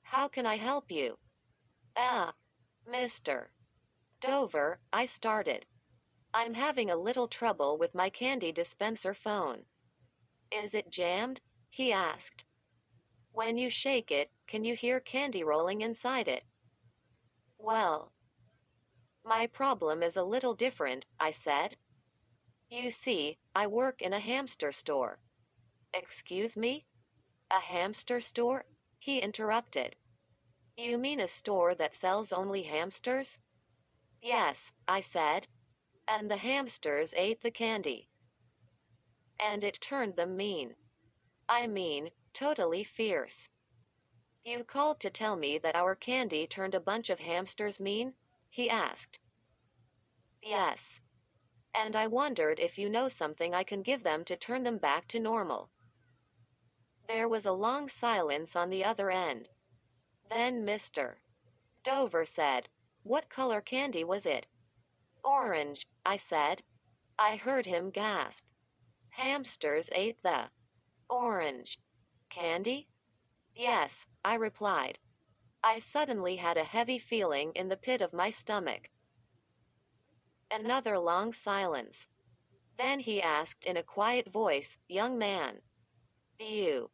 How can I help you? Mr. Dover, I started. I'm having a little trouble with my candy dispenser phone. Is it jammed? He asked. When you shake it, can you hear candy rolling inside it? Well, my problem is a little different, I said. You see, I work in a hamster store. Excuse me? A hamster store? He interrupted. You mean a store that sells only hamsters? Yes, I said. And the hamsters ate the candy. And it turned them mean. I mean, totally fierce. You called to tell me that our candy turned a bunch of hamsters mean? He asked. Yes. And I wondered if you know something I can give them to turn them back to normal. There was a long silence on the other end. Then Mr. Dover said, What color candy was it? Orange, I said. I heard him gasp. Hamsters ate the orange candy? Yes, I replied. I suddenly had a heavy feeling in the pit of my stomach. Another long silence. Then he asked in a quiet voice, Young man, you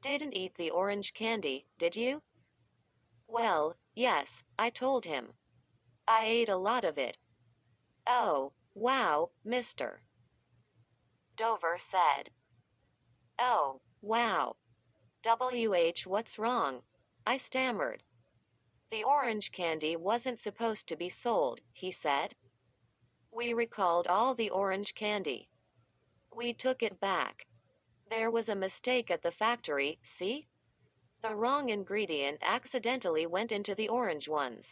didn't eat the orange candy, did you? Well, yes, I told him. I ate a lot of it. Oh, wow, Mr. Dover said. Oh, wow. What's wrong? I stammered. The orange candy wasn't supposed to be sold, he said. We recalled all the orange candy. We took it back. There was a mistake at the factory, see? The wrong ingredient accidentally went into the orange ones.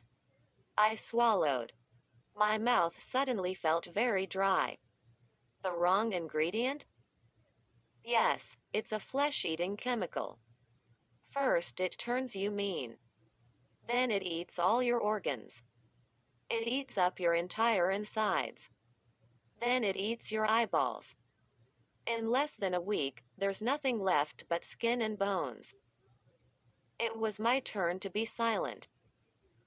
I swallowed. My mouth suddenly felt very dry. The wrong ingredient? Yes, it's a flesh-eating chemical. First it turns you mean. Then it eats all your organs. It eats up your entire insides. Then it eats your eyeballs. In less than a week, there's nothing left but skin and bones. It was my turn to be silent.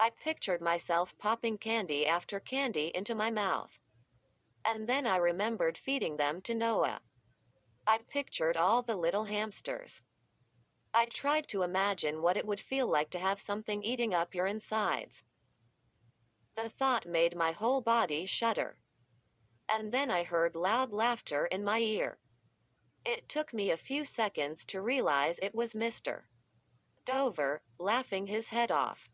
I pictured myself popping candy after candy into my mouth. And then I remembered feeding them to Noah. I pictured all the little hamsters. I tried to imagine what it would feel like to have something eating up your insides. The thought made my whole body shudder. And then I heard loud laughter in my ear. It took me a few seconds to realize it was Mr. Dover, laughing his head off.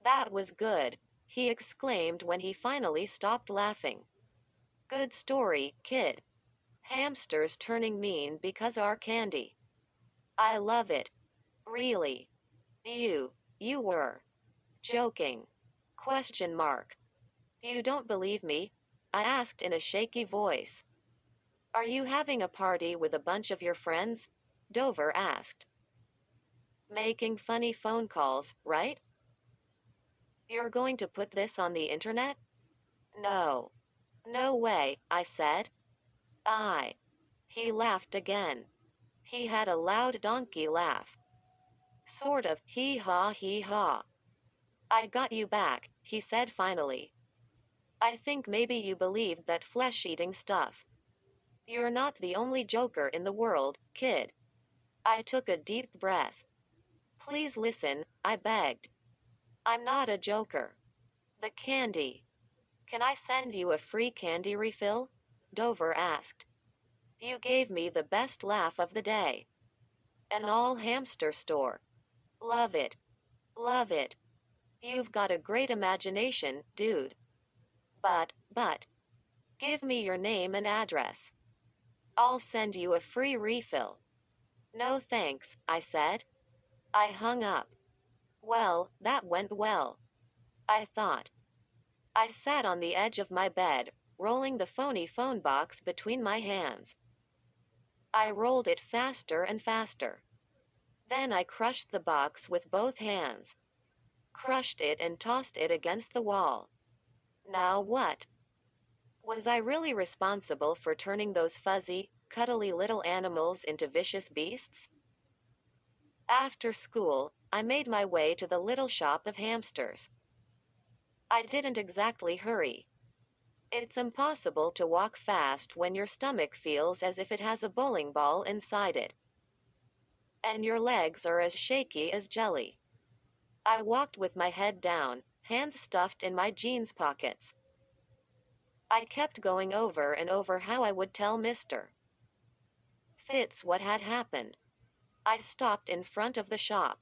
That was good, he exclaimed when he finally stopped laughing. Good story, kid. Hamsters turning mean because our candy. I love it. Really. You were joking. Question mark. You don't believe me? I asked in a shaky voice. Are you having a party with a bunch of your friends? Dover asked. Making funny phone calls, right? You're going to put this on the internet? No. No way, I said. I. He laughed again. He had a loud donkey laugh. Sort of, hee haw. I got you back, he said finally. I think maybe you believed that flesh-eating stuff. You're not the only joker in the world, kid. I took a deep breath. Please listen, I begged. I'm not a joker. The candy. Can I send you a free candy refill? Dover asked. You gave me the best laugh of the day. An all hamster store. Love it. Love it. You've got a great imagination, dude. But, give me your name and address. I'll send you a free refill. No thanks, I said. I hung up. Well, that went well, I thought. I sat on the edge of my bed, rolling the phony phone box between my hands. I rolled it faster and faster. Then I crushed the box with both hands. Crushed it and tossed it against the wall. Now what? Was I really responsible for turning those fuzzy, cuddly little animals into vicious beasts? After school, I made my way to the little shop of hamsters. I didn't exactly hurry. It's impossible to walk fast when your stomach feels as if it has a bowling ball inside it. and your legs are as shaky as jelly. I walked with my head down, hands stuffed in my jeans pockets. I kept going over and over how I would tell Mr. Fitz what had happened. I stopped in front of the shop.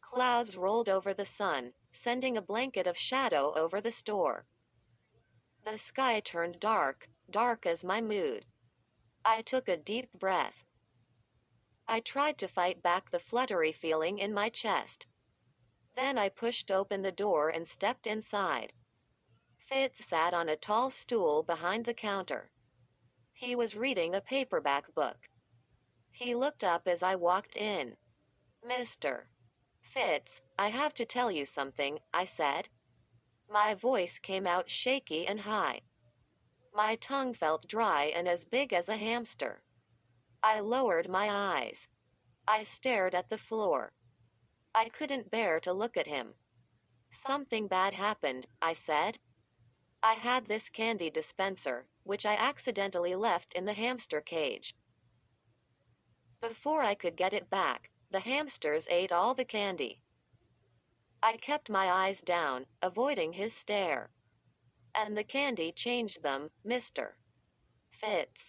Clouds rolled over the sun, sending a blanket of shadow over the store. The sky turned dark, dark as my mood. I took a deep breath. I tried to fight back the fluttery feeling in my chest. Then I pushed open the door and stepped inside. Fitz sat on a tall stool behind the counter. He was reading a paperback book. He looked up as I walked in. Mr. Fitz, I have to tell you something, I said. My voice came out shaky and high. My tongue felt dry and as big as a hamster. I lowered my eyes. I stared at the floor. I couldn't bear to look at him. Something bad happened, I said. I had this candy dispenser, which I accidentally left in the hamster cage. Before I could get it back, the hamsters ate all the candy. I kept my eyes down, avoiding his stare. And the candy changed them, Mr. Fitz.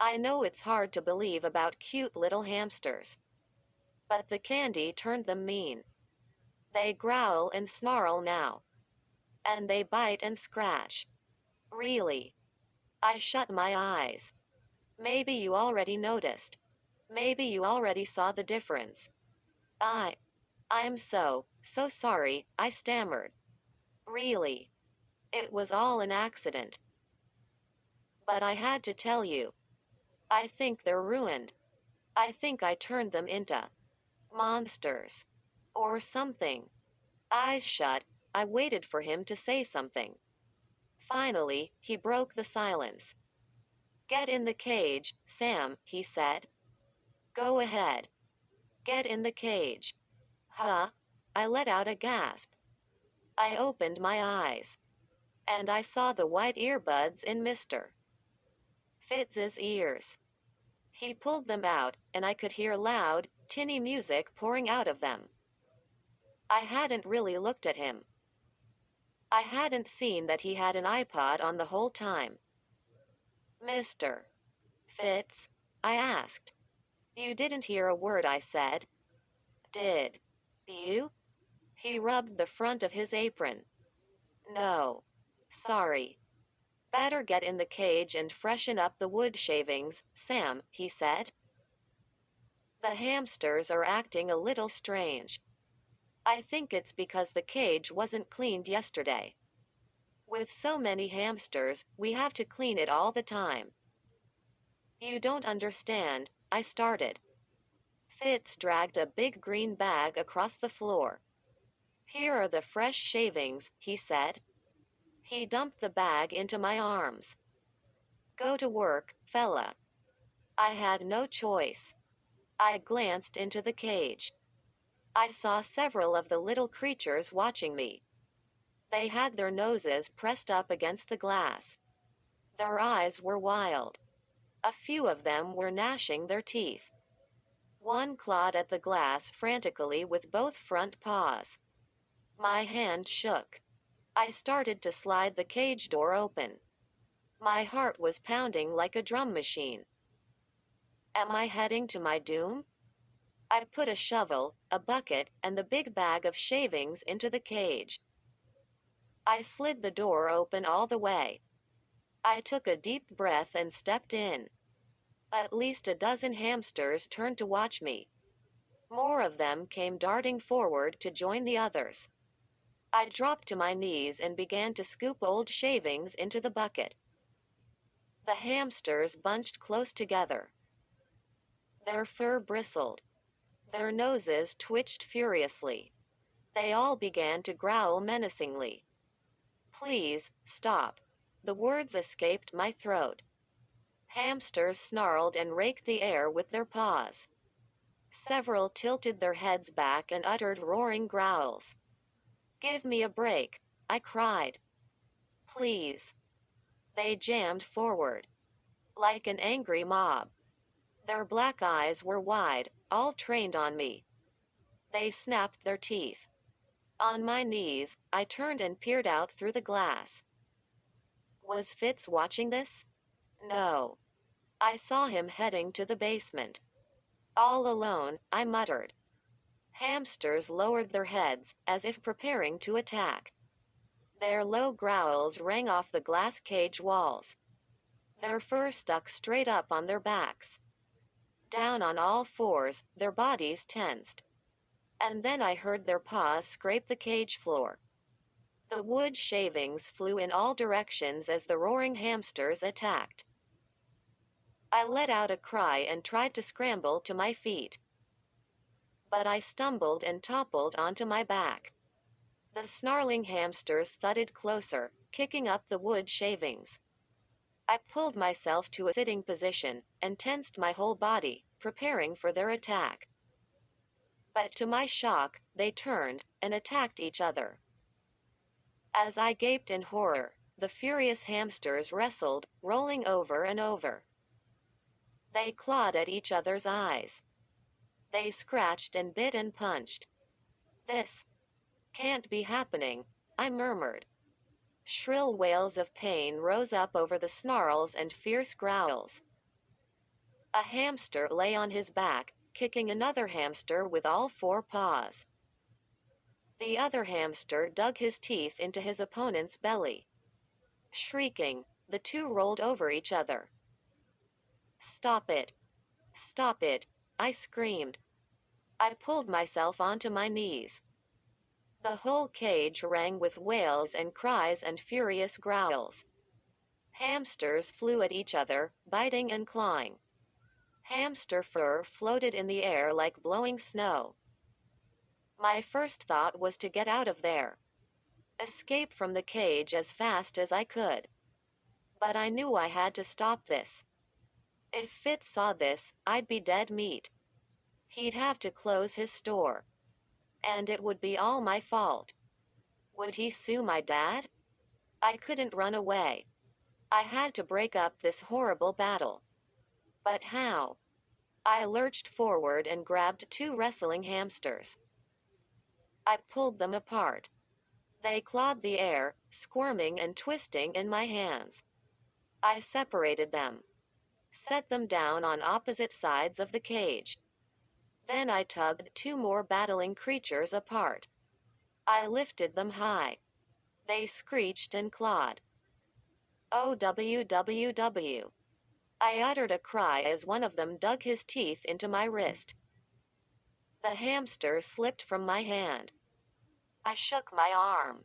I know it's hard to believe about cute little hamsters. But the candy turned them mean. They growl and snarl now. And they bite and scratch. Really. I shut my eyes. Maybe you already noticed. Maybe you already saw the difference. I'm so sorry, I stammered. Really. It was all an accident. But I had to tell you. I think they're ruined. I think I turned them into monsters. Or something. Eyes shut, I waited for him to say something. Finally, he broke the silence. Get in the cage, Sam, he said. Go ahead. Get in the cage. Huh? I let out a gasp. I opened my eyes. And I saw the white earbuds in Mr. Fitz's ears. He pulled them out, and I could hear loud, tinny music pouring out of them. I hadn't really looked at him. I hadn't seen that he had an iPod on the whole time. Mr. Fitz? I asked. You didn't hear a word I said. Did you? He rubbed the front of his apron. No. Sorry. Better get in the cage and freshen up the wood shavings, Sam, he said. The hamsters are acting a little strange. I think it's because the cage wasn't cleaned yesterday. With so many hamsters, we have to clean it all the time. You don't understand, I started. Fitz dragged a big green bag across the floor. Here are the fresh shavings, he said. He dumped the bag into my arms. Go to work, fella. I had no choice. I glanced into the cage. I saw several of the little creatures watching me. They had their noses pressed up against the glass. Their eyes were wild. A few of them were gnashing their teeth. One clawed at the glass frantically with both front paws. My hand shook. I started to slide the cage door open. My heart was pounding like a drum machine. Am I heading to my doom? I put a shovel, a bucket, and the big bag of shavings into the cage. I slid the door open all the way. I took a deep breath and stepped in. At least a dozen hamsters turned to watch me. More of them came darting forward to join the others. I dropped to my knees and began to scoop old shavings into the bucket. The hamsters bunched close together. Their fur bristled. Their noses twitched furiously. They all began to growl menacingly. Please, stop. The words escaped my throat. Hamsters snarled and raked the air with their paws. Several tilted their heads back and uttered roaring growls. Give me a break, I cried. Please. They jammed forward. Like an angry mob. Their black eyes were wide, all trained on me. They snapped their teeth. On my knees, I turned and peered out through the glass. Was Fitz watching this? No. I saw him heading to the basement. All alone, I muttered. Hamsters lowered their heads, as if preparing to attack. Their low growls rang off the glass cage walls. Their fur stuck straight up on their backs. Down on all fours, their bodies tensed. And then I heard their paws scrape the cage floor. The wood shavings flew in all directions as the roaring hamsters attacked. I let out a cry and tried to scramble to my feet. But I stumbled and toppled onto my back. The snarling hamsters thudded closer, kicking up the wood shavings. I pulled myself to a sitting position and tensed my whole body, preparing for their attack. But to my shock, they turned and attacked each other. As I gaped in horror, the furious hamsters wrestled, rolling over and over. They clawed at each other's eyes. They scratched and bit and punched. This can't be happening, I murmured. Shrill wails of pain rose up over the snarls and fierce growls. A hamster lay on his back, kicking another hamster with all four paws. The other hamster dug his teeth into his opponent's belly. Shrieking, the two rolled over each other. Stop it! Stop it! I screamed. I pulled myself onto my knees. The whole cage rang with wails and cries and furious growls. Hamsters flew at each other, biting and clawing. Hamster fur floated in the air like blowing snow. My first thought was to get out of there. Escape from the cage as fast as I could. But I knew I had to stop this. If Fitz saw this, I'd be dead meat. He'd have to close his store. And it would be all my fault. Would he sue my dad? I couldn't run away. I had to break up this horrible battle. But how? I lurched forward and grabbed two wrestling hamsters. I pulled them apart. They clawed the air, squirming and twisting in my hands. I separated them. Set them down on opposite sides of the cage. Then I tugged two more battling creatures apart. I lifted them high. They screeched and clawed. OWWW. I uttered a cry as one of them dug his teeth into my wrist. The hamster slipped from my hand. I shook my arm.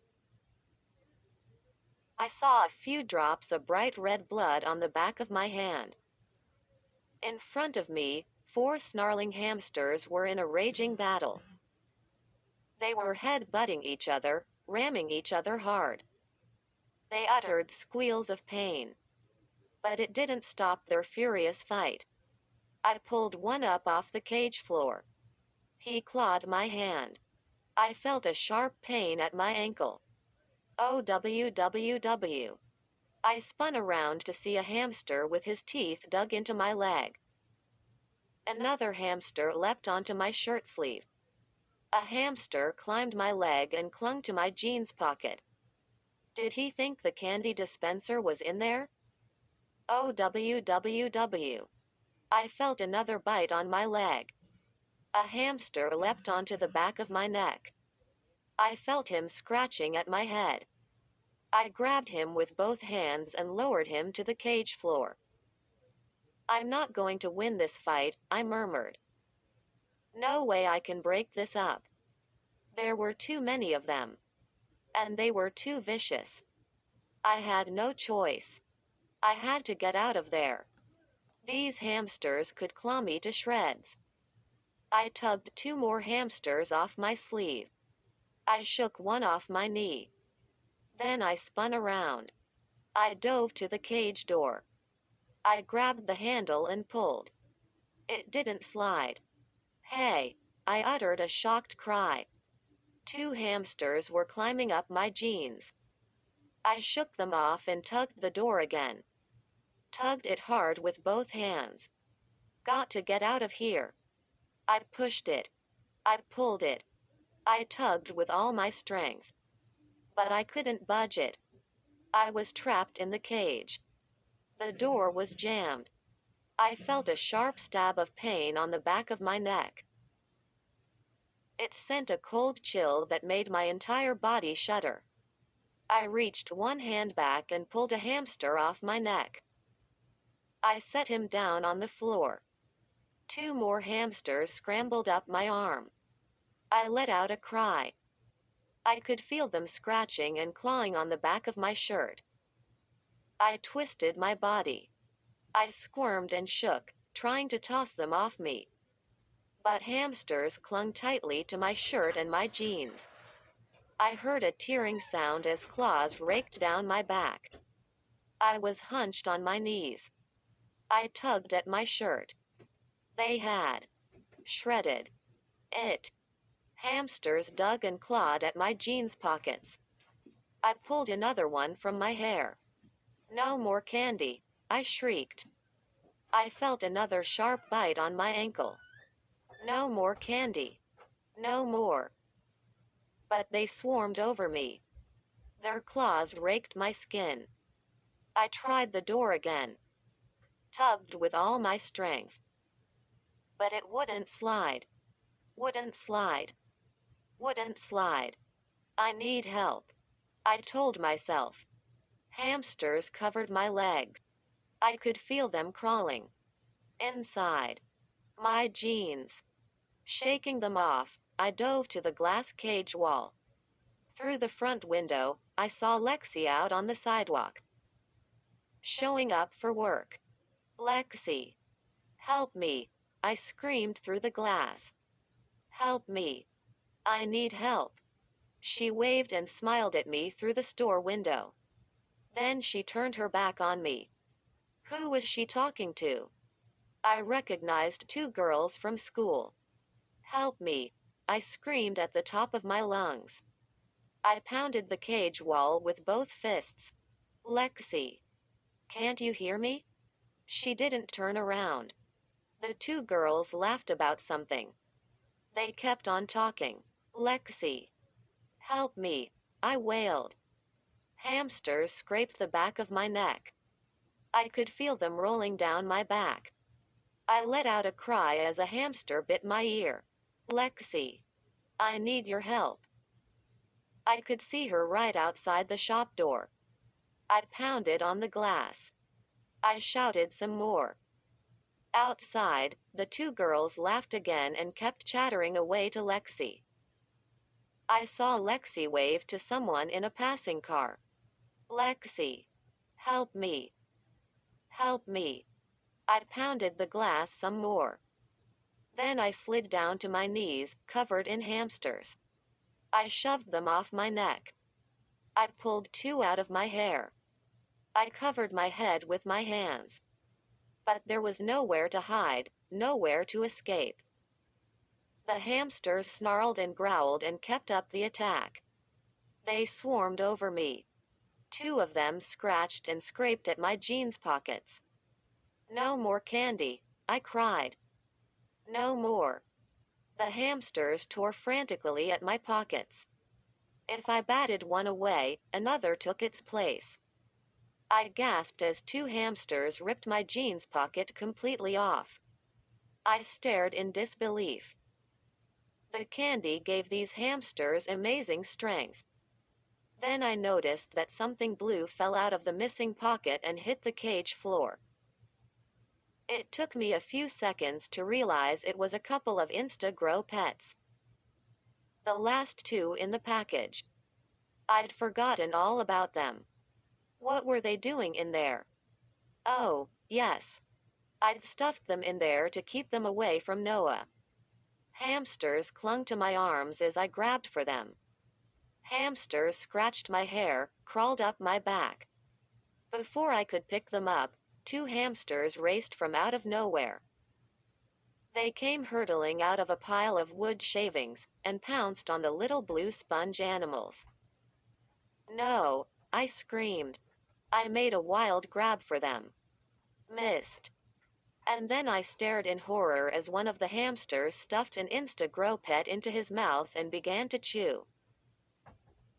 I saw a few drops of bright red blood on the back of my hand. In front of me, four snarling hamsters were in a raging battle. They were head-butting each other, ramming each other hard. They uttered squeals of pain. But it didn't stop their furious fight. I pulled one up off the cage floor. He clawed my hand. I felt a sharp pain at my ankle. OWWW. I spun around to see a hamster with his teeth dug into my leg. Another hamster leapt onto my shirt sleeve. A hamster climbed my leg and clung to my jeans pocket. Did he think the candy dispenser was in there? OWWW. I felt another bite on my leg. A hamster leapt onto the back of my neck. I felt him scratching at my head. I grabbed him with both hands and lowered him to the cage floor. I'm not going to win this fight, I murmured. No way I can break this up. There were too many of them. And they were too vicious. I had no choice. I had to get out of there. These hamsters could claw me to shreds. I tugged two more hamsters off my sleeve. I shook one off my knee. Then I spun around. I dove to the cage door. I grabbed the handle and pulled. It didn't slide. Hey! I uttered a shocked cry. Two hamsters were climbing up my jeans. I shook them off and tugged the door again. Tugged it hard with both hands. Got to get out of here. I pushed it. I pulled it. I tugged with all my strength. But I couldn't budge it. I was trapped in the cage. The door was jammed. I felt a sharp stab of pain on the back of my neck. It sent a cold chill that made my entire body shudder. I reached one hand back and pulled a hamster off my neck. I set him down on the floor. Two more hamsters scrambled up my arm. I let out a cry. I could feel them scratching and clawing on the back of my shirt. I twisted my body. I squirmed and shook, trying to toss them off me. But hamsters clung tightly to my shirt and my jeans. I heard a tearing sound as claws raked down my back. I was hunched on my knees. I tugged at my shirt. They had shredded it. Hamsters dug and clawed at my jeans pockets. I pulled another one from my hair. No more candy, I shrieked. I felt another sharp bite on my ankle. No more candy. No more. But they swarmed over me. Their claws raked my skin. I tried the door again. Tugged with all my strength. But it wouldn't slide. Wouldn't slide. Wouldn't slide. I need help, I told myself. Hamsters covered my legs. I could feel them crawling. Inside. My jeans. Shaking them off, I dove to the glass cage wall. Through the front window, I saw Lexi out on the sidewalk. Showing up for work. Lexi. Help me, I screamed through the glass. Help me. I need help. She waved and smiled at me through the store window. Then she turned her back on me. Who was she talking to? I recognized two girls from school. Help me, I screamed at the top of my lungs. I pounded the cage wall with both fists. Lexi. Can't you hear me? She didn't turn around. The two girls laughed about something. They kept on talking. Lexi. Help me, I wailed. Hamsters scraped the back of my neck. I could feel them rolling down my back. I let out a cry as a hamster bit my ear. Lexi. I need your help. I could see her right outside the shop door. I pounded on the glass. I shouted some more. Outside, the two girls laughed again and kept chattering away to Lexi. I saw Lexi wave to someone in a passing car. Lexi. Help me. Help me. I pounded the glass some more. Then I slid down to my knees, covered in hamsters. I shoved them off my neck. I pulled two out of my hair. I covered my head with my hands. But there was nowhere to hide, nowhere to escape. The hamsters snarled and growled and kept up the attack. They swarmed over me. Two of them scratched and scraped at my jeans pockets. No more candy, I cried. No more. The hamsters tore frantically at my pockets. If I batted one away, another took its place. I gasped as two hamsters ripped my jeans pocket completely off. I stared in disbelief. The candy gave these hamsters amazing strength. Then I noticed that something blue fell out of the missing pocket and hit the cage floor. It took me a few seconds to realize it was a couple of Instagrow pets. The last two in the package. I'd forgotten all about them. What were they doing in there? Oh, yes. I'd stuffed them in there to keep them away from Noah. Hamsters clung to my arms as I grabbed for them. Hamsters scratched my hair, crawled up my back. Before I could pick them up, two hamsters raced from out of nowhere. They came hurtling out of a pile of wood shavings and pounced on the little blue sponge animals. No, I screamed. I made a wild grab for them. Missed. And then I stared in horror as one of the hamsters stuffed an Insta-Grow Pet into his mouth and began to chew.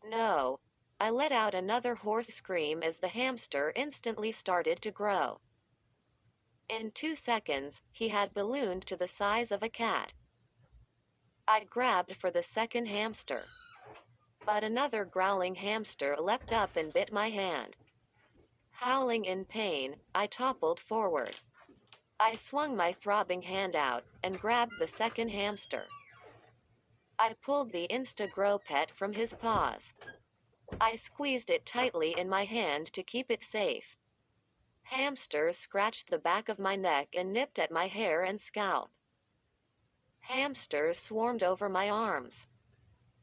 No. I let out another hoarse scream as the hamster instantly started to grow. In 2 seconds, he had ballooned to the size of a cat. I grabbed for the second hamster. But another growling hamster leapt up and bit my hand. Howling in pain, I toppled forward. I swung my throbbing hand out and grabbed the second hamster. I pulled the Insta-Grow Pet from his paws. I squeezed it tightly in my hand to keep it safe. Hamsters scratched the back of my neck and nipped at my hair and scalp. Hamsters swarmed over my arms,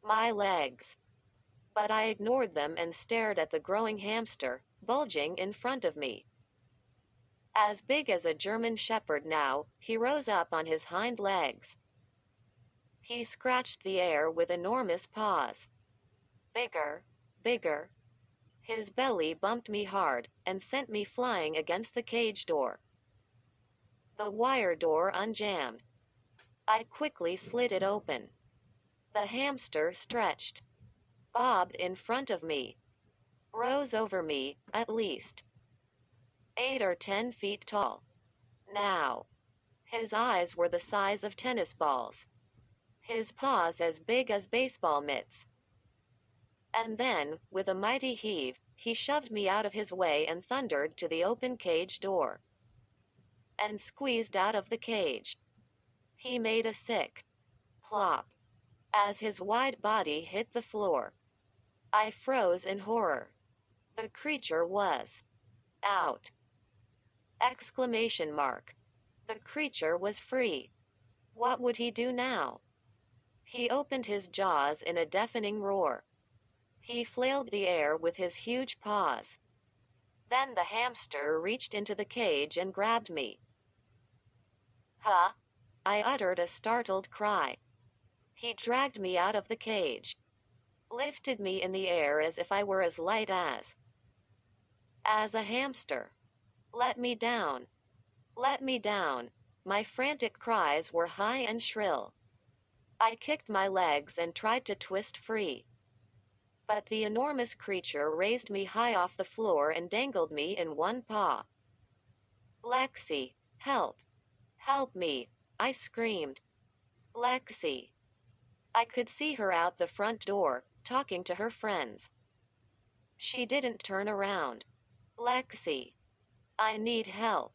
my legs. But I ignored them and stared at the growing hamster, bulging in front of me. As big as a German Shepherd now, he rose up on his hind legs. He scratched the air with enormous paws. Bigger, bigger. His belly bumped me hard and sent me flying against the cage door. The wire door unjammed. I quickly slid it open. The hamster stretched, bobbed in front of me, rose over me, at least 8 or 10 feet tall. Now, his eyes were the size of tennis balls, his paws as big as baseball mitts. And then, with a mighty heave, he shoved me out of his way and thundered to the open cage door. And squeezed out of the cage. He made a sick plop as his wide body hit the floor. I froze in horror. The creature was out! Exclamation mark. The creature was free. What would he do now? He opened his jaws in a deafening roar. He flailed the air with his huge paws. Then the hamster reached into the cage and grabbed me. Huh? I uttered a startled cry. He dragged me out of the cage, lifted me in the air as if I were as light as a hamster. Let me down. Let me down. My frantic cries were high and shrill. I kicked my legs and tried to twist free. But the enormous creature raised me high off the floor and dangled me in one paw. Lexi, help! Help me! I screamed. Lexi! I could see her out the front door, talking to her friends. She didn't turn around. Lexi! I need help.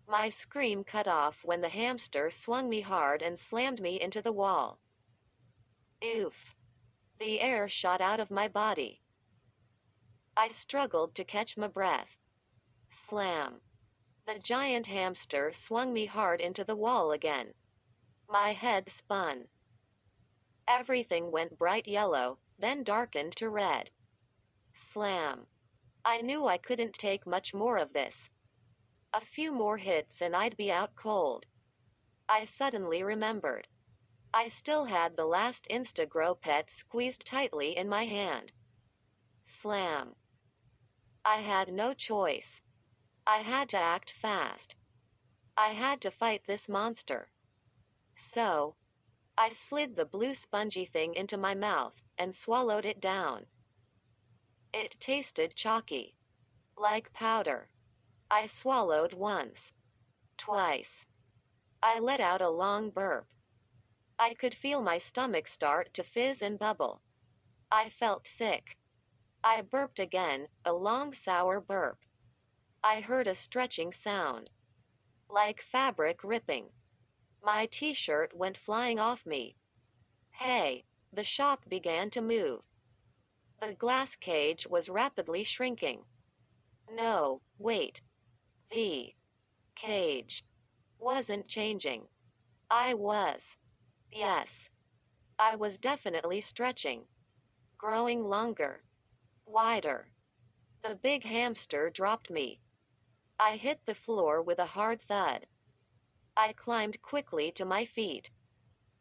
My scream cut off when the hamster swung me hard and slammed me into the wall. Oof! The air shot out of my body. I struggled to catch my breath. Slam! The giant hamster swung me hard into the wall again. My head spun. Everything went bright yellow, then darkened to red. Slam! I knew I couldn't take much more of this. A few more hits and I'd be out cold. I suddenly remembered. I still had the last Insta-Grow Pet squeezed tightly in my hand. Slam! I had no choice. I had to act fast. I had to fight this monster. So, I slid the blue spongy thing into my mouth and swallowed it down. It tasted chalky, like powder. I swallowed once, twice. I let out a long burp. I could feel my stomach start to fizz and bubble. I felt sick. I burped again, a long sour burp. I heard a stretching sound, like fabric ripping. My t-shirt went flying off me. Hey! The shop began to move. The glass cage was rapidly shrinking. No, wait. The cage wasn't changing. I was. Yes. I was definitely stretching. Growing longer. Wider. The big hamster dropped me. I hit the floor with a hard thud. I climbed quickly to my feet.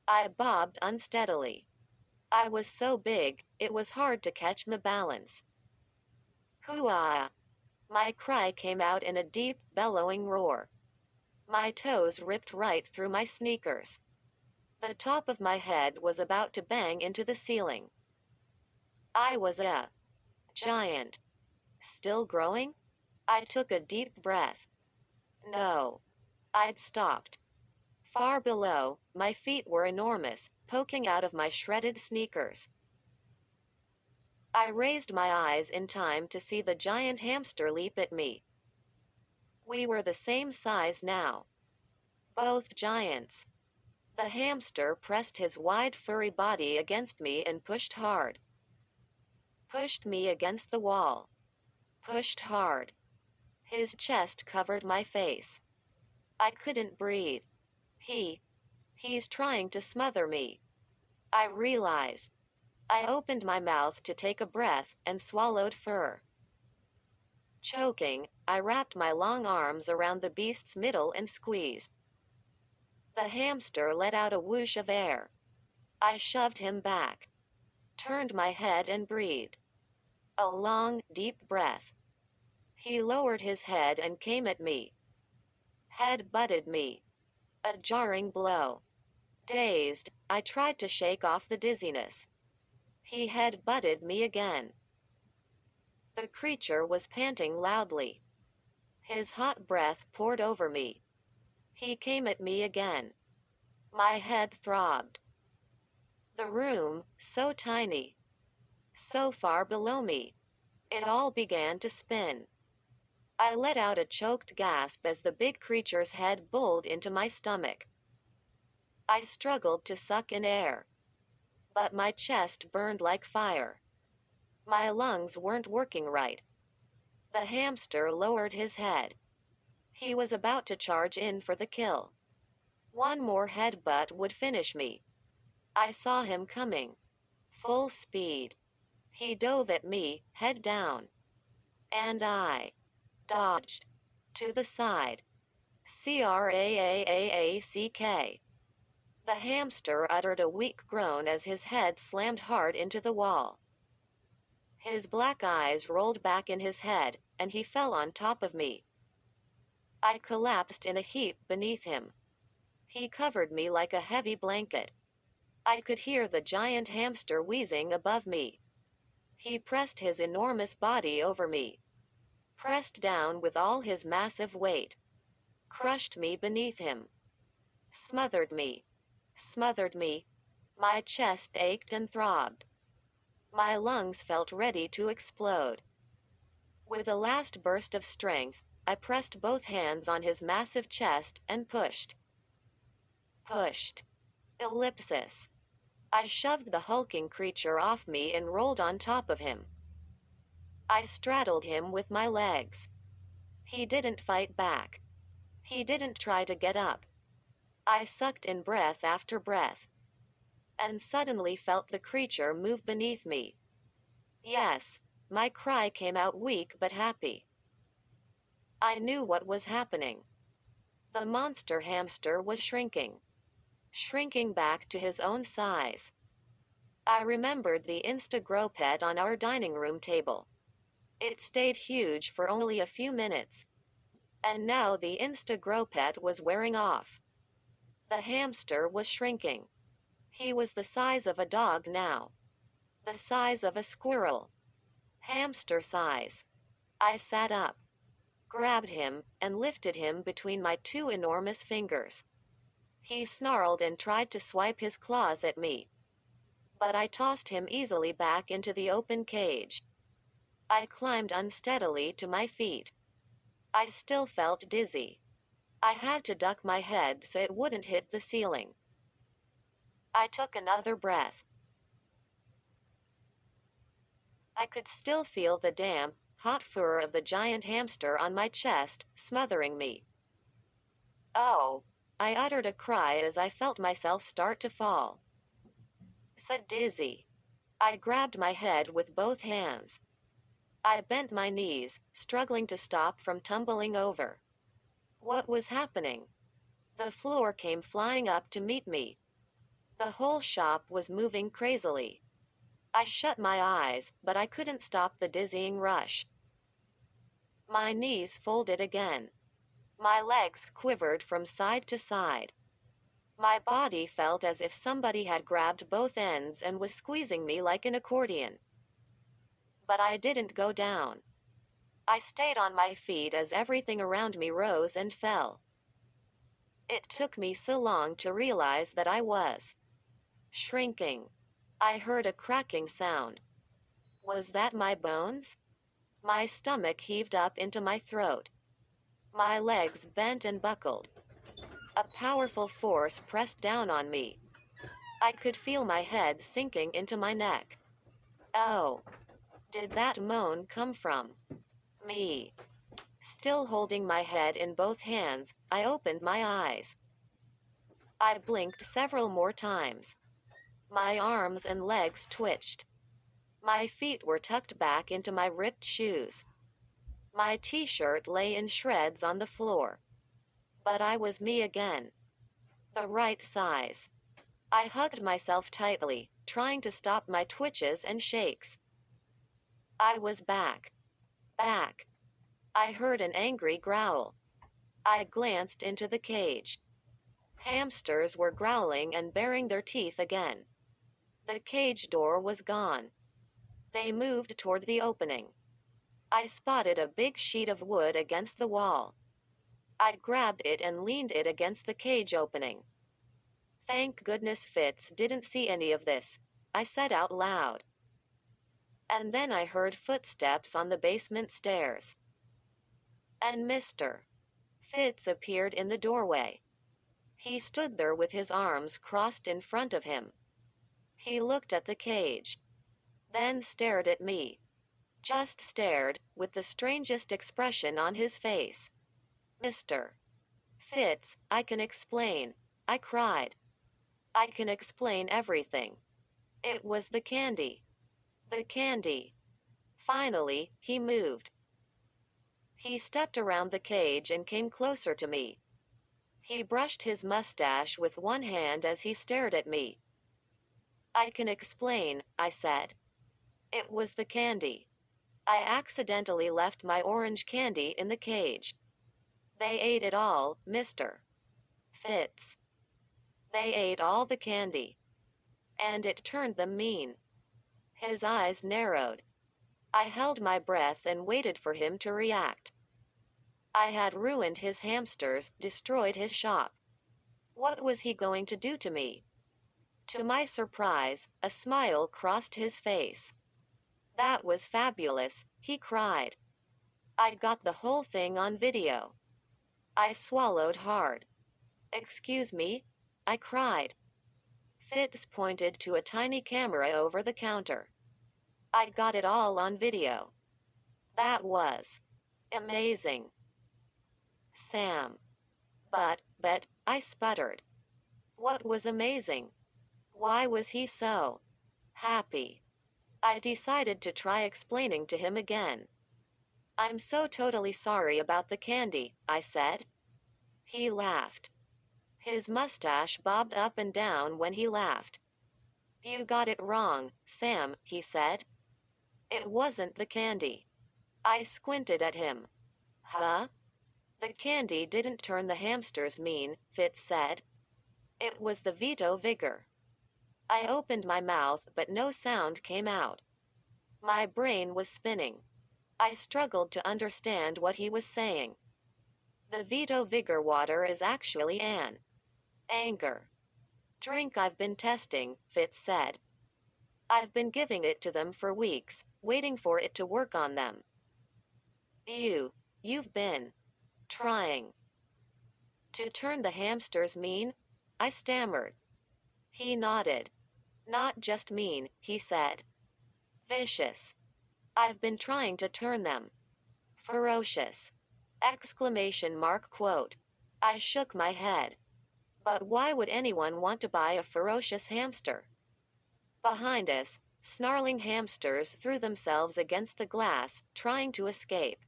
I bobbed unsteadily. I was so big, it was hard to catch my balance. Hoo-ah! My cry came out in a deep, bellowing roar. My toes ripped right through my sneakers. The top of my head was about to bang into the ceiling. I was a giant. Still growing? I took a deep breath. No. I'd stopped. Far below, my feet were enormous, poking out of my shredded sneakers. I raised my eyes in time to see the giant hamster leap at me. We were the same size now. Both giants. The hamster pressed his wide furry body against me and pushed hard. Pushed me against the wall. Pushed hard. His chest covered my face. I couldn't breathe. He's trying to smother me. I realized. I opened my mouth to take a breath and swallowed fur. Choking, I wrapped my long arms around the beast's middle and squeezed. The hamster let out a whoosh of air. I shoved him back, turned my head and breathed. A long, deep breath. He lowered his head and came at me. Head butted me. A jarring blow. Dazed, I tried to shake off the dizziness. He head butted me again. The creature was panting loudly. His hot breath poured over me. He came at me again. My head throbbed. The room, so tiny, so far below me, it all began to spin. I let out a choked gasp as the big creature's head bulled into my stomach. I struggled to suck in air, but my chest burned like fire. My lungs weren't working right. The hamster lowered his head. He was about to charge in for the kill. One more headbutt would finish me. I saw him coming. Full speed. He dove at me, head down. And I dodged. To the side. Craack. The hamster uttered a weak groan as his head slammed hard into the wall. His black eyes rolled back in his head, and he fell on top of me. I collapsed in a heap beneath him. He covered me like a heavy blanket. I could hear the giant hamster wheezing above me. He pressed his enormous body over me. Pressed down with all his massive weight. Crushed me beneath him. Smothered me. Smothered me. My chest ached and throbbed. My lungs felt ready to explode. With a last burst of strength, I pressed both hands on his massive chest and pushed. Pushed. Ellipsis. I shoved the hulking creature off me and rolled on top of him. I straddled him with my legs. He didn't fight back. He didn't try to get up. I sucked in breath after breath. And suddenly felt the creature move beneath me. Yes, my cry came out weak but happy. I knew what was happening. The monster hamster was shrinking. Shrinking back to his own size. I remembered the Instagrow pet on our dining room table. It stayed huge for only a few minutes. And now the Instagrow pet was wearing off. The hamster was shrinking. He was the size of a dog now. The size of a squirrel. Hamster size. I sat up, grabbed him, and lifted him between my two enormous fingers. He snarled and tried to swipe his claws at me. But I tossed him easily back into the open cage. I climbed unsteadily to my feet. I still felt dizzy. I had to duck my head so it wouldn't hit the ceiling. I took another breath. I could still feel the damp, hot fur of the giant hamster on my chest, smothering me. Oh! I uttered a cry as I felt myself start to fall. So dizzy. I grabbed my head with both hands. I bent my knees, struggling to stop from tumbling over. What was happening? The floor came flying up to meet me. The whole shop was moving crazily. I shut my eyes, but I couldn't stop the dizzying rush. My knees folded again. My legs quivered from side to side. My body felt as if somebody had grabbed both ends and was squeezing me like an accordion. But I didn't go down. I stayed on my feet as everything around me rose and fell. It took me so long to realize that I was shrinking. I heard a cracking sound. Was that my bones? My stomach heaved up into my throat. My legs bent and buckled. A powerful force pressed down on me. I could feel my head sinking into my neck. Oh, did that moan come from me? Still holding my head in both hands, I opened my eyes. I blinked several more times. My arms and legs twitched. My feet were tucked back into my ripped shoes. My t-shirt lay in shreds on the floor. But I was me again. The right size. I hugged myself tightly, trying to stop my twitches and shakes. I was back. Back. I heard an angry growl. I glanced into the cage. Hamsters were growling and baring their teeth again. The cage door was gone. They moved toward the opening. I spotted a big sheet of wood against the wall. I grabbed it and leaned it against the cage opening. Thank goodness Fitz didn't see any of this, I said out loud. And then I heard footsteps on the basement stairs. And Mr. Fitz appeared in the doorway. He stood there with his arms crossed in front of him. He looked at the cage, then stared at me. Just stared, with the strangest expression on his face. Mr. Fitz, I can explain, I cried. I can explain everything. It was the candy. The candy. Finally, he moved. He stepped around the cage and came closer to me. He brushed his mustache with one hand as he stared at me. I can explain, I said. It was the candy. I accidentally left my orange candy in the cage. They ate it all, Mr. Fitz. They ate all the candy. And it turned them mean. His eyes narrowed. I held my breath and waited for him to react. I had ruined his hamsters, destroyed his shop. What was he going to do to me? To my surprise, a smile crossed his face. That was fabulous, he cried. I got the whole thing on video. I swallowed hard. Excuse me? I cried. Fitz pointed to a tiny camera over the counter. I got it all on video. That was amazing. Sam. But, I sputtered. What was amazing? Why was he so happy? I decided to try explaining to him again. I'm so totally sorry about the candy, I said. He laughed. His mustache bobbed up and down when he laughed. You got it wrong, Sam, he said. It wasn't the candy. I squinted at him. Huh? The candy didn't turn the hamsters mean, Fitz said. It was the Vito Vigor. I opened my mouth, but no sound came out. My brain was spinning. I struggled to understand what he was saying. The Vito Vigor water is actually an anger drink I've been testing, Fitz said. I've been giving it to them for weeks, waiting for it to work on them. You've been trying to turn the hamsters mean? I stammered. He nodded. Not just mean, he said. Vicious. I've been trying to turn them ferocious! Exclamation mark quote. I shook my head. But why would anyone want to buy a ferocious hamster? Behind us, snarling hamsters threw themselves against the glass, trying to escape.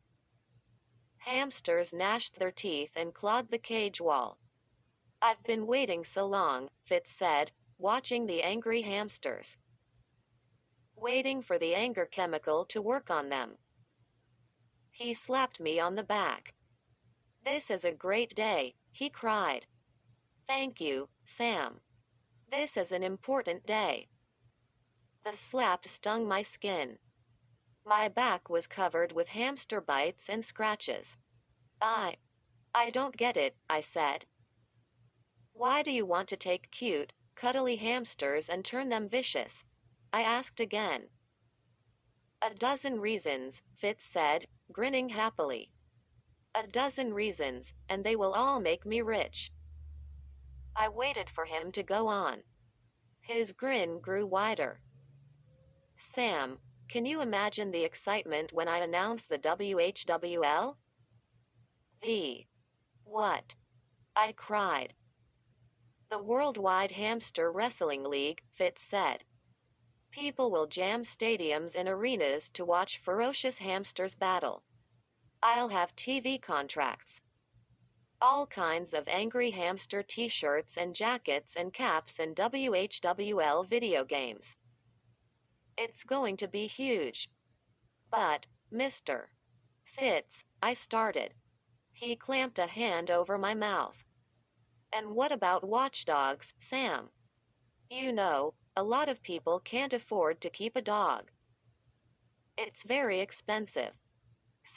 Hamsters gnashed their teeth and clawed the cage wall. I've been waiting so long, Fitz said, watching the angry hamsters. Waiting for the anger chemical to work on them. He slapped me on the back. This is a great day, he cried. Thank you, Sam. This is an important day. The slap stung my skin. My back was covered with hamster bites and scratches. I don't get it, I said. Why do you want to take cute, cuddly hamsters and turn them vicious? I asked again. A dozen reasons, Fitz said, grinning happily. A dozen reasons, and they will all make me rich. I waited for him to go on. His grin grew wider. Sam, can you imagine the excitement when I announced the WHWL? The what? I cried. The Worldwide Hamster Wrestling League, Fitz said. People will jam stadiums and arenas to watch ferocious hamsters battle. I'll have TV contracts. All kinds of angry hamster t-shirts and jackets and caps and WHWL video games. It's going to be huge. But, Mr. Fitz, I started. He clamped a hand over my mouth. And what about watchdogs, Sam? You know, a lot of people can't afford to keep a dog. It's very expensive.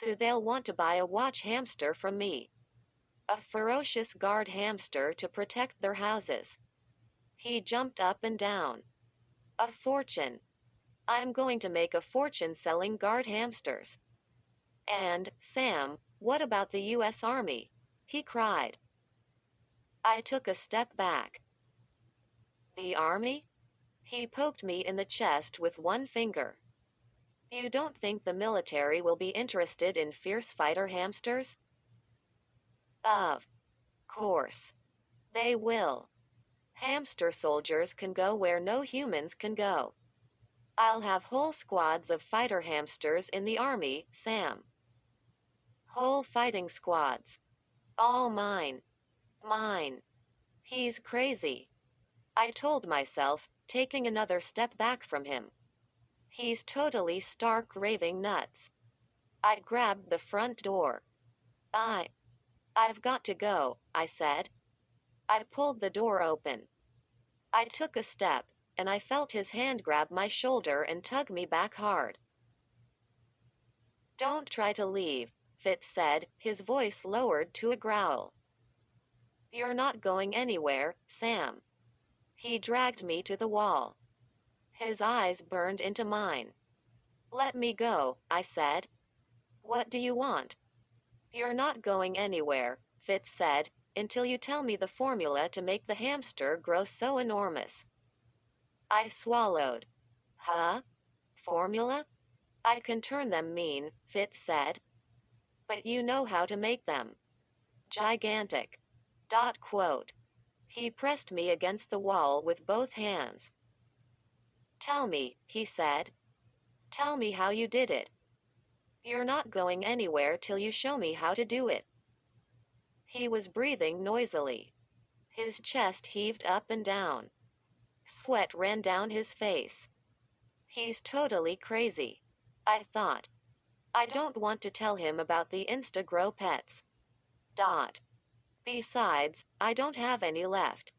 So they'll want to buy a watch hamster from me. A ferocious guard hamster to protect their houses. He jumped up and down. A fortune. I'm going to make a fortune selling guard hamsters. And, Sam, what about the U.S. Army? He cried. I took a step back. The Army? He poked me in the chest with one finger. You don't think the military will be interested in fierce fighter hamsters? Of course. They will. Hamster soldiers can go where no humans can go. I'll have whole squads of fighter hamsters in the army, Sam. Whole fighting squads. All mine. Mine. He's crazy. I told myself, taking another step back from him. He's totally stark raving nuts. I grabbed the front door. I've got to go, I said. I pulled the door open. I took a step, and I felt his hand grab my shoulder and tug me back hard. Don't try to leave, Fitz said, his voice lowered to a growl. You're not going anywhere, Sam. He dragged me to the wall. His eyes burned into mine. Let me go, I said. What do you want? You're not going anywhere, Fitz said, until you tell me the formula to make the hamster grow so enormous. I swallowed. Huh? Formula? I can turn them mean, Fitz said. But you know how to make them. Gigantic. Quote. He pressed me against the wall with both hands. Tell me, he said. Tell me how you did it. You're not going anywhere till you show me how to do it. He was breathing noisily. His chest heaved up and down. Sweat ran down his face. He's totally crazy, I thought. I don't want to tell him about the Instagrow pets. Besides, I don't have any left.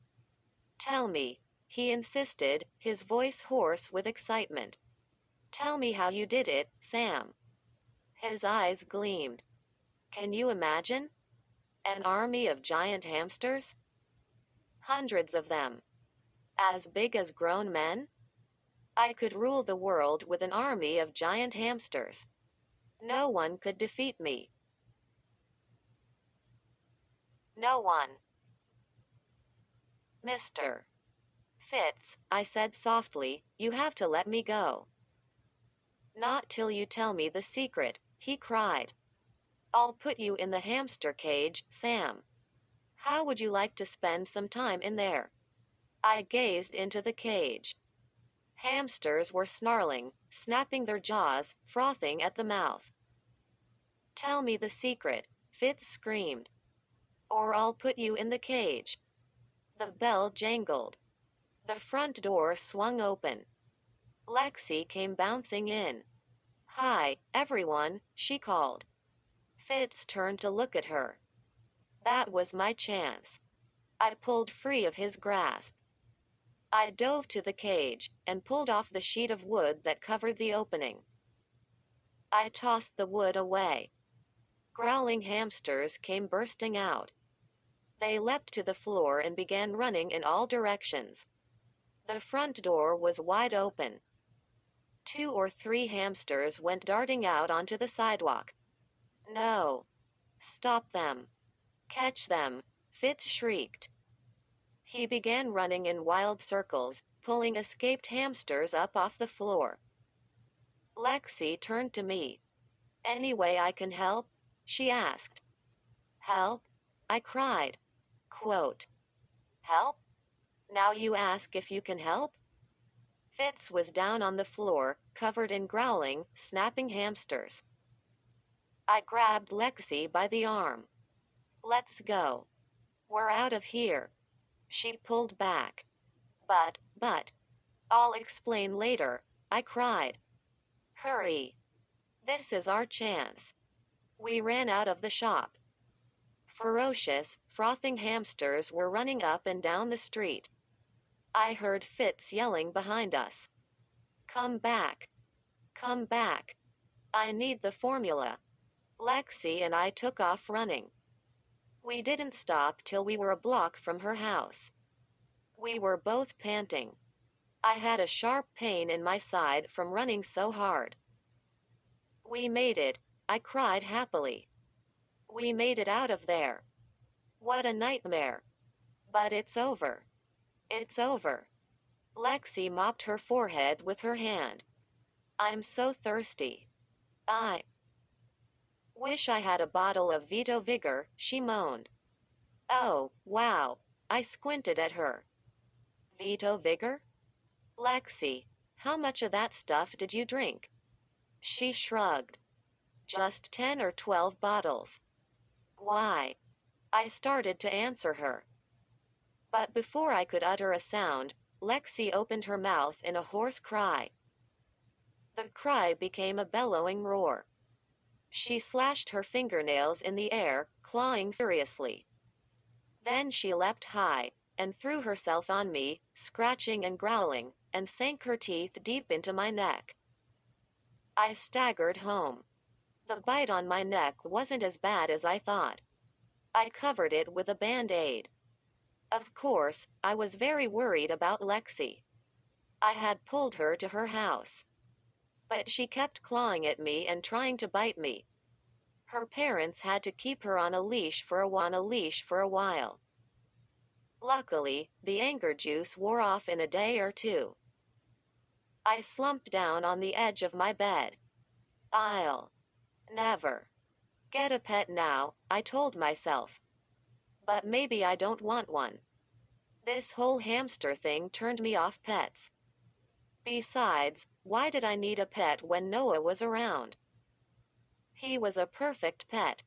Tell me, he insisted, his voice hoarse with excitement. Tell me how you did it, Sam. His eyes gleamed. Can you imagine? An army of giant hamsters? Hundreds of them. As big as grown men? I could rule the world with an army of giant hamsters. No one could defeat me. No one. Mr. Fitz, I said softly, you have to let me go. Not till you tell me the secret, he cried. I'll put you in the hamster cage, Sam. How would you like to spend some time in there? I gazed into the cage. Hamsters were snarling, snapping their jaws, frothing at the mouth. Tell me the secret, Fitz screamed. Or I'll put you in the cage. The bell jangled. The front door swung open. Lexi came bouncing in. Hi, everyone, she called. Fitz turned to look at her. That was my chance. I pulled free of his grasp. I dove to the cage and pulled off the sheet of wood that covered the opening. I tossed the wood away. Growling hamsters came bursting out. They leapt to the floor and began running in all directions. The front door was wide open. 2 or 3 hamsters went darting out onto the sidewalk. No. Stop them. Catch them, Fitz shrieked. He began running in wild circles, pulling escaped hamsters up off the floor. Lexi turned to me. "Any way I can help?" she asked. "Help?" I cried. Quote, "Help? Now you ask if you can help?" Fitz was down on the floor, covered in growling, snapping hamsters. I grabbed Lexi by the arm. "Let's go. We're out of here." She pulled back. But, "I'll explain later," I cried. "Hurry. This is our chance." We ran out of the shop. Ferocious, frothing hamsters were running up and down the street. I heard Fitz yelling behind us. "Come back. Come back. I need the formula." Lexi and I took off running. We didn't stop till we were a block from her house. We were both panting. I had a sharp pain in my side from running so hard. "We made it," I cried happily. "We made it out of there. What a nightmare. But it's over. It's over." Lexi mopped her forehead with her hand. "I'm so thirsty. I wish I had a bottle of Vito Vigor," she moaned. "Oh, wow." I squinted at her. "Vito Vigor? Lexi, how much of that stuff did you drink?" She shrugged. "Just 10 or 12 bottles." "Why?" I started to answer her. But before I could utter a sound, Lexi opened her mouth in a hoarse cry. The cry became a bellowing roar. She slashed her fingernails in the air, clawing furiously. Then she leapt high and threw herself on me, scratching and growling, and sank her teeth deep into my neck. I staggered home. The bite on my neck wasn't as bad as I thought. I covered it with a band-aid. Of course, I was very worried about Lexi. I had pulled her to her house. But she kept clawing at me and trying to bite me. Her parents had to keep her on a leash for a while. Luckily, the anger juice wore off in a day or two. I slumped down on the edge of my bed. I'll never get a pet now, I told myself. But maybe I don't want one. This whole hamster thing turned me off pets. Besides, why did I need a pet when Noah was around? He was a perfect pet.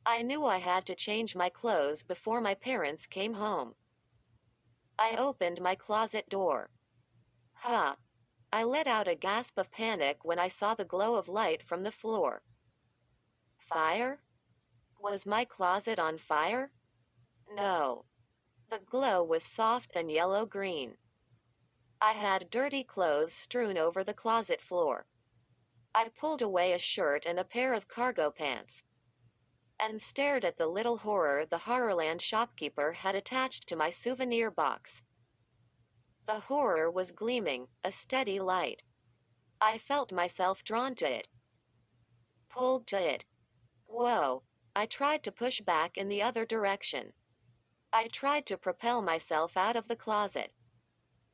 I knew I had to change my clothes before my parents came home. I opened my closet door. Huh. I let out a gasp of panic when I saw the glow of light from the floor. Fire? Was my closet on fire? No. The glow was soft and yellow-green. I had dirty clothes strewn over the closet floor. I pulled away a shirt and a pair of cargo pants, and stared at the little horror the Horrorland shopkeeper had attached to my souvenir box. The horror was gleaming, a steady light. I felt myself drawn to it. Pulled to it. Whoa. I tried to push back in the other direction. I tried to propel myself out of the closet.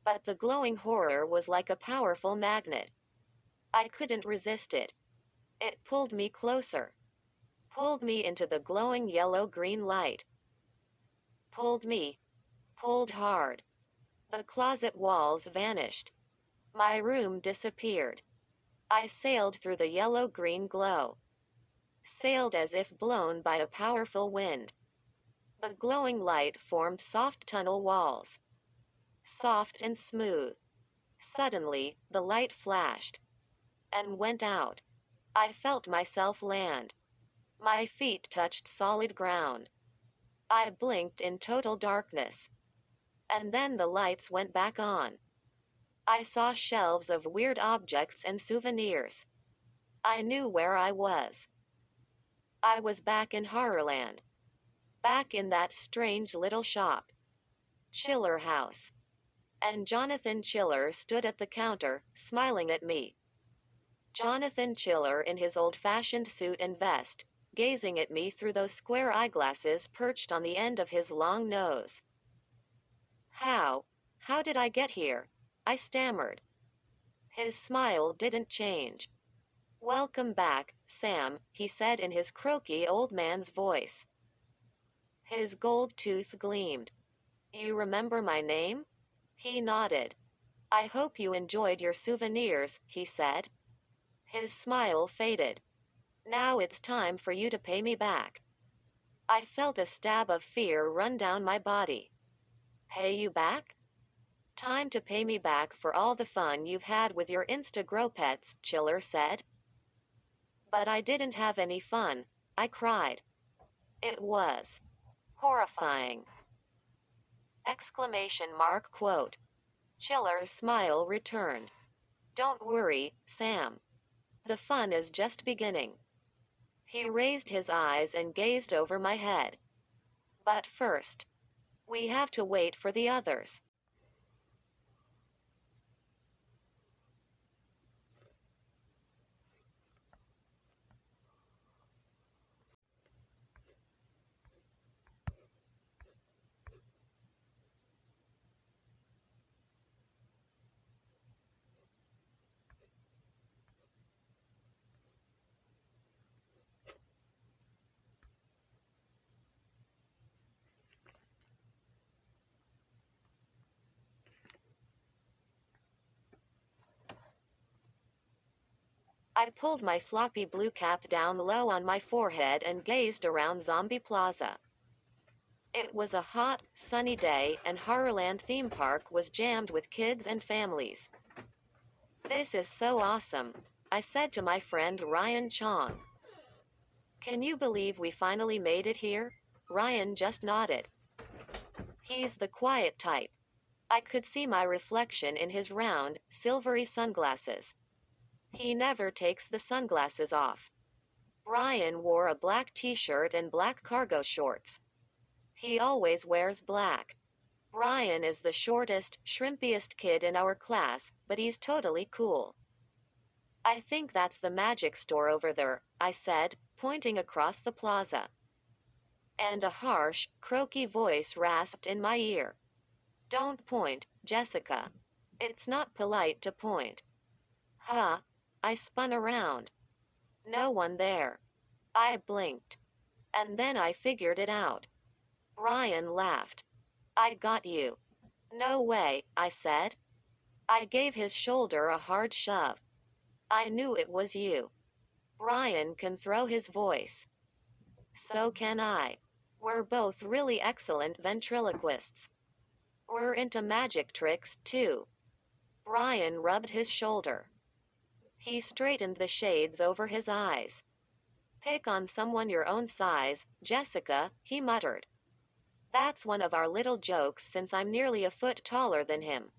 But the glowing horror was like a powerful magnet. I couldn't resist it. It pulled me closer. Pulled me into the glowing yellow-green light. Pulled me. Pulled hard. The closet walls vanished. My room disappeared. I sailed through the yellow-green glow. Sailed as if blown by a powerful wind. The glowing light formed soft tunnel walls. Soft and smooth. Suddenly, the light flashed. And went out. I felt myself land. My feet touched solid ground. I blinked in total darkness. And then the lights went back on. I saw shelves of weird objects and souvenirs. I knew where I was. I was back in Horrorland. Back in that strange little shop. Chiller House. And Jonathan Chiller stood at the counter, smiling at me. Jonathan Chiller in his old-fashioned suit and vest, gazing at me through those square eyeglasses perched on the end of his long nose. How did I get here? I stammered. His smile didn't change. Welcome back, Sam, he said in his croaky old man's voice. His gold tooth gleamed. You remember my name? He nodded. I hope you enjoyed your souvenirs, he said. His smile faded. Now it's time for you to pay me back. I felt a stab of fear run down my body. Pay you back? Time to pay me back for all the fun you've had with your Insta-Grow pets, Chiller said. But I didn't have any fun, I cried. It was horrifying. Exclamation mark quote. Chiller's smile returned. Don't worry, Sam. The fun is just beginning. He raised his eyes and gazed over my head. But first, we have to wait for the others. I pulled my floppy blue cap down low on my forehead and gazed around Zombie Plaza. It was a hot, sunny day, and Horrorland theme park was jammed with kids and families. This is so awesome, I said to my friend Ryan Chong. Can you believe we finally made it here? Ryan just nodded. He's the quiet type. I could see my reflection in his round, silvery sunglasses. He never takes the sunglasses off. Ryan wore a black t-shirt and black cargo shorts. He always wears black. Ryan is the shortest, shrimpiest kid in our class, but he's totally cool. I think that's the magic store over there, I said, pointing across the plaza. And a harsh, croaky voice rasped in my ear. Don't point, Jessica. It's not polite to point. Huh? I spun around. No one there. I blinked. And then I figured it out. Ryan laughed. I got you. No way, I said. I gave his shoulder a hard shove. I knew it was you. Ryan can throw his voice. So can I. We're both really excellent ventriloquists. We're into magic tricks, too. Ryan rubbed his shoulder. He straightened the shades over his eyes. Pick on someone your own size, Jessica, he muttered. That's one of our little jokes since I'm nearly a foot taller than him.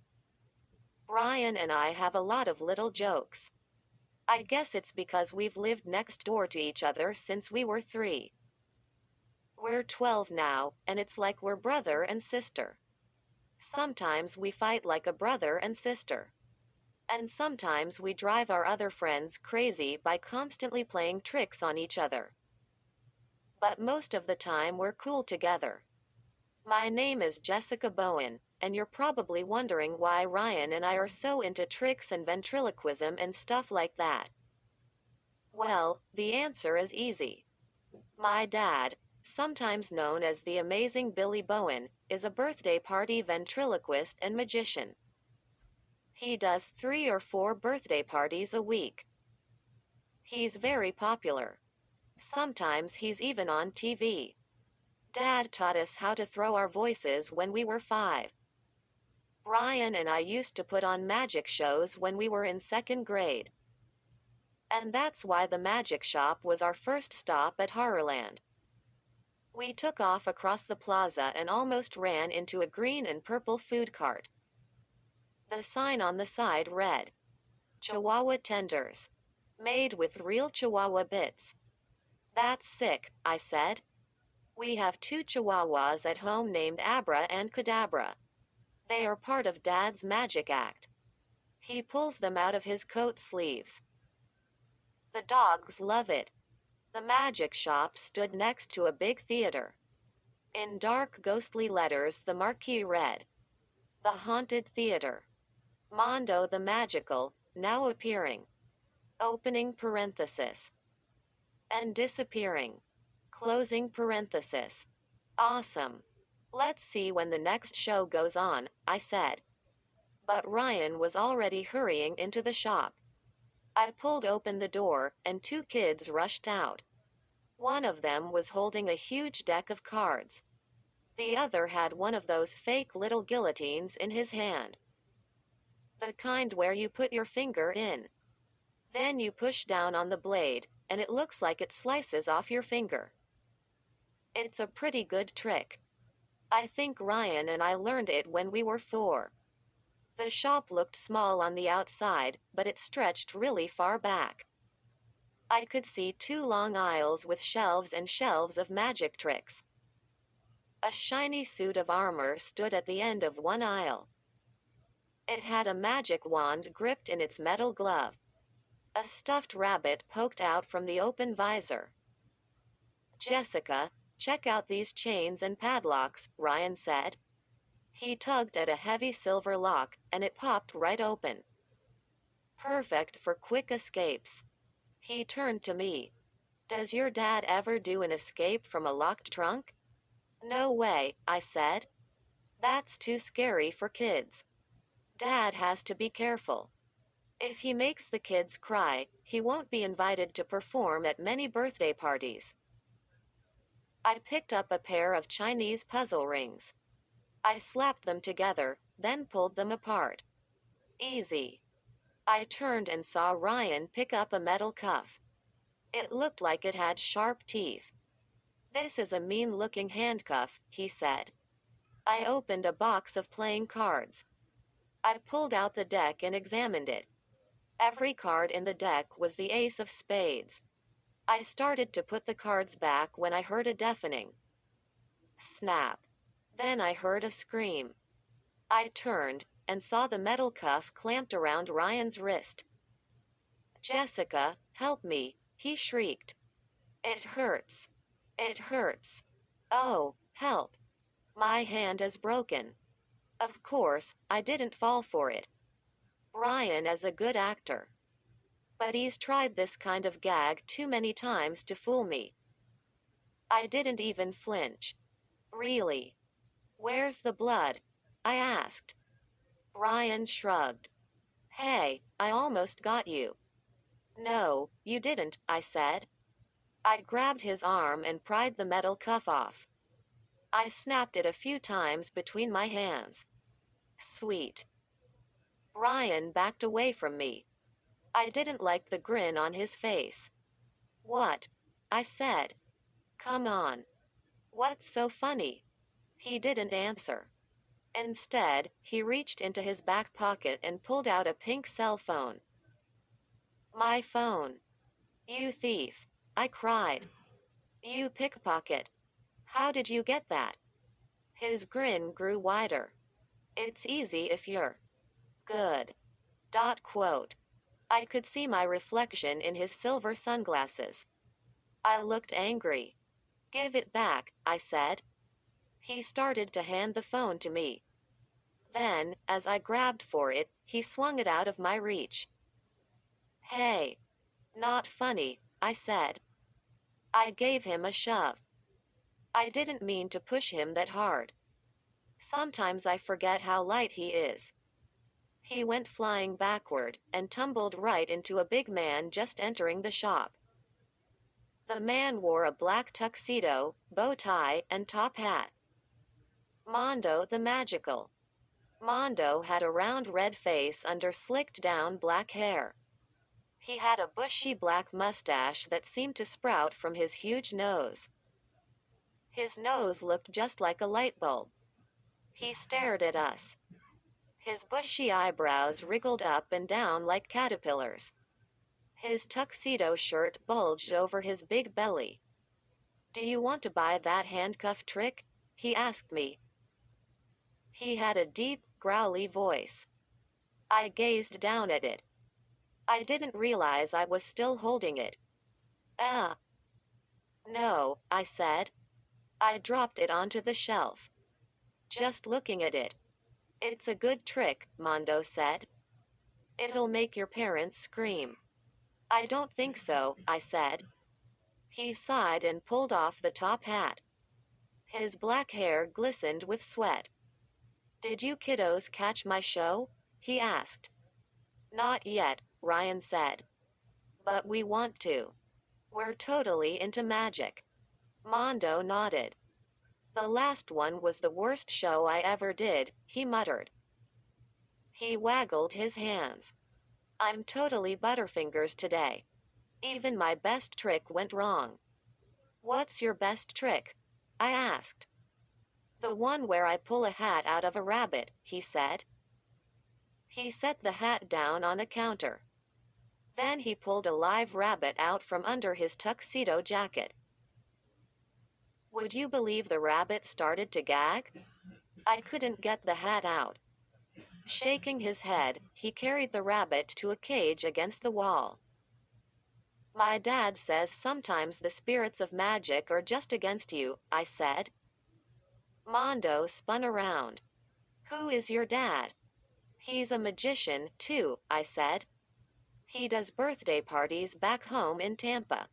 Ryan and I have a lot of little jokes. I guess it's because we've lived next door to each other since we were 3. We're 12 now, and it's like we're brother and sister. Sometimes we fight like a brother and sister. And sometimes we drive our other friends crazy by constantly playing tricks on each other. But most of the time we're cool together. My name is Jessica Bowen, and you're probably wondering why Ryan and I are so into tricks and ventriloquism and stuff like that. Well, the answer is easy. My dad, sometimes known as the amazing Billy Bowen, is a birthday party ventriloquist and magician. He does 3 or 4 birthday parties a week. He's very popular. Sometimes he's even on TV. Dad taught us how to throw our voices when we were 5. Ryan and I used to put on magic shows when we were in 2nd grade. And that's why the magic shop was our first stop at Horrorland. We took off across the plaza and almost ran into a green and purple food cart. The sign on the side read, Chihuahua Tenders. Made with real Chihuahua bits. That's sick, I said. We have two Chihuahuas at home named Abra and Kadabra. They are part of Dad's magic act. He pulls them out of his coat sleeves. The dogs love it. The magic shop stood next to a big theater. In dark, ghostly letters, the marquee read, The Haunted Theater. Mondo the Magical, now appearing. Opening parenthesis. And disappearing. Closing parenthesis. Awesome. Let's see when the next show goes on, I said. But Ryan was already hurrying into the shop. I pulled open the door, and two kids rushed out. One of them was holding a huge deck of cards. The other had one of those fake little guillotines in his hand. The kind where you put your finger in. Then you push down on the blade, and it looks like it slices off your finger. It's a pretty good trick. I think Ryan and I learned it when we were 4. The shop looked small on the outside, but it stretched really far back. I could see 2 long aisles with shelves and shelves of magic tricks. A shiny suit of armor stood at the end of one aisle. It had a magic wand gripped in its metal glove. A stuffed rabbit poked out from the open visor. Jessica, check out these chains and padlocks, Ryan said. He tugged at a heavy silver lock, and it popped right open. Perfect for quick escapes. He turned to me. Does your dad ever do an escape from a locked trunk? No way, I said. That's too scary for kids. Dad has to be careful. If he makes the kids cry, he won't be invited to perform at many birthday parties. I picked up a pair of Chinese puzzle rings. I slapped them together, then pulled them apart. Easy. I turned and saw Ryan pick up a metal cuff. It looked like it had sharp teeth. This is a mean-looking handcuff, he said. I opened a box of playing cards. I pulled out the deck and examined it. Every card in the deck was the ace of spades. I started to put the cards back when I heard a deafening snap. Then I heard a scream. I turned and saw the metal cuff clamped around Ryan's wrist. Jessica, help me, he shrieked. It hurts. It hurts. Oh, help. My hand is broken. Of course, I didn't fall for it. Ryan is a good actor. But he's tried this kind of gag too many times to fool me. I didn't even flinch. Really? Where's the blood? I asked. Ryan shrugged. Hey, I almost got you. No, you didn't, I said. I grabbed his arm and pried the metal cuff off. I snapped it a few times between my hands. Sweet. Ryan backed away from me. I didn't like the grin on his face. What? I said. Come on. What's so funny? He didn't answer. Instead, he reached into his back pocket and pulled out a pink cell phone. My phone. You thief. I cried. You pickpocket. How did you get that? His grin grew wider. It's easy if you're good. Quote. I could see my reflection in his silver sunglasses. I looked angry. Give it back, I said. He started to hand the phone to me. Then, as I grabbed for it, he swung it out of my reach. Hey. Not funny, I said. I gave him a shove. I didn't mean to push him that hard. Sometimes I forget how light he is. He went flying backward and tumbled right into a big man just entering the shop. The man wore a black tuxedo, bow tie, and top hat. Mondo the Magical. Mondo had a round red face under slicked down black hair. He had a bushy black mustache that seemed to sprout from his huge nose. His nose looked just like a light bulb. He stared at us. His bushy eyebrows wriggled up and down like caterpillars. His tuxedo shirt bulged over his big belly. "Do you want to buy that handcuff trick?" he asked me. He had a deep, growly voice. I gazed down at it. I didn't realize I was still holding it. Ah. No, I said. I dropped it onto the shelf. Just looking at it. "It's a good trick," Mondo said. "It'll make your parents scream." "I don't think so," I said. He sighed and pulled off the top hat. His black hair glistened with sweat. "Did you kiddos catch my show?" he asked. "Not yet," Ryan said. "But we want to. We're totally into magic." Mondo nodded. "The last one was the worst show I ever did," he muttered. He waggled his hands. "I'm totally Butterfingers today. Even my best trick went wrong." "What's your best trick?" I asked. "The one where I pull a hat out of a rabbit," he said. He set the hat down on a counter. Then he pulled a live rabbit out from under his tuxedo jacket. Would you believe the rabbit started to gag? I couldn't get the hat out. Shaking his head, he carried the rabbit to a cage against the wall. "My dad says sometimes the spirits of magic are just against you," I said. Mondo spun around. "Who is your dad?" "He's a magician, too," I said. "He does birthday parties back home in Tampa."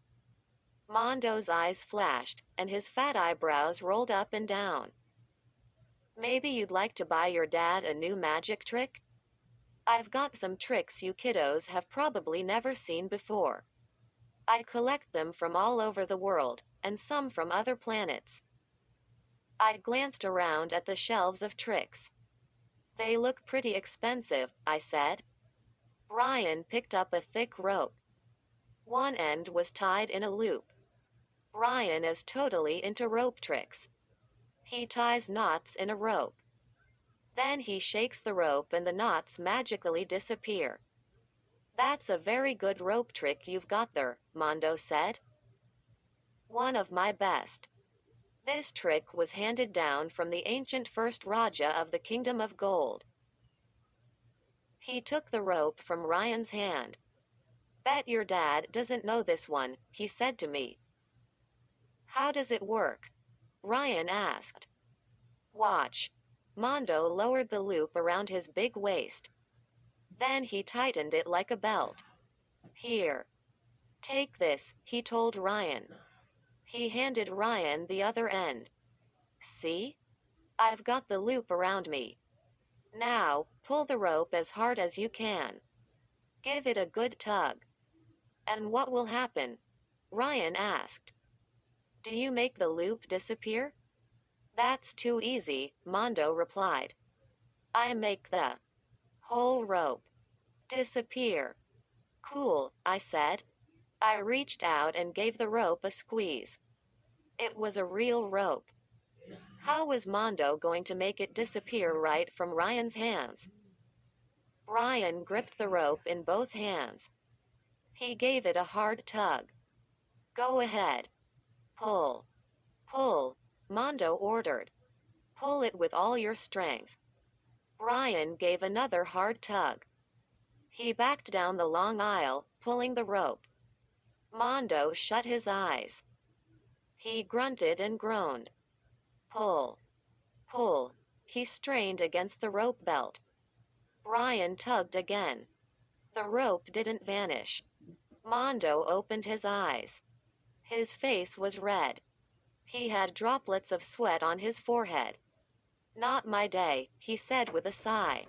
Mondo's eyes flashed, and his fat eyebrows rolled up and down. "Maybe you'd like to buy your dad a new magic trick? I've got some tricks you kiddos have probably never seen before. I collect them from all over the world, and some from other planets." I glanced around at the shelves of tricks. "They look pretty expensive," I said. Ryan picked up a thick rope. One end was tied in a loop. Ryan is totally into rope tricks. He ties knots in a rope. Then he shakes the rope and the knots magically disappear. "That's a very good rope trick you've got there," Mondo said. "One of my best. This trick was handed down from the ancient first Raja of the Kingdom of Gold." He took the rope from Ryan's hand. "Bet your dad doesn't know this one," he said to me. "How does it work?" Ryan asked. "Watch." Mondo lowered the loop around his big waist. Then he tightened it like a belt. "Here. Take this," he told Ryan. He handed Ryan the other end. "See? I've got the loop around me. Now, pull the rope as hard as you can. Give it a good tug." "And what will happen?" Ryan asked. "Do you make the loop disappear?" "That's too easy," Mondo replied. "I make the whole rope disappear." "Cool," I said. I reached out and gave the rope a squeeze. It was a real rope. How was Mondo going to make it disappear right from Ryan's hands? Ryan gripped the rope in both hands. He gave it a hard tug. "Go ahead. Pull. Pull," Mondo ordered. "Pull it with all your strength." Ryan gave another hard tug. He backed down the long aisle, pulling the rope. Mondo shut his eyes. He grunted and groaned. "Pull. Pull." He strained against the rope belt. Ryan tugged again. The rope didn't vanish. Mondo opened his eyes. His face was red. He had droplets of sweat on his forehead. "Not my day," he said with a sigh.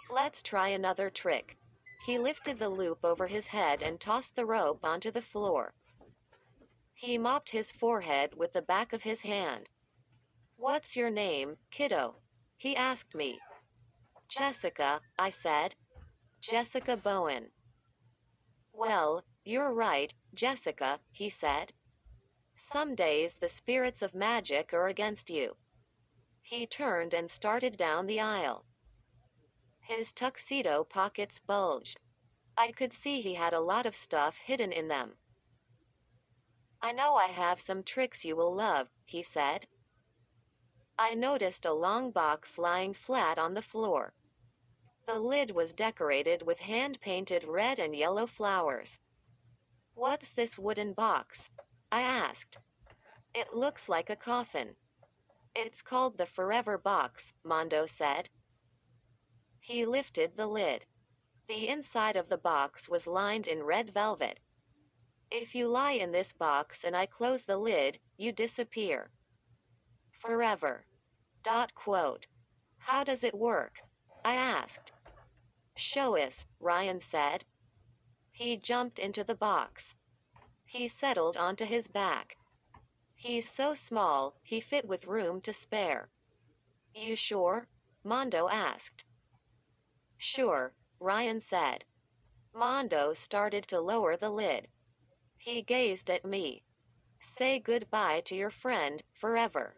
"Let's try another trick." He lifted the loop over his head and tossed the rope onto the floor. He mopped his forehead with the back of his hand. "What's your name, kiddo?" he asked me. "Jessica," I said. "Jessica Bowen." "Well, you're right, Jessica," he said. Some days the spirits of magic are against you. He turned and started down the aisle. His tuxedo pockets bulged. I could see he had a lot of stuff hidden in them. I know I have some tricks you will love, he said. I noticed a long box lying flat on the floor. The lid was decorated with hand-painted red and yellow flowers. What's this wooden box? I asked. It looks like a coffin. It's called the Forever Box, Mondo said. He lifted the lid. The inside of the box was lined in red velvet. If you lie in this box and I close the lid, you disappear. Forever. Quote. How does it work? I asked. Show us, Ryan said. He jumped into the box. He settled onto his back. He's so small, he fit with room to spare. You sure? Mondo asked. Sure, Ryan said. Mondo started to lower the lid. He gazed at me. Say goodbye to your friend, forever.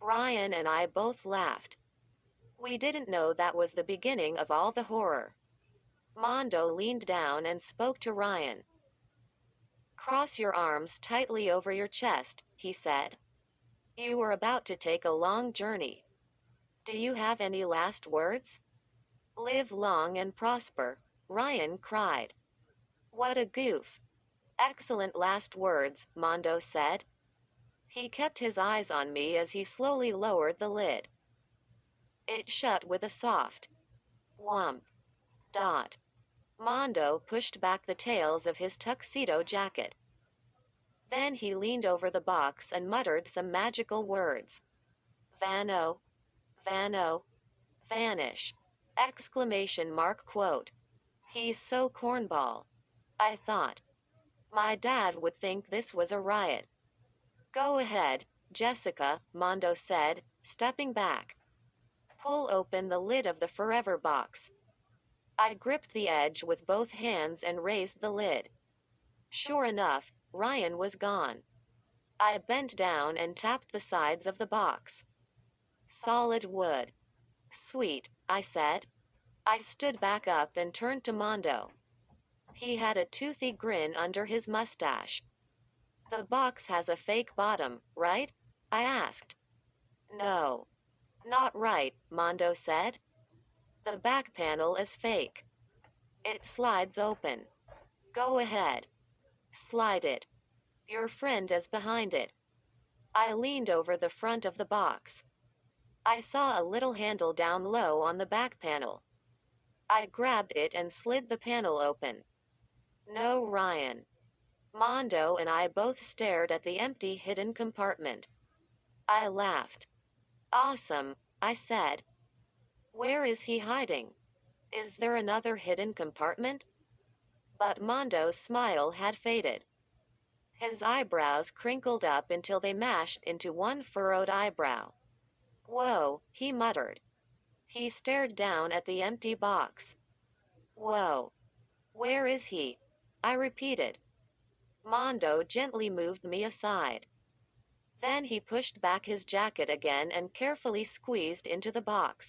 Ryan and I both laughed. We didn't know that was the beginning of all the horror. Mondo leaned down and spoke to Ryan. Cross your arms tightly over your chest, he said. You were about to take a long journey. Do you have any last words? Live long and prosper, Ryan cried. What a goof. Excellent last words, Mondo said. He kept his eyes on me as he slowly lowered the lid. It shut with a soft whomp. Mondo pushed back the tails of his tuxedo jacket. Then he leaned over the box and muttered some magical words. Vano. Vano. Vanish. Exclamation mark quote. He's so cornball. I thought. My dad would think this was a riot. Go ahead, Jessica, Mondo said, stepping back. Pull open the lid of the Forever Box. I gripped the edge with both hands and raised the lid. Sure enough, Ryan was gone. I bent down and tapped the sides of the box. Solid wood. Sweet, I said. I stood back up and turned to Mondo. He had a toothy grin under his mustache. The box has a fake bottom, right? I asked. No. Not right, Mondo said. The back panel is fake. It slides open. Go ahead. Slide it. Your friend is behind it. I leaned over the front of the box. I saw a little handle down low on the back panel. I grabbed it and slid the panel open. No Ryan. Mondo and I both stared at the empty hidden compartment. I laughed. Awesome, I said. Where is he hiding? Is there another hidden compartment? But Mondo's smile had faded. His eyebrows crinkled up until they mashed into one furrowed eyebrow. Whoa, he muttered. He stared down at the empty box. Whoa. Where is he? I repeated. Mondo gently moved me aside. Then he pushed back his jacket again and carefully squeezed into the box.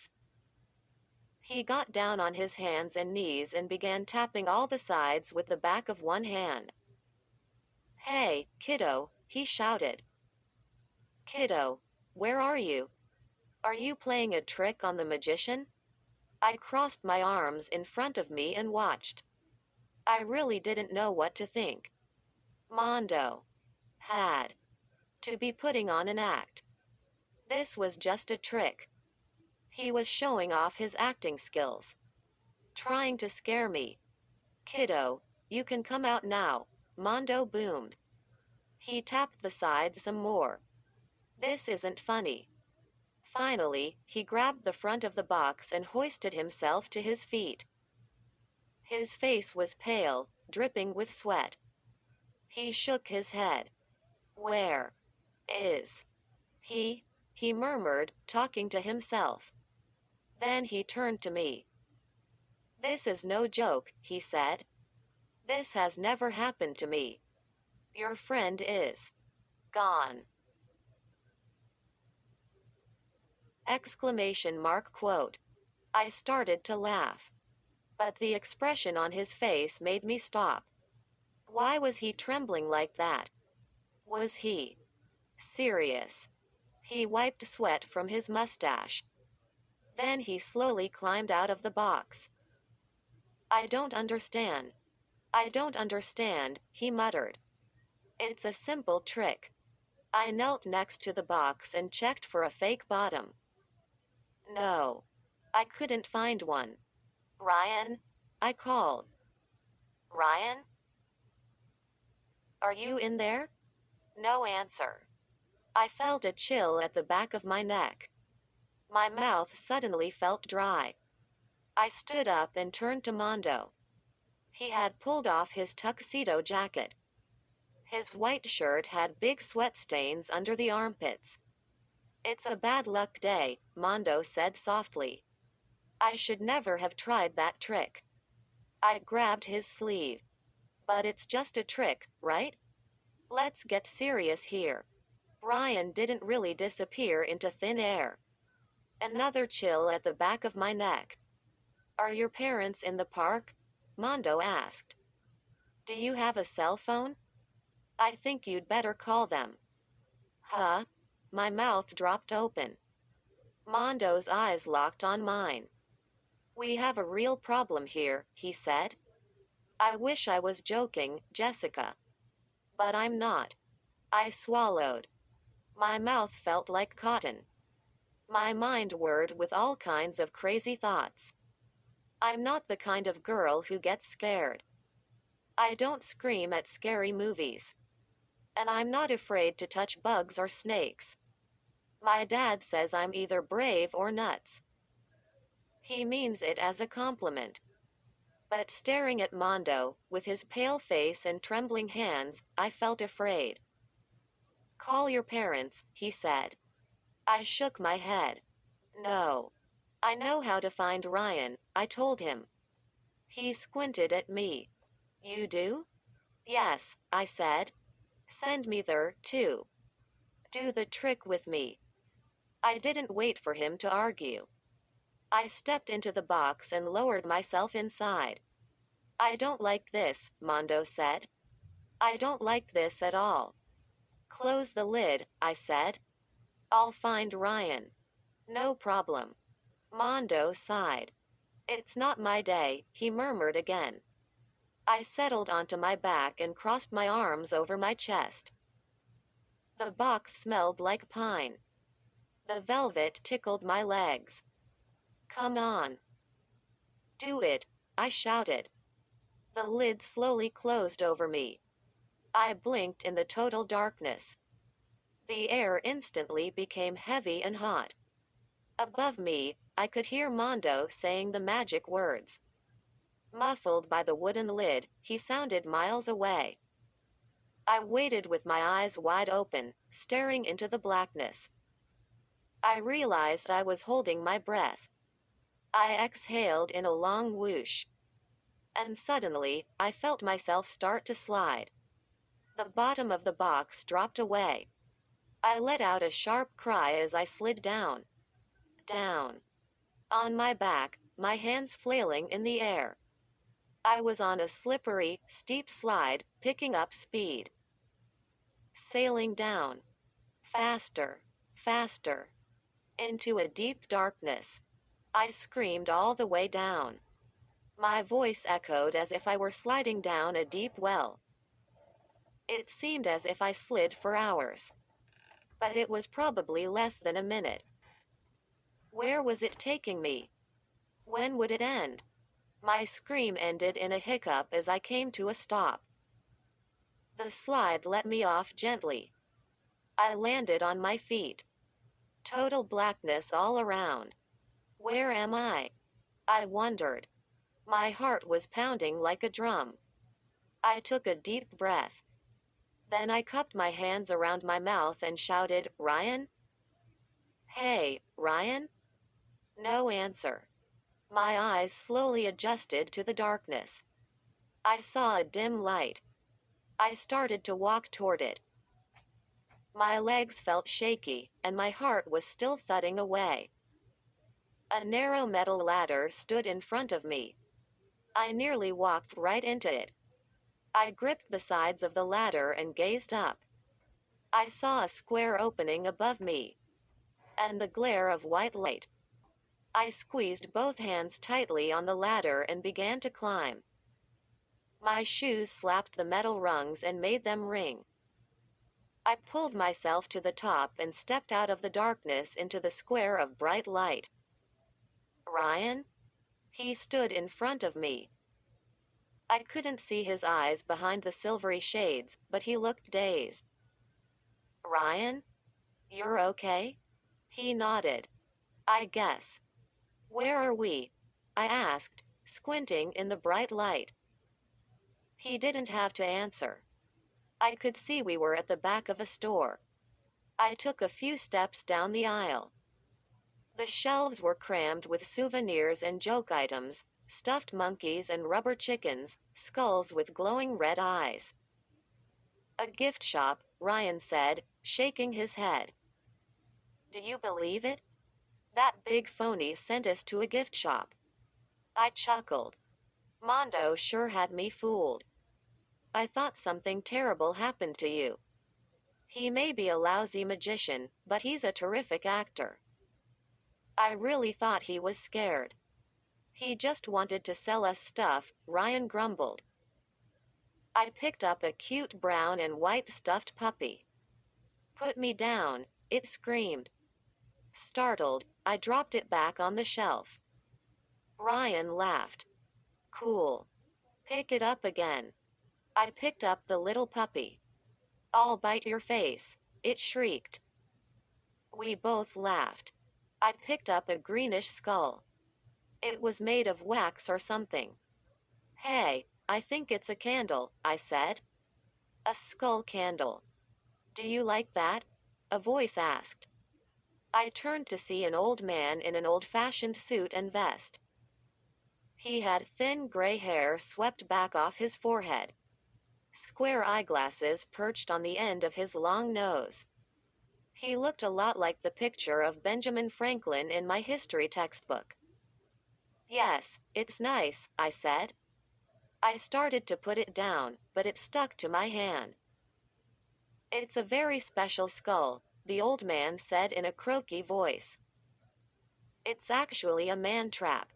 He got down on his hands and knees and began tapping all the sides with the back of one hand. Hey, kiddo, he shouted. Kiddo, where are you? Are you playing a trick on the magician? I crossed my arms in front of me and watched. I really didn't know what to think. Mondo had to be putting on an act. This was just a trick. He was showing off his acting skills. Trying to scare me. Kiddo, you can come out now, Mondo boomed. He tapped the side some more. This isn't funny. Finally, he grabbed the front of the box and hoisted himself to his feet. His face was pale, dripping with sweat. He shook his head. Where is he? He murmured, talking to himself. Then he turned to me. This is no joke, he said. This has never happened to me. Your friend is Gone! Exclamation mark quote. I started to laugh. But the expression on his face made me stop. Why was he trembling like that? Was he serious? He wiped sweat from his mustache. Then he slowly climbed out of the box. I don't understand. I don't understand, he muttered. It's a simple trick. I knelt next to the box and checked for a fake bottom. No. I couldn't find one. Ryan? I called. Ryan? Are you in there? No answer. I felt a chill at the back of my neck. My mouth suddenly felt dry. I stood up and turned to Mondo. He had pulled off his tuxedo jacket. His white shirt had big sweat stains under the armpits. It's a bad luck day, Mondo said softly. I should never have tried that trick. I grabbed his sleeve. But it's just a trick, right? Let's get serious here. Ryan didn't really disappear into thin air. Another chill at the back of my neck. Are your parents in the park? Mondo asked. Do you have a cell phone? I think you'd better call them. Huh? My mouth dropped open. Mondo's eyes locked on mine. We have a real problem here, he said. I wish I was joking, Jessica. But I'm not. I swallowed. My mouth felt like cotton. My mind whirred with all kinds of crazy thoughts. I'm not the kind of girl who gets scared. I don't scream at scary movies. And I'm not afraid to touch bugs or snakes. My dad says I'm either brave or nuts. He means it as a compliment. But staring at Mondo, with his pale face and trembling hands, I felt afraid. Call your parents, he said. I shook my head. No. I know how to find Ryan, I told him. He squinted at me. You do? Yes, I said. Send me there, too. Do the trick with me. I didn't wait for him to argue. I stepped into the box and lowered myself inside. I don't like this, Mondo said. I don't like this at all. Close the lid, I said. I'll find Ryan. No problem. Mondo sighed. It's not my day, he murmured again. I settled onto my back and crossed my arms over my chest. The box smelled like pine. The velvet tickled my legs. Come on. Do it, I shouted. The lid slowly closed over me. I blinked in the total darkness. The air instantly became heavy and hot. Above me, I could hear Mondo saying the magic words. Muffled by the wooden lid, he sounded miles away. I waited with my eyes wide open, staring into the blackness. I realized I was holding my breath. I exhaled in a long whoosh. And suddenly, I felt myself start to slide. The bottom of the box dropped away. I let out a sharp cry as I slid down. Down. On my back, my hands flailing in the air. I was on a slippery, steep slide, picking up speed. Sailing down. Faster. Faster. Into a deep darkness. I screamed all the way down. My voice echoed as if I were sliding down a deep well. It seemed as if I slid for hours. But it was probably less than a minute. Where was it taking me? When would it end? My scream ended in a hiccup as I came to a stop. The slide let me off gently. I landed on my feet. Total blackness all around. Where am I? I wondered. My heart was pounding like a drum. I took a deep breath. Then I cupped my hands around my mouth and shouted, Ryan? Hey, Ryan? No answer. My eyes slowly adjusted to the darkness. I saw a dim light. I started to walk toward it. My legs felt shaky, and my heart was still thudding away. A narrow metal ladder stood in front of me. I nearly walked right into it. I gripped the sides of the ladder and gazed up. I saw a square opening above me, and the glare of white light. I squeezed both hands tightly on the ladder and began to climb. My shoes slapped the metal rungs and made them ring. I pulled myself to the top and stepped out of the darkness into the square of bright light. Ryan? He stood in front of me. I couldn't see his eyes behind the silvery shades, but he looked dazed. Ryan? You're okay? He nodded. I guess. Where are we? I asked, squinting in the bright light. He didn't have to answer. I could see we were at the back of a store. I took a few steps down the aisle. The shelves were crammed with souvenirs and joke items, stuffed monkeys and rubber chickens, skulls with glowing red eyes. A gift shop, Ryan said, shaking his head. Do you believe it? That big phony sent us to a gift shop. I chuckled. Mondo sure had me fooled. I thought something terrible happened to you. He may be a lousy magician, but he's a terrific actor. I really thought he was scared. He just wanted to sell us stuff, Ryan grumbled. I picked up a cute brown and white stuffed puppy. Put me down, it screamed. Startled, I dropped it back on the shelf. Ryan laughed. Cool. Pick it up again. I picked up the little puppy. I'll bite your face, it shrieked. We both laughed. I picked up a greenish skull. It was made of wax or something. Hey, I think it's a candle, I said. A skull candle. Do you like that? A voice asked. I turned to see an old man in an old-fashioned suit and vest. He had thin gray hair swept back off his forehead. Square eyeglasses perched on the end of his long nose. He looked a lot like the picture of Benjamin Franklin in my history textbook. Yes, it's nice, I said. I started to put it down, but it stuck to my hand. It's a very special skull, the old man said in a croaky voice. It's actually a man-trap.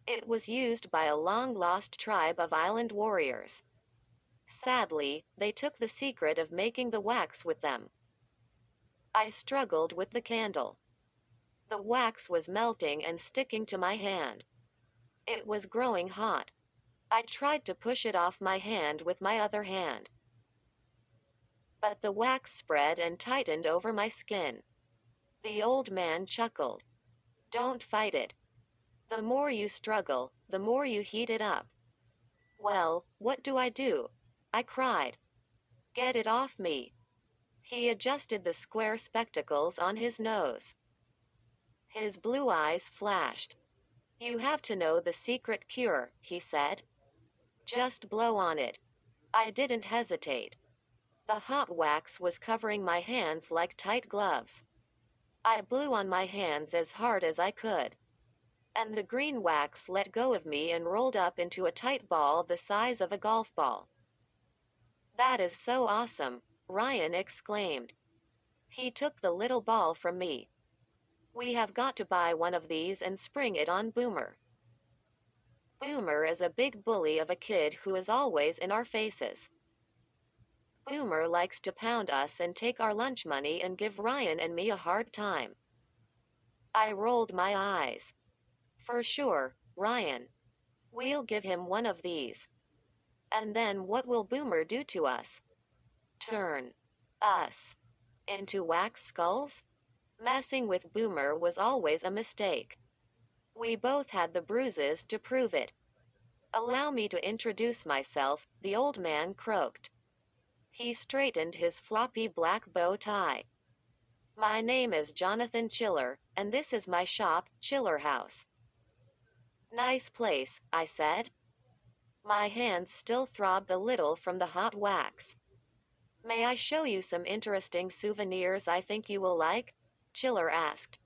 It was used by a long-lost tribe of island warriors. Sadly, they took the secret of making the wax with them. I struggled with the candle. The wax was melting and sticking to my hand. It was growing hot. I tried to push it off my hand with my other hand. But the wax spread and tightened over my skin. The old man chuckled. Don't fight it. The more you struggle, the more you heat it up. Well, what do? I cried. Get it off me. He adjusted the square spectacles on his nose. His blue eyes flashed. You have to know the secret cure, he said. Just blow on it. I didn't hesitate. The hot wax was covering my hands like tight gloves. I blew on my hands as hard as I could. And the green wax let go of me and rolled up into a tight ball the size of a golf ball. That is so awesome, Ryan exclaimed. He took the little ball from me. We have got to buy one of these and spring it on Boomer. Boomer is a big bully of a kid who is always in our faces. Boomer likes to pound us and take our lunch money and give Ryan and me a hard time. I rolled my eyes. For sure, Ryan. We'll give him one of these. And then what will Boomer do to us? Turn us into wax skulls? Messing with Boomer was always a mistake. We both had the bruises to prove it. Allow me to introduce myself, the old man croaked. He straightened his floppy black bow tie. My name is Jonathan Chiller, and this is my shop, Chiller House. Nice place, I said. My hands still throbbed a little from the hot wax. May I show you some interesting souvenirs I think you will like? Chiller asked.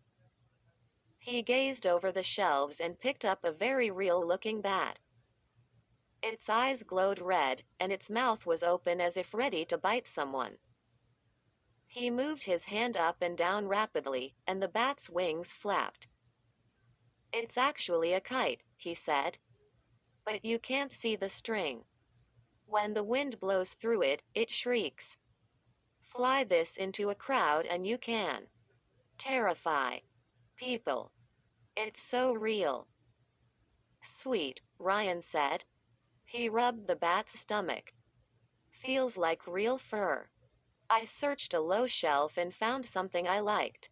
He gazed over the shelves and picked up a very real-looking bat. Its eyes glowed red, and its mouth was open as if ready to bite someone. He moved his hand up and down rapidly, and the bat's wings flapped. It's actually a kite, he said. But you can't see the string. When the wind blows through it, it shrieks. Fly this into a crowd and you can terrify people. It's so real. Sweet, Ryan said. He rubbed the bat's stomach. Feels like real fur. I searched a low shelf and found something I liked.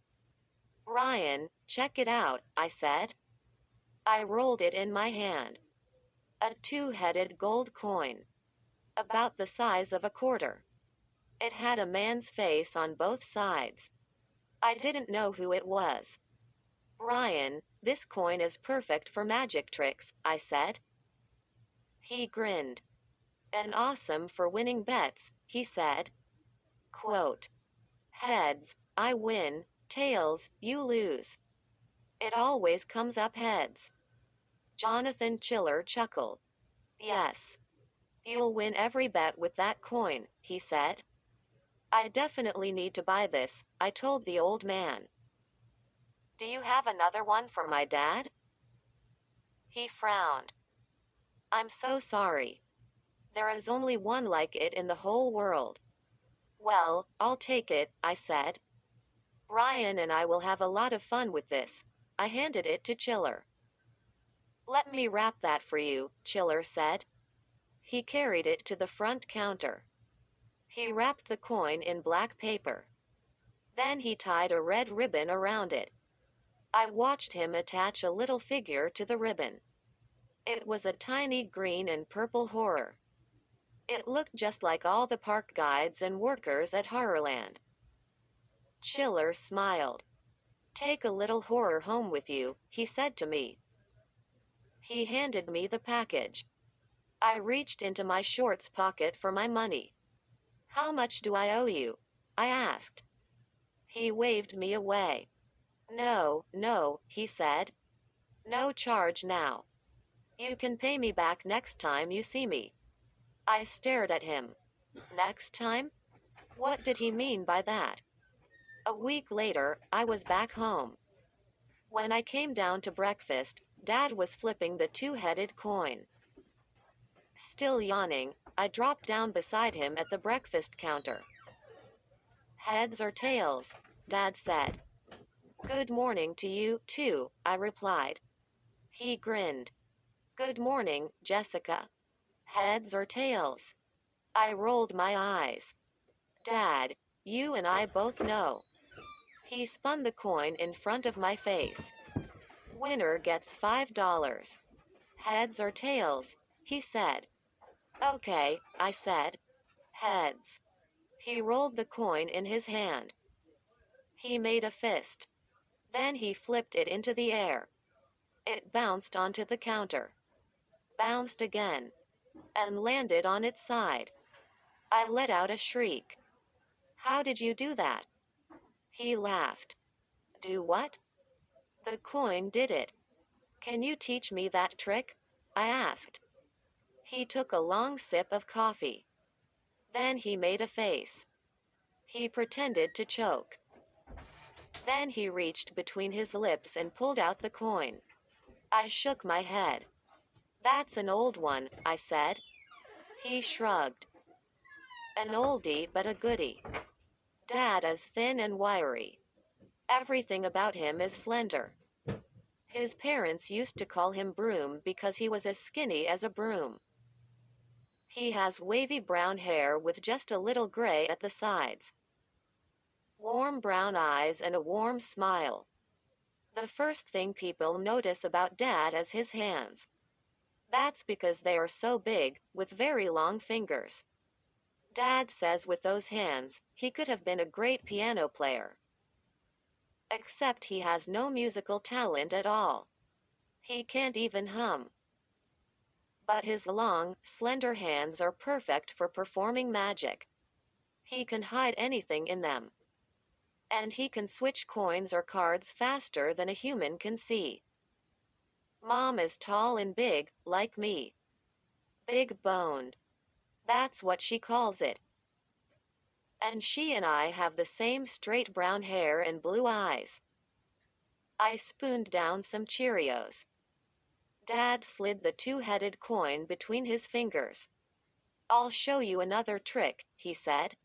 Ryan, check it out, I said. I rolled it in my hand. A two-headed gold coin. About the size of a quarter. It had a man's face on both sides. I didn't know who it was. Ryan, this coin is perfect for magic tricks, I said. He grinned. And awesome for winning bets, he said. Quote, heads, I win, tails, you lose. It always comes up heads. Jonathan Chiller chuckled. Yes. You'll win every bet with that coin, he said. I definitely need to buy this, I told the old man. Do you have another one for my dad? He frowned. I'm so sorry. There is only one like it in the whole world. Well, I'll take it, I said. Ryan and I will have a lot of fun with this. I handed it to Chiller. Let me wrap that for you, Chiller said. He carried it to the front counter. He wrapped the coin in black paper. Then he tied a red ribbon around it. I watched him attach a little figure to the ribbon. It was a tiny green and purple horror. It looked just like all the park guides and workers at Horrorland. Chiller smiled. Take a little horror home with you, he said to me. He handed me the package. I reached into my shorts pocket for my money. How much do I owe you? I asked. He waved me away. No, no, he said. No charge now. You can pay me back next time you see me. I stared at him. Next time? What did he mean by that? A week later, I was back home. When I came down to breakfast, Dad was flipping the two-headed coin. Still yawning, I dropped down beside him at the breakfast counter. Heads or tails? Dad said. Good morning to you, too, I replied. He grinned. Good morning, Jessica. Heads or tails? I rolled my eyes. Dad, you and I both know. He spun the coin in front of my face. Winner gets $5. Heads or tails? He said. Okay, I said. Heads. He rolled the coin in his hand. He made a fist. Then he flipped it into the air. It bounced onto the counter. Bounced again. And landed on its side. I let out a shriek. How did you do that? He laughed. Do what? The coin did it. Can you teach me that trick? I asked. He took a long sip of coffee. Then he made a face. He pretended to choke. Then he reached between his lips and pulled out the coin. I shook my head. That's an old one, I said. He shrugged. An oldie but a goodie. Dad is thin and wiry. Everything about him is slender. His parents used to call him Broom because he was as skinny as a broom. He has wavy brown hair with just a little gray at the sides. Warm brown eyes and a warm smile. The first thing people notice about Dad is his hands. That's because they are so big, with very long fingers. Dad says with those hands, he could have been a great piano player. Except he has no musical talent at all. He can't even hum. But his long, slender hands are perfect for performing magic. He can hide anything in them. And he can switch coins or cards faster than a human can see. Mom is tall and big, like me. Big boned. That's what she calls it. And she and I have the same straight brown hair and blue eyes. I spooned down some Cheerios. Dad slid the two-headed coin between his fingers. I'll show you another trick, he said.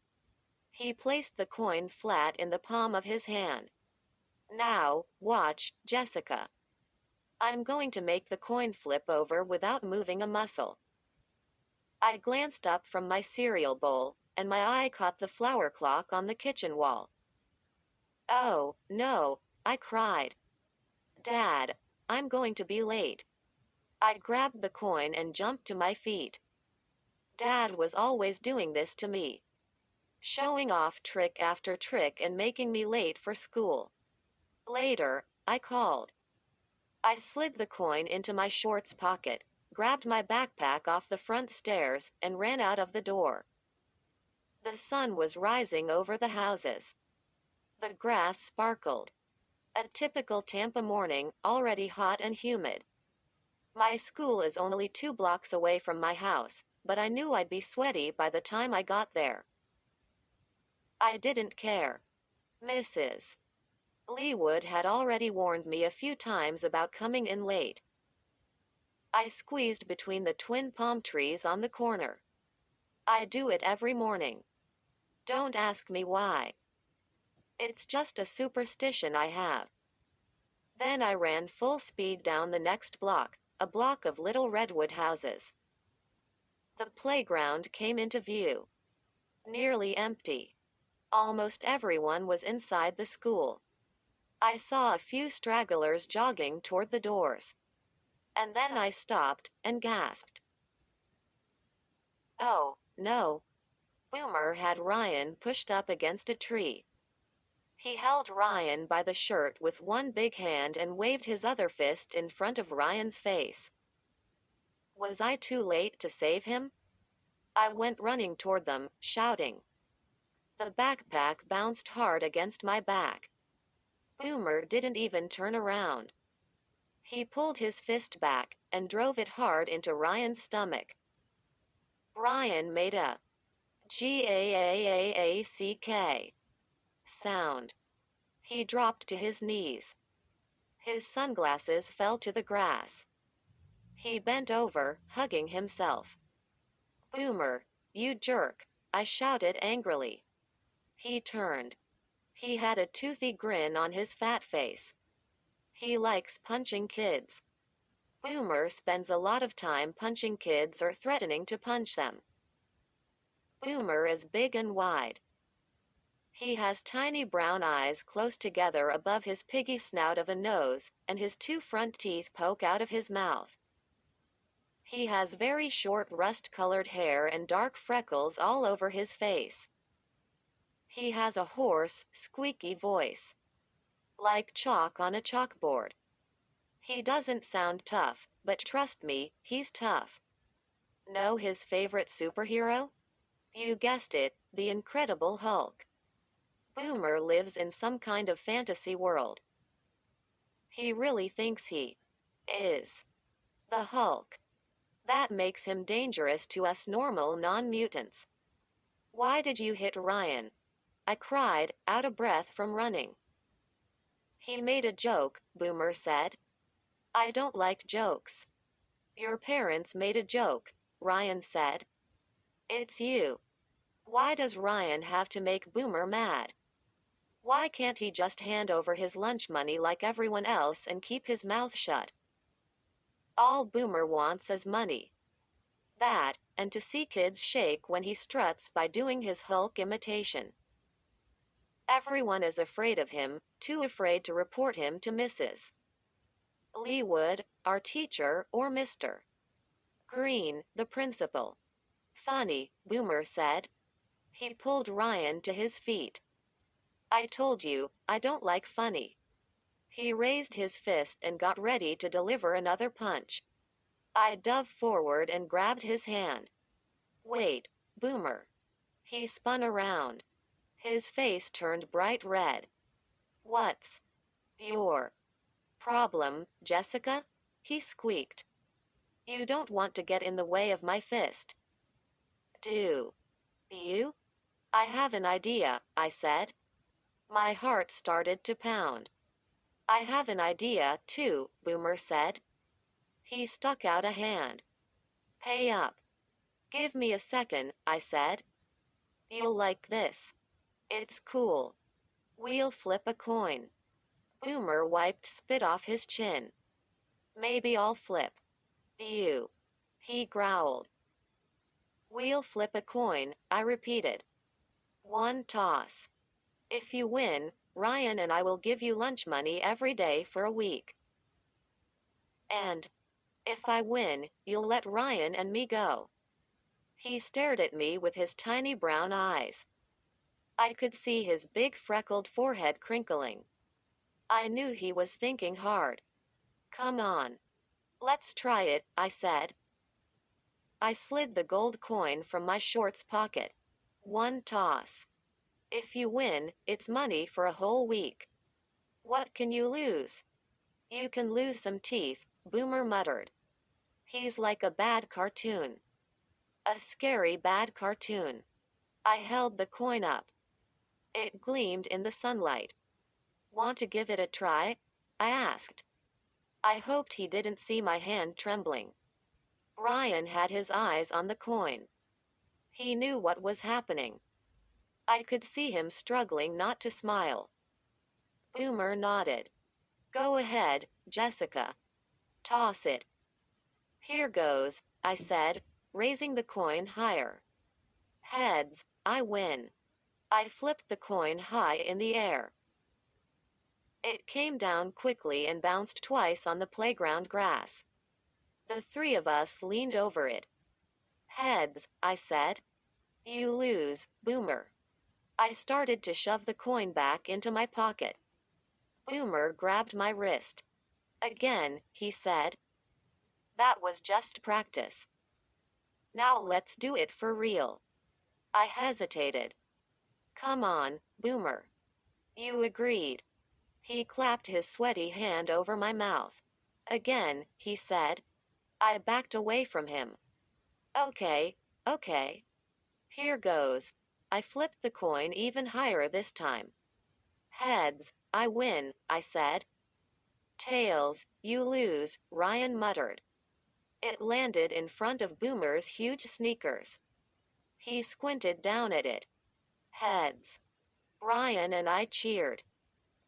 He placed the coin flat in the palm of his hand. Now, watch, Jessica. I'm going to make the coin flip over without moving a muscle. I glanced up from my cereal bowl, and my eye caught the flower clock on the kitchen wall. Oh, no, I cried. Dad, I'm going to be late. I grabbed the coin and jumped to my feet. Dad was always doing this to me. Showing off trick after trick and making me late for school. Later, I called. I slid the coin into my shorts pocket, grabbed my backpack off the front stairs, and ran out of the door. The sun was rising over the houses. The grass sparkled. A typical Tampa morning, already hot and humid. My school is only 2 blocks away from my house, but I knew I'd be sweaty by the time I got there. I didn't care. Mrs. Leawood had already warned me a few times about coming in late. I squeezed between the twin palm trees on the corner. I do it every morning. Don't ask me why. It's just a superstition I have. Then I ran full speed down the next block, a block of little redwood houses. The playground came into view. Nearly empty. Almost everyone was inside the school. I saw a few stragglers jogging toward the doors. And then I stopped and gasped. Oh, no. Boomer had Ryan pushed up against a tree. He held Ryan by the shirt with one big hand and waved his other fist in front of Ryan's face. Was I too late to save him? I went running toward them, shouting. The backpack bounced hard against my back. Boomer didn't even turn around. He pulled his fist back and drove it hard into Ryan's stomach. Ryan made a G-A-A-A-A-C-K sound. He dropped to his knees. His sunglasses fell to the grass. He bent over, hugging himself. Boomer, you jerk, I shouted angrily. He turned. He had a toothy grin on his fat face. He likes punching kids. Boomer spends a lot of time punching kids or threatening to punch them. Boomer is big and wide. He has tiny brown eyes close together above his piggy snout of a nose, and his 2 front teeth poke out of his mouth. He has very short rust-colored hair and dark freckles all over his face. He has a hoarse, squeaky voice. Like chalk on a chalkboard. He doesn't sound tough, but trust me, he's tough. Know his favorite superhero? You guessed it, the Incredible Hulk. Boomer lives in some kind of fantasy world. He really thinks he is the Hulk. That makes him dangerous to us normal non-mutants. Why did you hit Ryan? I cried, out of breath from running. He made a joke, Boomer said. I don't like jokes. Your parents made a joke, Ryan said. It's you. Why does Ryan have to make Boomer mad? Why can't he just hand over his lunch money like everyone else and keep his mouth shut? All Boomer wants is money. That, and to see kids shake when he struts by doing his Hulk imitation. Everyone is afraid of him, too afraid to report him to Mrs. Leawood, our teacher, or Mr. Green, the principal. Funny, Boomer said. He pulled Ryan to his feet. I told you, I don't like funny. He raised his fist and got ready to deliver another punch. I dove forward and grabbed his hand. Wait, Boomer. He spun around. His face turned bright red. What's your problem, Jessica? He squeaked. You don't want to get in the way of my fist. Do you? I have an idea, I said. My heart started to pound. I have an idea, too, Boomer said. He stuck out a hand. Pay up. Give me a second, I said. You'll like this. It's cool. We'll flip a coin. Boomer wiped spit off his chin. Maybe I'll flip. You. He growled. We'll flip a coin, I repeated. One toss. If you win, Ryan and I will give you lunch money every day for a week. And if I win, you'll let Ryan and me go. He stared at me with his tiny brown eyes. I could see his big freckled forehead crinkling. I knew he was thinking hard. Come on. Let's try it, I said. I slid the gold coin from my shorts pocket. One toss. If you win, it's money for a whole week. What can you lose? You can lose some teeth, Boomer muttered. He's like a bad cartoon. A scary bad cartoon. I held the coin up. It gleamed in the sunlight. Want to give it a try? I asked. I hoped he didn't see my hand trembling. Ryan had his eyes on the coin. He knew what was happening. I could see him struggling not to smile. Boomer nodded. Go ahead, Jessica. Toss it. Here goes, I said, raising the coin higher. Heads, I win. I flipped the coin high in the air. It came down quickly and bounced twice on the playground grass. The three of us leaned over it. Heads, I said. You lose, Boomer. I started to shove the coin back into my pocket. Boomer grabbed my wrist. Again, he said. That was just practice. Now let's do it for real. I hesitated. Come on, Boomer. You agreed. He clapped his sweaty hand over my mouth. Again, he said. I backed away from him. Okay, okay. Here goes. I flipped the coin even higher this time. Heads, I win, I said. Tails, you lose, Ryan muttered. It landed in front of Boomer's huge sneakers. He squinted down at it. Heads. Ryan and I cheered.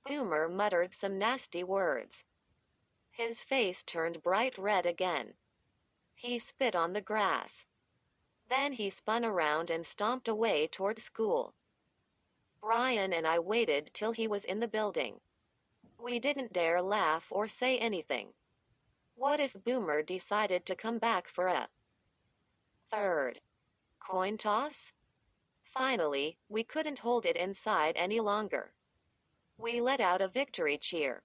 Boomer muttered some nasty words. His face turned bright red again. He spit on the grass. Then he spun around and stomped away toward school. Ryan and I waited till he was in the building. We didn't dare laugh or say anything. What if Boomer decided to come back for a third coin toss? Finally, we couldn't hold it inside any longer. We let out a victory cheer.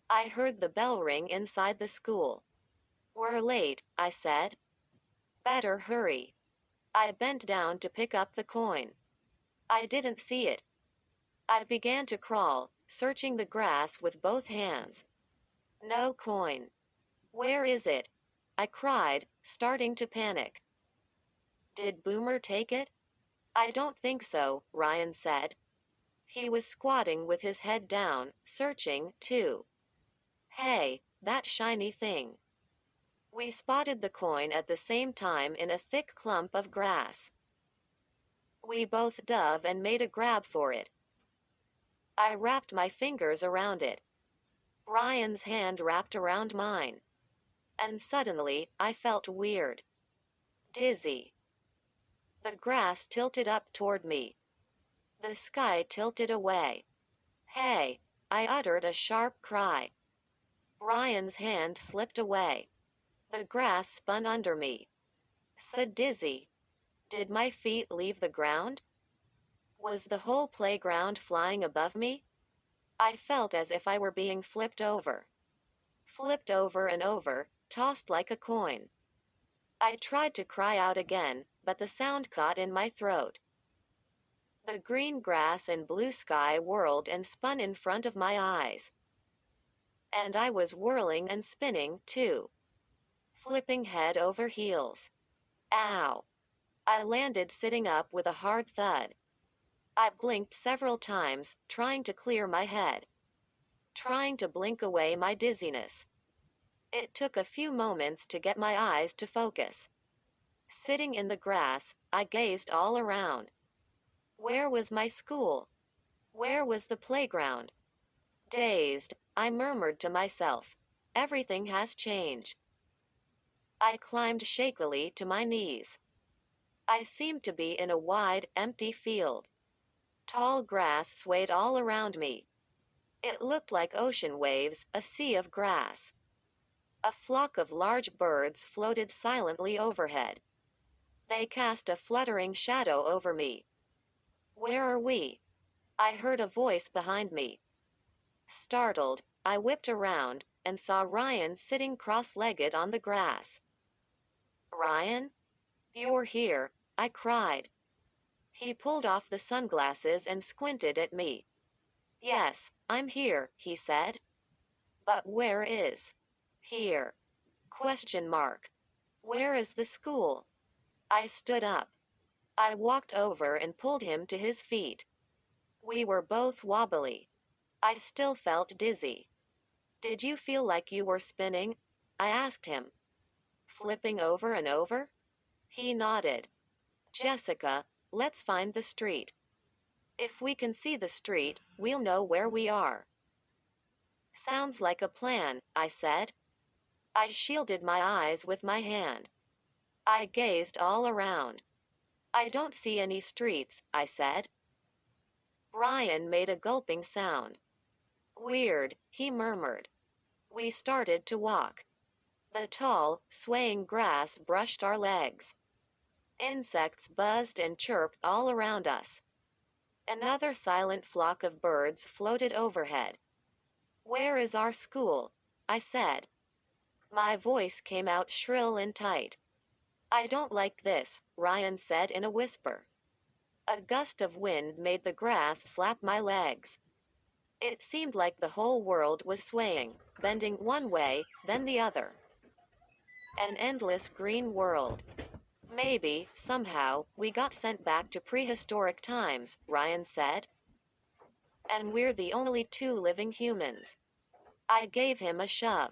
I heard the bell ring inside the school. We're late, I said. Better hurry. I bent down to pick up the coin. I didn't see it. I began to crawl, searching the grass with both hands. No coin. Where is it? I cried, starting to panic. Did Boomer take it? I don't think so, Ryan said. He was squatting with his head down, searching, too. Hey, that shiny thing. We spotted the coin at the same time in a thick clump of grass. We both dove and made a grab for it. I wrapped my fingers around it. Ryan's hand wrapped around mine. And suddenly, I felt weird. Dizzy. The grass tilted up toward me. The sky tilted away. Hey! I uttered a sharp cry. Ryan's hand slipped away. The grass spun under me. So dizzy. Did my feet leave the ground? Was the whole playground flying above me? I felt as if I were being flipped over. Flipped over and over, tossed like a coin. I tried to cry out again, but the sound caught in my throat. The green grass and blue sky whirled and spun in front of my eyes. And I was whirling and spinning, too, flipping head over heels. Ow! I landed sitting up with a hard thud. I blinked several times, trying to clear my head, trying to blink away my dizziness. It took a few moments to get my eyes to focus. Sitting in the grass, I gazed all around. Where was my school? Where was the playground? Dazed, I murmured to myself, everything has changed. I climbed shakily to my knees. I seemed to be in a wide, empty field. Tall grass swayed all around me. It looked like ocean waves, a sea of grass. A flock of large birds floated silently overhead. They cast a fluttering shadow over me. Where are we? I heard a voice behind me. Startled, I whipped around and saw Ryan sitting cross-legged on the grass. Ryan? You're here, I cried. He pulled off the sunglasses and squinted at me. Yes, I'm here, he said. But where is here? Question mark. Where is the school? I stood up. I walked over and pulled him to his feet. We were both wobbly. I still felt dizzy. Did you feel like you were spinning? I asked him. Flipping over and over? He nodded. Jessica, let's find the street. If we can see the street, we'll know where we are. Sounds like a plan, I said. I shielded my eyes with my hand. I gazed all around. I don't see any streets, I said. Ryan made a gulping sound. Weird, he murmured. We started to walk. The tall, swaying grass brushed our legs. Insects buzzed and chirped all around us. Another silent flock of birds floated overhead. Where is our school? I said. My voice came out shrill and tight. I don't like this, Ryan said in a whisper. A gust of wind made the grass slap my legs. It seemed like the whole world was swaying, bending one way, then the other. An endless green world. Maybe, somehow, we got sent back to prehistoric times, Ryan said. And we're the only two living humans. I gave him a shove.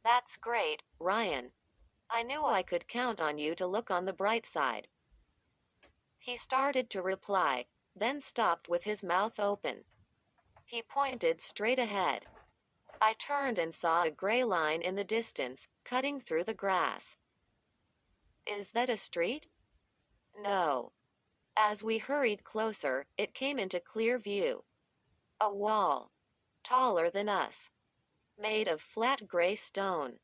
That's great, Ryan. I knew I could count on you to look on the bright side. He started to reply, then stopped with his mouth open. He pointed straight ahead. I turned and saw a gray line in the distance, cutting through the grass. Is that a street? No. As we hurried closer, it came into clear view. A wall. Taller than us. Made of flat gray stone.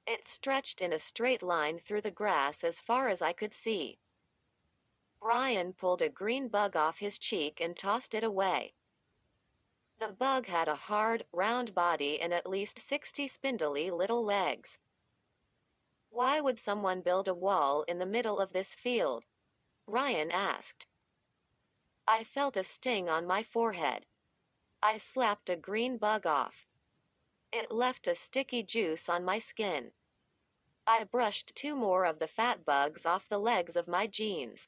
It stretched in a straight line through the grass as far as I could see. Ryan pulled a green bug off his cheek and tossed it away. The bug had a hard, round body and at least 60 spindly little legs. Why would someone build a wall in the middle of this field? Ryan asked. I felt a sting on my forehead. I slapped a green bug off. It left a sticky juice on my skin. I brushed 2 more of the fat bugs off the legs of my jeans.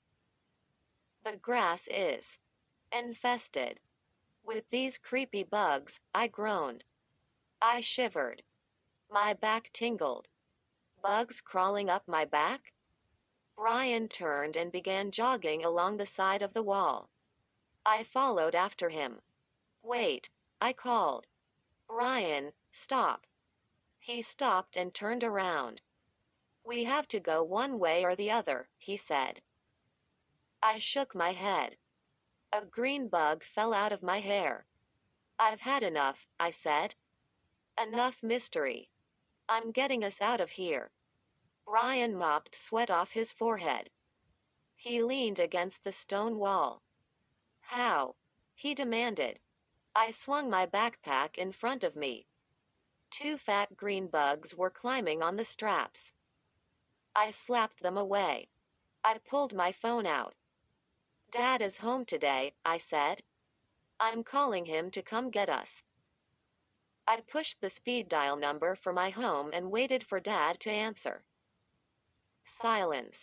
The grass is infested with these creepy bugs, I groaned. I shivered. My back tingled. Bugs crawling up my back? Ryan turned and began jogging along the side of the wall. I followed after him. Wait, I called. Ryan, stop. He stopped and turned around. We have to go one way or the other, he said. I shook my head. A green bug fell out of my hair. I've had enough, I said. Enough mystery. I'm getting us out of here. Ryan mopped sweat off his forehead. He leaned against the stone wall. How? He demanded. I swung my backpack in front of me. 2 fat green bugs were climbing on the straps. I slapped them away. I pulled my phone out. Dad is home today, I said. I'm calling him to come get us. I pushed the speed dial number for my home and waited for Dad to answer. Silence.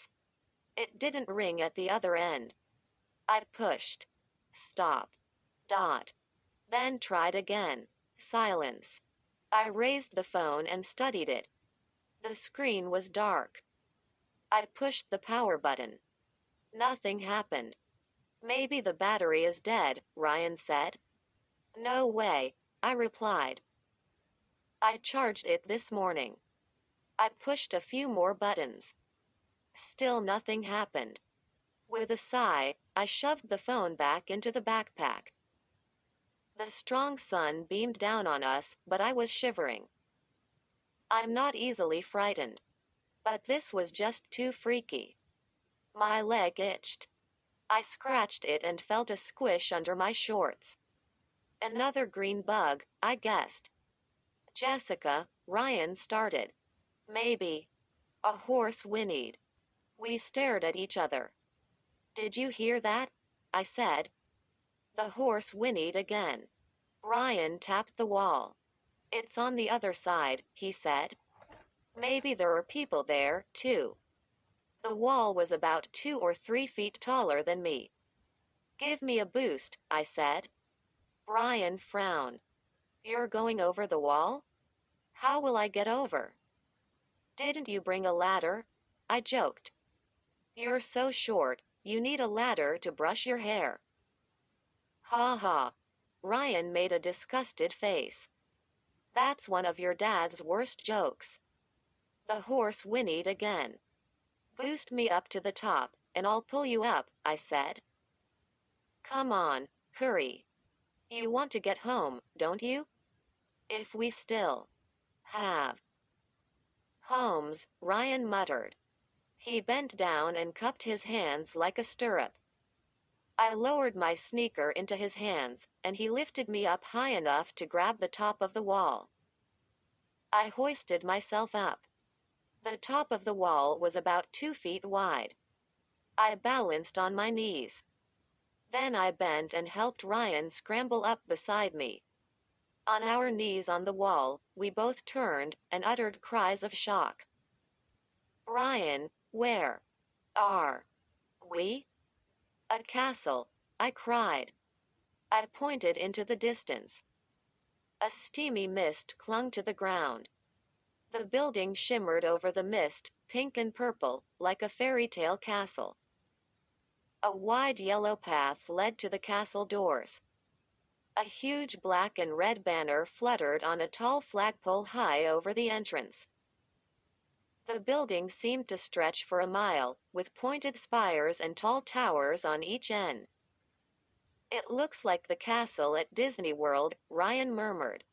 It didn't ring at the other end. I pushed. Stop. Dot. Then tried again. Silence. I raised the phone and studied it. The screen was dark. I pushed the power button. Nothing happened. Maybe the battery is dead, Ryan said. No way, I replied. I charged it this morning. I pushed a few more buttons. Still nothing happened. With a sigh, I shoved the phone back into the backpack. The strong sun beamed down on us, but I was shivering. I'm not easily frightened. But this was just too freaky. My leg itched. I scratched it and felt a squish under my shorts. Another green bug, I guessed. Jessica, Ryan started. Maybe. A horse whinnied. We stared at each other. Did you hear that? I said. The horse whinnied again. Ryan tapped the wall. It's on the other side, he said. Maybe there are people there, too. The wall was about 2 or 3 feet taller than me. Give me a boost, I said. Ryan frowned. You're going over the wall? How will I get over? Didn't you bring a ladder? I joked. You're so short, you need a ladder to brush your hair. Ha ha. Ryan made a disgusted face. That's one of your dad's worst jokes. The horse whinnied again. Boost me up to the top, and I'll pull you up, I said. Come on, hurry. You want to get home, don't you? If we still have homes, Ryan muttered. He bent down and cupped his hands like a stirrup. I lowered my sneaker into his hands, and he lifted me up high enough to grab the top of the wall. I hoisted myself up. The top of the wall was about 2 feet wide. I balanced on my knees. Then I bent and helped Ryan scramble up beside me. On our knees on the wall, we both turned and uttered cries of shock. Ryan, where are we? A castle, I cried. I pointed into the distance. A steamy mist clung to the ground. The building shimmered over the mist, pink and purple, like a fairy tale castle. A wide yellow path led to the castle doors. A huge black and red banner fluttered on a tall flagpole high over the entrance. The building seemed to stretch for a mile, with pointed spires and tall towers on each end. It looks like the castle at Disney World, Ryan murmured.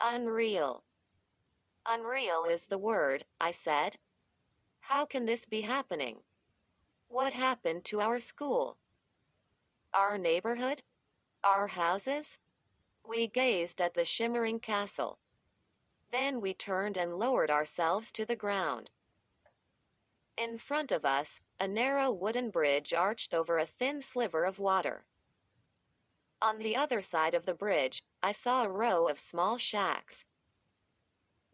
Unreal. Unreal is the word, I said. How can this be happening? What happened to our school? Our neighborhood? Our houses? We gazed at the shimmering castle. Then we turned and lowered ourselves to the ground. In front of us, a narrow wooden bridge arched over a thin sliver of water. On the other side of the bridge, I saw a row of small shacks.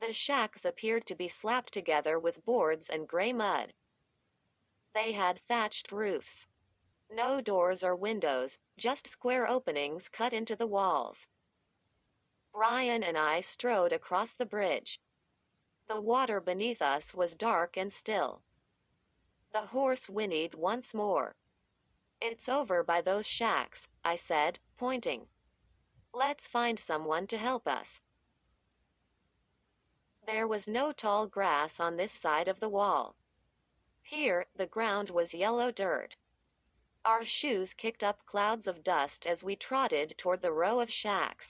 The shacks appeared to be slapped together with boards and gray mud. They had thatched roofs. No doors or windows, just square openings cut into the walls. Ryan and I strode across the bridge. The water beneath us was dark and still. The horse whinnied once more. It's over by those shacks, I said, pointing. Let's find someone to help us. There was no tall grass on this side of the wall. Here, the ground was yellow dirt. Our shoes kicked up clouds of dust as we trotted toward the row of shacks.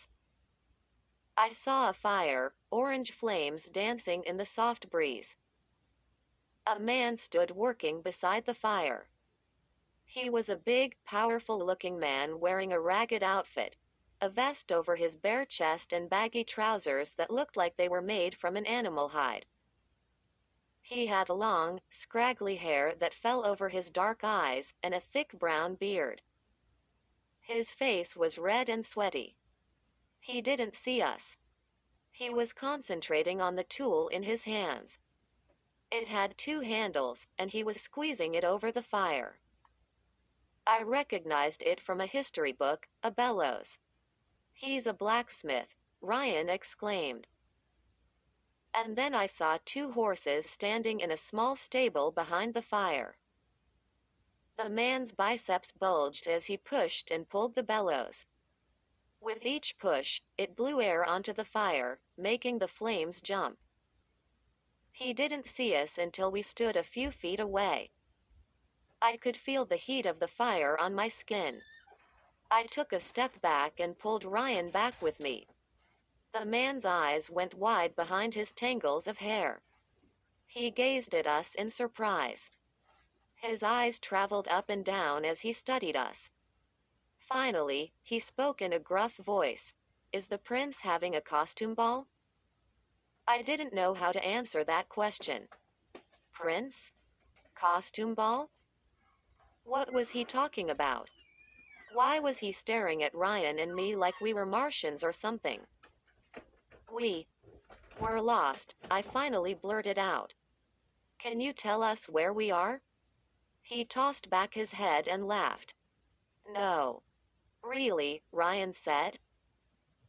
I saw a fire, orange flames dancing in the soft breeze. A man stood working beside the fire. He was a big, powerful-looking man wearing a ragged outfit, a vest over his bare chest and baggy trousers that looked like they were made from an animal hide. He had long, scraggly hair that fell over his dark eyes and a thick brown beard. His face was red and sweaty. He didn't see us. He was concentrating on the tool in his hands. It had two handles, and he was squeezing it over the fire. I recognized it from a history book, a bellows. He's a blacksmith, Ryan exclaimed. And then I saw two horses standing in a small stable behind the fire. The man's biceps bulged as he pushed and pulled the bellows. With each push, it blew air onto the fire, making the flames jump. He didn't see us until we stood a few feet away. I could feel the heat of the fire on my skin. I took a step back and pulled Ryan back with me. The man's eyes went wide behind his tangles of hair. He gazed at us in surprise. His eyes traveled up and down as he studied us. Finally, he spoke in a gruff voice. Is the prince having a costume ball? I didn't know how to answer that question. Prince? Costume ball? What was he talking about? Why was he staring at Ryan and me like we were Martians or something? We're lost, I finally blurted out. Can you tell us where we are? He tossed back his head and laughed. No. Really, Ryan said.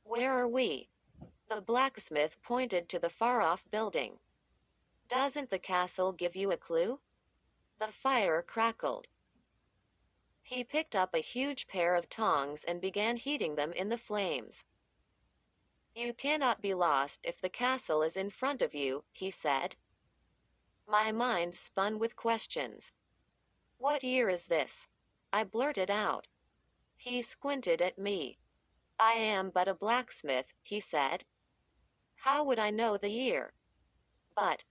Where are we? The blacksmith pointed to the far-off building. Doesn't the castle give you a clue? The fire crackled. He picked up a huge pair of tongs and began heating them in the flames. You cannot be lost if the castle is in front of you, he said. My mind spun with questions. What year is this? I blurted out. He squinted at me. I am but a blacksmith, he said. How would I know the year? But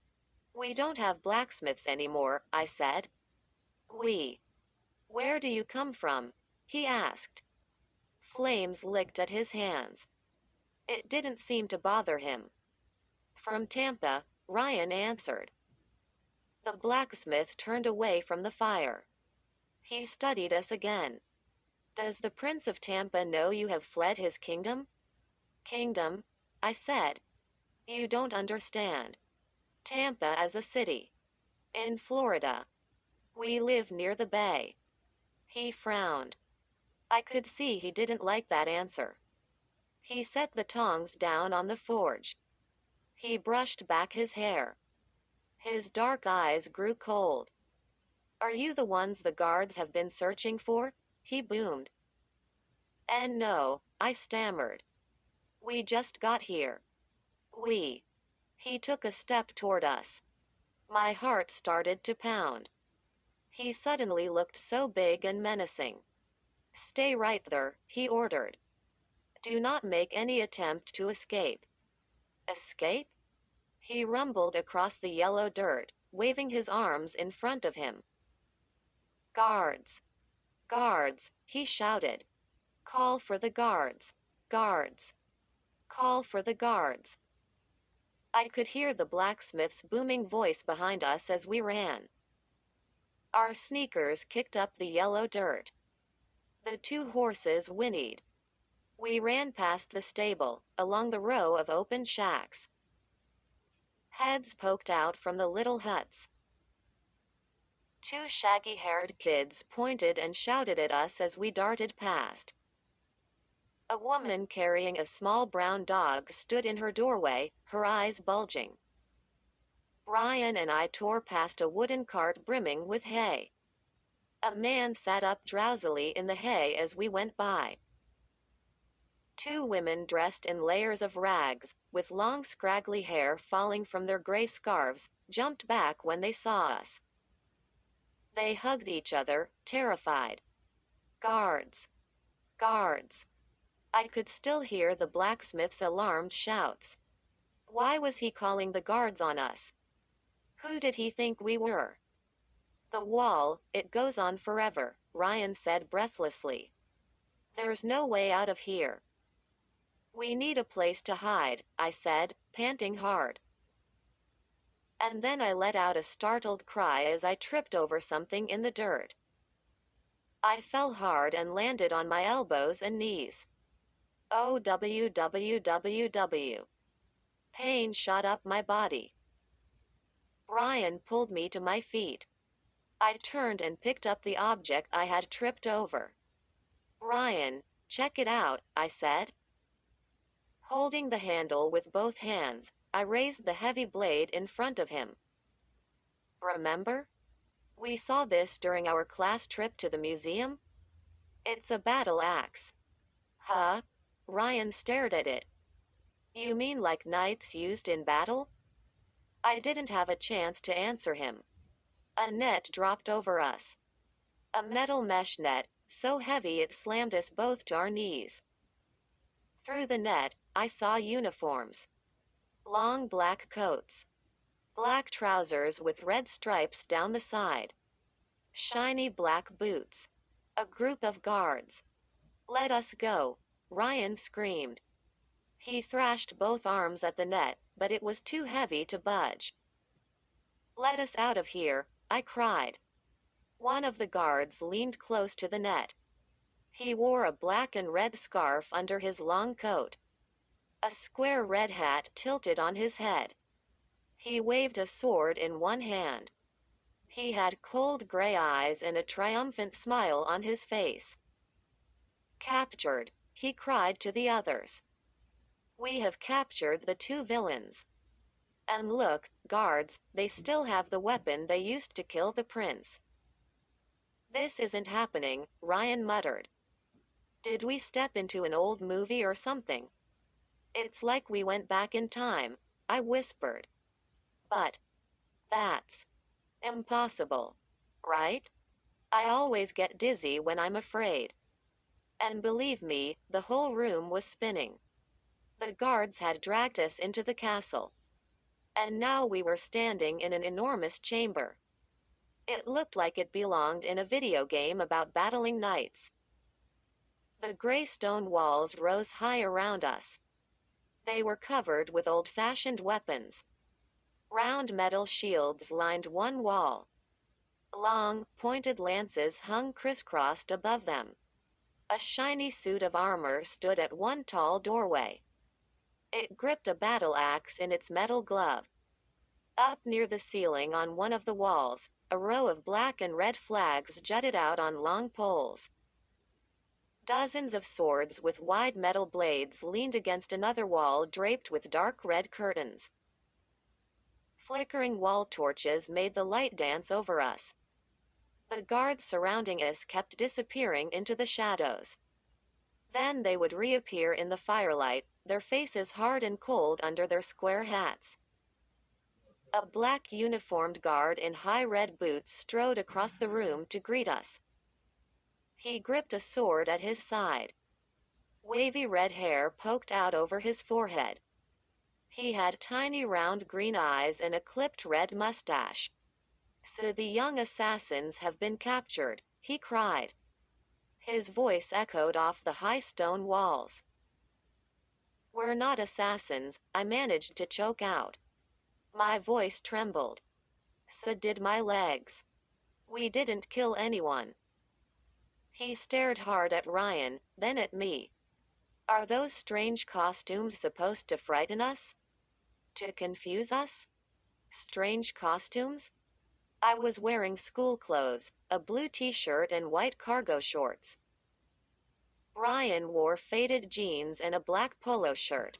we don't have blacksmiths anymore, I said. Where do you come from? He asked. Flames licked at his hands. It didn't seem to bother him. From Tampa, Ryan answered. The blacksmith turned away from the fire. He studied us again. Does the Prince of Tampa know you have fled his kingdom? Kingdom? I said. You don't understand. Tampa is a city. In Florida. We live near the bay. He frowned. I could see he didn't like that answer. He set the tongs down on the forge. He brushed back his hair. His dark eyes grew cold. Are you the ones the guards have been searching for? He boomed. And no, I stammered. We just got here. He took a step toward us. My heart started to pound. He suddenly looked so big and menacing. Stay right there, he ordered. Do not make any attempt to escape. Escape? He rumbled across the yellow dirt, waving his arms in front of him. Guards! Guards! He shouted. Call for the guards! Guards! Call for the guards! I could hear the blacksmith's booming voice behind us as we ran. Our sneakers kicked up the yellow dirt. The two horses whinnied. We ran past the stable, along the row of open shacks. Heads poked out from the little huts. Two shaggy-haired kids pointed and shouted at us as we darted past. A woman carrying a small brown dog stood in her doorway, her eyes bulging. Ryan and I tore past a wooden cart brimming with hay. A man sat up drowsily in the hay as we went by. Two women dressed in layers of rags, with long scraggly hair falling from their gray scarves, jumped back when they saw us. They hugged each other, terrified. Guards! Guards! I could still hear the blacksmith's alarmed shouts. Why was he calling the guards on us? Who did he think we were? The wall, it goes on forever, Ryan said breathlessly. There's no way out of here. We need a place to hide, I said, panting hard. And then I let out a startled cry as I tripped over something in the dirt. I fell hard and landed on my elbows and knees. Oh, www. Pain shot up my body. Ryan pulled me to my feet. I turned and picked up the object I had tripped over. Ryan, check it out, I said. Holding the handle with both hands, I raised the heavy blade in front of him. Remember? We saw this during our class trip to the museum? It's a battle axe. Huh? Ryan stared at it. You mean like knights used in battle? I didn't have a chance to answer him. A net dropped over us. A metal mesh net, so heavy it slammed us both to our knees. Through the net, I saw uniforms. Long black coats. Black trousers with red stripes down the side. Shiny black boots. A group of guards. Let us go, Ryan screamed. He thrashed both arms at the net, but it was too heavy to budge. Let us out of here, I cried. One of the guards leaned close to the net. He wore a black and red scarf under his long coat. A square red hat tilted on his head. He waved a sword in one hand. He had cold gray eyes and a triumphant smile on his face. Captured, he cried to the others. We have captured the two villains. And look, guards, they still have the weapon they used to kill the prince. This isn't happening, Ryan muttered. Did we step into an old movie or something? It's like we went back in time, I whispered. But that's impossible, right? I always get dizzy when I'm afraid. And believe me, the whole room was spinning. The guards had dragged us into the castle. And now we were standing in an enormous chamber. It looked like it belonged in a video game about battling knights. The gray stone walls rose high around us. They were covered with old-fashioned weapons. Round metal shields lined one wall. Long, pointed lances hung crisscrossed above them. A shiny suit of armor stood at one tall doorway. It gripped a battle axe in its metal glove. Up near the ceiling on one of the walls, a row of black and red flags jutted out on long poles. Dozens of swords with wide metal blades leaned against another wall draped with dark red curtains. Flickering wall torches made the light dance over us. The guards surrounding us kept disappearing into the shadows. Then they would reappear in the firelight, their faces hard and cold under their square hats. A black uniformed guard in high red boots strode across the room to greet us. He gripped a sword at his side. Wavy red hair poked out over his forehead. He had tiny round green eyes and a clipped red mustache. So the young assassins have been captured, he cried. His voice echoed off the high stone walls. We're not assassins, I managed to choke out. My voice trembled. So did my legs. We didn't kill anyone. He stared hard at Ryan, then at me. Are those strange costumes supposed to frighten us? To confuse us? Strange costumes? I was wearing school clothes, a blue t-shirt and white cargo shorts. Ryan wore faded jeans and a black polo shirt.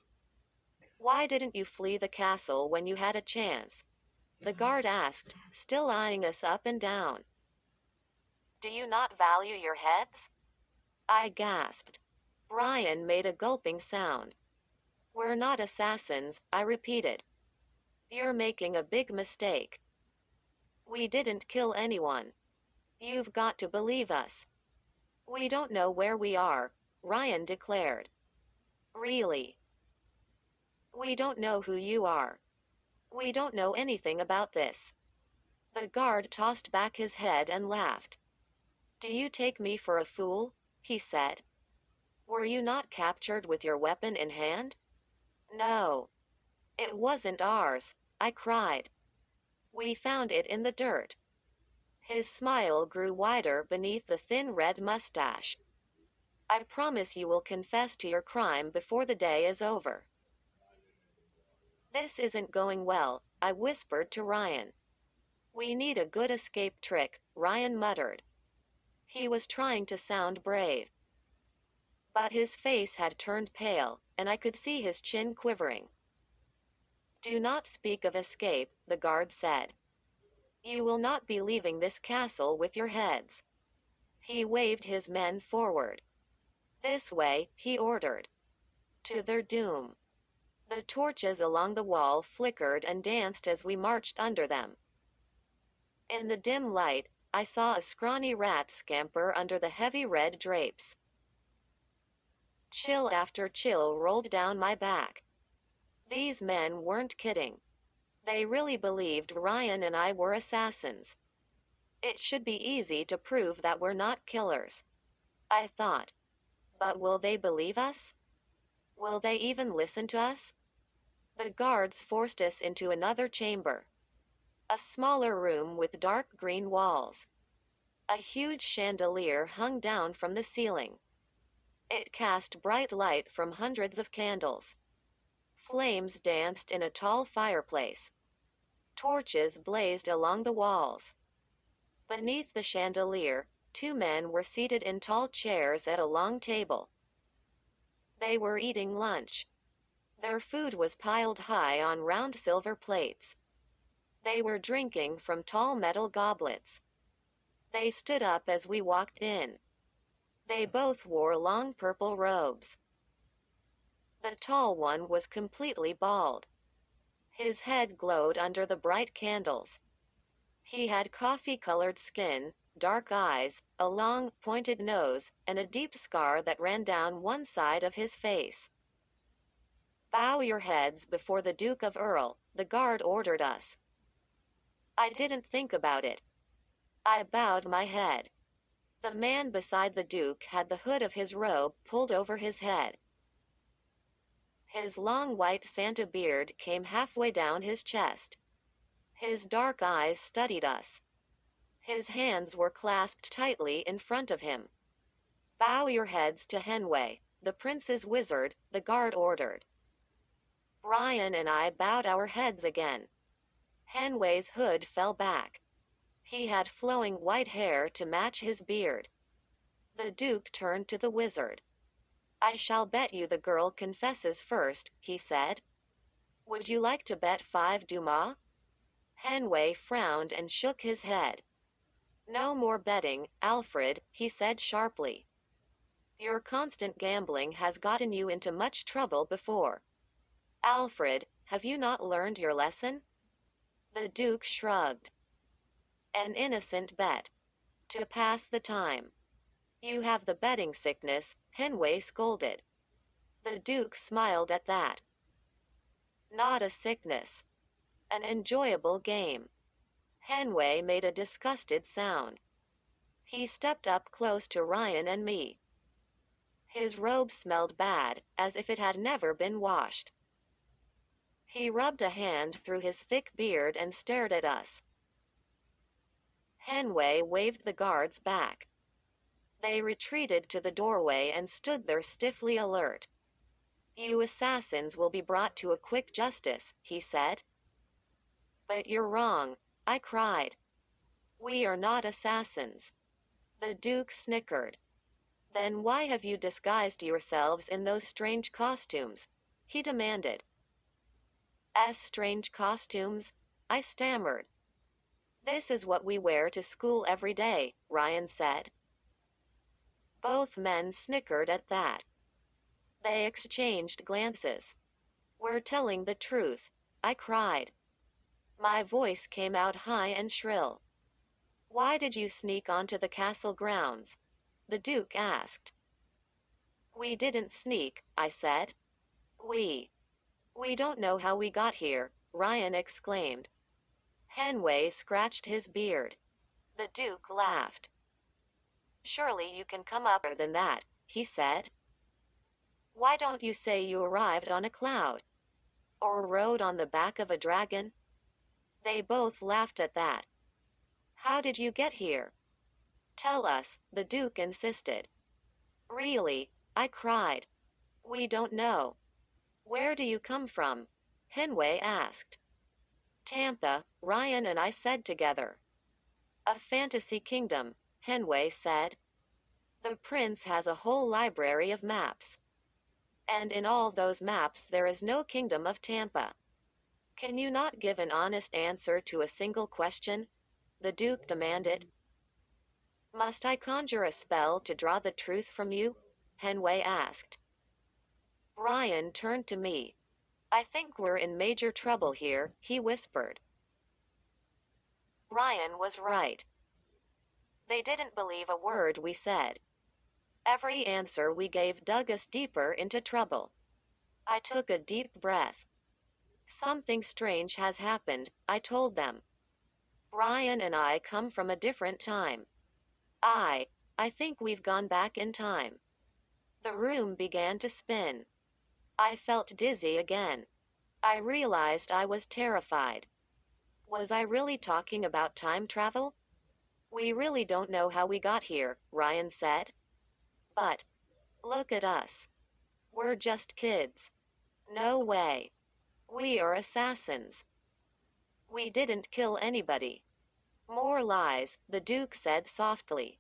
Why didn't you flee the castle when you had a chance? The guard asked, still eyeing us up and down. Do you not value your heads? I gasped. Ryan made a gulping sound. We're not assassins, I repeated. You're making a big mistake. We didn't kill anyone. You've got to believe us. We don't know where we are, Ryan declared. Really? We don't know who you are. We don't know anything about this. The guard tossed back his head and laughed. Do you take me for a fool? He said. Were you not captured with your weapon in hand? No. It wasn't ours, I cried. We found it in the dirt. His smile grew wider beneath the thin red mustache. I promise you will confess to your crime before the day is over. This isn't going well, I whispered to Ryan. We need a good escape trick, Ryan muttered. He was trying to sound brave. But his face had turned pale, and I could see his chin quivering. Do not speak of escape, the guard said. You will not be leaving this castle with your heads. He waved his men forward. This way, he ordered. To their doom. The torches along the wall flickered and danced as we marched under them. In the dim light, I saw a scrawny rat scamper under the heavy red drapes. Chill after chill rolled down my back. These men weren't kidding. They really believed Ryan and I were assassins. It should be easy to prove that we're not killers, I thought. But will they believe us? Will they even listen to us? The guards forced us into another chamber. A smaller room with dark green walls. A huge chandelier hung down from the ceiling. It cast bright light from hundreds of candles. Flames danced in a tall fireplace. Torches blazed along the walls. Beneath the chandelier, two men were seated in tall chairs at a long table. They were eating lunch. Their food was piled high on round silver plates. They were drinking from tall metal goblets. They stood up as we walked in. They both wore long purple robes. The tall one was completely bald. His head glowed under the bright candles. He had coffee-colored skin, dark eyes, a long, pointed nose, and a deep scar that ran down one side of his face. Bow your heads before the Duke of Earl, the guard ordered us. I didn't think about it. I bowed my head. The man beside the Duke had the hood of his robe pulled over his head. His long white Santa beard came halfway down his chest. His dark eyes studied us. His hands were clasped tightly in front of him. Bow your heads to Henway, the prince's wizard, the guard ordered. Ryan and I bowed our heads again. Henway's hood fell back. He had flowing white hair to match his beard. The Duke turned to the wizard. I shall bet you the girl confesses first, he said. Would you like to bet 5 Dumas? Henway frowned and shook his head. No more betting, Alfred, he said sharply. Your constant gambling has gotten you into much trouble before. Alfred, have you not learned your lesson? The Duke shrugged. An innocent bet. To pass the time. You have the betting sickness, Henway scolded. The Duke smiled at that. Not a sickness. An enjoyable game. Henway made a disgusted sound. He stepped up close to Ryan and me. His robe smelled bad, as if it had never been washed. He rubbed a hand through his thick beard and stared at us. Henway waved the guards back. They retreated to the doorway and stood there stiffly alert. You assassins will be brought to a quick justice, he said. But you're wrong, I cried. We are not assassins. The Duke snickered. Then why have you disguised yourselves in those strange costumes? He demanded. Strange costumes? I stammered. This is what we wear to school every day, Ryan said. Both men snickered at that. They exchanged glances. We're telling the truth, I cried. My voice came out high and shrill. Why did you sneak onto the castle grounds? The Duke asked. We didn't sneak, I said. We don't know how we got here, Ryan exclaimed. Henway scratched his beard. The Duke laughed. Surely you can come up than that, he said. Why don't you say you arrived on a cloud? Or rode on the back of a dragon? They both laughed at that. How did you get here? Tell us, the Duke insisted. Really? I cried. We don't know. Where do you come from? Henway asked. Tampa, Ryan and I said together. A fantasy kingdom, Henway said. The prince has a whole library of maps. And in all those maps there is no kingdom of Tampa. Can you not give an honest answer to a single question? The Duke demanded. Must I conjure a spell to draw the truth from you? Henway asked. Ryan turned to me. I think we're in major trouble here, he whispered. Ryan was right. They didn't believe a word we said. Every answer we gave dug us deeper into trouble. I took a deep breath. Something strange has happened, I told them. Ryan and I come from a different time. I think we've gone back in time. The room began to spin. I felt dizzy again. I realized I was terrified. Was I really talking about time travel? We really don't know how we got here, Ryan said. But look at us. We're just kids. No way. We are assassins. We didn't kill anybody. More lies, the Duke said softly.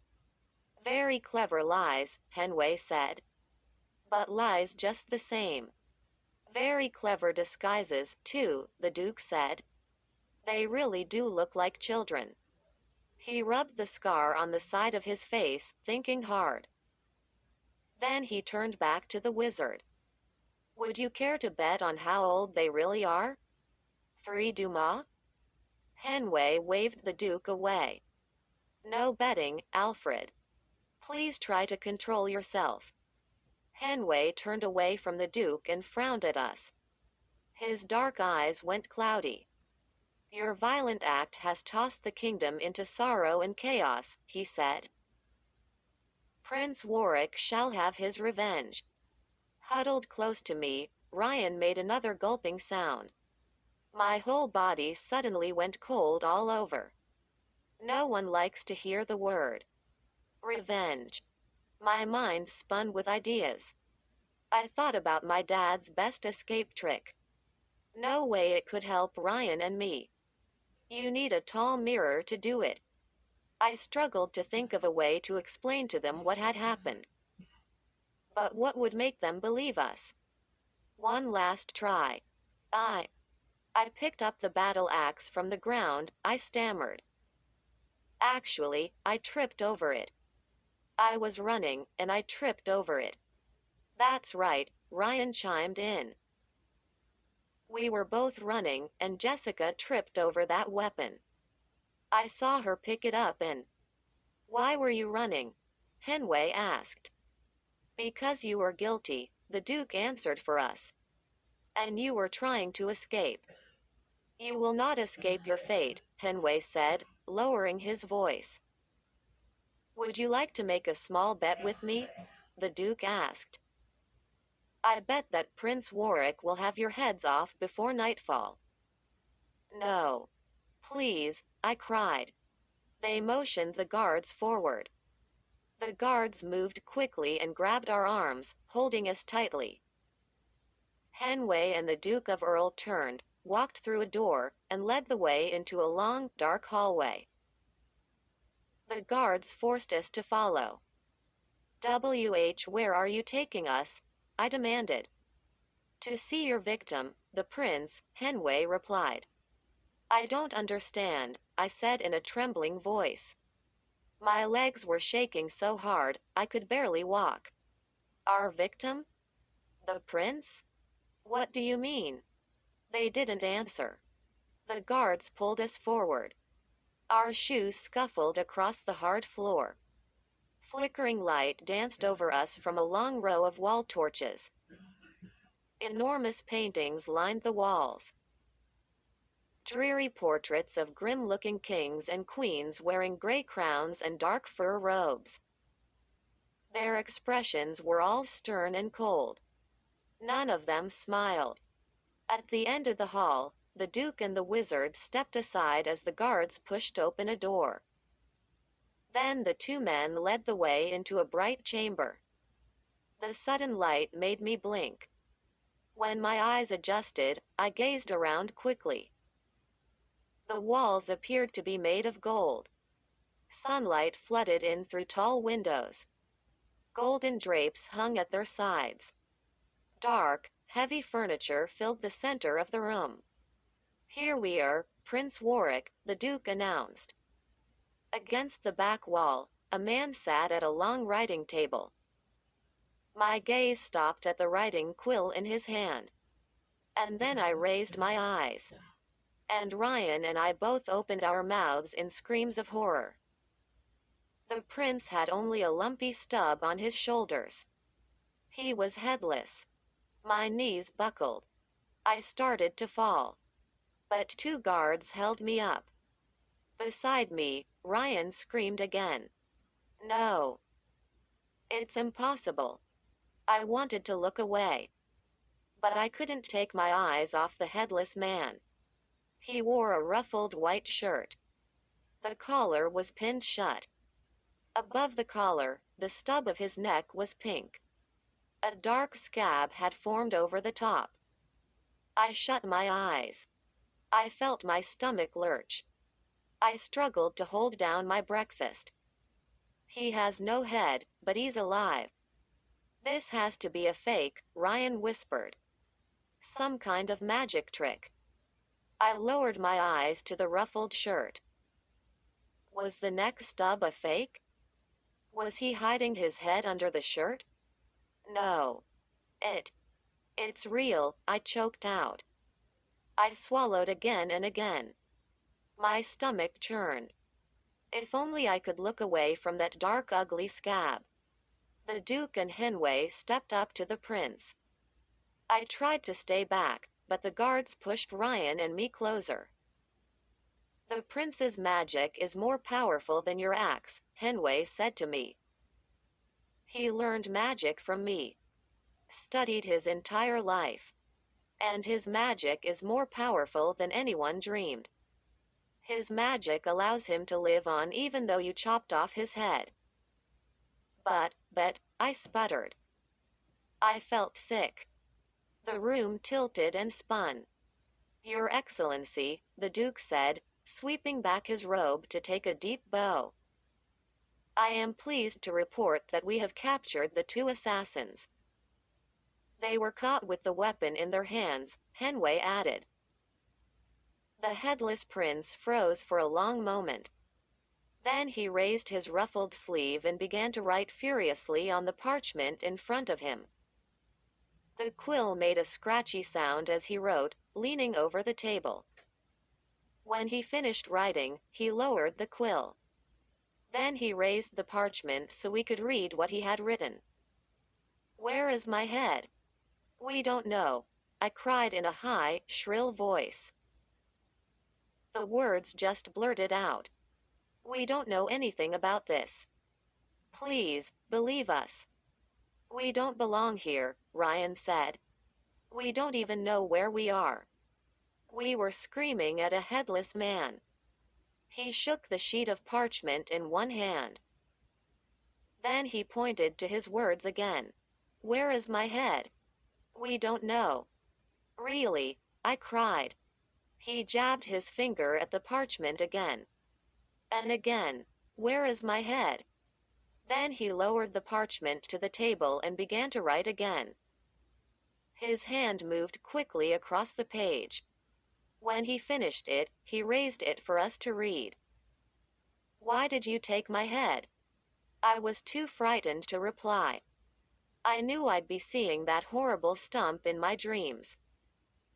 Very clever lies, Henway said. But lies just the same. Very clever disguises, too, the Duke said. They really do look like children. He rubbed the scar on the side of his face, thinking hard. Then he turned back to the wizard. Would you care to bet on how old they really are? 3 Dumas? Henway waved the Duke away. No betting, Alfred. Please try to control yourself. Henway turned away from the Duke and frowned at us. His dark eyes went cloudy. Your violent act has tossed the kingdom into sorrow and chaos, he said. Prince Warwick shall have his revenge. Huddled close to me, Ryan made another gulping sound. My whole body suddenly went cold all over. No one likes to hear the word revenge. My mind spun with ideas. I thought about my dad's best escape trick. No way it could help Ryan and me. You need a tall mirror to do it. I struggled to think of a way to explain to them what had happened. But what would make them believe us? One last try. I I picked up the battle axe from the ground, I stammered. Actually, I tripped over it. I was running, and I tripped over it. That's right, Ryan chimed in. We were both running, and Jessica tripped over that weapon. I saw her pick it up and... Why were you running? Henway asked. Because you were guilty, the Duke answered for us. And you were trying to escape. You will not escape your fate, Henway said, lowering his voice. Would you like to make a small bet with me? The Duke asked. I bet that Prince Warwick will have your heads off before nightfall. No. Please, I cried. They motioned the guards forward. The guards moved quickly and grabbed our arms, holding us tightly. Henway and the Duke of Earl turned, walked through a door, and led the way into a long, dark hallway. The guards forced us to follow. Where are you taking us? I demanded. To see your victim, the prince, Henway replied. I don't understand, I said in a trembling voice. My legs were shaking so hard, I could barely walk. Our victim? The prince? What do you mean? They didn't answer. The guards pulled us forward. Our shoes scuffled across the hard floor. Flickering light danced over us from a long row of wall torches. Enormous paintings lined the walls. Dreary portraits of grim-looking kings and queens wearing gray crowns and dark fur robes. Their expressions were all stern and cold. None of them smiled. At the end of the hall, the Duke and the Wizard stepped aside as the guards pushed open a door. Then the two men led the way into a bright chamber. The sudden light made me blink. When my eyes adjusted, I gazed around quickly. The walls appeared to be made of gold. Sunlight flooded in through tall windows. Golden drapes hung at their sides. Dark, heavy furniture filled the center of the room. "Here we are, Prince Warwick," the Duke announced. Against the back wall, a man sat at a long writing table. My gaze stopped at the writing quill in his hand. And then I raised my eyes. And Ryan and I both opened our mouths in screams of horror. The prince had only a lumpy stub on his shoulders. He was headless. My knees buckled. I started to fall. But two guards held me up. Beside me, Ryan screamed again. "No. It's impossible." I wanted to look away. But I couldn't take my eyes off the headless man. He wore a ruffled white shirt. The collar was pinned shut. Above the collar, the stub of his neck was pink. A dark scab had formed over the top. I shut my eyes. I felt my stomach lurch. I struggled to hold down my breakfast. "He has no head, but he's alive." "This has to be a fake," Ryan whispered. "Some kind of magic trick." I lowered my eyes to the ruffled shirt. Was the neck stub a fake? Was he hiding his head under the shirt? "No. It's real," I choked out. I swallowed again and again. My stomach churned. If only I could look away from that dark, ugly scab. The Duke and Henway stepped up to the prince. I tried to stay back, but the guards pushed Ryan and me closer. "The prince's magic is more powerful than your axe," Henway said to me. "He learned magic from me. Studied his entire life. And his magic is more powerful than anyone dreamed. His magic allows him to live on even though you chopped off his head." But, I sputtered. I felt sick. The room tilted and spun. "Your Excellency," the Duke said, sweeping back his robe to take a deep bow. "I am pleased to report that we have captured the two assassins." "They were caught with the weapon in their hands," Henway added. The headless prince froze for a long moment. Then he raised his ruffled sleeve and began to write furiously on the parchment in front of him. The quill made a scratchy sound as he wrote, leaning over the table. When he finished writing, he lowered the quill. Then he raised the parchment so we could read what he had written. "Where is my head?" "We don't know," I cried in a high, shrill voice. The words just blurted out. "We don't know anything about this. Please, believe us." "We don't belong here," Ryan said. "We don't even know where we are." We were screaming at a headless man. He shook the sheet of parchment in one hand. Then he pointed to his words again. "Where is my head?" "We don't know." "Really?" I cried. He jabbed his finger at the parchment again. And again. "Where is my head?" Then he lowered the parchment to the table and began to write again. His hand moved quickly across the page. When he finished it, he raised it for us to read. "Why did you take my head?" I was too frightened to reply. I knew I'd be seeing that horrible stump in my dreams.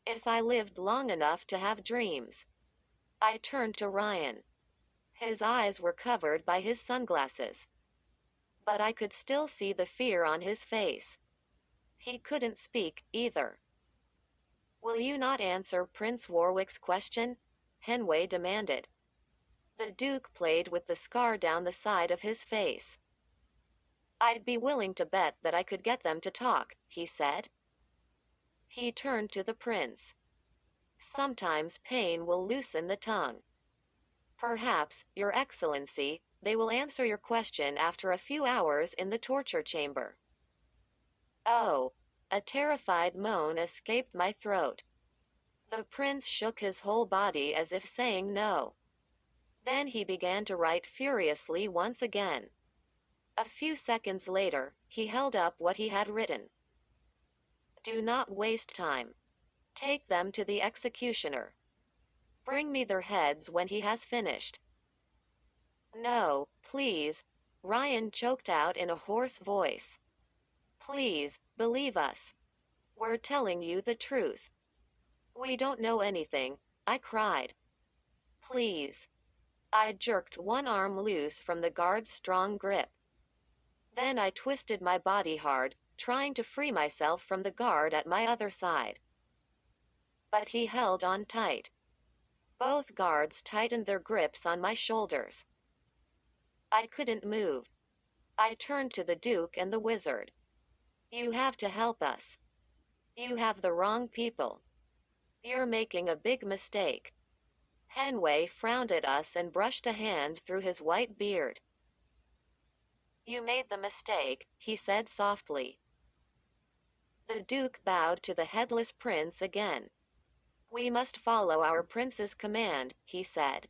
If I lived long enough to have dreams. I turned to Ryan. His eyes were covered by his sunglasses. But I could still see the fear on his face. He couldn't speak, either. "Will you not answer Prince Warwick's question?" Henway demanded. The Duke played with the scar down the side of his face. "I'd be willing to bet that I could get them to talk," he said. He turned to the prince. Sometimes pain will loosen the tongue. Perhaps, Your Excellency, they will answer your question after a few hours in the torture chamber. Oh. A terrified moan escaped my throat. The prince shook his whole body as if saying no. Then he began to write furiously once again. A few seconds later, he held up what he had written. Do not waste time. Take them to the executioner. Bring me their heads when he has finished. No, please, Ryan choked out in a hoarse voice. Please, believe us. We're telling you the truth. We don't know anything, I cried. Please. I jerked one arm loose from the guard's strong grip. Then I twisted my body hard, trying to free myself from the guard at my other side. But he held on tight. Both guards tightened their grips on my shoulders. I couldn't move. I turned to the Duke and the Wizard. You have to help us. You have the wrong people. You're making a big mistake. Henway frowned at us and brushed a hand through his white beard. You made the mistake, he said softly. The Duke bowed to the headless prince again. We must follow our prince's command, he said.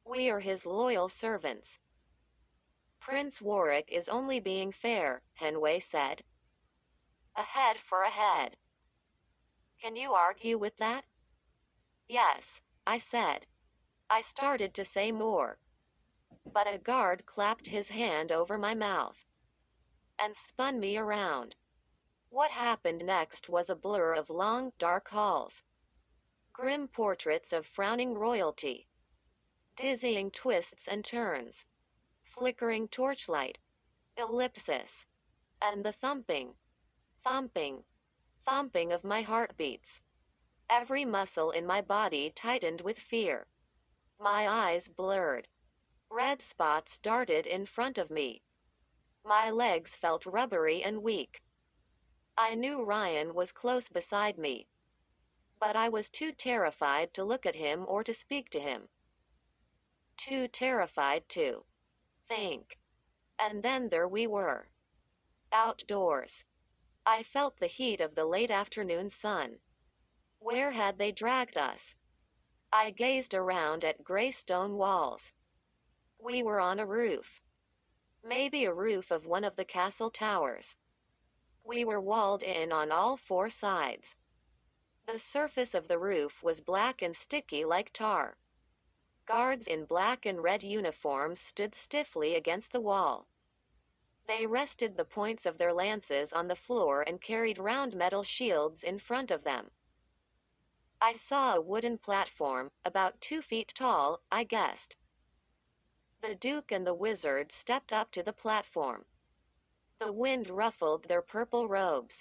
We are his loyal servants. Prince Warwick is only being fair, Henway said. A head for a head. Can you argue with that? Yes, I said. I started to say more. But a guard clapped his hand over my mouth and spun me around. What happened next was a blur of long, dark halls. Grim portraits of frowning royalty. Dizzying twists and turns. Flickering torchlight. Ellipsis. And the thumping. Thumping. Thumping of my heartbeats. Every muscle in my body tightened with fear. My eyes blurred. Red spots darted in front of me. My legs felt rubbery and weak. I knew Ryan was close beside me. But I was too terrified to look at him or to speak to him. Too terrified to think. And then there we were. Outdoors. I felt the heat of the late afternoon sun. Where had they dragged us? I gazed around at gray stone walls. We were on a roof. Maybe a roof of one of the castle towers. We were walled in on all four sides. The surface of the roof was black and sticky like tar. Guards in black and red uniforms stood stiffly against the wall. They rested the points of their lances on the floor and carried round metal shields in front of them. I saw a wooden platform, about 2 feet tall, I guessed. The Duke and the Wizard stepped up to the platform. The wind ruffled their purple robes.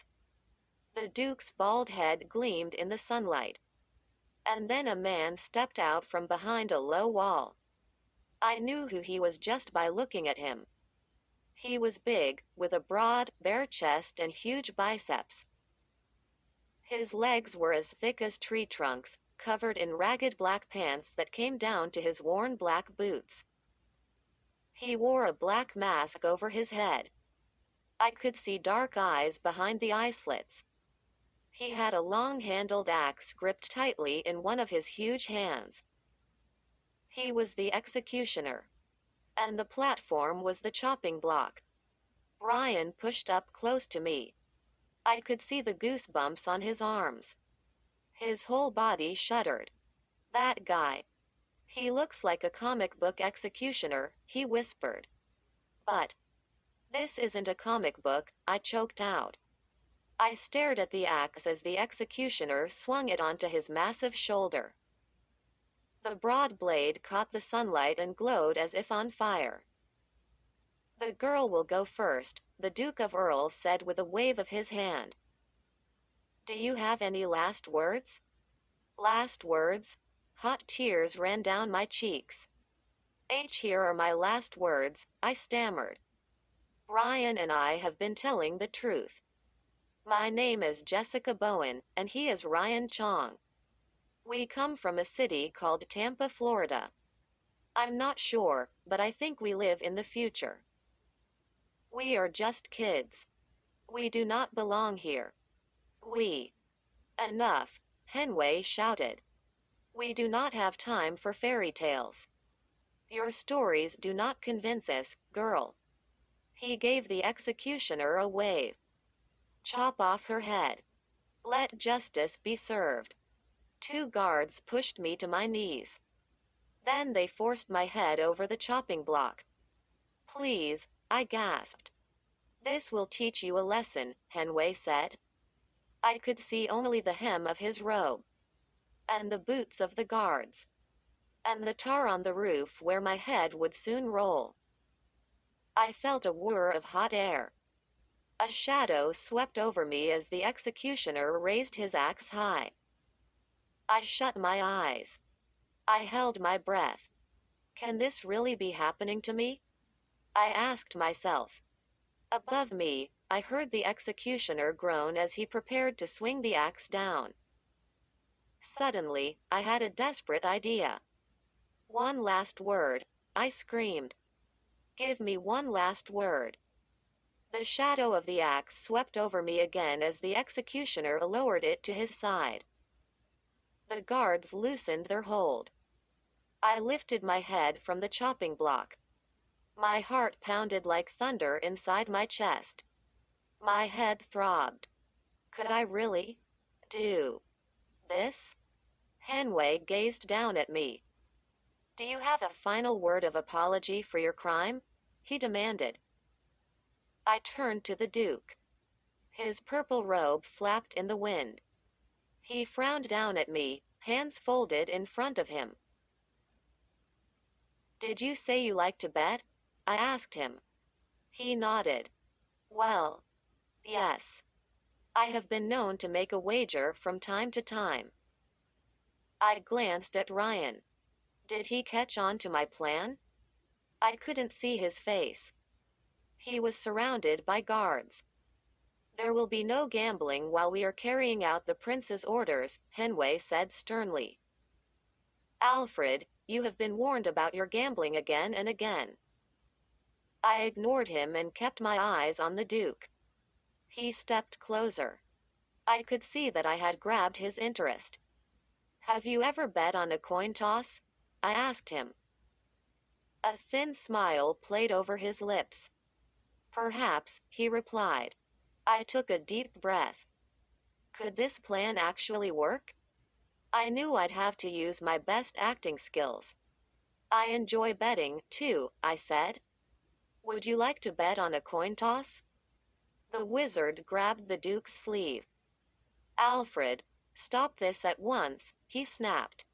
The Duke's bald head gleamed in the sunlight. And then a man stepped out from behind a low wall. I knew who he was just by looking at him. He was big, with a broad, bare chest and huge biceps. His legs were as thick as tree trunks, covered in ragged black pants that came down to his worn black boots. He wore a black mask over his head. I could see dark eyes behind the eye slits. He had a long-handled axe gripped tightly in one of his huge hands. He was the executioner. And the platform was the chopping block. Ryan pushed up close to me. I could see the goosebumps on his arms. His whole body shuddered. That guy. He looks like a comic book executioner, he whispered. But this isn't a comic book, I choked out. I stared at the axe as the executioner swung it onto his massive shoulder. The broad blade caught the sunlight and glowed as if on fire. The girl will go first, the Duke of Earl said with a wave of his hand. Do you have any last words? Last words? Hot tears ran down my cheeks. Here are my last words, I stammered. Ryan and I have been telling the truth. My name is Jessica Bowen, and he is Ryan Chong. We come from a city called Tampa, Florida. I'm not sure, but I think we live in the future. We are just kids. We do not belong here. We. Enough, Henway shouted. We do not have time for fairy tales. Your stories do not convince us, girl. He gave the executioner a wave. Chop off her head. Let justice be served. 2 guards pushed me to my knees. Then they forced my head over the chopping block. Please, I gasped. This will teach you a lesson, Henway said. I could see only the hem of his robe. And the boots of the guards. And the tar on the roof where my head would soon roll. I felt a whir of hot air. A shadow swept over me as the executioner raised his axe high. I shut my eyes. I held my breath. Can this really be happening to me? I asked myself. Above me, I heard the executioner groan as he prepared to swing the axe down. Suddenly, I had a desperate idea. One last word, I screamed. Give me one last word. The shadow of the axe swept over me again as the executioner lowered it to his side. The guards loosened their hold. I lifted my head from the chopping block. My heart pounded like thunder inside my chest. My head throbbed. Could I really do this? Henway gazed down at me. Do you have a final word of apology for your crime? He demanded. I turned to the Duke. His purple robe flapped in the wind. He frowned down at me, hands folded in front of him. Did you say you like to bet? I asked him. He nodded. Well, yes. I have been known to make a wager from time to time. I glanced at Ryan. Did he catch on to my plan? I couldn't see his face. He was surrounded by guards. There will be no gambling while we are carrying out the prince's orders, Henway said sternly. Alfred, you have been warned about your gambling again and again. I ignored him and kept my eyes on the Duke. He stepped closer. I could see that I had grabbed his interest. Have you ever bet on a coin toss? I asked him. A thin smile played over his lips. Perhaps, he replied. I took a deep breath. Could this plan actually work? I knew I'd have to use my best acting skills. I enjoy betting, too, I said. Would you like to bet on a coin toss? The wizard grabbed the Duke's sleeve. Alfred, stop this at once, he snapped.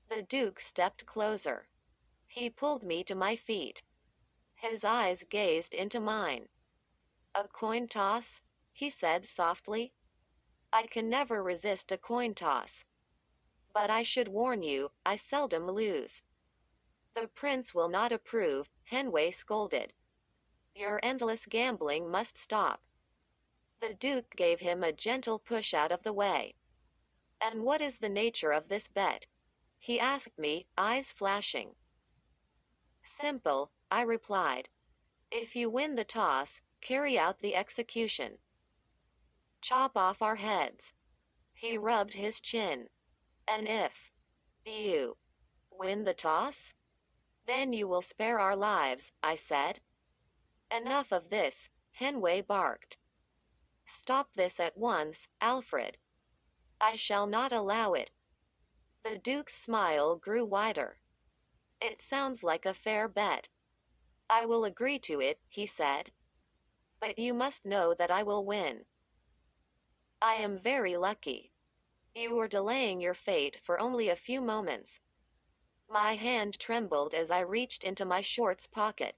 The Duke stepped closer. He pulled me to my feet. His eyes gazed into mine. A coin toss? He said softly. I can never resist a coin toss. But I should warn you, I seldom lose. The prince will not approve, Henway scolded. Your endless gambling must stop. The Duke gave him a gentle push out of the way. And what is the nature of this bet? He asked me, eyes flashing. Simple, I replied. If you win the toss, carry out the execution. Chop off our heads. He rubbed his chin. And if you win the toss, then you will spare our lives, I said. Enough of this, Henway barked. Stop this at once, Alfred. I shall not allow it. The Duke's smile grew wider. It sounds like a fair bet. I will agree to it, he said. But you must know that I will win. I am very lucky. You were delaying your fate for only a few moments. My hand trembled as I reached into my shorts pocket.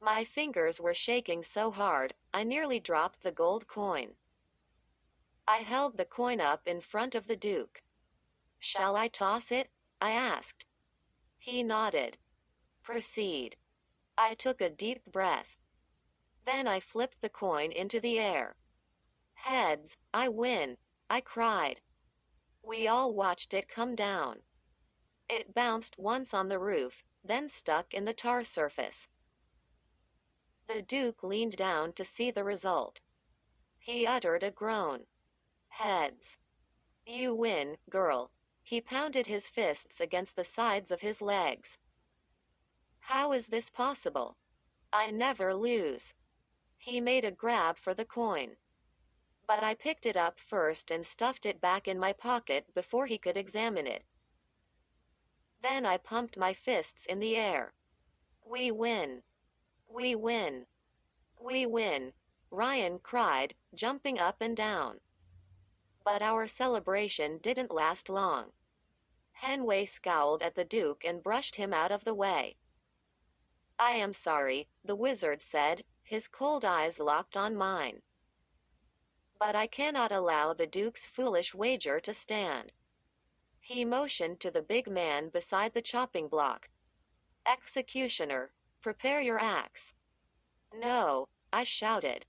My fingers were shaking so hard, I nearly dropped the gold coin. I held the coin up in front of the Duke. Shall I toss it? I asked. He nodded. Proceed. I took a deep breath. Then I flipped the coin into the air. Heads, I win, I cried. We all watched it come down. It bounced once on the roof, then stuck in the tar surface. The Duke leaned down to see the result. He uttered a groan. Heads. You win, girl. He pounded his fists against the sides of his legs. How is this possible? I never lose. He made a grab for the coin. But I picked it up first and stuffed it back in my pocket before he could examine it. Then I pumped my fists in the air. We win. We win. We win, Ryan cried, jumping up and down. But our celebration didn't last long. Henway scowled at the Duke and brushed him out of the way. I am sorry, the wizard said, his cold eyes locked on mine. But I cannot allow the Duke's foolish wager to stand. He motioned to the big man beside the chopping block. Executioner, prepare your axe. No, I shouted.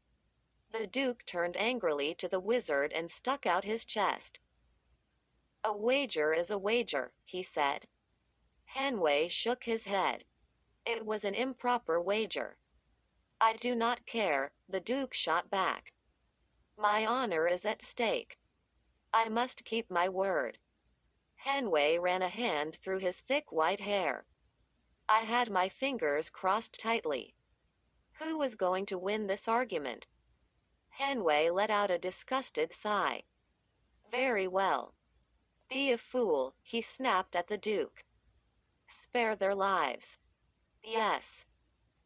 The Duke turned angrily to the wizard and stuck out his chest. A wager is a wager, he said. Henway shook his head. It was an improper wager. I do not care, the Duke shot back. My honor is at stake. I must keep my word. Henway ran a hand through his thick white hair. I had my fingers crossed tightly. Who was going to win this argument? Henway let out a disgusted sigh. Very well. Be a fool, he snapped at the Duke. Spare their lives. Yes.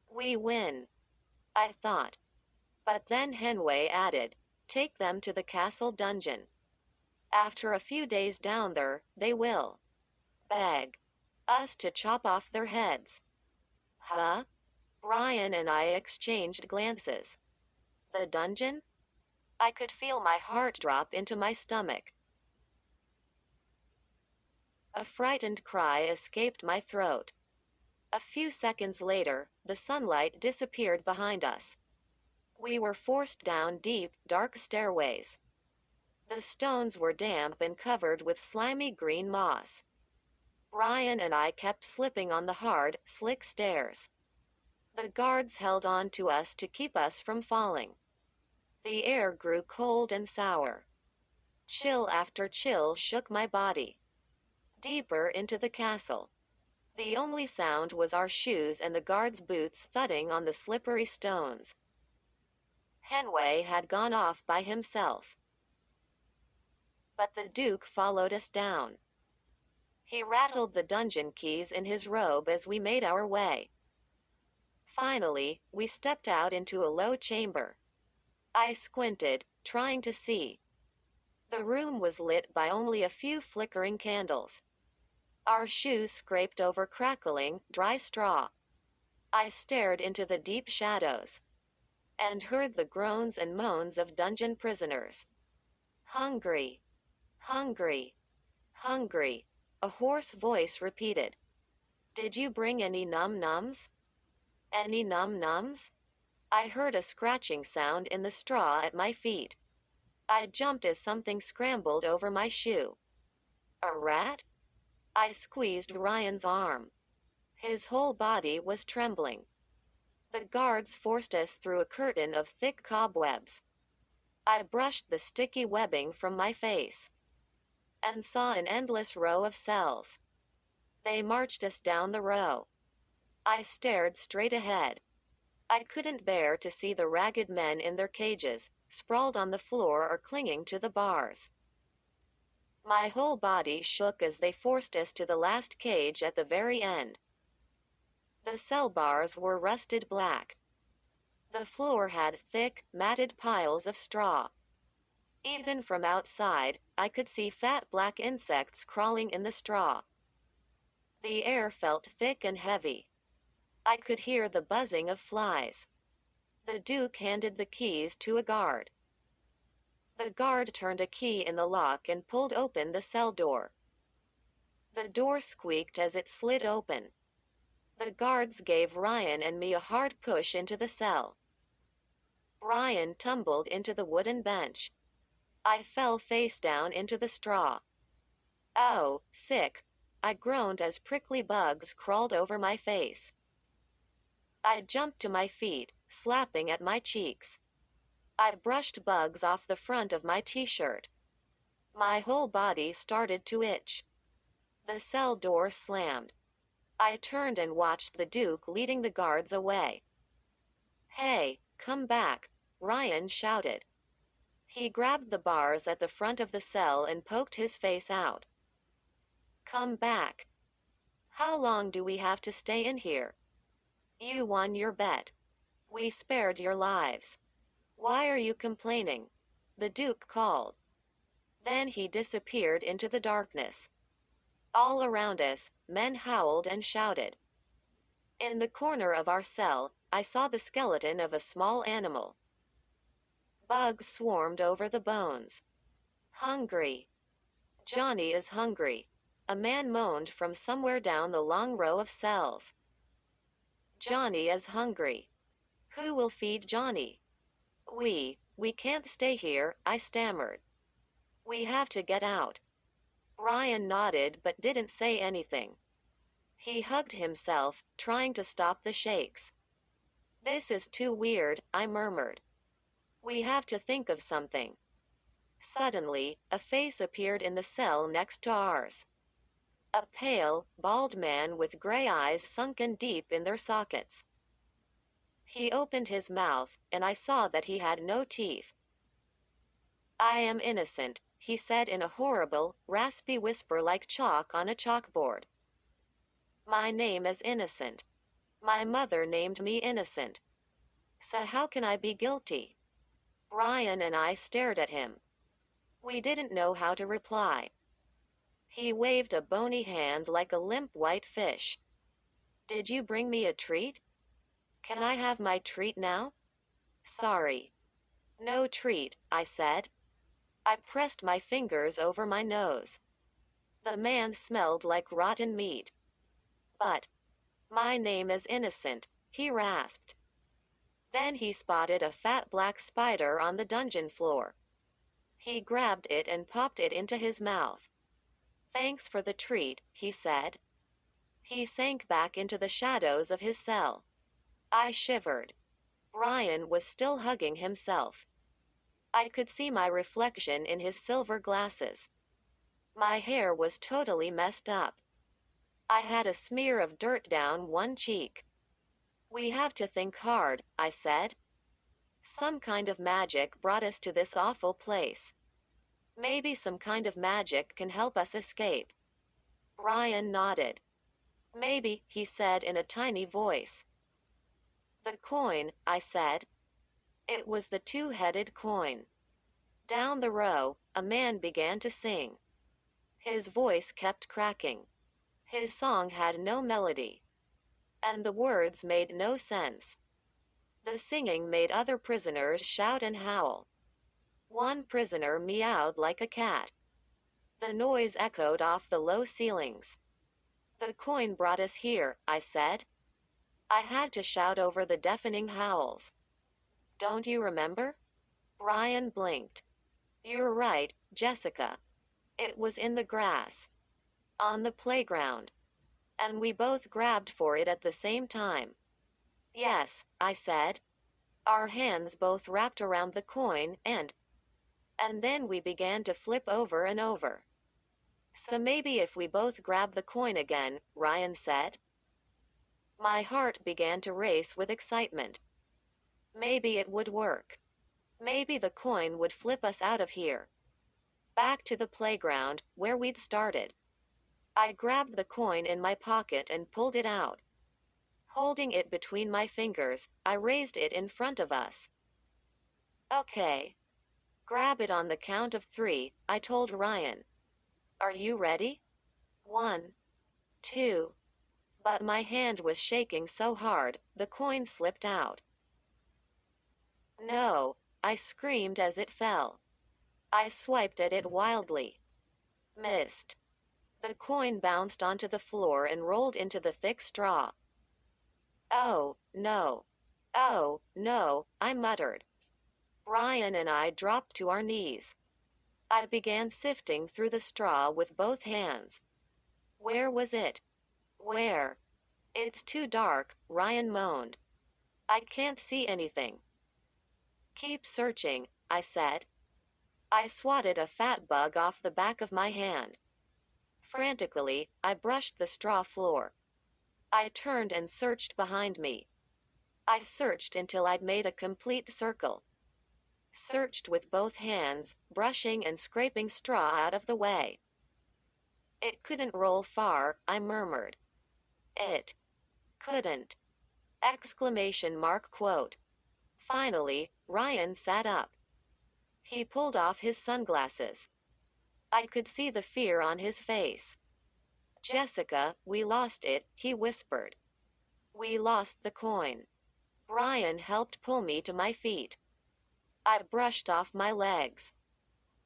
We win. I thought. But then Henway added, take them to the castle dungeon. After a few days down there, they will beg us to chop off their heads. Huh? Ryan and I exchanged glances. The dungeon? I could feel my heart drop into my stomach. A frightened cry escaped my throat. A few seconds later, the sunlight disappeared behind us. We were forced down deep, dark stairways. The stones were damp and covered with slimy green moss. Ryan and I kept slipping on the hard, slick stairs. The guards held on to us to keep us from falling. The air grew cold and sour. Chill after chill shook my body. Deeper into the castle. The only sound was our shoes and the guards' boots thudding on the slippery stones. Henway had gone off by himself. But the Duke followed us down. He rattled the dungeon keys in his robe as we made our way. Finally, we stepped out into a low chamber. I squinted, trying to see. The room was lit by only a few flickering candles. Our shoes scraped over crackling, dry straw. I stared into the deep shadows and heard the groans and moans of dungeon prisoners. Hungry, hungry, hungry, a hoarse voice repeated. Did you bring any num-nums? Any num-nums? I heard a scratching sound in the straw at my feet. I jumped as something scrambled over my shoe. A rat? I squeezed Ryan's arm. His whole body was trembling. The guards forced us through a curtain of thick cobwebs. I brushed the sticky webbing from my face and saw an endless row of cells. They marched us down the row. I stared straight ahead. I couldn't bear to see the ragged men in their cages, sprawled on the floor or clinging to the bars. My whole body shook as they forced us to the last cage at the very end. The cell bars were rusted black. The floor had thick, matted piles of straw. Even from outside, I could see fat black insects crawling in the straw. The air felt thick and heavy. I could hear the buzzing of flies. The Duke handed the keys to a guard. The guard turned a key in the lock and pulled open the cell door. The door squeaked as it slid open. The guards gave Ryan and me a hard push into the cell. Ryan tumbled into the wooden bench. I fell face down into the straw. Oh, sick, I groaned as prickly bugs crawled over my face. I jumped to my feet, slapping at my cheeks. I brushed bugs off the front of my t-shirt. My whole body started to itch. The cell door slammed. I turned and watched the Duke leading the guards away. "Hey, come back," Ryan shouted. He grabbed the bars at the front of the cell and poked his face out. "Come back. How long do we have to stay in here? You won your bet. We spared your lives. Why are you complaining?" the Duke called. Then he disappeared into the darkness. All around us, men howled and shouted. In the corner of our cell, I saw the skeleton of a small animal. Bugs swarmed over the bones. "Hungry. Johnny is hungry," a man moaned from somewhere down the long row of cells. "Johnny is hungry. Who will feed Johnny?" We can't stay here," I stammered. "We have to get out." Ryan nodded but didn't say anything. He hugged himself, trying to stop the shakes. "This is too weird," I murmured. "We have to think of something." Suddenly, a face appeared in the cell next to ours. A pale, bald man with gray eyes sunken deep in their sockets. He opened his mouth, and I saw that he had no teeth. "I am innocent," he said in a horrible, raspy whisper like chalk on a chalkboard. "My name is Innocent. My mother named me Innocent. So how can I be guilty?" Ryan and I stared at him. We didn't know how to reply. He waved a bony hand like a limp white fish. "Did you bring me a treat? Can I have my treat now?" "Sorry. No treat," I said. I pressed my fingers over my nose. The man smelled like rotten meat. "But my name is Innocent," he rasped. Then he spotted a fat black spider on the dungeon floor. He grabbed it and popped it into his mouth. "Thanks for the treat," he said. He sank back into the shadows of his cell. I shivered. Ryan was still hugging himself. I could see my reflection in his silver glasses. My hair was totally messed up. I had a smear of dirt down one cheek. "We have to think hard," I said. "Some kind of magic brought us to this awful place. Maybe some kind of magic can help us escape." Ryan nodded. "Maybe," he said in a tiny voice. "The coin," I said. It was the two-headed coin. Down the row, a man began to sing. His voice kept cracking. His song had no melody. And the words made no sense. The singing made other prisoners shout and howl. One prisoner meowed like a cat. The noise echoed off the low ceilings. "The coin brought us here," I said. I had to shout over the deafening howls. "Don't you remember?" Ryan blinked. "You're right, Jessica. It was in the grass. On the playground. And we both grabbed for it at the same time." "Yes," I said. Our hands both wrapped around the coin and then we began to flip over and over. "So maybe if we both grab the coin again," Ryan said. My heart began to race with excitement. Maybe it would work. Maybe the coin would flip us out of here. Back to the playground, where we'd started. I grabbed the coin in my pocket and pulled it out. Holding it between my fingers, I raised it in front of us. "Okay. Grab it on the count of 3, I told Ryan. "Are you ready?" 1, 2. But my hand was shaking so hard, the coin slipped out. "No," I screamed as it fell. I swiped at it wildly. Missed. The coin bounced onto the floor and rolled into the thick straw. "Oh, no. Oh, no," I muttered. Ryan and I dropped to our knees. I began sifting through the straw with both hands. Where was it? Where? It's too dark, Ryan moaned. I can't see anything. Keep searching, I said. I swatted a fat bug off the back of my hand. Frantically, I brushed the straw floor. I turned and searched behind me. I searched until I'd made a complete circle. Searched with both hands, brushing and scraping straw out of the way. It couldn't roll far, I murmured. It couldn't! Exclamation mark quote. Finally, Ryan sat up. He pulled off his sunglasses. I could see the fear on his face. Jessica, we lost it, he whispered. We lost the coin. Ryan helped pull me to my feet. I brushed off my legs.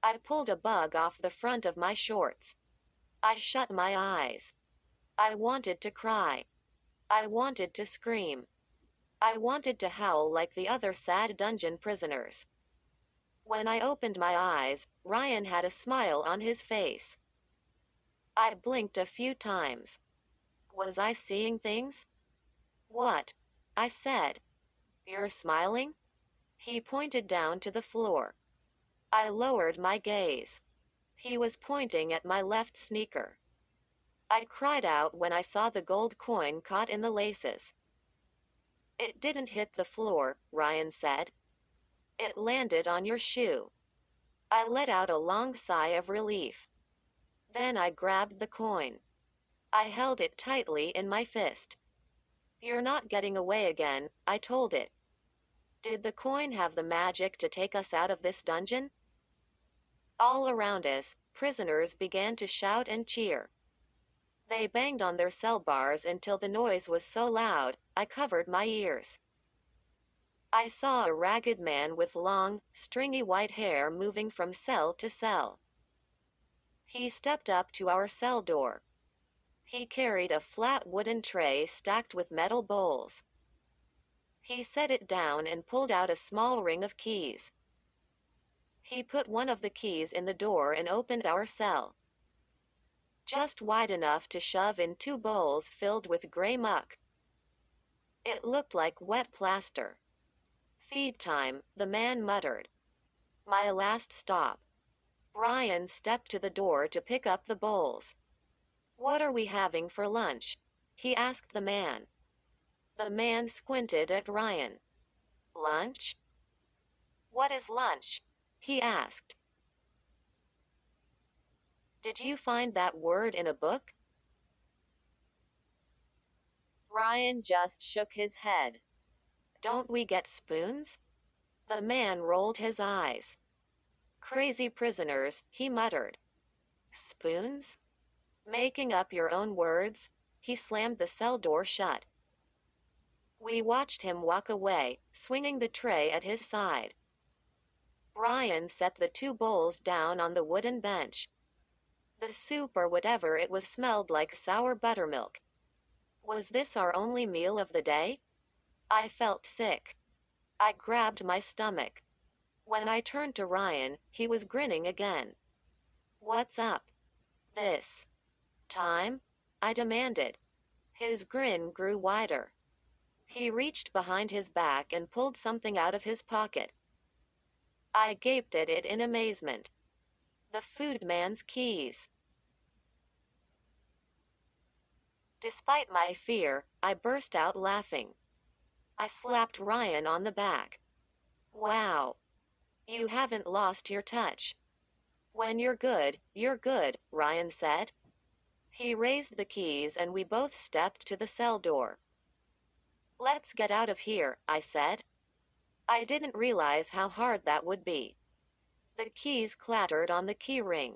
I pulled a bug off the front of my shorts. I shut my eyes. I wanted to cry. I wanted to scream. I wanted to howl like the other sad dungeon prisoners. When I opened my eyes, Ryan had a smile on his face. I blinked a few times. Was I seeing things? What? I said. You're smiling? He pointed down to the floor. I lowered my gaze. He was pointing at my left sneaker. I cried out when I saw the gold coin caught in the laces. It didn't hit the floor, Ryan said. It landed on your shoe. I let out a long sigh of relief. Then I grabbed the coin. I held it tightly in my fist. You're not getting away again, I told it. Did the coin have the magic to take us out of this dungeon? All around us, prisoners began to shout and cheer. They banged on their cell bars until the noise was so loud, I covered my ears. I saw a ragged man with long, stringy white hair moving from cell to cell. He stepped up to our cell door. He carried a flat wooden tray stacked with metal bowls. He set it down and pulled out a small ring of keys. He put one of the keys in the door and opened our cell. Just wide enough to shove in 2 bowls filled with gray muck. It looked like wet plaster. Feed time, the man muttered. My last stop. Ryan stepped to the door to pick up the bowls. What are we having for lunch? He asked the man. The man squinted at Ryan. Lunch? What is lunch? He asked. Did you find that word in a book? Ryan just shook his head. Don't we get spoons? The man rolled his eyes. Crazy prisoners, he muttered. Spoons? Making up your own words? He slammed the cell door shut. We watched him walk away, swinging the tray at his side. Ryan set the 2 bowls down on the wooden bench. The soup or whatever it was smelled like sour buttermilk. Was this our only meal of the day? I felt sick. I grabbed my stomach. When I turned to Ryan, he was grinning again. What's up? This time? I demanded. His grin grew wider. He reached behind his back and pulled something out of his pocket. I gaped at it in amazement. The food man's keys. Despite my fear, I burst out laughing. I slapped Ryan on the back. Wow. You haven't lost your touch. When you're good, Ryan said. He raised the keys and we both stepped to the cell door. Let's get out of here, I said. I didn't realize how hard that would be. The keys clattered on the key ring.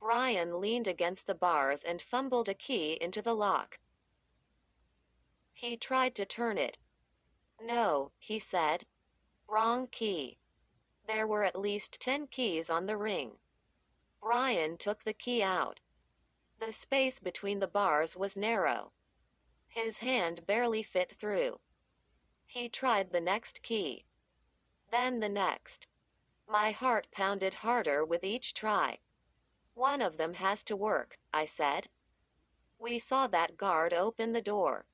Ryan leaned against the bars and fumbled a key into the lock. He tried to turn it. No, he said. Wrong key. There were at least 10 keys on the ring. Ryan took the key out. The space between the bars was narrow. His hand barely fit through. He tried the next key. Then the next. My heart pounded harder with each try. One of them has to work, I said. We saw that guard open the door.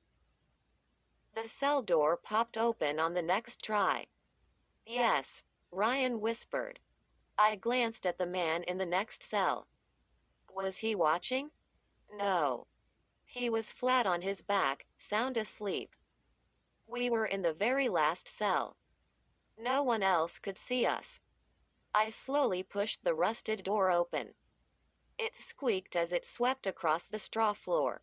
The cell door popped open on the next try. Yes, Ryan whispered. I glanced at the man in the next cell. Was he watching? No. He was flat on his back, sound asleep. We were in the very last cell. No one else could see us. I slowly pushed the rusted door open. It squeaked as it swept across the straw floor.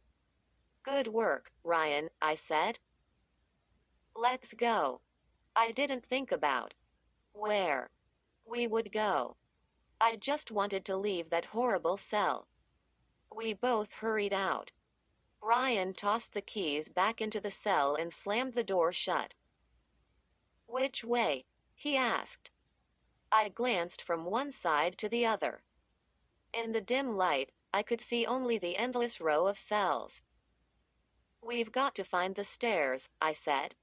Good work, Ryan, I said. Let's go. I didn't think about where we would go. I just wanted to leave that horrible cell. We both hurried out. Ryan tossed the keys back into the cell and slammed the door shut. Which way? He asked. I glanced from one side to the other. In the dim light, I could see only the endless row of cells. We've got to find the stairs, I said.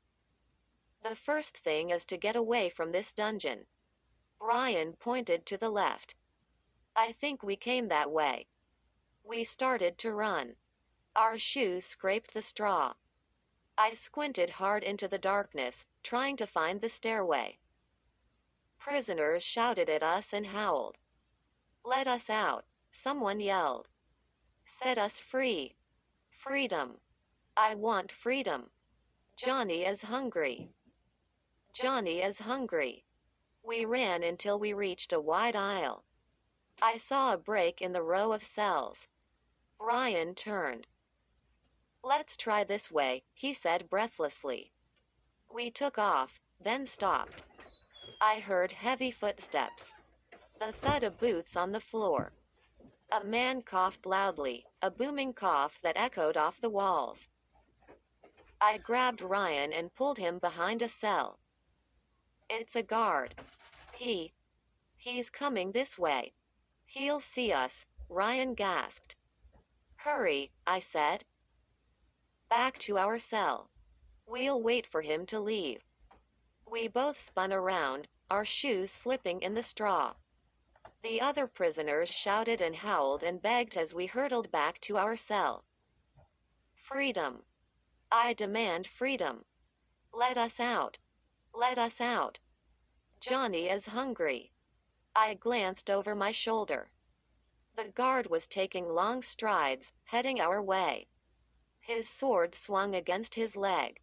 The first thing is to get away from this dungeon. Ryan pointed to the left. I think we came that way. We started to run. Our shoes scraped the straw. I squinted hard into the darkness, trying to find the stairway. Prisoners shouted at us and howled. Let us out, someone yelled. Set us free. Freedom. I want freedom. Johnny is hungry. Johnny is hungry. We ran until we reached a wide aisle. I saw a break in the row of cells. Ryan turned. Let's try this way, he said breathlessly. We took off, then stopped. I heard heavy footsteps. The thud of boots on the floor. A man coughed loudly, a booming cough that echoed off the walls. I grabbed Ryan and pulled him behind a cell. It's a guard. He's coming this way. He'll see us, Ryan gasped. Hurry, I said. Back to our cell. We'll wait for him to leave. We both spun around, our shoes slipping in the straw. The other prisoners shouted and howled and begged as we hurtled back to our cell. Freedom. I demand freedom. Let us out. Let us out. Johnny is hungry. I glanced over my shoulder. The guard was taking long strides, heading our way. His sword swung against his leg.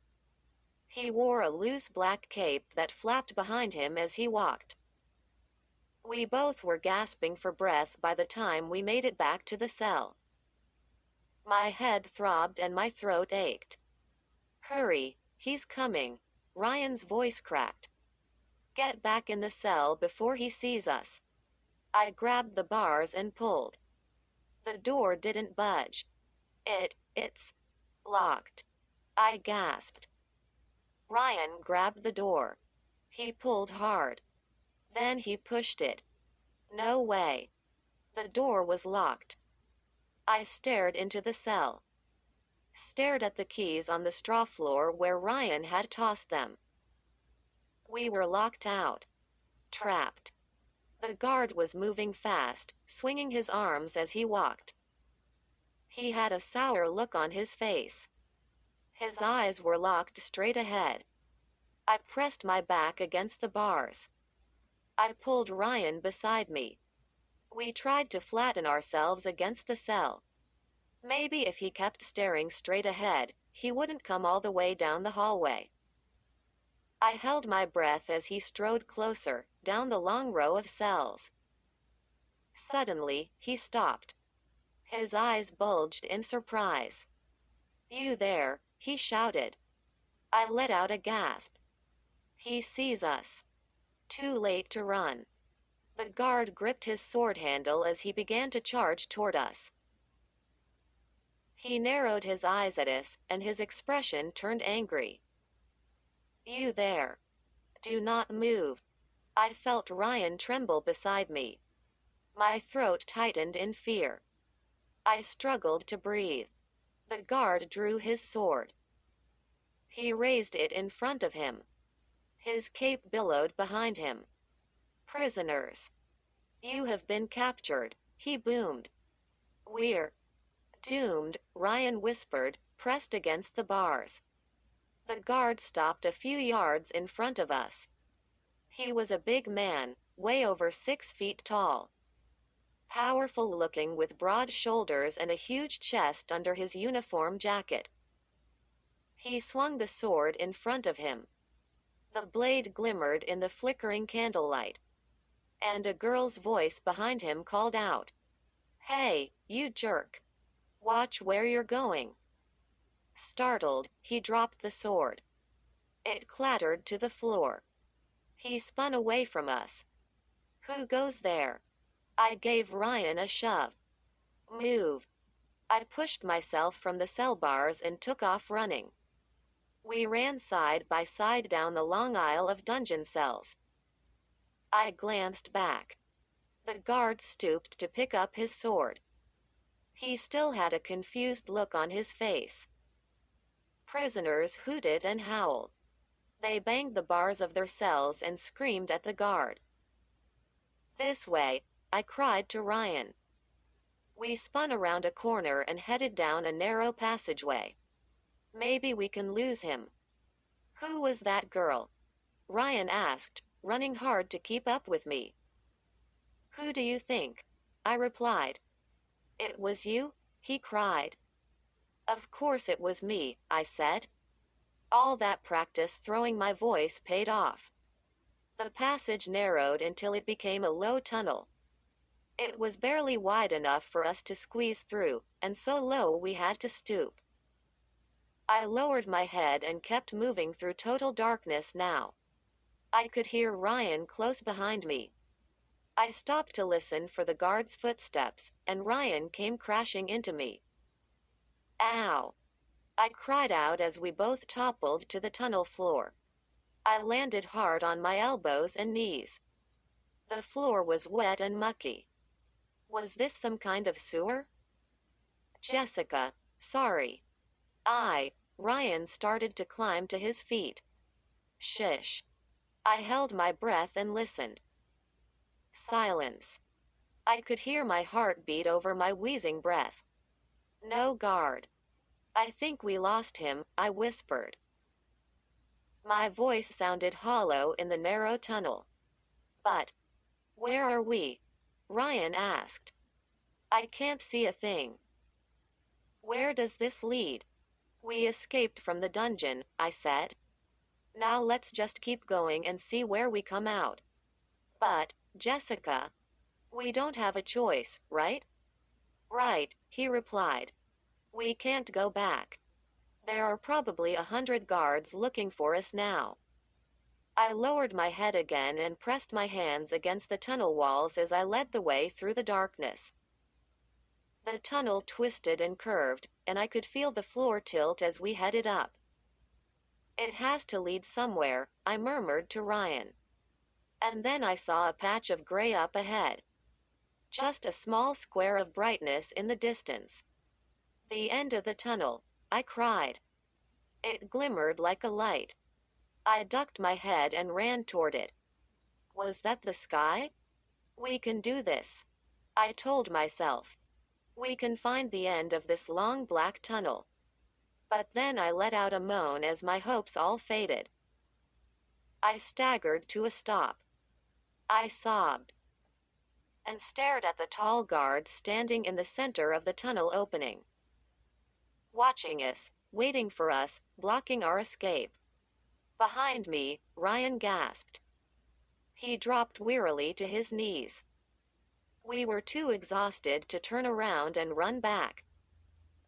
He wore a loose black cape that flapped behind him as he walked. We both were gasping for breath by the time we made it back to the cell. My head throbbed and my throat ached. Hurry, he's coming, Ryan's voice cracked. Get back in the cell before he sees us. I grabbed the bars and pulled. The door didn't budge. It's locked. I gasped. Ryan grabbed the door. He pulled hard. Then he pushed it. No way. The door was locked. I stared into the cell. Stared at the keys on the straw floor where Ryan had tossed them. We were locked out. Trapped. The guard was moving fast, swinging his arms as he walked. He had a sour look on his face. His eyes were locked straight ahead. I pressed my back against the bars. I pulled Ryan beside me. We tried to flatten ourselves against the cell. Maybe if he kept staring straight ahead, he wouldn't come all the way down the hallway. I held my breath as he strode closer, down the long row of cells. Suddenly, he stopped. His eyes bulged in surprise. You there, he shouted. I let out a gasp. He sees us. Too late to run. The guard gripped his sword handle as he began to charge toward us. He narrowed his eyes at us, and his expression turned angry. You there. Do not move. I felt Ryan tremble beside me. My throat tightened in fear. I struggled to breathe. The guard drew his sword. He raised it in front of him. His cape billowed behind him. Prisoners. You have been captured, he boomed. We're doomed, Ryan whispered, pressed against the bars. The guard stopped a few yards in front of us. He was a big man, way over 6 feet tall. Powerful looking with broad shoulders and a huge chest under his uniform jacket. He swung the sword in front of him. The blade glimmered in the flickering candlelight. And a girl's voice behind him called out, "Hey, you jerk. Watch where you're going." Startled, he dropped the sword. It clattered to the floor. He spun away from us. "Who goes there?" I gave Ryan a shove. "Move." I pushed myself from the cell bars and took off running. We ran side by side down the long aisle of dungeon cells. I glanced back. The guard stooped to pick up his sword. He still had a confused look on his face. Prisoners hooted and howled. They banged the bars of their cells and screamed at the guard. "This way," I cried to Ryan. We spun around a corner and headed down a narrow passageway. "Maybe we can lose him." "Who was that girl?" Ryan asked, running hard to keep up with me. "Who do you think?" I replied. "It was you?" he cried. "Of course it was me," I said. All that practice throwing my voice paid off. The passage narrowed until it became a low tunnel. It was barely wide enough for us to squeeze through, and so low we had to stoop. I lowered my head and kept moving through total darkness now. I could hear Ryan close behind me. I stopped to listen for the guard's footsteps, and Ryan came crashing into me. "Ow!" I cried out as we both toppled to the tunnel floor. I landed hard on my elbows and knees. The floor was wet and mucky. Was this some kind of sewer? "Jessica, sorry." Ryan started to climb to his feet. "Shush." I held my breath and listened. Silence. I could hear my heart beat over my wheezing breath. No guard. "I think we lost him," I whispered. My voice sounded hollow in the narrow tunnel. "But where are we?" Ryan asked. "I can't see a thing." "Where does this lead?" "We escaped from the dungeon," I said. "Now let's just keep going and see where we come out." "But, Jessica, we don't have a choice, right?" "Right," he replied. "We can't go back. There are probably 100 guards looking for us now." I lowered my head again and pressed my hands against the tunnel walls as I led the way through the darkness. The tunnel twisted and curved, and I could feel the floor tilt as we headed up. "It has to lead somewhere," I murmured to Ryan. And then I saw a patch of gray up ahead. Just a small square of brightness in the distance. "The end of the tunnel," I cried. It glimmered like a light. I ducked my head and ran toward it. Was that the sky? "We can do this," I told myself. "We can find the end of this long black tunnel." But then I let out a moan as my hopes all faded. I staggered to a stop. I sobbed and stared at the tall guard standing in the center of the tunnel opening. Watching us, waiting for us, blocking our escape. Behind me, Ryan gasped. He dropped wearily to his knees. We were too exhausted to turn around and run back.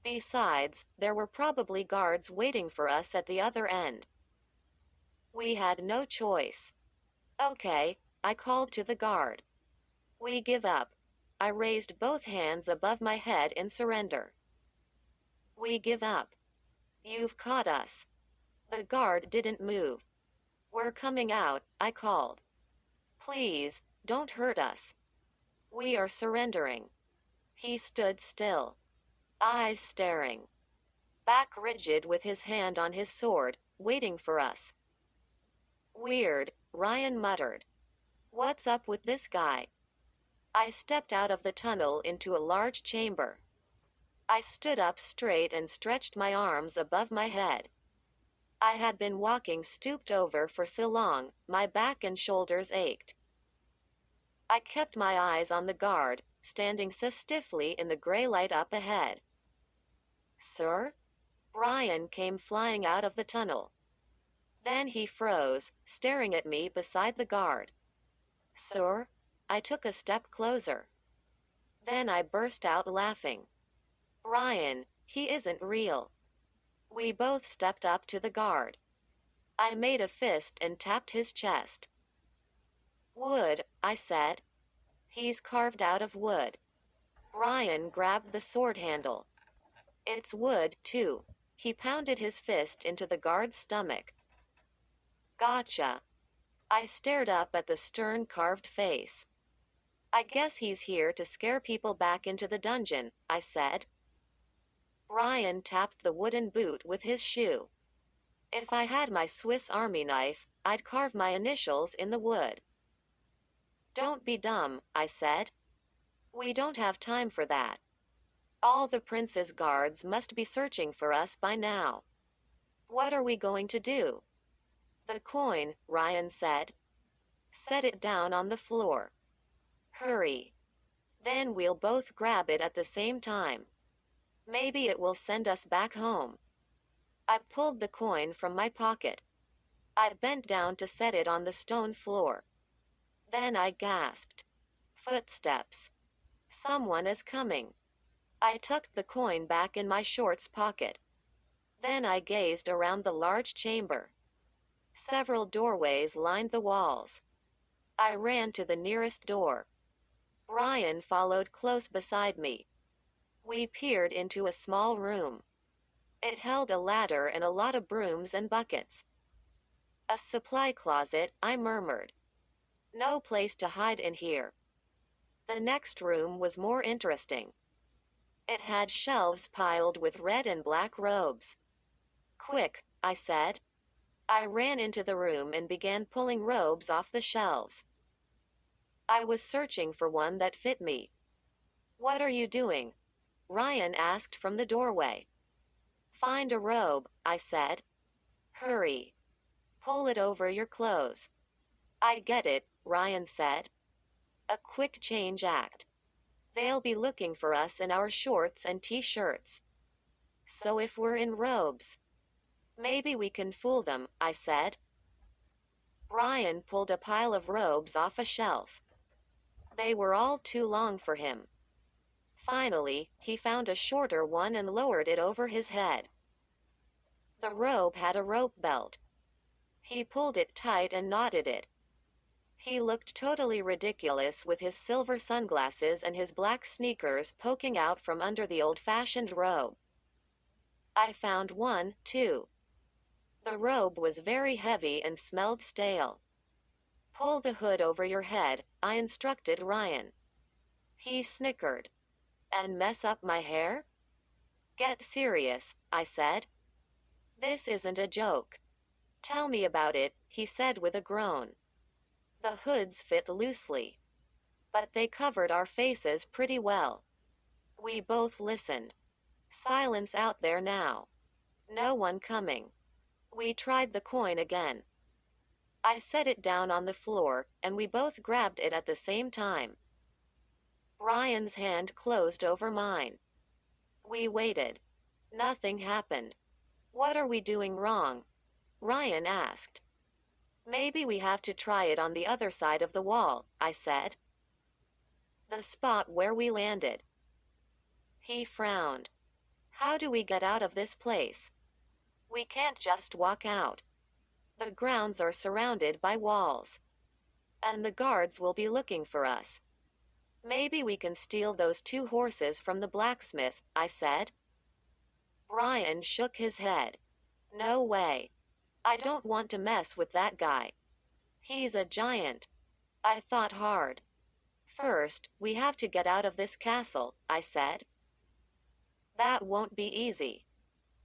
Besides, there were probably guards waiting for us at the other end. We had no choice. "Okay," I called to the guard. "We give up." I raised both hands above my head in surrender. "We give up. You've caught us." The guard didn't move. "We're coming out," I called. "Please, don't hurt us. We are surrendering." He stood still, eyes staring, back rigid with his hand on his sword, waiting for us. "Weird," Ryan muttered. What's up with this guy? I stepped out of the tunnel into a large chamber. I stood up straight and stretched my arms above my head. I had been walking stooped over for so long, my back and shoulders ached. I kept my eyes on the guard, standing so stiffly in the gray light up ahead. Sir? Ryan came flying out of the tunnel. Then he froze, staring at me beside the guard. Sir? I took a step closer. Then I burst out laughing. Ryan, he isn't real. We both stepped up to the guard. I made a fist and tapped his chest. Wood, I said. He's carved out of wood. Ryan grabbed the sword handle. It's wood, too. He pounded his fist into the guard's stomach. Gotcha. I stared up at the stern carved face. I guess he's here to scare people back into the dungeon, I said. Ryan tapped the wooden boot with his shoe. If I had my Swiss Army knife, I'd carve my initials in the wood. Don't be dumb, I said. We don't have time for that. All the prince's guards must be searching for us by now. What are we going to do? The coin, Ryan said. Set it down on the floor. Hurry. Then we'll both grab it at the same time. Maybe it will send us back home. I pulled the coin from my pocket. I bent down to set it on the stone floor. Then I gasped. Footsteps. Someone is coming. I tucked the coin back in my shorts pocket. Then I gazed around the large chamber. Several doorways lined the walls. I ran to the nearest door. Ryan followed close beside me. We peered into a small room. It held a ladder and a lot of brooms and buckets. A supply closet, I murmured. No place to hide in here. The next room was more interesting. It had shelves piled with red and black robes. Quick, I said. I ran into the room and began pulling robes off the shelves. I was searching for one that fit me. What are you doing? Ryan asked from the doorway. Find a robe, I said. Hurry. Pull it over your clothes. I get it, Ryan said. A quick change act. They'll be looking for us in our shorts and t-shirts. So if we're in robes, maybe we can fool them, I said. Ryan pulled a pile of robes off a shelf. They were all too long for him. Finally, he found a shorter one and lowered it over his head. The robe had a rope belt. He pulled it tight and knotted it. He looked totally ridiculous with his silver sunglasses and his black sneakers poking out from under the old-fashioned robe. I found one, too. The robe was very heavy and smelled stale. Pull the hood over your head, I instructed Ryan. He snickered. And mess up my hair? Get serious, I said. This isn't a joke. Tell me about it, he said with a groan. The hoods fit loosely, but they covered our faces pretty well. We both listened. Silence out there now. No one coming. We tried the coin again. I set it down on the floor, and we both grabbed it at the same time. Ryan's hand closed over mine. We waited. Nothing happened. What are we doing wrong? Ryan asked. Maybe we have to try it on the other side of the wall, I said. The spot where we landed. He frowned. How do we get out of this place? We can't just walk out. The grounds are surrounded by walls. And the guards will be looking for us. Maybe we can steal those 2 horses from the blacksmith, I said. Ryan shook his head. No way. I don't want to mess with that guy. He's a giant. I thought hard. First, we have to get out of this castle, I said. That won't be easy.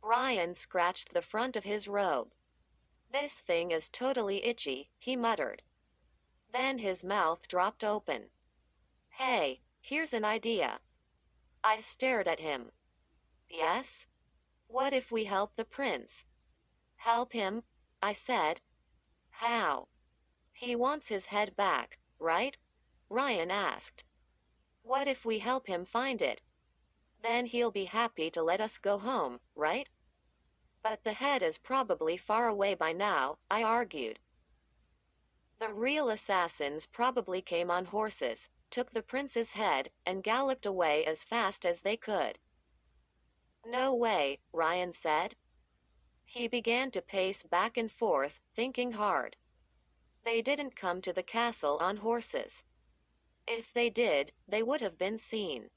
Ryan scratched the front of his robe. This thing is totally itchy, he muttered. Then his mouth dropped open. Hey, here's an idea. I stared at him. Yes? What if we help the prince? Help him? I said. How? He wants his head back, right? Ryan asked. What if we help him find it? Then he'll be happy to let us go home, right? But the head is probably far away by now, I argued. The real assassins probably came on horses, took the prince's head, and galloped away as fast as they could. No way, Ryan said. He began to pace back and forth, thinking hard. They didn't come to the castle on horses. If they did, they would have been seen.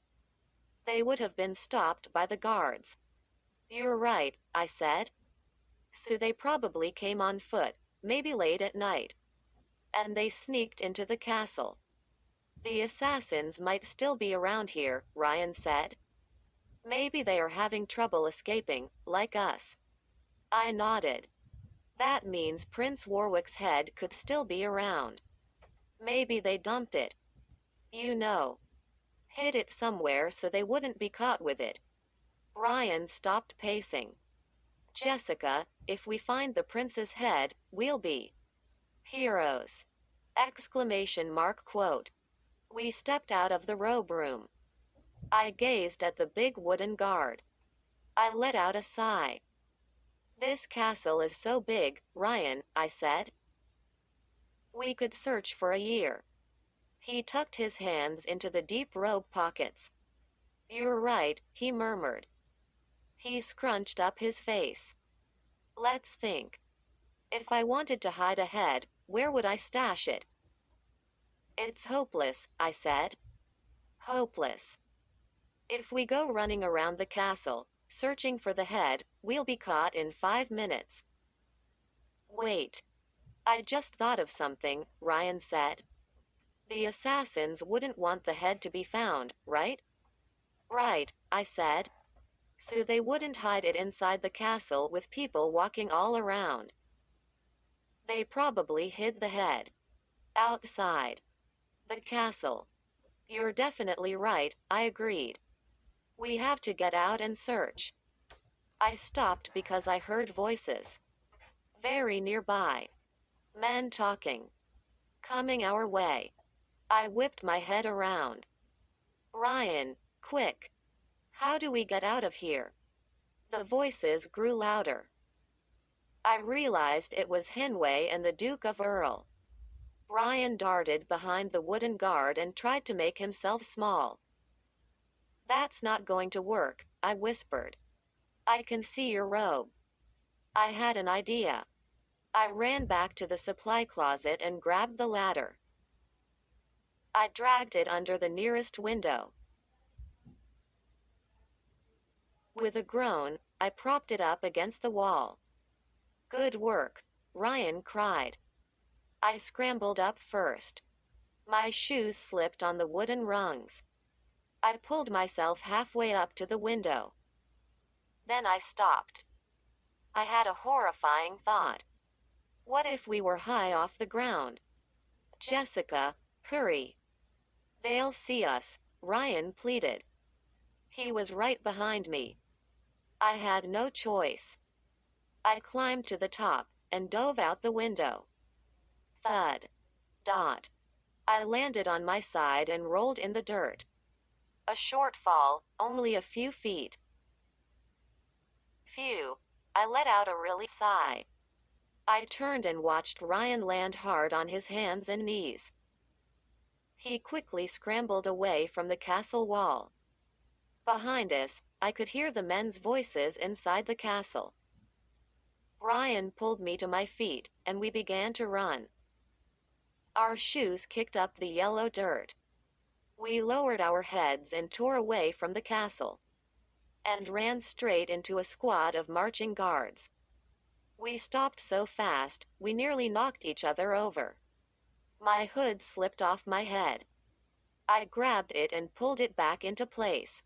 They would have been stopped by the guards. You're right, I said. So they probably came on foot, maybe late at night. And they sneaked into the castle. The assassins might still be around here, Ryan said. Maybe they are having trouble escaping, like us. I nodded. That means Prince Warwick's head could still be around. Maybe they dumped it. You know. Hid it somewhere so they wouldn't be caught with it. Ryan stopped pacing. Jessica, if we find the prince's head, we'll be heroes! Exclamation mark quote. We stepped out of the robe room. I gazed at the big wooden guard. I let out a sigh. This castle is so big, Ryan, I said. We could search for a year. He tucked his hands into the deep robe pockets. You're right, he murmured. He scrunched up his face. Let's think. If I wanted to hide a head, where would I stash it? It's hopeless, I said. Hopeless. If we go running around the castle, searching for the head, we'll be caught in 5 minutes. Wait. I just thought of something, Ryan said. The assassins wouldn't want the head to be found, right? Right, I said. So they wouldn't hide it inside the castle with people walking all around. They probably hid the head outside the castle. You're definitely right, I agreed. We have to get out and search. I stopped because I heard voices. Very nearby. Men talking. Coming our way. I whipped my head around. Ryan, quick. How do we get out of here? The voices grew louder. I realized it was Henway and the Duke of Earl. Ryan darted behind the wooden guard and tried to make himself small. That's not going to work, I whispered. I can see your robe. I had an idea. I ran back to the supply closet and grabbed the ladder. I dragged it under the nearest window. With a groan, I propped it up against the wall. Good work, Ryan cried. I scrambled up first. My shoes slipped on the wooden rungs. I pulled myself halfway up to the window. Then I stopped. I had a horrifying thought. What if we were high off the ground? Jessica, hurry. They'll see us, Ryan pleaded. He was right behind me. I had no choice. I climbed to the top and dove out the window. Thud. Dot. I landed on my side and rolled in the dirt. A short fall, only a few feet. Phew. I let out a relief sigh. I turned and watched Ryan land hard on his hands and knees. He quickly scrambled away from the castle wall. Behind us, I could hear the men's voices inside the castle. Ryan pulled me to my feet, and we began to run. Our shoes kicked up the yellow dirt. We lowered our heads and tore away from the castle, and ran straight into a squad of marching guards. We stopped so fast, we nearly knocked each other over. My hood slipped off my head. I grabbed it and pulled it back into place.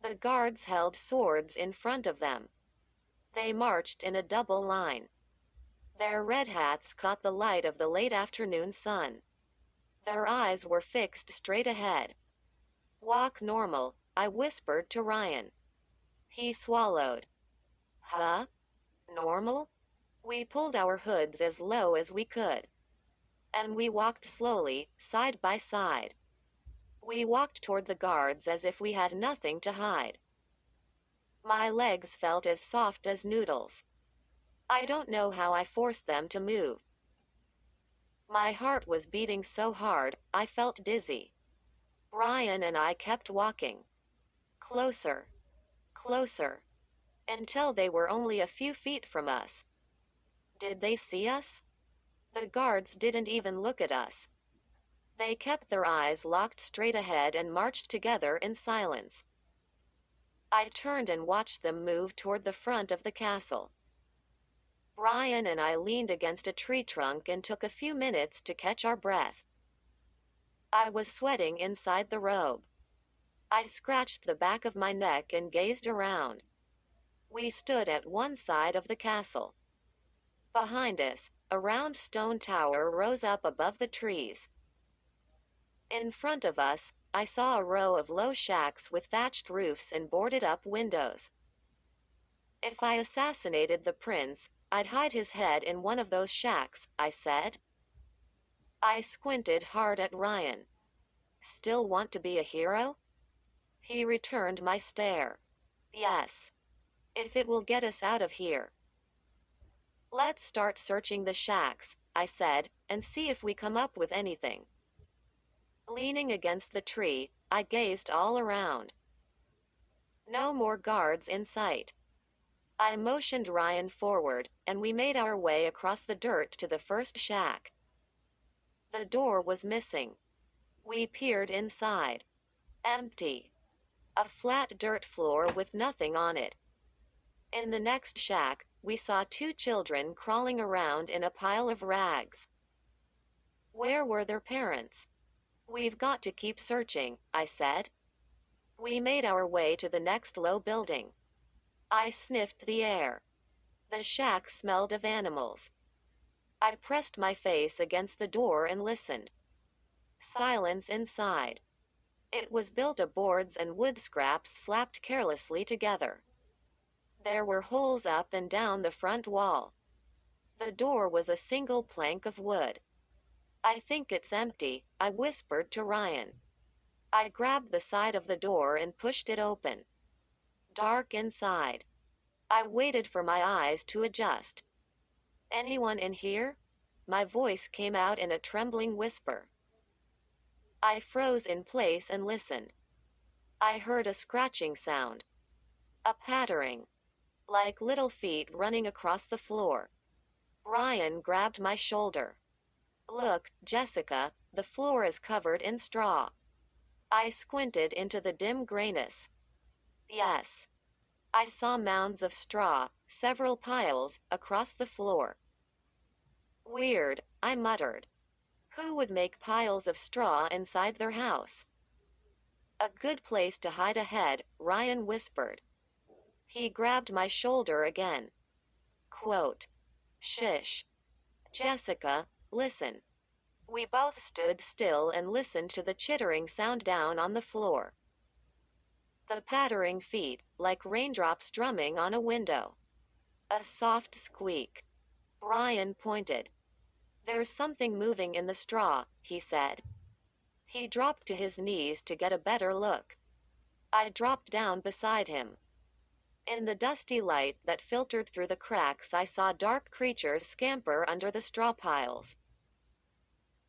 The guards held swords in front of them. They marched in a double line. Their red hats caught the light of the late afternoon sun. Their eyes were fixed straight ahead. Walk normal, I whispered to Ryan. He swallowed. Huh? Normal? We pulled our hoods as low as we could. And we walked slowly, side by side. We walked toward the guards as if we had nothing to hide. My legs felt as soft as noodles. I don't know how I forced them to move. My heart was beating so hard, I felt dizzy. Ryan and I kept walking. Closer. Closer. Until they were only a few feet from us. Did they see us? The guards didn't even look at us. They kept their eyes locked straight ahead and marched together in silence. I turned and watched them move toward the front of the castle. Ryan and I leaned against a tree trunk and took a few minutes to catch our breath. I was sweating inside the robe. I scratched the back of my neck and gazed around. We stood at one side of the castle. Behind us, a round stone tower rose up above the trees. In front of us, I saw a row of low shacks with thatched roofs and boarded-up windows. If I assassinated the prince, I'd hide his head in one of those shacks, I said. I squinted hard at Ryan. Still want to be a hero? He returned my stare. Yes. If it will get us out of here. Let's start searching the shacks, I said, and see if we come up with anything. Leaning against the tree, I gazed all around. No more guards in sight. I motioned Ryan forward, and we made our way across the dirt to the first shack. The door was missing. We peered inside. Empty. A flat dirt floor with nothing on it. In the next shack, we saw two children crawling around in a pile of rags. Where were their parents? We've got to keep searching, I said. We made our way to the next low building. I sniffed the air. The shack smelled of animals. I pressed my face against the door and listened. Silence inside. It was built of boards and wood scraps slapped carelessly together. There were holes up and down the front wall. The door was a single plank of wood. I think it's empty, I whispered to Ryan. I grabbed the side of the door and pushed it open. Dark inside. I waited for my eyes to adjust. Anyone in here? My voice came out in a trembling whisper. I froze in place and listened. I heard a scratching sound. A pattering. Like little feet running across the floor. Ryan grabbed my shoulder. Look, Jessica, the floor is covered in straw. I squinted into the dim grayness. Yes. I saw mounds of straw, several piles, across the floor. Weird, I muttered. Who would make piles of straw inside their house? A good place to hide a head, Ryan whispered. He grabbed my shoulder again. Quote. Shish. Jessica, listen. We both stood still and listened to the chittering sound down on the floor. The pattering feet, like raindrops drumming on a window. A soft squeak. Ryan pointed. There's something moving in the straw, he said. He dropped to his knees to get a better look. I dropped down beside him. In the dusty light that filtered through the cracks, I saw dark creatures scamper under the straw piles.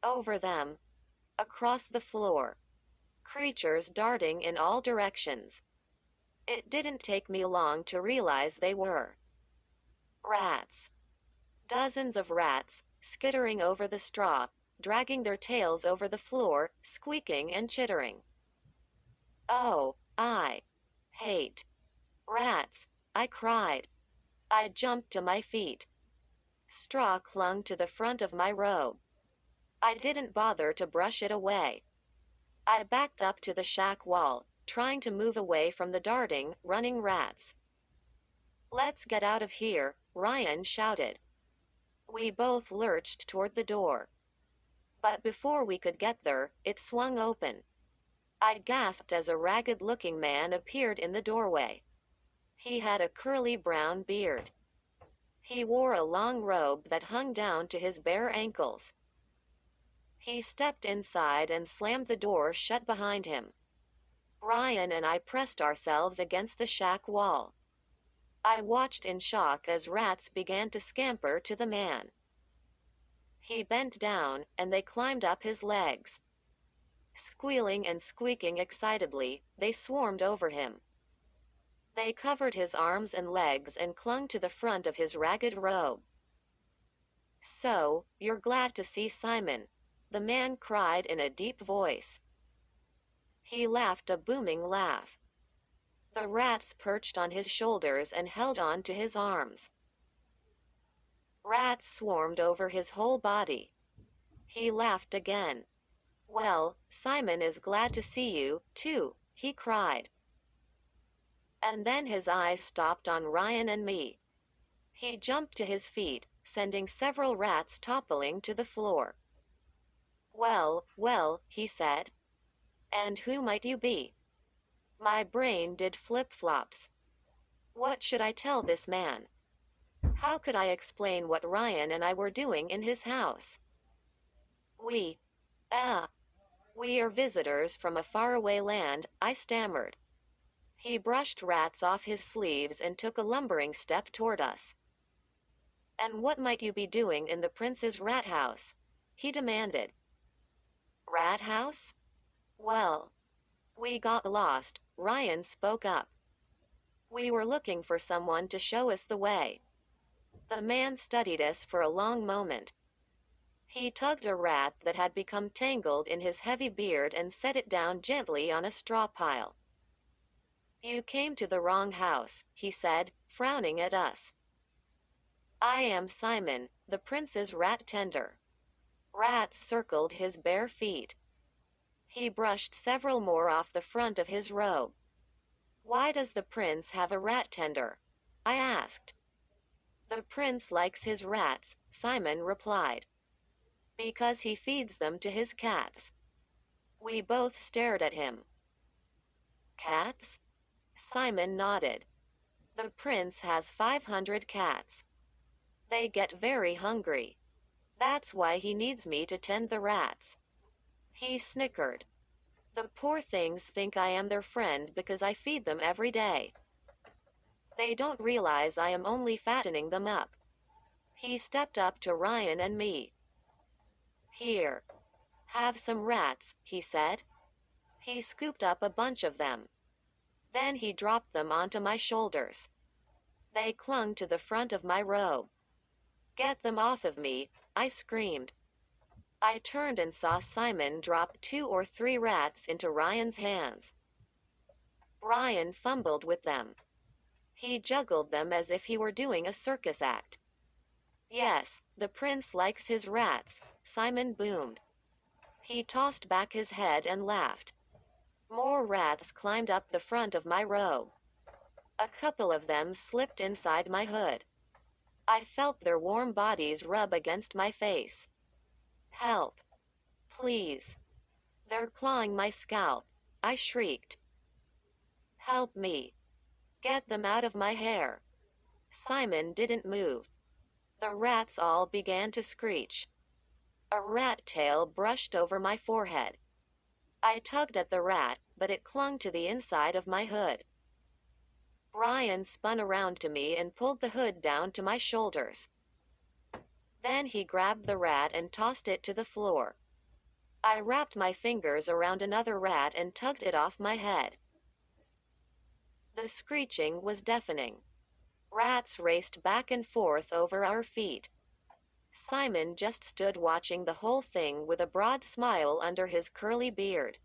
Over them. Across the floor. Creatures darting in all directions. It didn't take me long to realize they were rats. Dozens of rats, skittering over the straw, dragging their tails over the floor, squeaking and chittering. Oh, I hate rats, I cried. I jumped to my feet. Straw clung to the front of my robe. I didn't bother to brush it away. I backed up to the shack wall, trying to move away from the darting, running rats. Let's get out of here, Ryan shouted. We both lurched toward the door. But before we could get there, it swung open. I gasped as a ragged-looking man appeared in the doorway. He had a curly brown beard. He wore a long robe that hung down to his bare ankles. He stepped inside and slammed the door shut behind him. Ryan and I pressed ourselves against the shack wall. I watched in shock as rats began to scamper to the man. He bent down, and they climbed up his legs. Squealing and squeaking excitedly, they swarmed over him. They covered his arms and legs and clung to the front of his ragged robe. "So, you're glad to see Simon," the man cried in a deep voice. He laughed a booming laugh. The rats perched on his shoulders and held on to his arms. Rats swarmed over his whole body. He laughed again. "Well, Simon is glad to see you, too," he cried. And then his eyes stopped on Ryan and me. He jumped to his feet, sending several rats toppling to the floor. "Well, well," he said. "And who might you be?" My brain did flip-flops. What should I tell this man? How could I explain what Ryan and I were doing in his house? We, we are visitors from a faraway land," I stammered. He brushed rats off his sleeves and took a lumbering step toward us. "And what might you be doing in the prince's rat house?" he demanded. "Rat house? Well, we got lost," Ryan spoke up. "We were looking for someone to show us the way." The man studied us for a long moment. He tugged a rat that had become tangled in his heavy beard and set it down gently on a straw pile. "You came to the wrong house," he said, frowning at us. "I am Simon, the prince's rat tender." Rats circled his bare feet. He brushed several more off the front of his robe. "Why does the prince have a rat tender?" I asked. "The prince likes his rats," Simon replied. "Because he feeds them to his cats." We both stared at him. "Cats?" Simon nodded. "The prince has 500 cats. They get very hungry. That's why he needs me to tend the rats." He snickered. "The poor things think I am their friend because I feed them every day. They don't realize I am only fattening them up." He stepped up to Ryan and me. "Here. Have some rats," he said. He scooped up a bunch of them. Then he dropped them onto my shoulders. They clung to the front of my robe. "Get them off of me," I screamed. I turned and saw Simon drop 2 or 3 rats into Ryan's hands. Ryan fumbled with them. He juggled them as if he were doing a circus act. "Yes, the prince likes his rats," Simon boomed. He tossed back his head and laughed. More rats climbed up the front of my robe. A couple of them slipped inside my hood. I felt their warm bodies rub against my face. "Help. Please. They're clawing my scalp," I shrieked. "Help me. Get them out of my hair." Simon didn't move. The rats all began to screech. A rat tail brushed over my forehead. I tugged at the rat, but it clung to the inside of my hood. Ryan spun around to me and pulled the hood down to my shoulders. Then he grabbed the rat and tossed it to the floor. I wrapped my fingers around another rat and tugged it off my head. The screeching was deafening. Rats raced back and forth over our feet. Simon just stood watching the whole thing with a broad smile under his curly beard.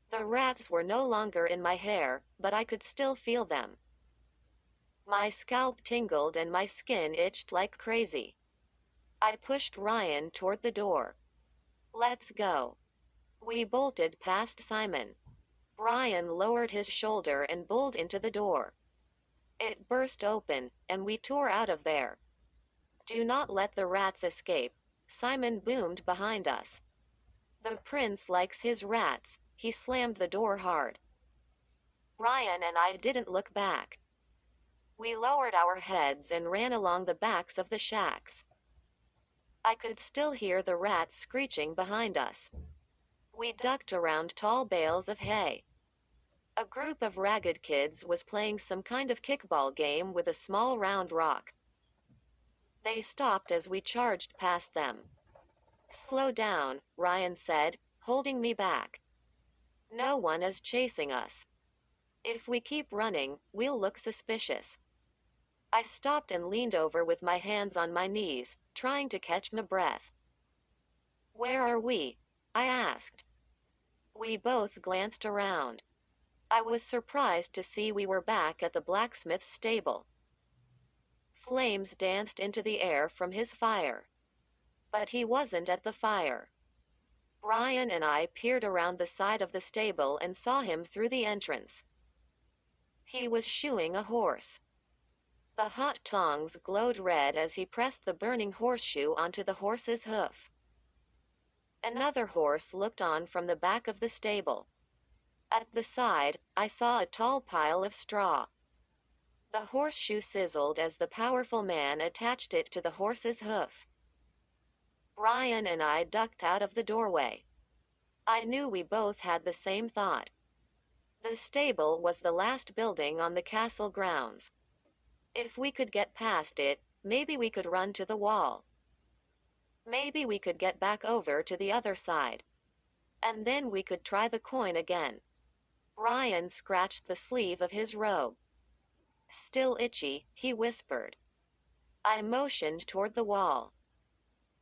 The rats were no longer in my hair, but I could still feel them. My scalp tingled and my skin itched like crazy. I pushed Ryan toward the door. "Let's go." We bolted past Simon. Ryan lowered his shoulder and pulled into the door. It burst open, and we tore out of there. "Do not let the rats escape," Simon boomed behind us. The prince likes his rats. He slammed the door hard. Ryan and I didn't look back. We lowered our heads and ran along the backs of the shacks. I could still hear the rats screeching behind us. We ducked around tall bales of hay. A group of ragged kids was playing some kind of kickball game with a small round rock. They stopped as we charged past them. "Slow down," Ryan said, holding me back. "No one is chasing us. If we keep running, we'll look suspicious." I stopped and leaned over with my hands on my knees, trying to catch my breath. "Where are we?" I asked. We both glanced around. I was surprised to see we were back at the blacksmith's stable. Flames danced into the air from his fire. But he wasn't at the fire. Ryan and I peered around the side of the stable and saw him through the entrance. He was shoeing a horse. The hot tongs glowed red as he pressed the burning horseshoe onto the horse's hoof. Another horse looked on from the back of the stable. At the side, I saw a tall pile of straw. The horseshoe sizzled as the powerful man attached it to the horse's hoof. Ryan and I ducked out of the doorway. I knew we both had the same thought. The stable was the last building on the castle grounds. If we could get past it, maybe we could run to the wall. Maybe we could get back over to the other side. And then we could try the coin again. Ryan scratched the sleeve of his robe. "Still itchy," he whispered. I motioned toward the wall.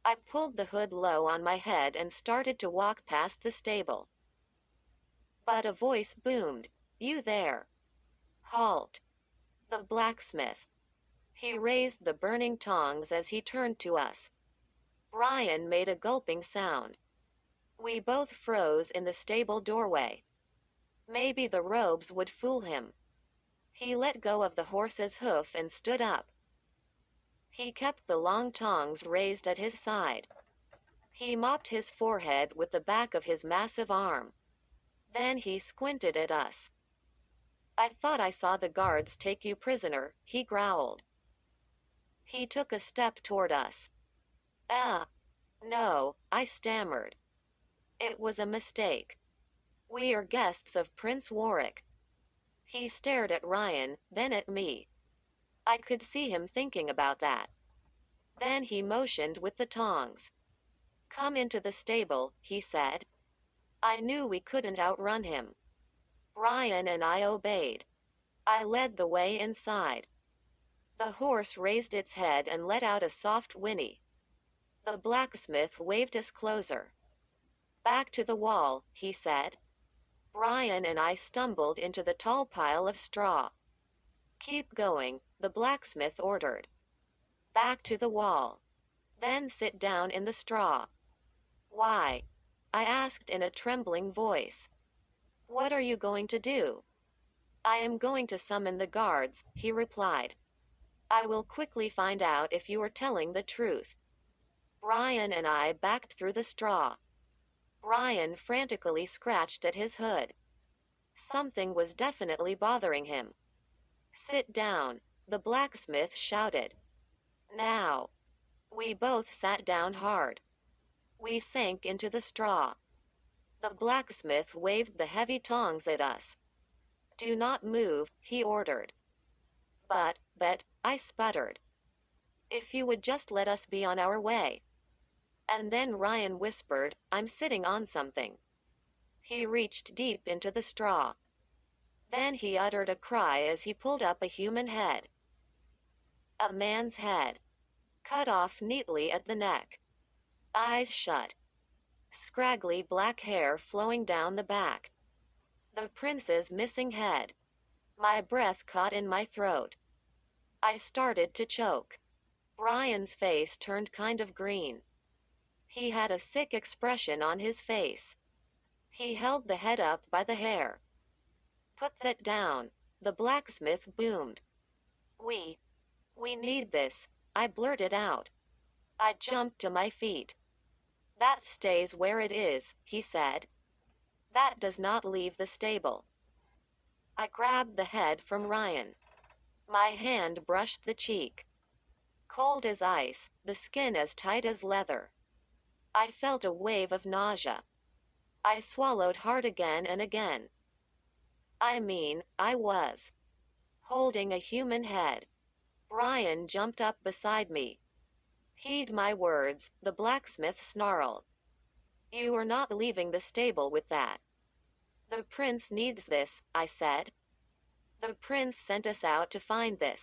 I pulled the hood low on my head and started to walk past the stable. But a voice boomed, "You there!" "Halt!" The blacksmith. He raised the burning tongs as he turned to us. Ryan made a gulping sound. We both froze in the stable doorway. Maybe the robes would fool him. He let go of the horse's hoof and stood up. He kept the long tongs raised at his side. He mopped his forehead with the back of his massive arm. Then he squinted at us. "I thought I saw the guards take you prisoner," he growled. He took a step toward us. No," I stammered. "It was a mistake. We are guests of Prince Warwick." He stared at Ryan, then at me. I could see him thinking about that. Then he motioned with the tongs. "Come into the stable," he said. I knew we couldn't outrun him. Ryan and I obeyed. I led the way inside. The horse raised its head and let out a soft whinny. The blacksmith waved us closer. "Back to the wall," he said. Ryan and I stumbled into the tall pile of straw. "Keep going," the blacksmith ordered. "Back to the wall. Then sit down in the straw." "Why?" I asked in a trembling voice. "What are you going to do?" "I am going to summon the guards," he replied. "I will quickly find out if you are telling the truth." Ryan and I backed through the straw. Ryan frantically scratched at his hood. Something was definitely bothering him. "Sit down," the blacksmith shouted. "Now." We both sat down hard. We sank into the straw. The blacksmith waved the heavy tongs at us. "Do not move," he ordered. But, I sputtered. "If you would just let us be on our way." And then Ryan whispered, "I'm sitting on something." He reached deep into the straw. Then he uttered a cry as he pulled up a human head. A man's head. Cut off neatly at the neck. Eyes shut. Scraggly black hair flowing down the back. The prince's missing head. My breath caught in my throat. I started to choke. Ryan's face turned kind of green. He had a sick expression on his face. He held the head up by the hair. "Put that down," the blacksmith boomed. We need this," I blurted out. I jumped to my feet. That stays where it is, he said. That does not leave the stable. I grabbed the head from Ryan. My hand brushed the cheek. Cold as ice, the skin as tight as leather. I felt a wave of nausea. I swallowed hard again and again. I was holding a human head. Ryan jumped up beside me. Heed my words, the blacksmith snarled. You are not leaving the stable with that. The prince needs this, I said. The prince sent us out to find this.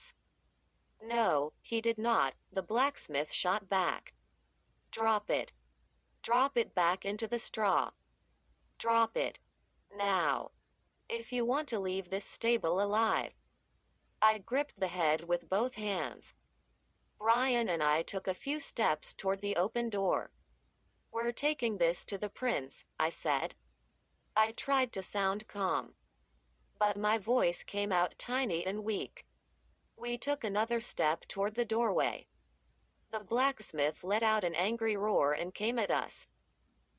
No, he did not, the blacksmith shot back. Drop it. Drop it back into the straw. Drop it. Now. If you want to leave this stable alive. I gripped the head with both hands. Ryan and I took a few steps toward the open door. We're taking this to the prince, I said. I tried to sound calm. But my voice came out tiny and weak. We took another step toward the doorway. The blacksmith let out an angry roar and came at us.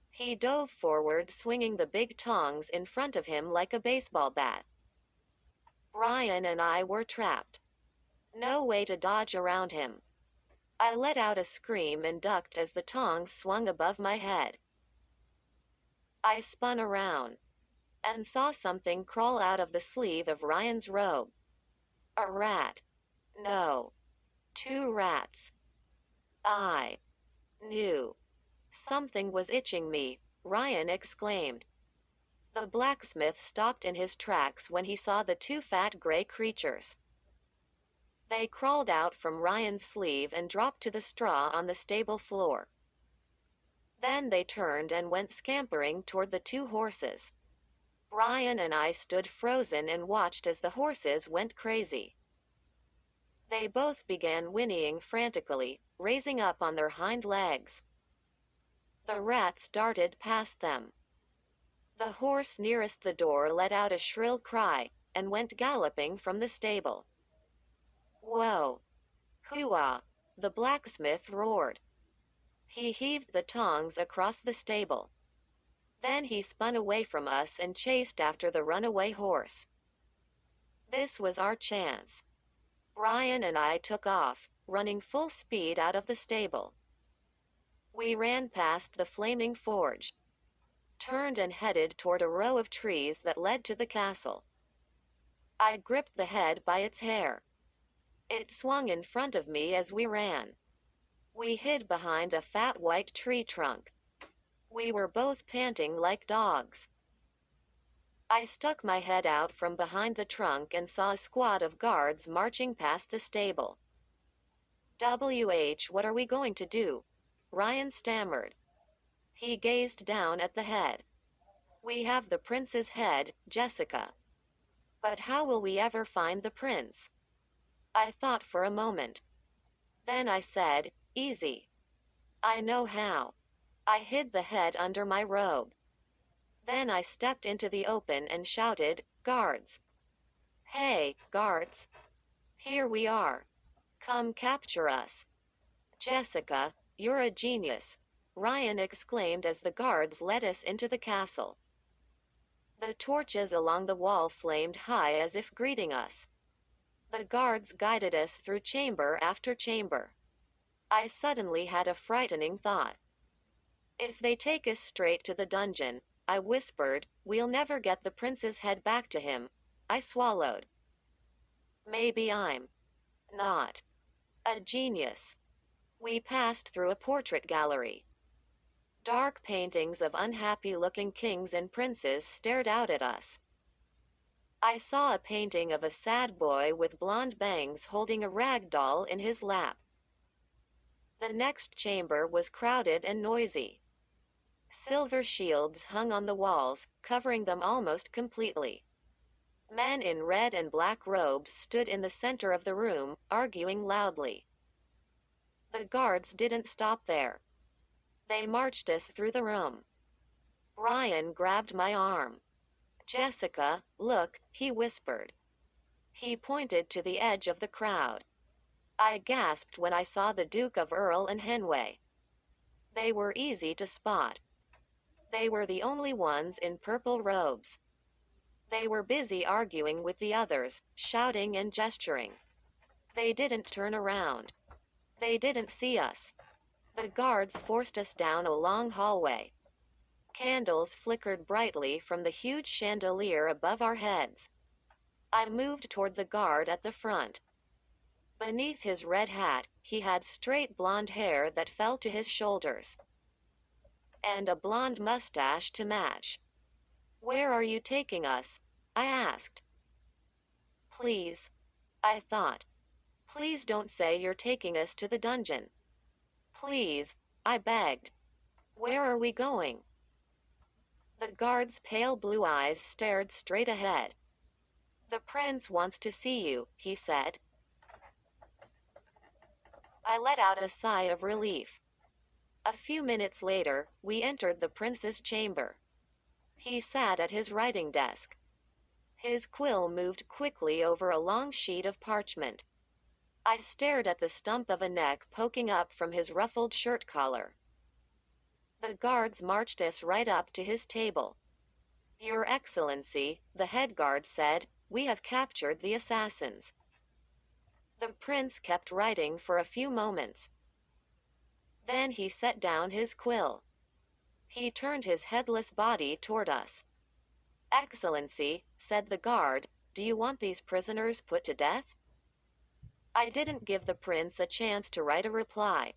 He dove forward, swinging the big tongs in front of him like a baseball bat. Ryan and I were trapped. No way to dodge around him. I let out a scream and ducked as the tongs swung above my head. I spun around and saw something crawl out of the sleeve of Ryan's robe. A rat. No. 2 rats. I knew. Something was itching me, Ryan exclaimed. The blacksmith stopped in his tracks when he saw the 2 fat gray creatures. They crawled out from Ryan's sleeve and dropped to the straw on the stable floor. Then they turned and went scampering toward the 2 horses. Ryan and I stood frozen and watched as the horses went crazy. They both began whinnying frantically, raising up on their hind legs. The rats darted past them. The horse nearest the door let out a shrill cry and went galloping from the stable. Whoa! Hoo-ah! The blacksmith roared. He heaved the tongs across the stable. Then he spun away from us and chased after the runaway horse. This was our chance. Ryan and I took off, running full speed out of the stable. We ran past the flaming forge, turned and headed toward a row of trees that led to the castle. I gripped the head by its hair. It swung in front of me as we ran. We hid behind a fat white tree trunk. We were both panting like dogs. I stuck my head out from behind the trunk and saw a squad of guards marching past the stable. What are we going to do? Ryan stammered. He gazed down at the head. We have the prince's head, Jessica. But how will we ever find the prince? I thought for a moment. Then I said, easy. I know how. I hid the head under my robe. Then I stepped into the open and shouted, guards. Hey, guards. Here we are. Come capture us. Jessica, you're a genius, Ryan exclaimed as the guards led us into the castle. The torches along the wall flamed high as if greeting us. The guards guided us through chamber after chamber. I suddenly had a frightening thought. If they take us straight to the dungeon, I whispered, we'll never get the prince's head back to him. I swallowed. Maybe I'm not a genius. We passed through a portrait gallery. Dark paintings of unhappy-looking kings and princes stared out at us. I saw a painting of a sad boy with blonde bangs holding a rag doll in his lap. The next chamber was crowded and noisy. Silver shields hung on the walls, covering them almost completely. Men in red and black robes stood in the center of the room, arguing loudly. The guards didn't stop there. They marched us through the room. Ryan grabbed my arm. Jessica, look, he whispered. He pointed to the edge of the crowd. I gasped when I saw the Duke of Earl and Henway. They were easy to spot. They were the only ones in purple robes. They were busy arguing with the others, shouting and gesturing. They didn't turn around. They didn't see us. The guards forced us down a long hallway. Candles flickered brightly from the huge chandelier above our heads. I moved toward the guard at the front. Beneath his red hat, he had straight blonde hair that fell to his shoulders. And a blonde mustache to match. "Where are you taking us?" I asked. "Please," I thought. "Please don't say you're taking us to the dungeon. Please," I begged. "Where are we going?" The guard's pale blue eyes stared straight ahead. "The prince wants to see you," he said. I let out a sigh of relief. A few minutes later, we entered the prince's chamber. He sat at his writing desk. His quill moved quickly over a long sheet of parchment. I stared at the stump of a neck poking up from his ruffled shirt collar. The guards marched us right up to his table. "Your Excellency," the head guard said, "we have captured the assassins." The prince kept writing for a few moments. Then he set down his quill. He turned his headless body toward us. "Excellency," said the guard, "do you want these prisoners put to death?" I didn't give the prince a chance to write a reply.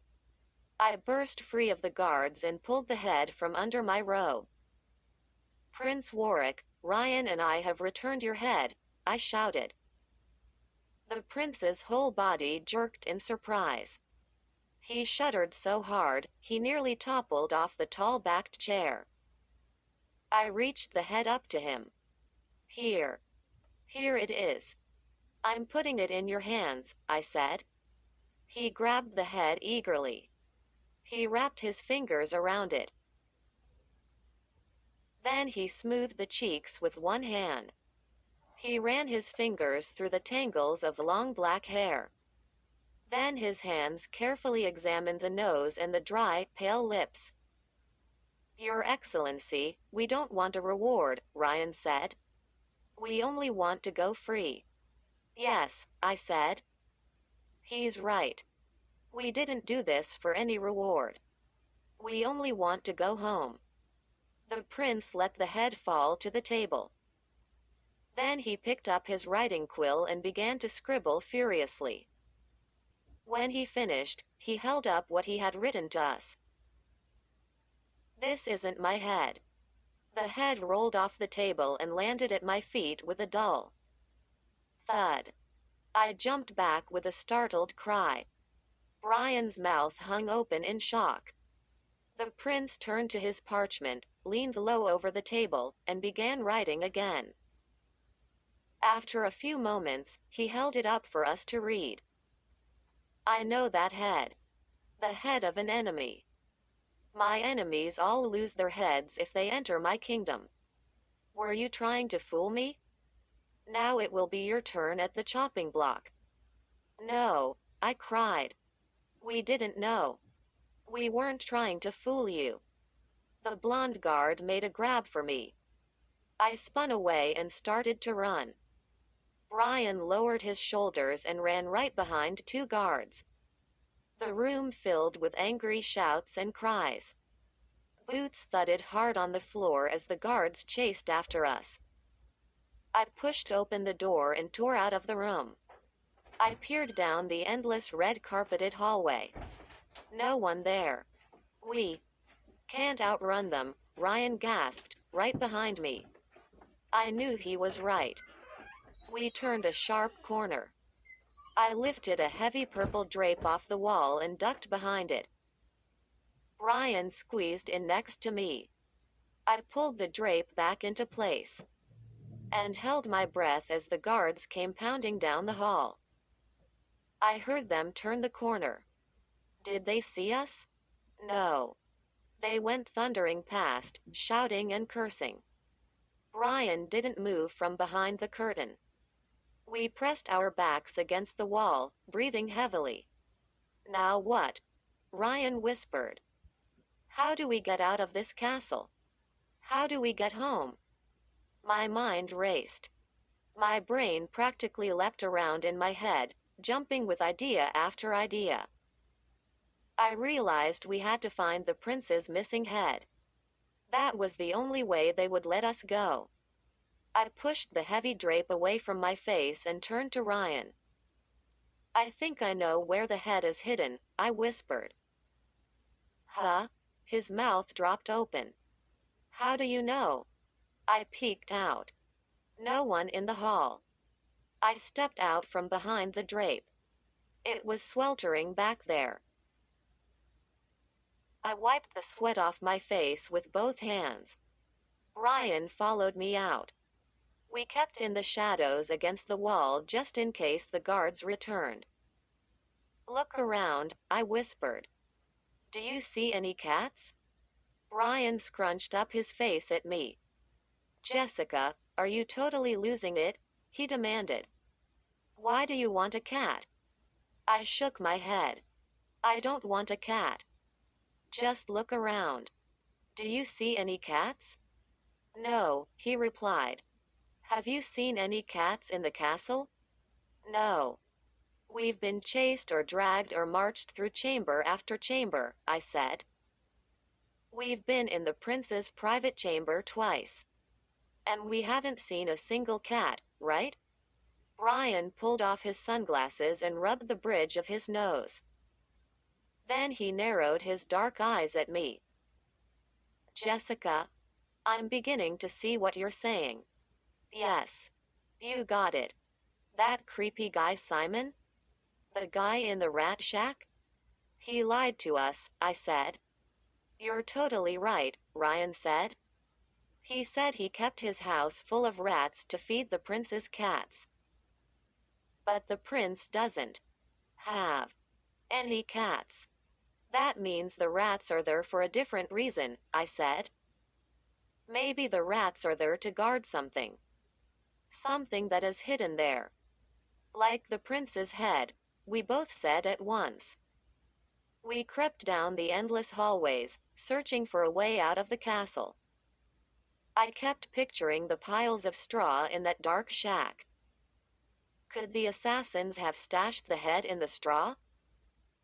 I burst free of the guards and pulled the head from under my robe. "Prince Warwick, Ryan and I have returned your head," I shouted. The prince's whole body jerked in surprise. He shuddered so hard, he nearly toppled off the tall-backed chair. I reached the head up to him. "Here. Here it is. I'm putting it in your hands," I said. He grabbed the head eagerly. He wrapped his fingers around it. Then he smoothed the cheeks with one hand. He ran his fingers through the tangles of long black hair. Then his hands carefully examined the nose and the dry, pale lips. "Your Excellency, we don't want a reward," Ryan said. "We only want to go free." "Yes," I said. "He's right. We didn't do this for any reward. We only want to go home." The prince let the head fall to the table. Then he picked up his writing quill and began to scribble furiously. When he finished, he held up what he had written to us. "This isn't my head." The head rolled off the table and landed at my feet with a dull thud. I jumped back with a startled cry. Ryan's mouth hung open in shock. The prince turned to his parchment, leaned low over the table, and began writing again. After a few moments, he held it up for us to read. "I know that head. The head of an enemy. My enemies all lose their heads if they enter my kingdom. Were you trying to fool me? Now it will be your turn at the chopping block." "No," I cried. "We didn't know. We weren't trying to fool you." The blonde guard made a grab for me. I spun away and started to run. Ryan lowered his shoulders and ran right behind two guards. The room filled with angry shouts and cries. Boots thudded hard on the floor as the guards chased after us. I pushed open the door and tore out of the room. I peered down the endless red-carpeted hallway. No one there. "We can't outrun them," Ryan gasped, right behind me. I knew he was right. We turned a sharp corner. I lifted a heavy purple drape off the wall and ducked behind it. Ryan squeezed in next to me. I pulled the drape back into place and held my breath as the guards came pounding down the hall. I heard them turn the corner. Did they see us? No. They went thundering past, shouting and cursing. Ryan didn't move from behind the curtain. We pressed our backs against the wall, breathing heavily. "Now what?" Ryan whispered. How do we get out of this castle? How do we get home? My mind raced. My brain practically leapt around in my head, jumping with idea after idea. I realized we had to find the prince's missing head. That was the only way they would let us go. I pushed the heavy drape away from my face and turned to Ryan. I think I know where the head is hidden, I whispered. Huh? His mouth dropped open. How do you know? I peeked out. No one in the hall. I stepped out from behind the drape. It was sweltering back there. I wiped the sweat off my face with both hands. Ryan followed me out. We kept in the shadows against the wall just in case the guards returned. Look around, I whispered. Do you see any cats? Ryan scrunched up his face at me. Jessica, are you totally losing it? He demanded. Why do you want a cat? I shook my head. I don't want a cat. Just look around. Do you see any cats? No, he replied. Have you seen any cats in the castle? No. We've been chased or dragged or marched through chamber after chamber, I said. We've been in the prince's private chamber twice. And we haven't seen a single cat, right? Ryan pulled off his sunglasses and rubbed the bridge of his nose. Then he narrowed his dark eyes at me. Jessica, I'm beginning to see what you're saying. Yes. You got it. That creepy guy Simon? The guy in the rat shack? He lied to us, I said. You're totally right, Ryan said. He said he kept his house full of rats to feed the prince's cats. But the prince doesn't have any cats. That means the rats are there for a different reason, I said. Maybe the rats are there to guard something. Something that is hidden there. Like the prince's head, we both said at once. We crept down the endless hallways, searching for a way out of the castle. I kept picturing the piles of straw in that dark shack. Could the assassins have stashed the head in the straw?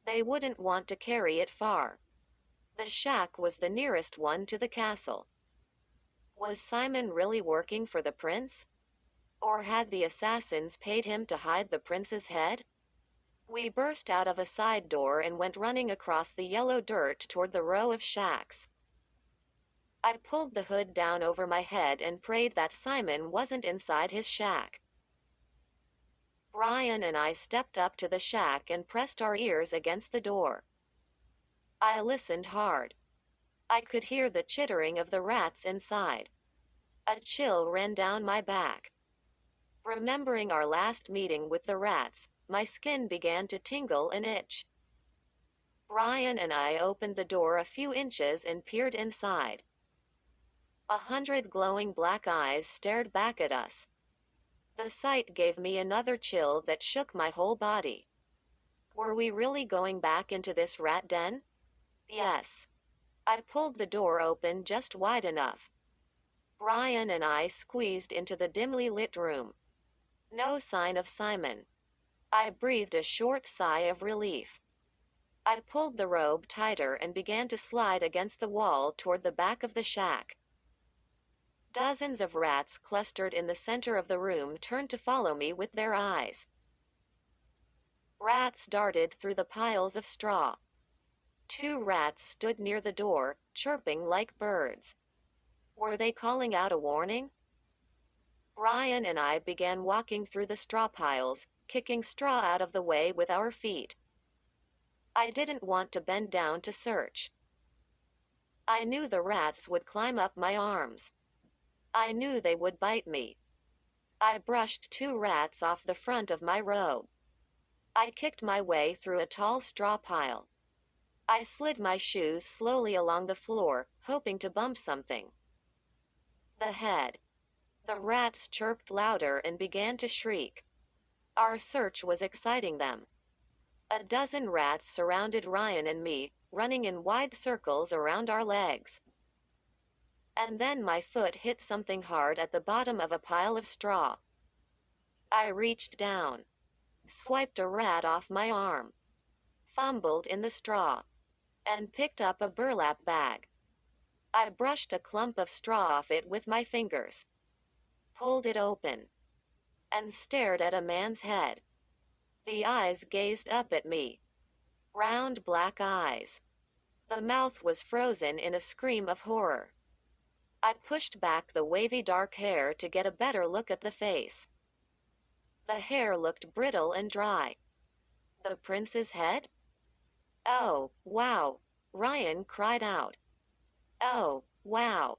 They wouldn't want to carry it far. The shack was the nearest one to the castle. Was Simon really working for the prince? Or had the assassins paid him to hide the prince's head? We burst out of a side door and went running across the yellow dirt toward the row of shacks. I pulled the hood down over my head and prayed that Simon wasn't inside his shack. Ryan and I stepped up to the shack and pressed our ears against the door. I listened hard. I could hear the chittering of the rats inside. A chill ran down my back. Remembering our last meeting with the rats, my skin began to tingle and itch. Ryan and I opened the door a few inches and peered inside. 100 glowing black eyes stared back at us. The sight gave me another chill that shook my whole body. Were we really going back into this rat den? Yes. I pulled the door open just wide enough. Ryan and I squeezed into the dimly lit room. No sign of Simon. I breathed a short sigh of relief. I pulled the robe tighter and began to slide against the wall toward the back of the shack. Dozens of rats clustered in the center of the room turned to follow me with their eyes. Rats darted through the piles of straw. 2 rats stood near the door, chirping like birds. Were they calling out a warning? Ryan and I began walking through the straw piles, kicking straw out of the way with our feet. I didn't want to bend down to search. I knew the rats would climb up my arms. I knew they would bite me. I brushed 2 rats off the front of my robe. I kicked my way through a tall straw pile. I slid my shoes slowly along the floor, hoping to bump something. The head. The rats chirped louder and began to shriek. Our search was exciting them. A dozen rats surrounded Ryan and me, running in wide circles around our legs. And then my foot hit something hard at the bottom of a pile of straw. I reached down, swiped a rat off my arm, fumbled in the straw, and picked up a burlap bag. I brushed a clump of straw off it with my fingers, pulled it open, and stared at a man's head. The eyes gazed up at me, round black eyes. The mouth was frozen in a scream of horror. I pushed back the wavy dark hair to get a better look at the face. The hair looked brittle and dry. The prince's head? Oh, wow! Ryan cried out. Oh, wow!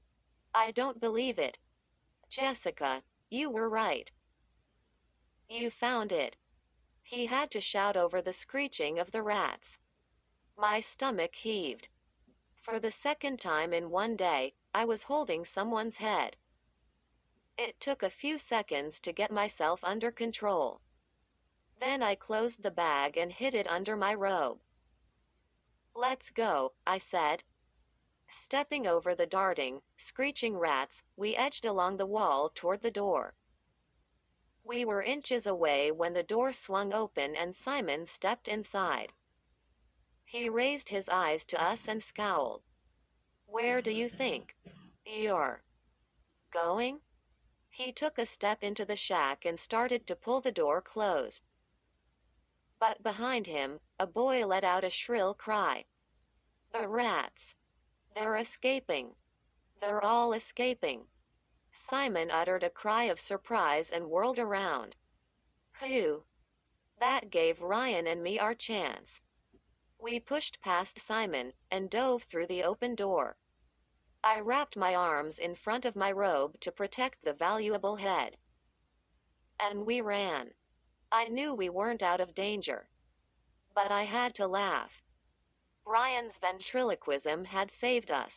I don't believe it. Jessica, you were right. You found it. He had to shout over the screeching of the rats. My stomach heaved. For the second time in one day, I was holding someone's head. It took a few seconds to get myself under control. Then I closed the bag and hid it under my robe. Let's go, I said. Stepping over the darting, screeching rats, we edged along the wall toward the door. We were inches away when the door swung open and Simon stepped inside. He raised his eyes to us and scowled. Where do you think you're going? He took a step into the shack and started to pull the door closed. But behind him, a boy let out a shrill cry. The rats! They're escaping! They're all escaping! Simon uttered a cry of surprise and whirled around. Phew! That gave Ryan and me our chance. We pushed past Simon and dove through the open door. I wrapped my arms in front of my robe to protect the valuable head. And we ran. I knew we weren't out of danger. But I had to laugh. Ryan's ventriloquism had saved us.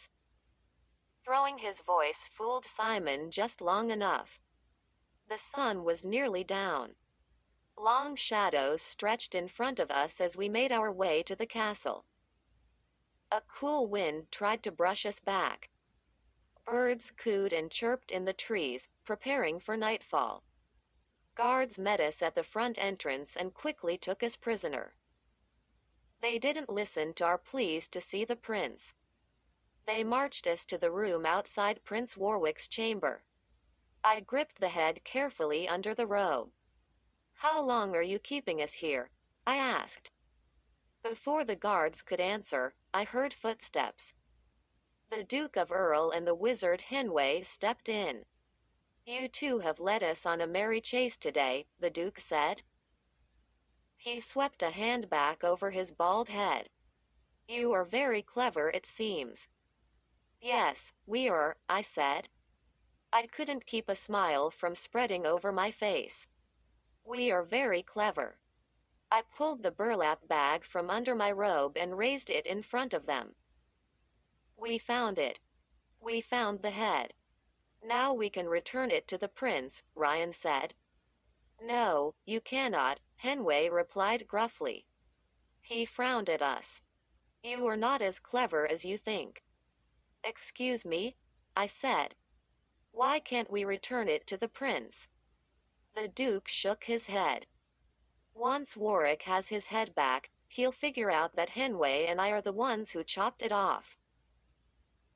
Throwing his voice fooled Simon just long enough. The sun was nearly down. Long shadows stretched in front of us as we made our way to the castle. A cool wind tried to brush us back. Birds cooed and chirped in the trees, preparing for nightfall. Guards met us at the front entrance and quickly took us prisoner. They didn't listen to our pleas to see the prince. They marched us to the room outside Prince Warwick's chamber. I gripped the head carefully under the robe. How long are you keeping us here? I asked. Before the guards could answer, I heard footsteps. The Duke of Earl and the wizard Henway stepped in. You two have led us on a merry chase today, the Duke said. He swept a hand back over his bald head. You are very clever, it seems. Yes, we are, I said. I couldn't keep a smile from spreading over my face. We are very clever. I pulled the burlap bag from under my robe and raised it in front of them. We found it. We found the head. Now we can return it to the prince, Ryan said. No, you cannot, Henway replied gruffly. He frowned at us. You are not as clever as you think. Excuse me, I said. Why can't we return it to the prince? The Duke shook his head. Once Warwick has his head back, he'll figure out that Henway and I are the ones who chopped it off.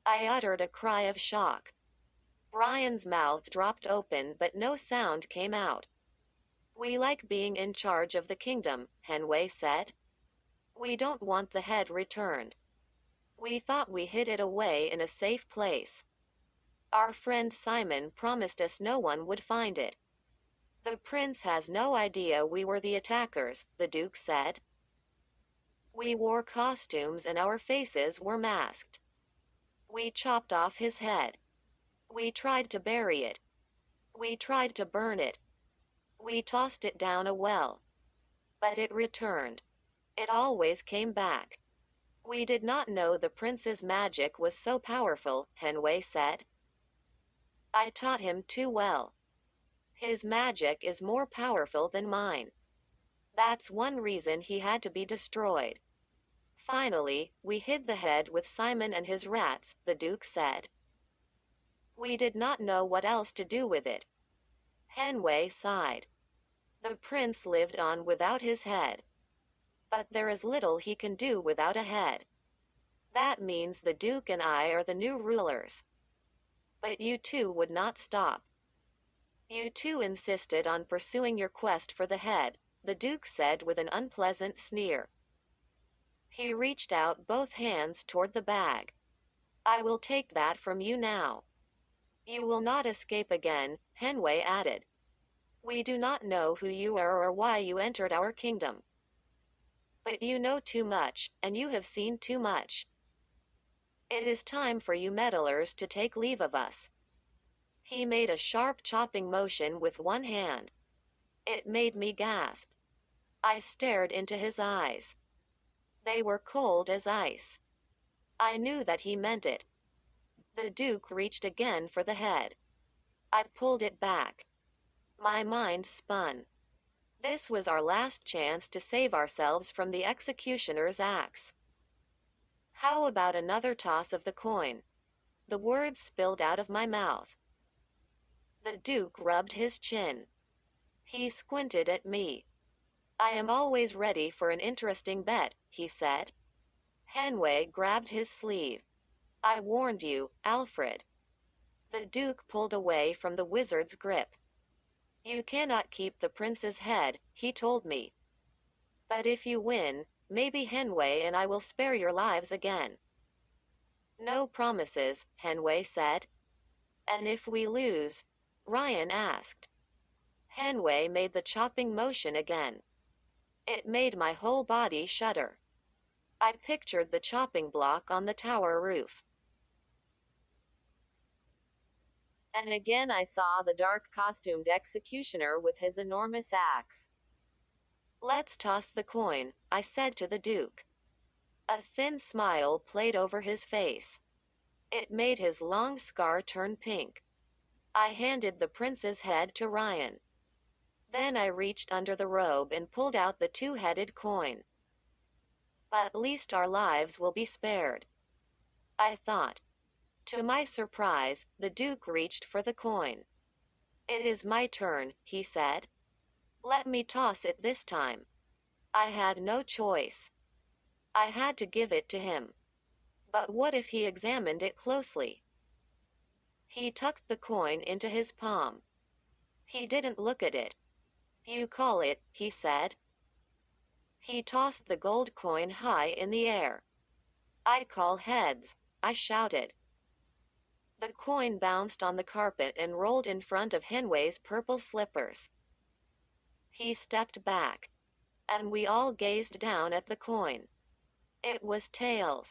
I uttered a cry of shock. Ryan's mouth dropped open but no sound came out. We like being in charge of the kingdom, Henway said. We don't want the head returned. We thought we hid it away in a safe place. Our friend Simon promised us no one would find it. The prince has no idea we were the attackers, the Duke said. We wore costumes and our faces were masked. We chopped off his head. We tried to bury it. We tried to burn it. We tossed it down a well. But it returned. It always came back. We did not know the prince's magic was so powerful, Henway said. I taught him too well. His magic is more powerful than mine. That's one reason he had to be destroyed. Finally, we hid the head with Simon and his rats, the Duke said. We did not know what else to do with it. Henway sighed. The prince lived on without his head. But there is little he can do without a head. That means the Duke and I are the new rulers. But you two would not stop. You two insisted on pursuing your quest for the head, the Duke said with an unpleasant sneer. He reached out both hands toward the bag. I will take that from you now. You will not escape again, Henway added. We do not know who you are or why you entered our kingdom. But you know too much, and you have seen too much. It is time for you meddlers to take leave of us. He made a sharp chopping motion with one hand. It made me gasp. I stared into his eyes. They were cold as ice. I knew that he meant it. The Duke reached again for the head. I pulled it back. My mind spun. This was our last chance to save ourselves from the executioner's axe. How about another toss of the coin? The words spilled out of my mouth. The Duke rubbed his chin. He squinted at me. I am always ready for an interesting bet, he said. Henway grabbed his sleeve. I warned you, Alfred. The Duke pulled away from the wizard's grip. You cannot keep the prince's head, he told me. But if you win, maybe Henway and I will spare your lives again. No promises, Henway said. And if we lose? Ryan asked. Henway made the chopping motion again. It made my whole body shudder. I pictured the chopping block on the tower roof. And again I saw the dark-costumed executioner with his enormous axe. Let's toss the coin, I said to the Duke. A thin smile played over his face. It made his long scar turn pink. I handed the prince's head to Ryan. Then I reached under the robe and pulled out the two-headed coin. At least our lives will be spared, I thought. To my surprise, the Duke reached for the coin. It is my turn, he said. Let me toss it this time. I had no choice. I had to give it to him. But what if he examined it closely? He tucked the coin into his palm. He didn't look at it. You call it, he said. He tossed the gold coin high in the air. I call heads, I shouted. The coin bounced on the carpet and rolled in front of Henway's purple slippers. He stepped back, and we all gazed down at the coin. It was tails.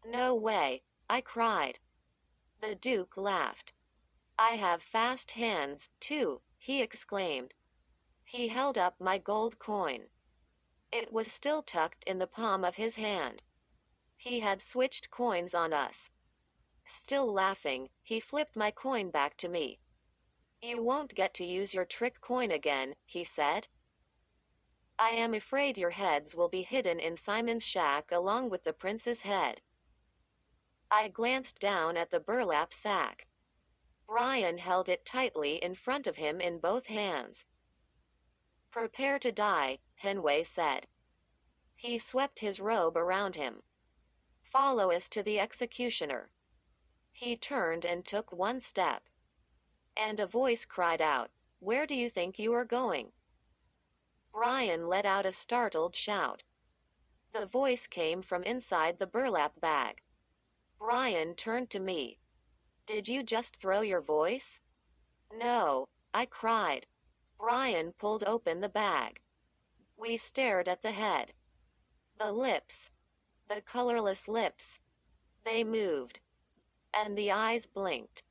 No way, I cried. The Duke laughed. I have fast hands, too, he exclaimed. He held up my gold coin. It was still tucked in the palm of his hand. He had switched coins on us. Still laughing, he flipped my coin back to me. You won't get to use your trick coin again, he said. I am afraid your heads will be hidden in Simon's shack along with the prince's head. I glanced down at the burlap sack. Ryan held it tightly in front of him in both hands. Prepare to die, Henway said. He swept his robe around him. Follow us to the executioner. He turned and took one step. And a voice cried out, Where do you think you are going? Ryan let out a startled shout. The voice came from inside the burlap bag. Ryan turned to me. Did you just throw your voice? No, I cried. Ryan pulled open the bag. We stared at the head. The lips. The colorless lips. They moved. And the eyes blinked.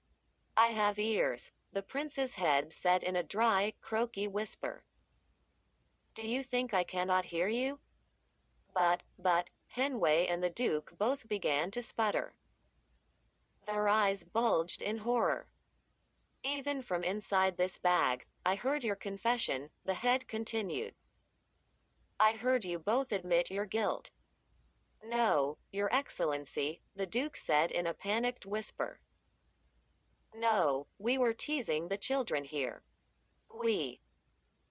I have ears, the prince's head said in a dry, croaky whisper. Do you think I cannot hear you? But, Henway and the Duke both began to sputter. Their eyes bulged in horror. Even from inside this bag, I heard your confession, the head continued. I heard you both admit your guilt. No, Your Excellency, the Duke said in a panicked whisper. No, we were teasing the children here. We.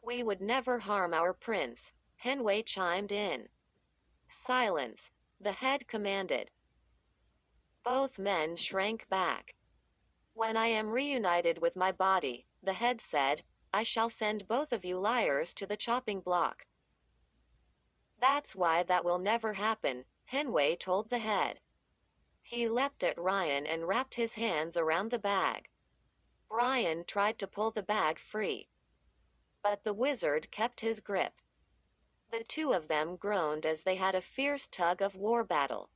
We would never harm our prince, Henwei chimed in. Silence, the head commanded. Both men shrank back. When I am reunited with my body, the head said, I shall send both of you liars to the chopping block. That's why that will never happen, Henwei told the head. He leapt at Ryan and wrapped his hands around the bag. Ryan tried to pull the bag free, but the wizard kept his grip. The two of them groaned as they had a fierce tug of war battle.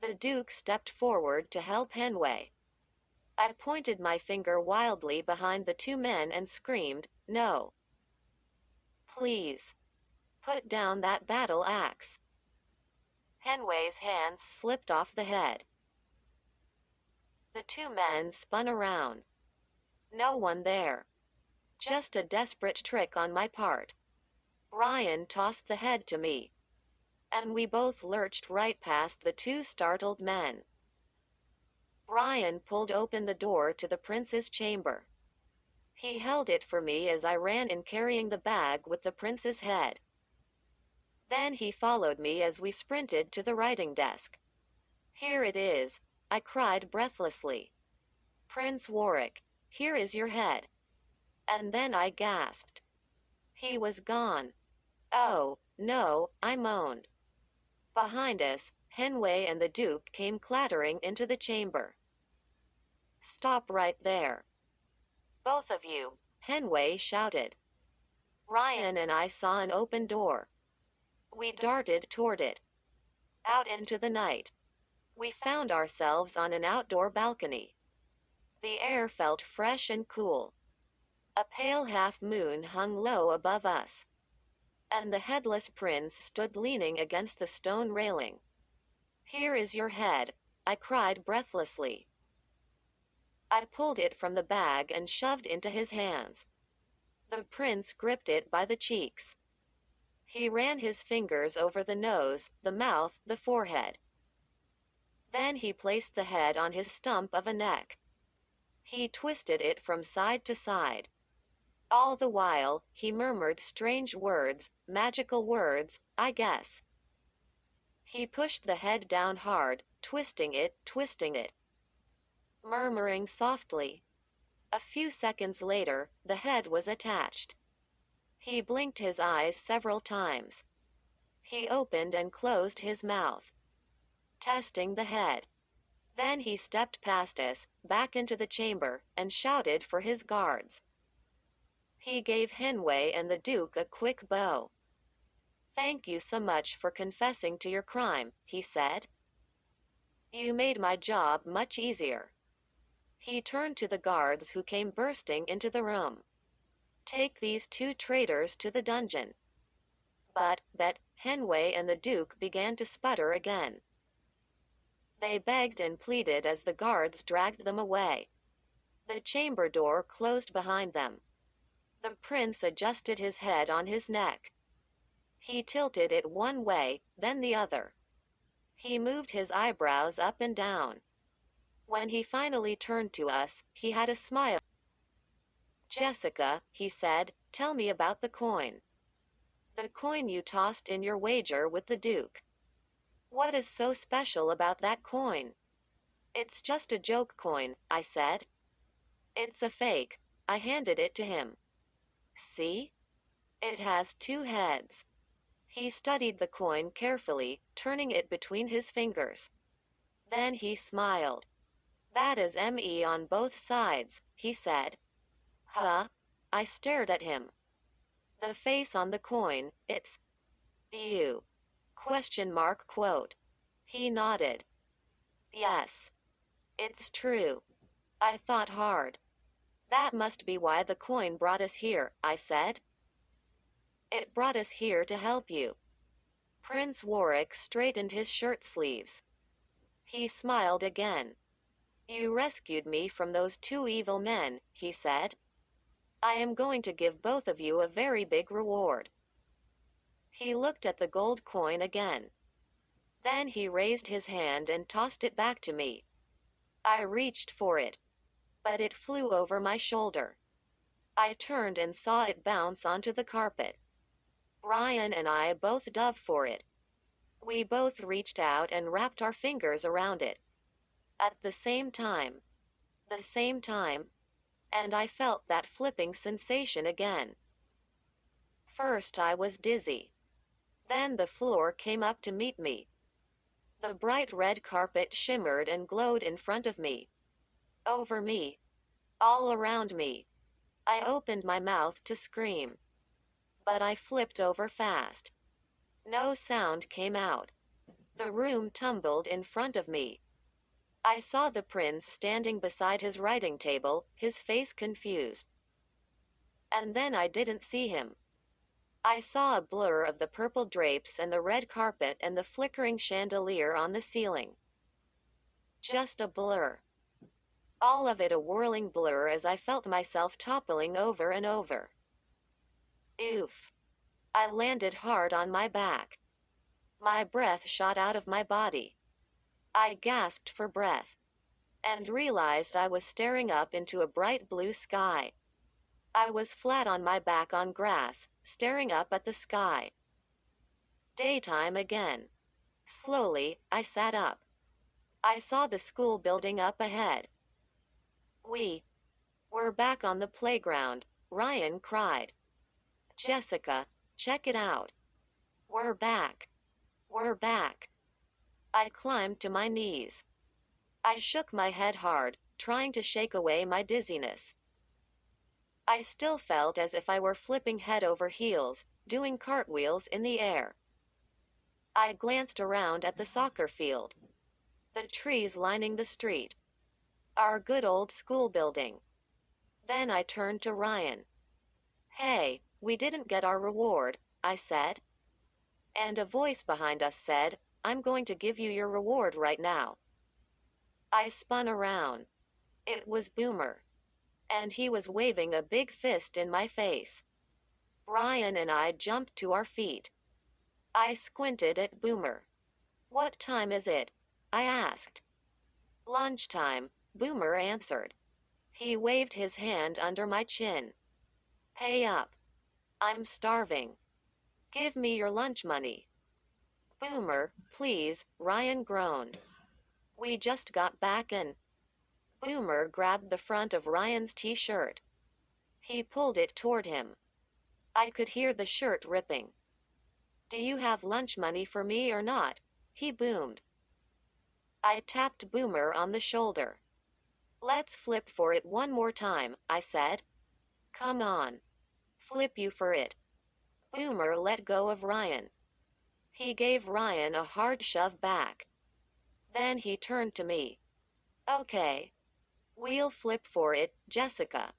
The Duke stepped forward to help Henwei. I pointed my finger wildly behind the two men and screamed, No. Please. Put down that battle axe. Henwei's hands slipped off the head. The two men spun around. No one there. Just a desperate trick on my part. Ryan tossed the head to me, and we both lurched right past the two startled men. Ryan pulled open the door to the prince's chamber. He held it for me as I ran in carrying the bag with the prince's head. Then he followed me as we sprinted to the writing desk. Here it is, I cried breathlessly. Prince Warwick, here is your head. And then I gasped. He was gone. Oh, no, I moaned. Behind us, Henwei and the Duke came clattering into the chamber. Stop right there. Both of you, Henwei shouted. Ryan and I saw an open door. We darted toward it. Out into the night. We found ourselves on an outdoor balcony. The air felt fresh and cool. A pale half-moon hung low above us, and the headless prince stood leaning against the stone railing. Here is your head, I cried breathlessly. I pulled it from the bag and shoved into his hands. The prince gripped it by the cheeks. He ran his fingers over the nose, the mouth, the forehead. Then he placed the head on his stump of a neck. He twisted it from side to side. All the while, he murmured strange words, magical words, I guess. He pushed the head down hard, twisting it, murmuring softly. A few seconds later, the head was attached. He blinked his eyes several times. He opened and closed his mouth, testing the head. Then he stepped past us, back into the chamber, and shouted for his guards. He gave Henwei and the Duke a quick bow. Thank you so much for confessing to your crime, he said. You made my job much easier. He turned to the guards who came bursting into the room. Take these two traitors to the dungeon. But, Henwei and the Duke began to sputter again. They begged and pleaded as the guards dragged them away. The chamber door closed behind them. The prince adjusted his head on his neck. He tilted it one way, then the other. He moved his eyebrows up and down. When he finally turned to us, he had a smile. Jessica, he said, tell me about the coin. The coin you tossed in your wager with the Duke. What is so special about that coin? It's just a joke coin, I said. It's a fake. I handed it to him. See? It has two heads. He studied the coin carefully, turning it between his fingers. Then he smiled. That is ME on both sides, he said. Huh? I stared at him. The face on the coin, it's you. Question mark quote. He nodded. Yes. It's true. I thought hard. That must be why the coin brought us here, I said. It brought us here to help you. Prince Warwick straightened his shirt sleeves. He smiled again. You rescued me from those two evil men, he said. I am going to give both of you a very big reward. He looked at the gold coin again. Then he raised his hand and tossed it back to me. I reached for it, but it flew over my shoulder. I turned and saw it bounce onto the carpet. Ryan and I both dove for it. We both reached out and wrapped our fingers around it. At the same time. The same time. And I felt that flipping sensation again. First I was dizzy. Then the floor came up to meet me. The bright red carpet shimmered and glowed in front of me. Over me. All around me. I opened my mouth to scream. But I flipped over fast. No sound came out. The room tumbled in front of me. I saw the prince standing beside his writing table, his face confused. And then I didn't see him. I saw a blur of the purple drapes and the red carpet and the flickering chandelier on the ceiling. Just a blur. All of it a whirling blur as I felt myself toppling over and over. Oof. I landed hard on my back. My breath shot out of my body. I gasped for breath and realized I was staring up into a bright blue sky. I was flat on my back on grass, staring up at the sky. Daytime again. Slowly, I sat up. I saw the school building up ahead. We're back on the playground, Ryan cried. Jessica, check it out. We're back. We're back. I climbed to my knees. I shook my head hard, trying to shake away my dizziness. I still felt as if I were flipping head over heels, doing cartwheels in the air. I glanced around at the soccer field. The trees lining the street. Our good old school building. Then I turned to Ryan. Hey, we didn't get our reward, I said. And a voice behind us said, I'm going to give you your reward right now. I spun around. It was Boomer. And he was waving a big fist in my face. Ryan and I jumped to our feet. I squinted at Boomer. What time is it? I asked. Lunchtime, Boomer answered. He waved his hand under my chin. Pay up. I'm starving. Give me your lunch money. Boomer, please, Ryan groaned. We just got back and... Boomer grabbed the front of Ryan's t-shirt. He pulled it toward him. I could hear the shirt ripping. Do you have lunch money for me or not? He boomed. I tapped Boomer on the shoulder. Let's flip for it one more time, I said. Come on. Flip you for it. Boomer let go of Ryan. He gave Ryan a hard shove back. Then he turned to me. Okay. We'll flip for it, Jessica.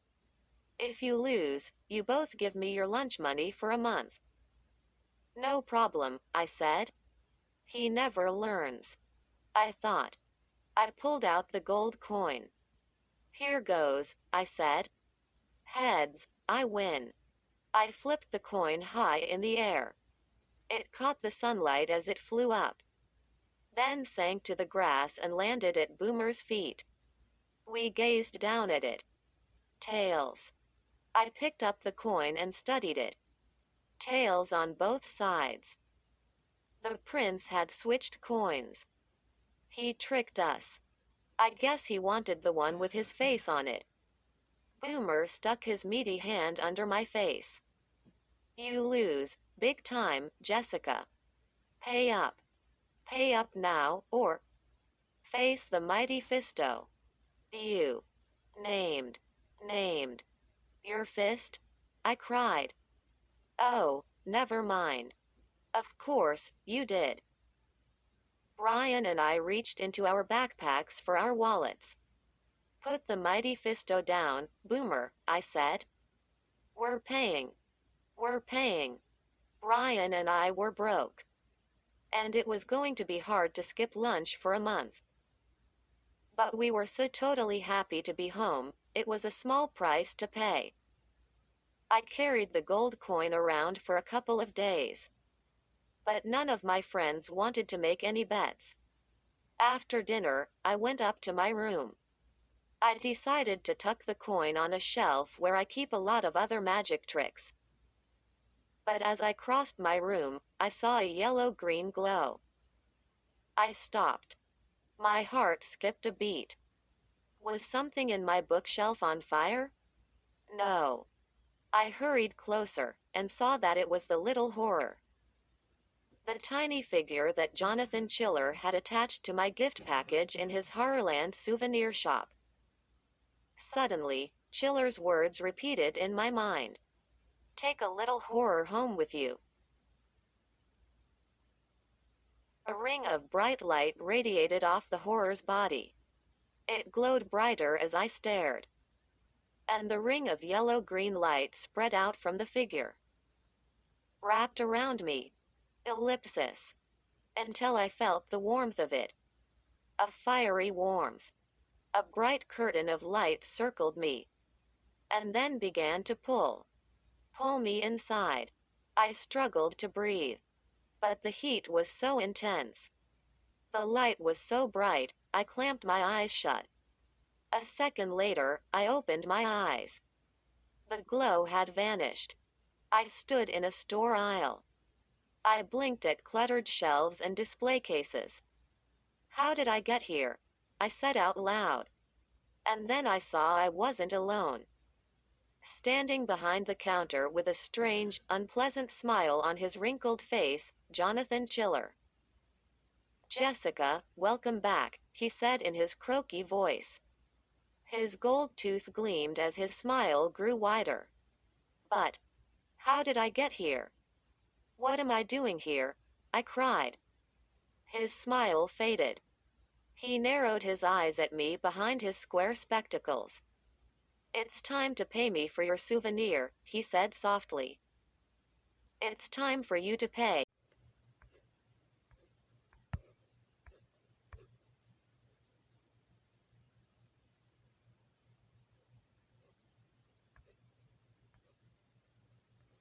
If you lose, you both give me your lunch money for a month. No problem, I said. He never learns. I thought. I pulled out the gold coin. Here goes, I said. Heads, I win. I flipped the coin high in the air. It caught the sunlight as it flew up. Then sank to the grass and landed at Boomer's feet. We gazed down at it. Tails. I picked up the coin and studied it. Tails on both sides. The prince had switched coins. He tricked us. I guess he wanted the one with his face on it. Boomer stuck his meaty hand under my face. You lose, big time, Jessica. Pay up. Pay up now, or face the mighty Fisto. You. Named. Named. Your fist? I cried. Oh, never mind. Of course, you did. Ryan and I reached into our backpacks for our wallets. Put the mighty Fisto down, Boomer, I said. We're paying. We're paying. Ryan and I were broke. And it was going to be hard to skip lunch for a month. But we were so totally happy to be home, it was a small price to pay. I carried the gold coin around for a couple of days. But none of my friends wanted to make any bets. After dinner, I went up to my room. I decided to tuck the coin on a shelf where I keep a lot of other magic tricks. But as I crossed my room, I saw a yellow-green glow. I stopped. My heart skipped a beat. Was something in my bookshelf on fire? No. I hurried closer and saw that it was the little horror. The tiny figure that Jonathan Chiller had attached to my gift package in his Horrorland souvenir shop. Suddenly, Chiller's words repeated in my mind. Take a little horror home with you. A ring of bright light radiated off the horror's body. It glowed brighter as I stared. And the ring of yellow-green light spread out from the figure. Wrapped around me. Ellipsis. Until I felt the warmth of it. A fiery warmth. A bright curtain of light circled me. And then began to pull. Pull me inside. I struggled to breathe. But the heat was so intense. The light was so bright, I clamped my eyes shut. A second later, I opened my eyes. The glow had vanished. I stood in a store aisle. I blinked at cluttered shelves and display cases. How did I get here? I said out loud. And then I saw I wasn't alone. Standing behind the counter with a strange, unpleasant smile on his wrinkled face, Jonathan Chiller. Jessica, welcome back, he said in his croaky voice. His gold tooth gleamed as his smile grew wider. But how did I get here? What am I doing here? I cried. His smile faded. He narrowed his eyes at me behind his square spectacles. It's time to pay me for your souvenir, he said softly. It's time for you to pay.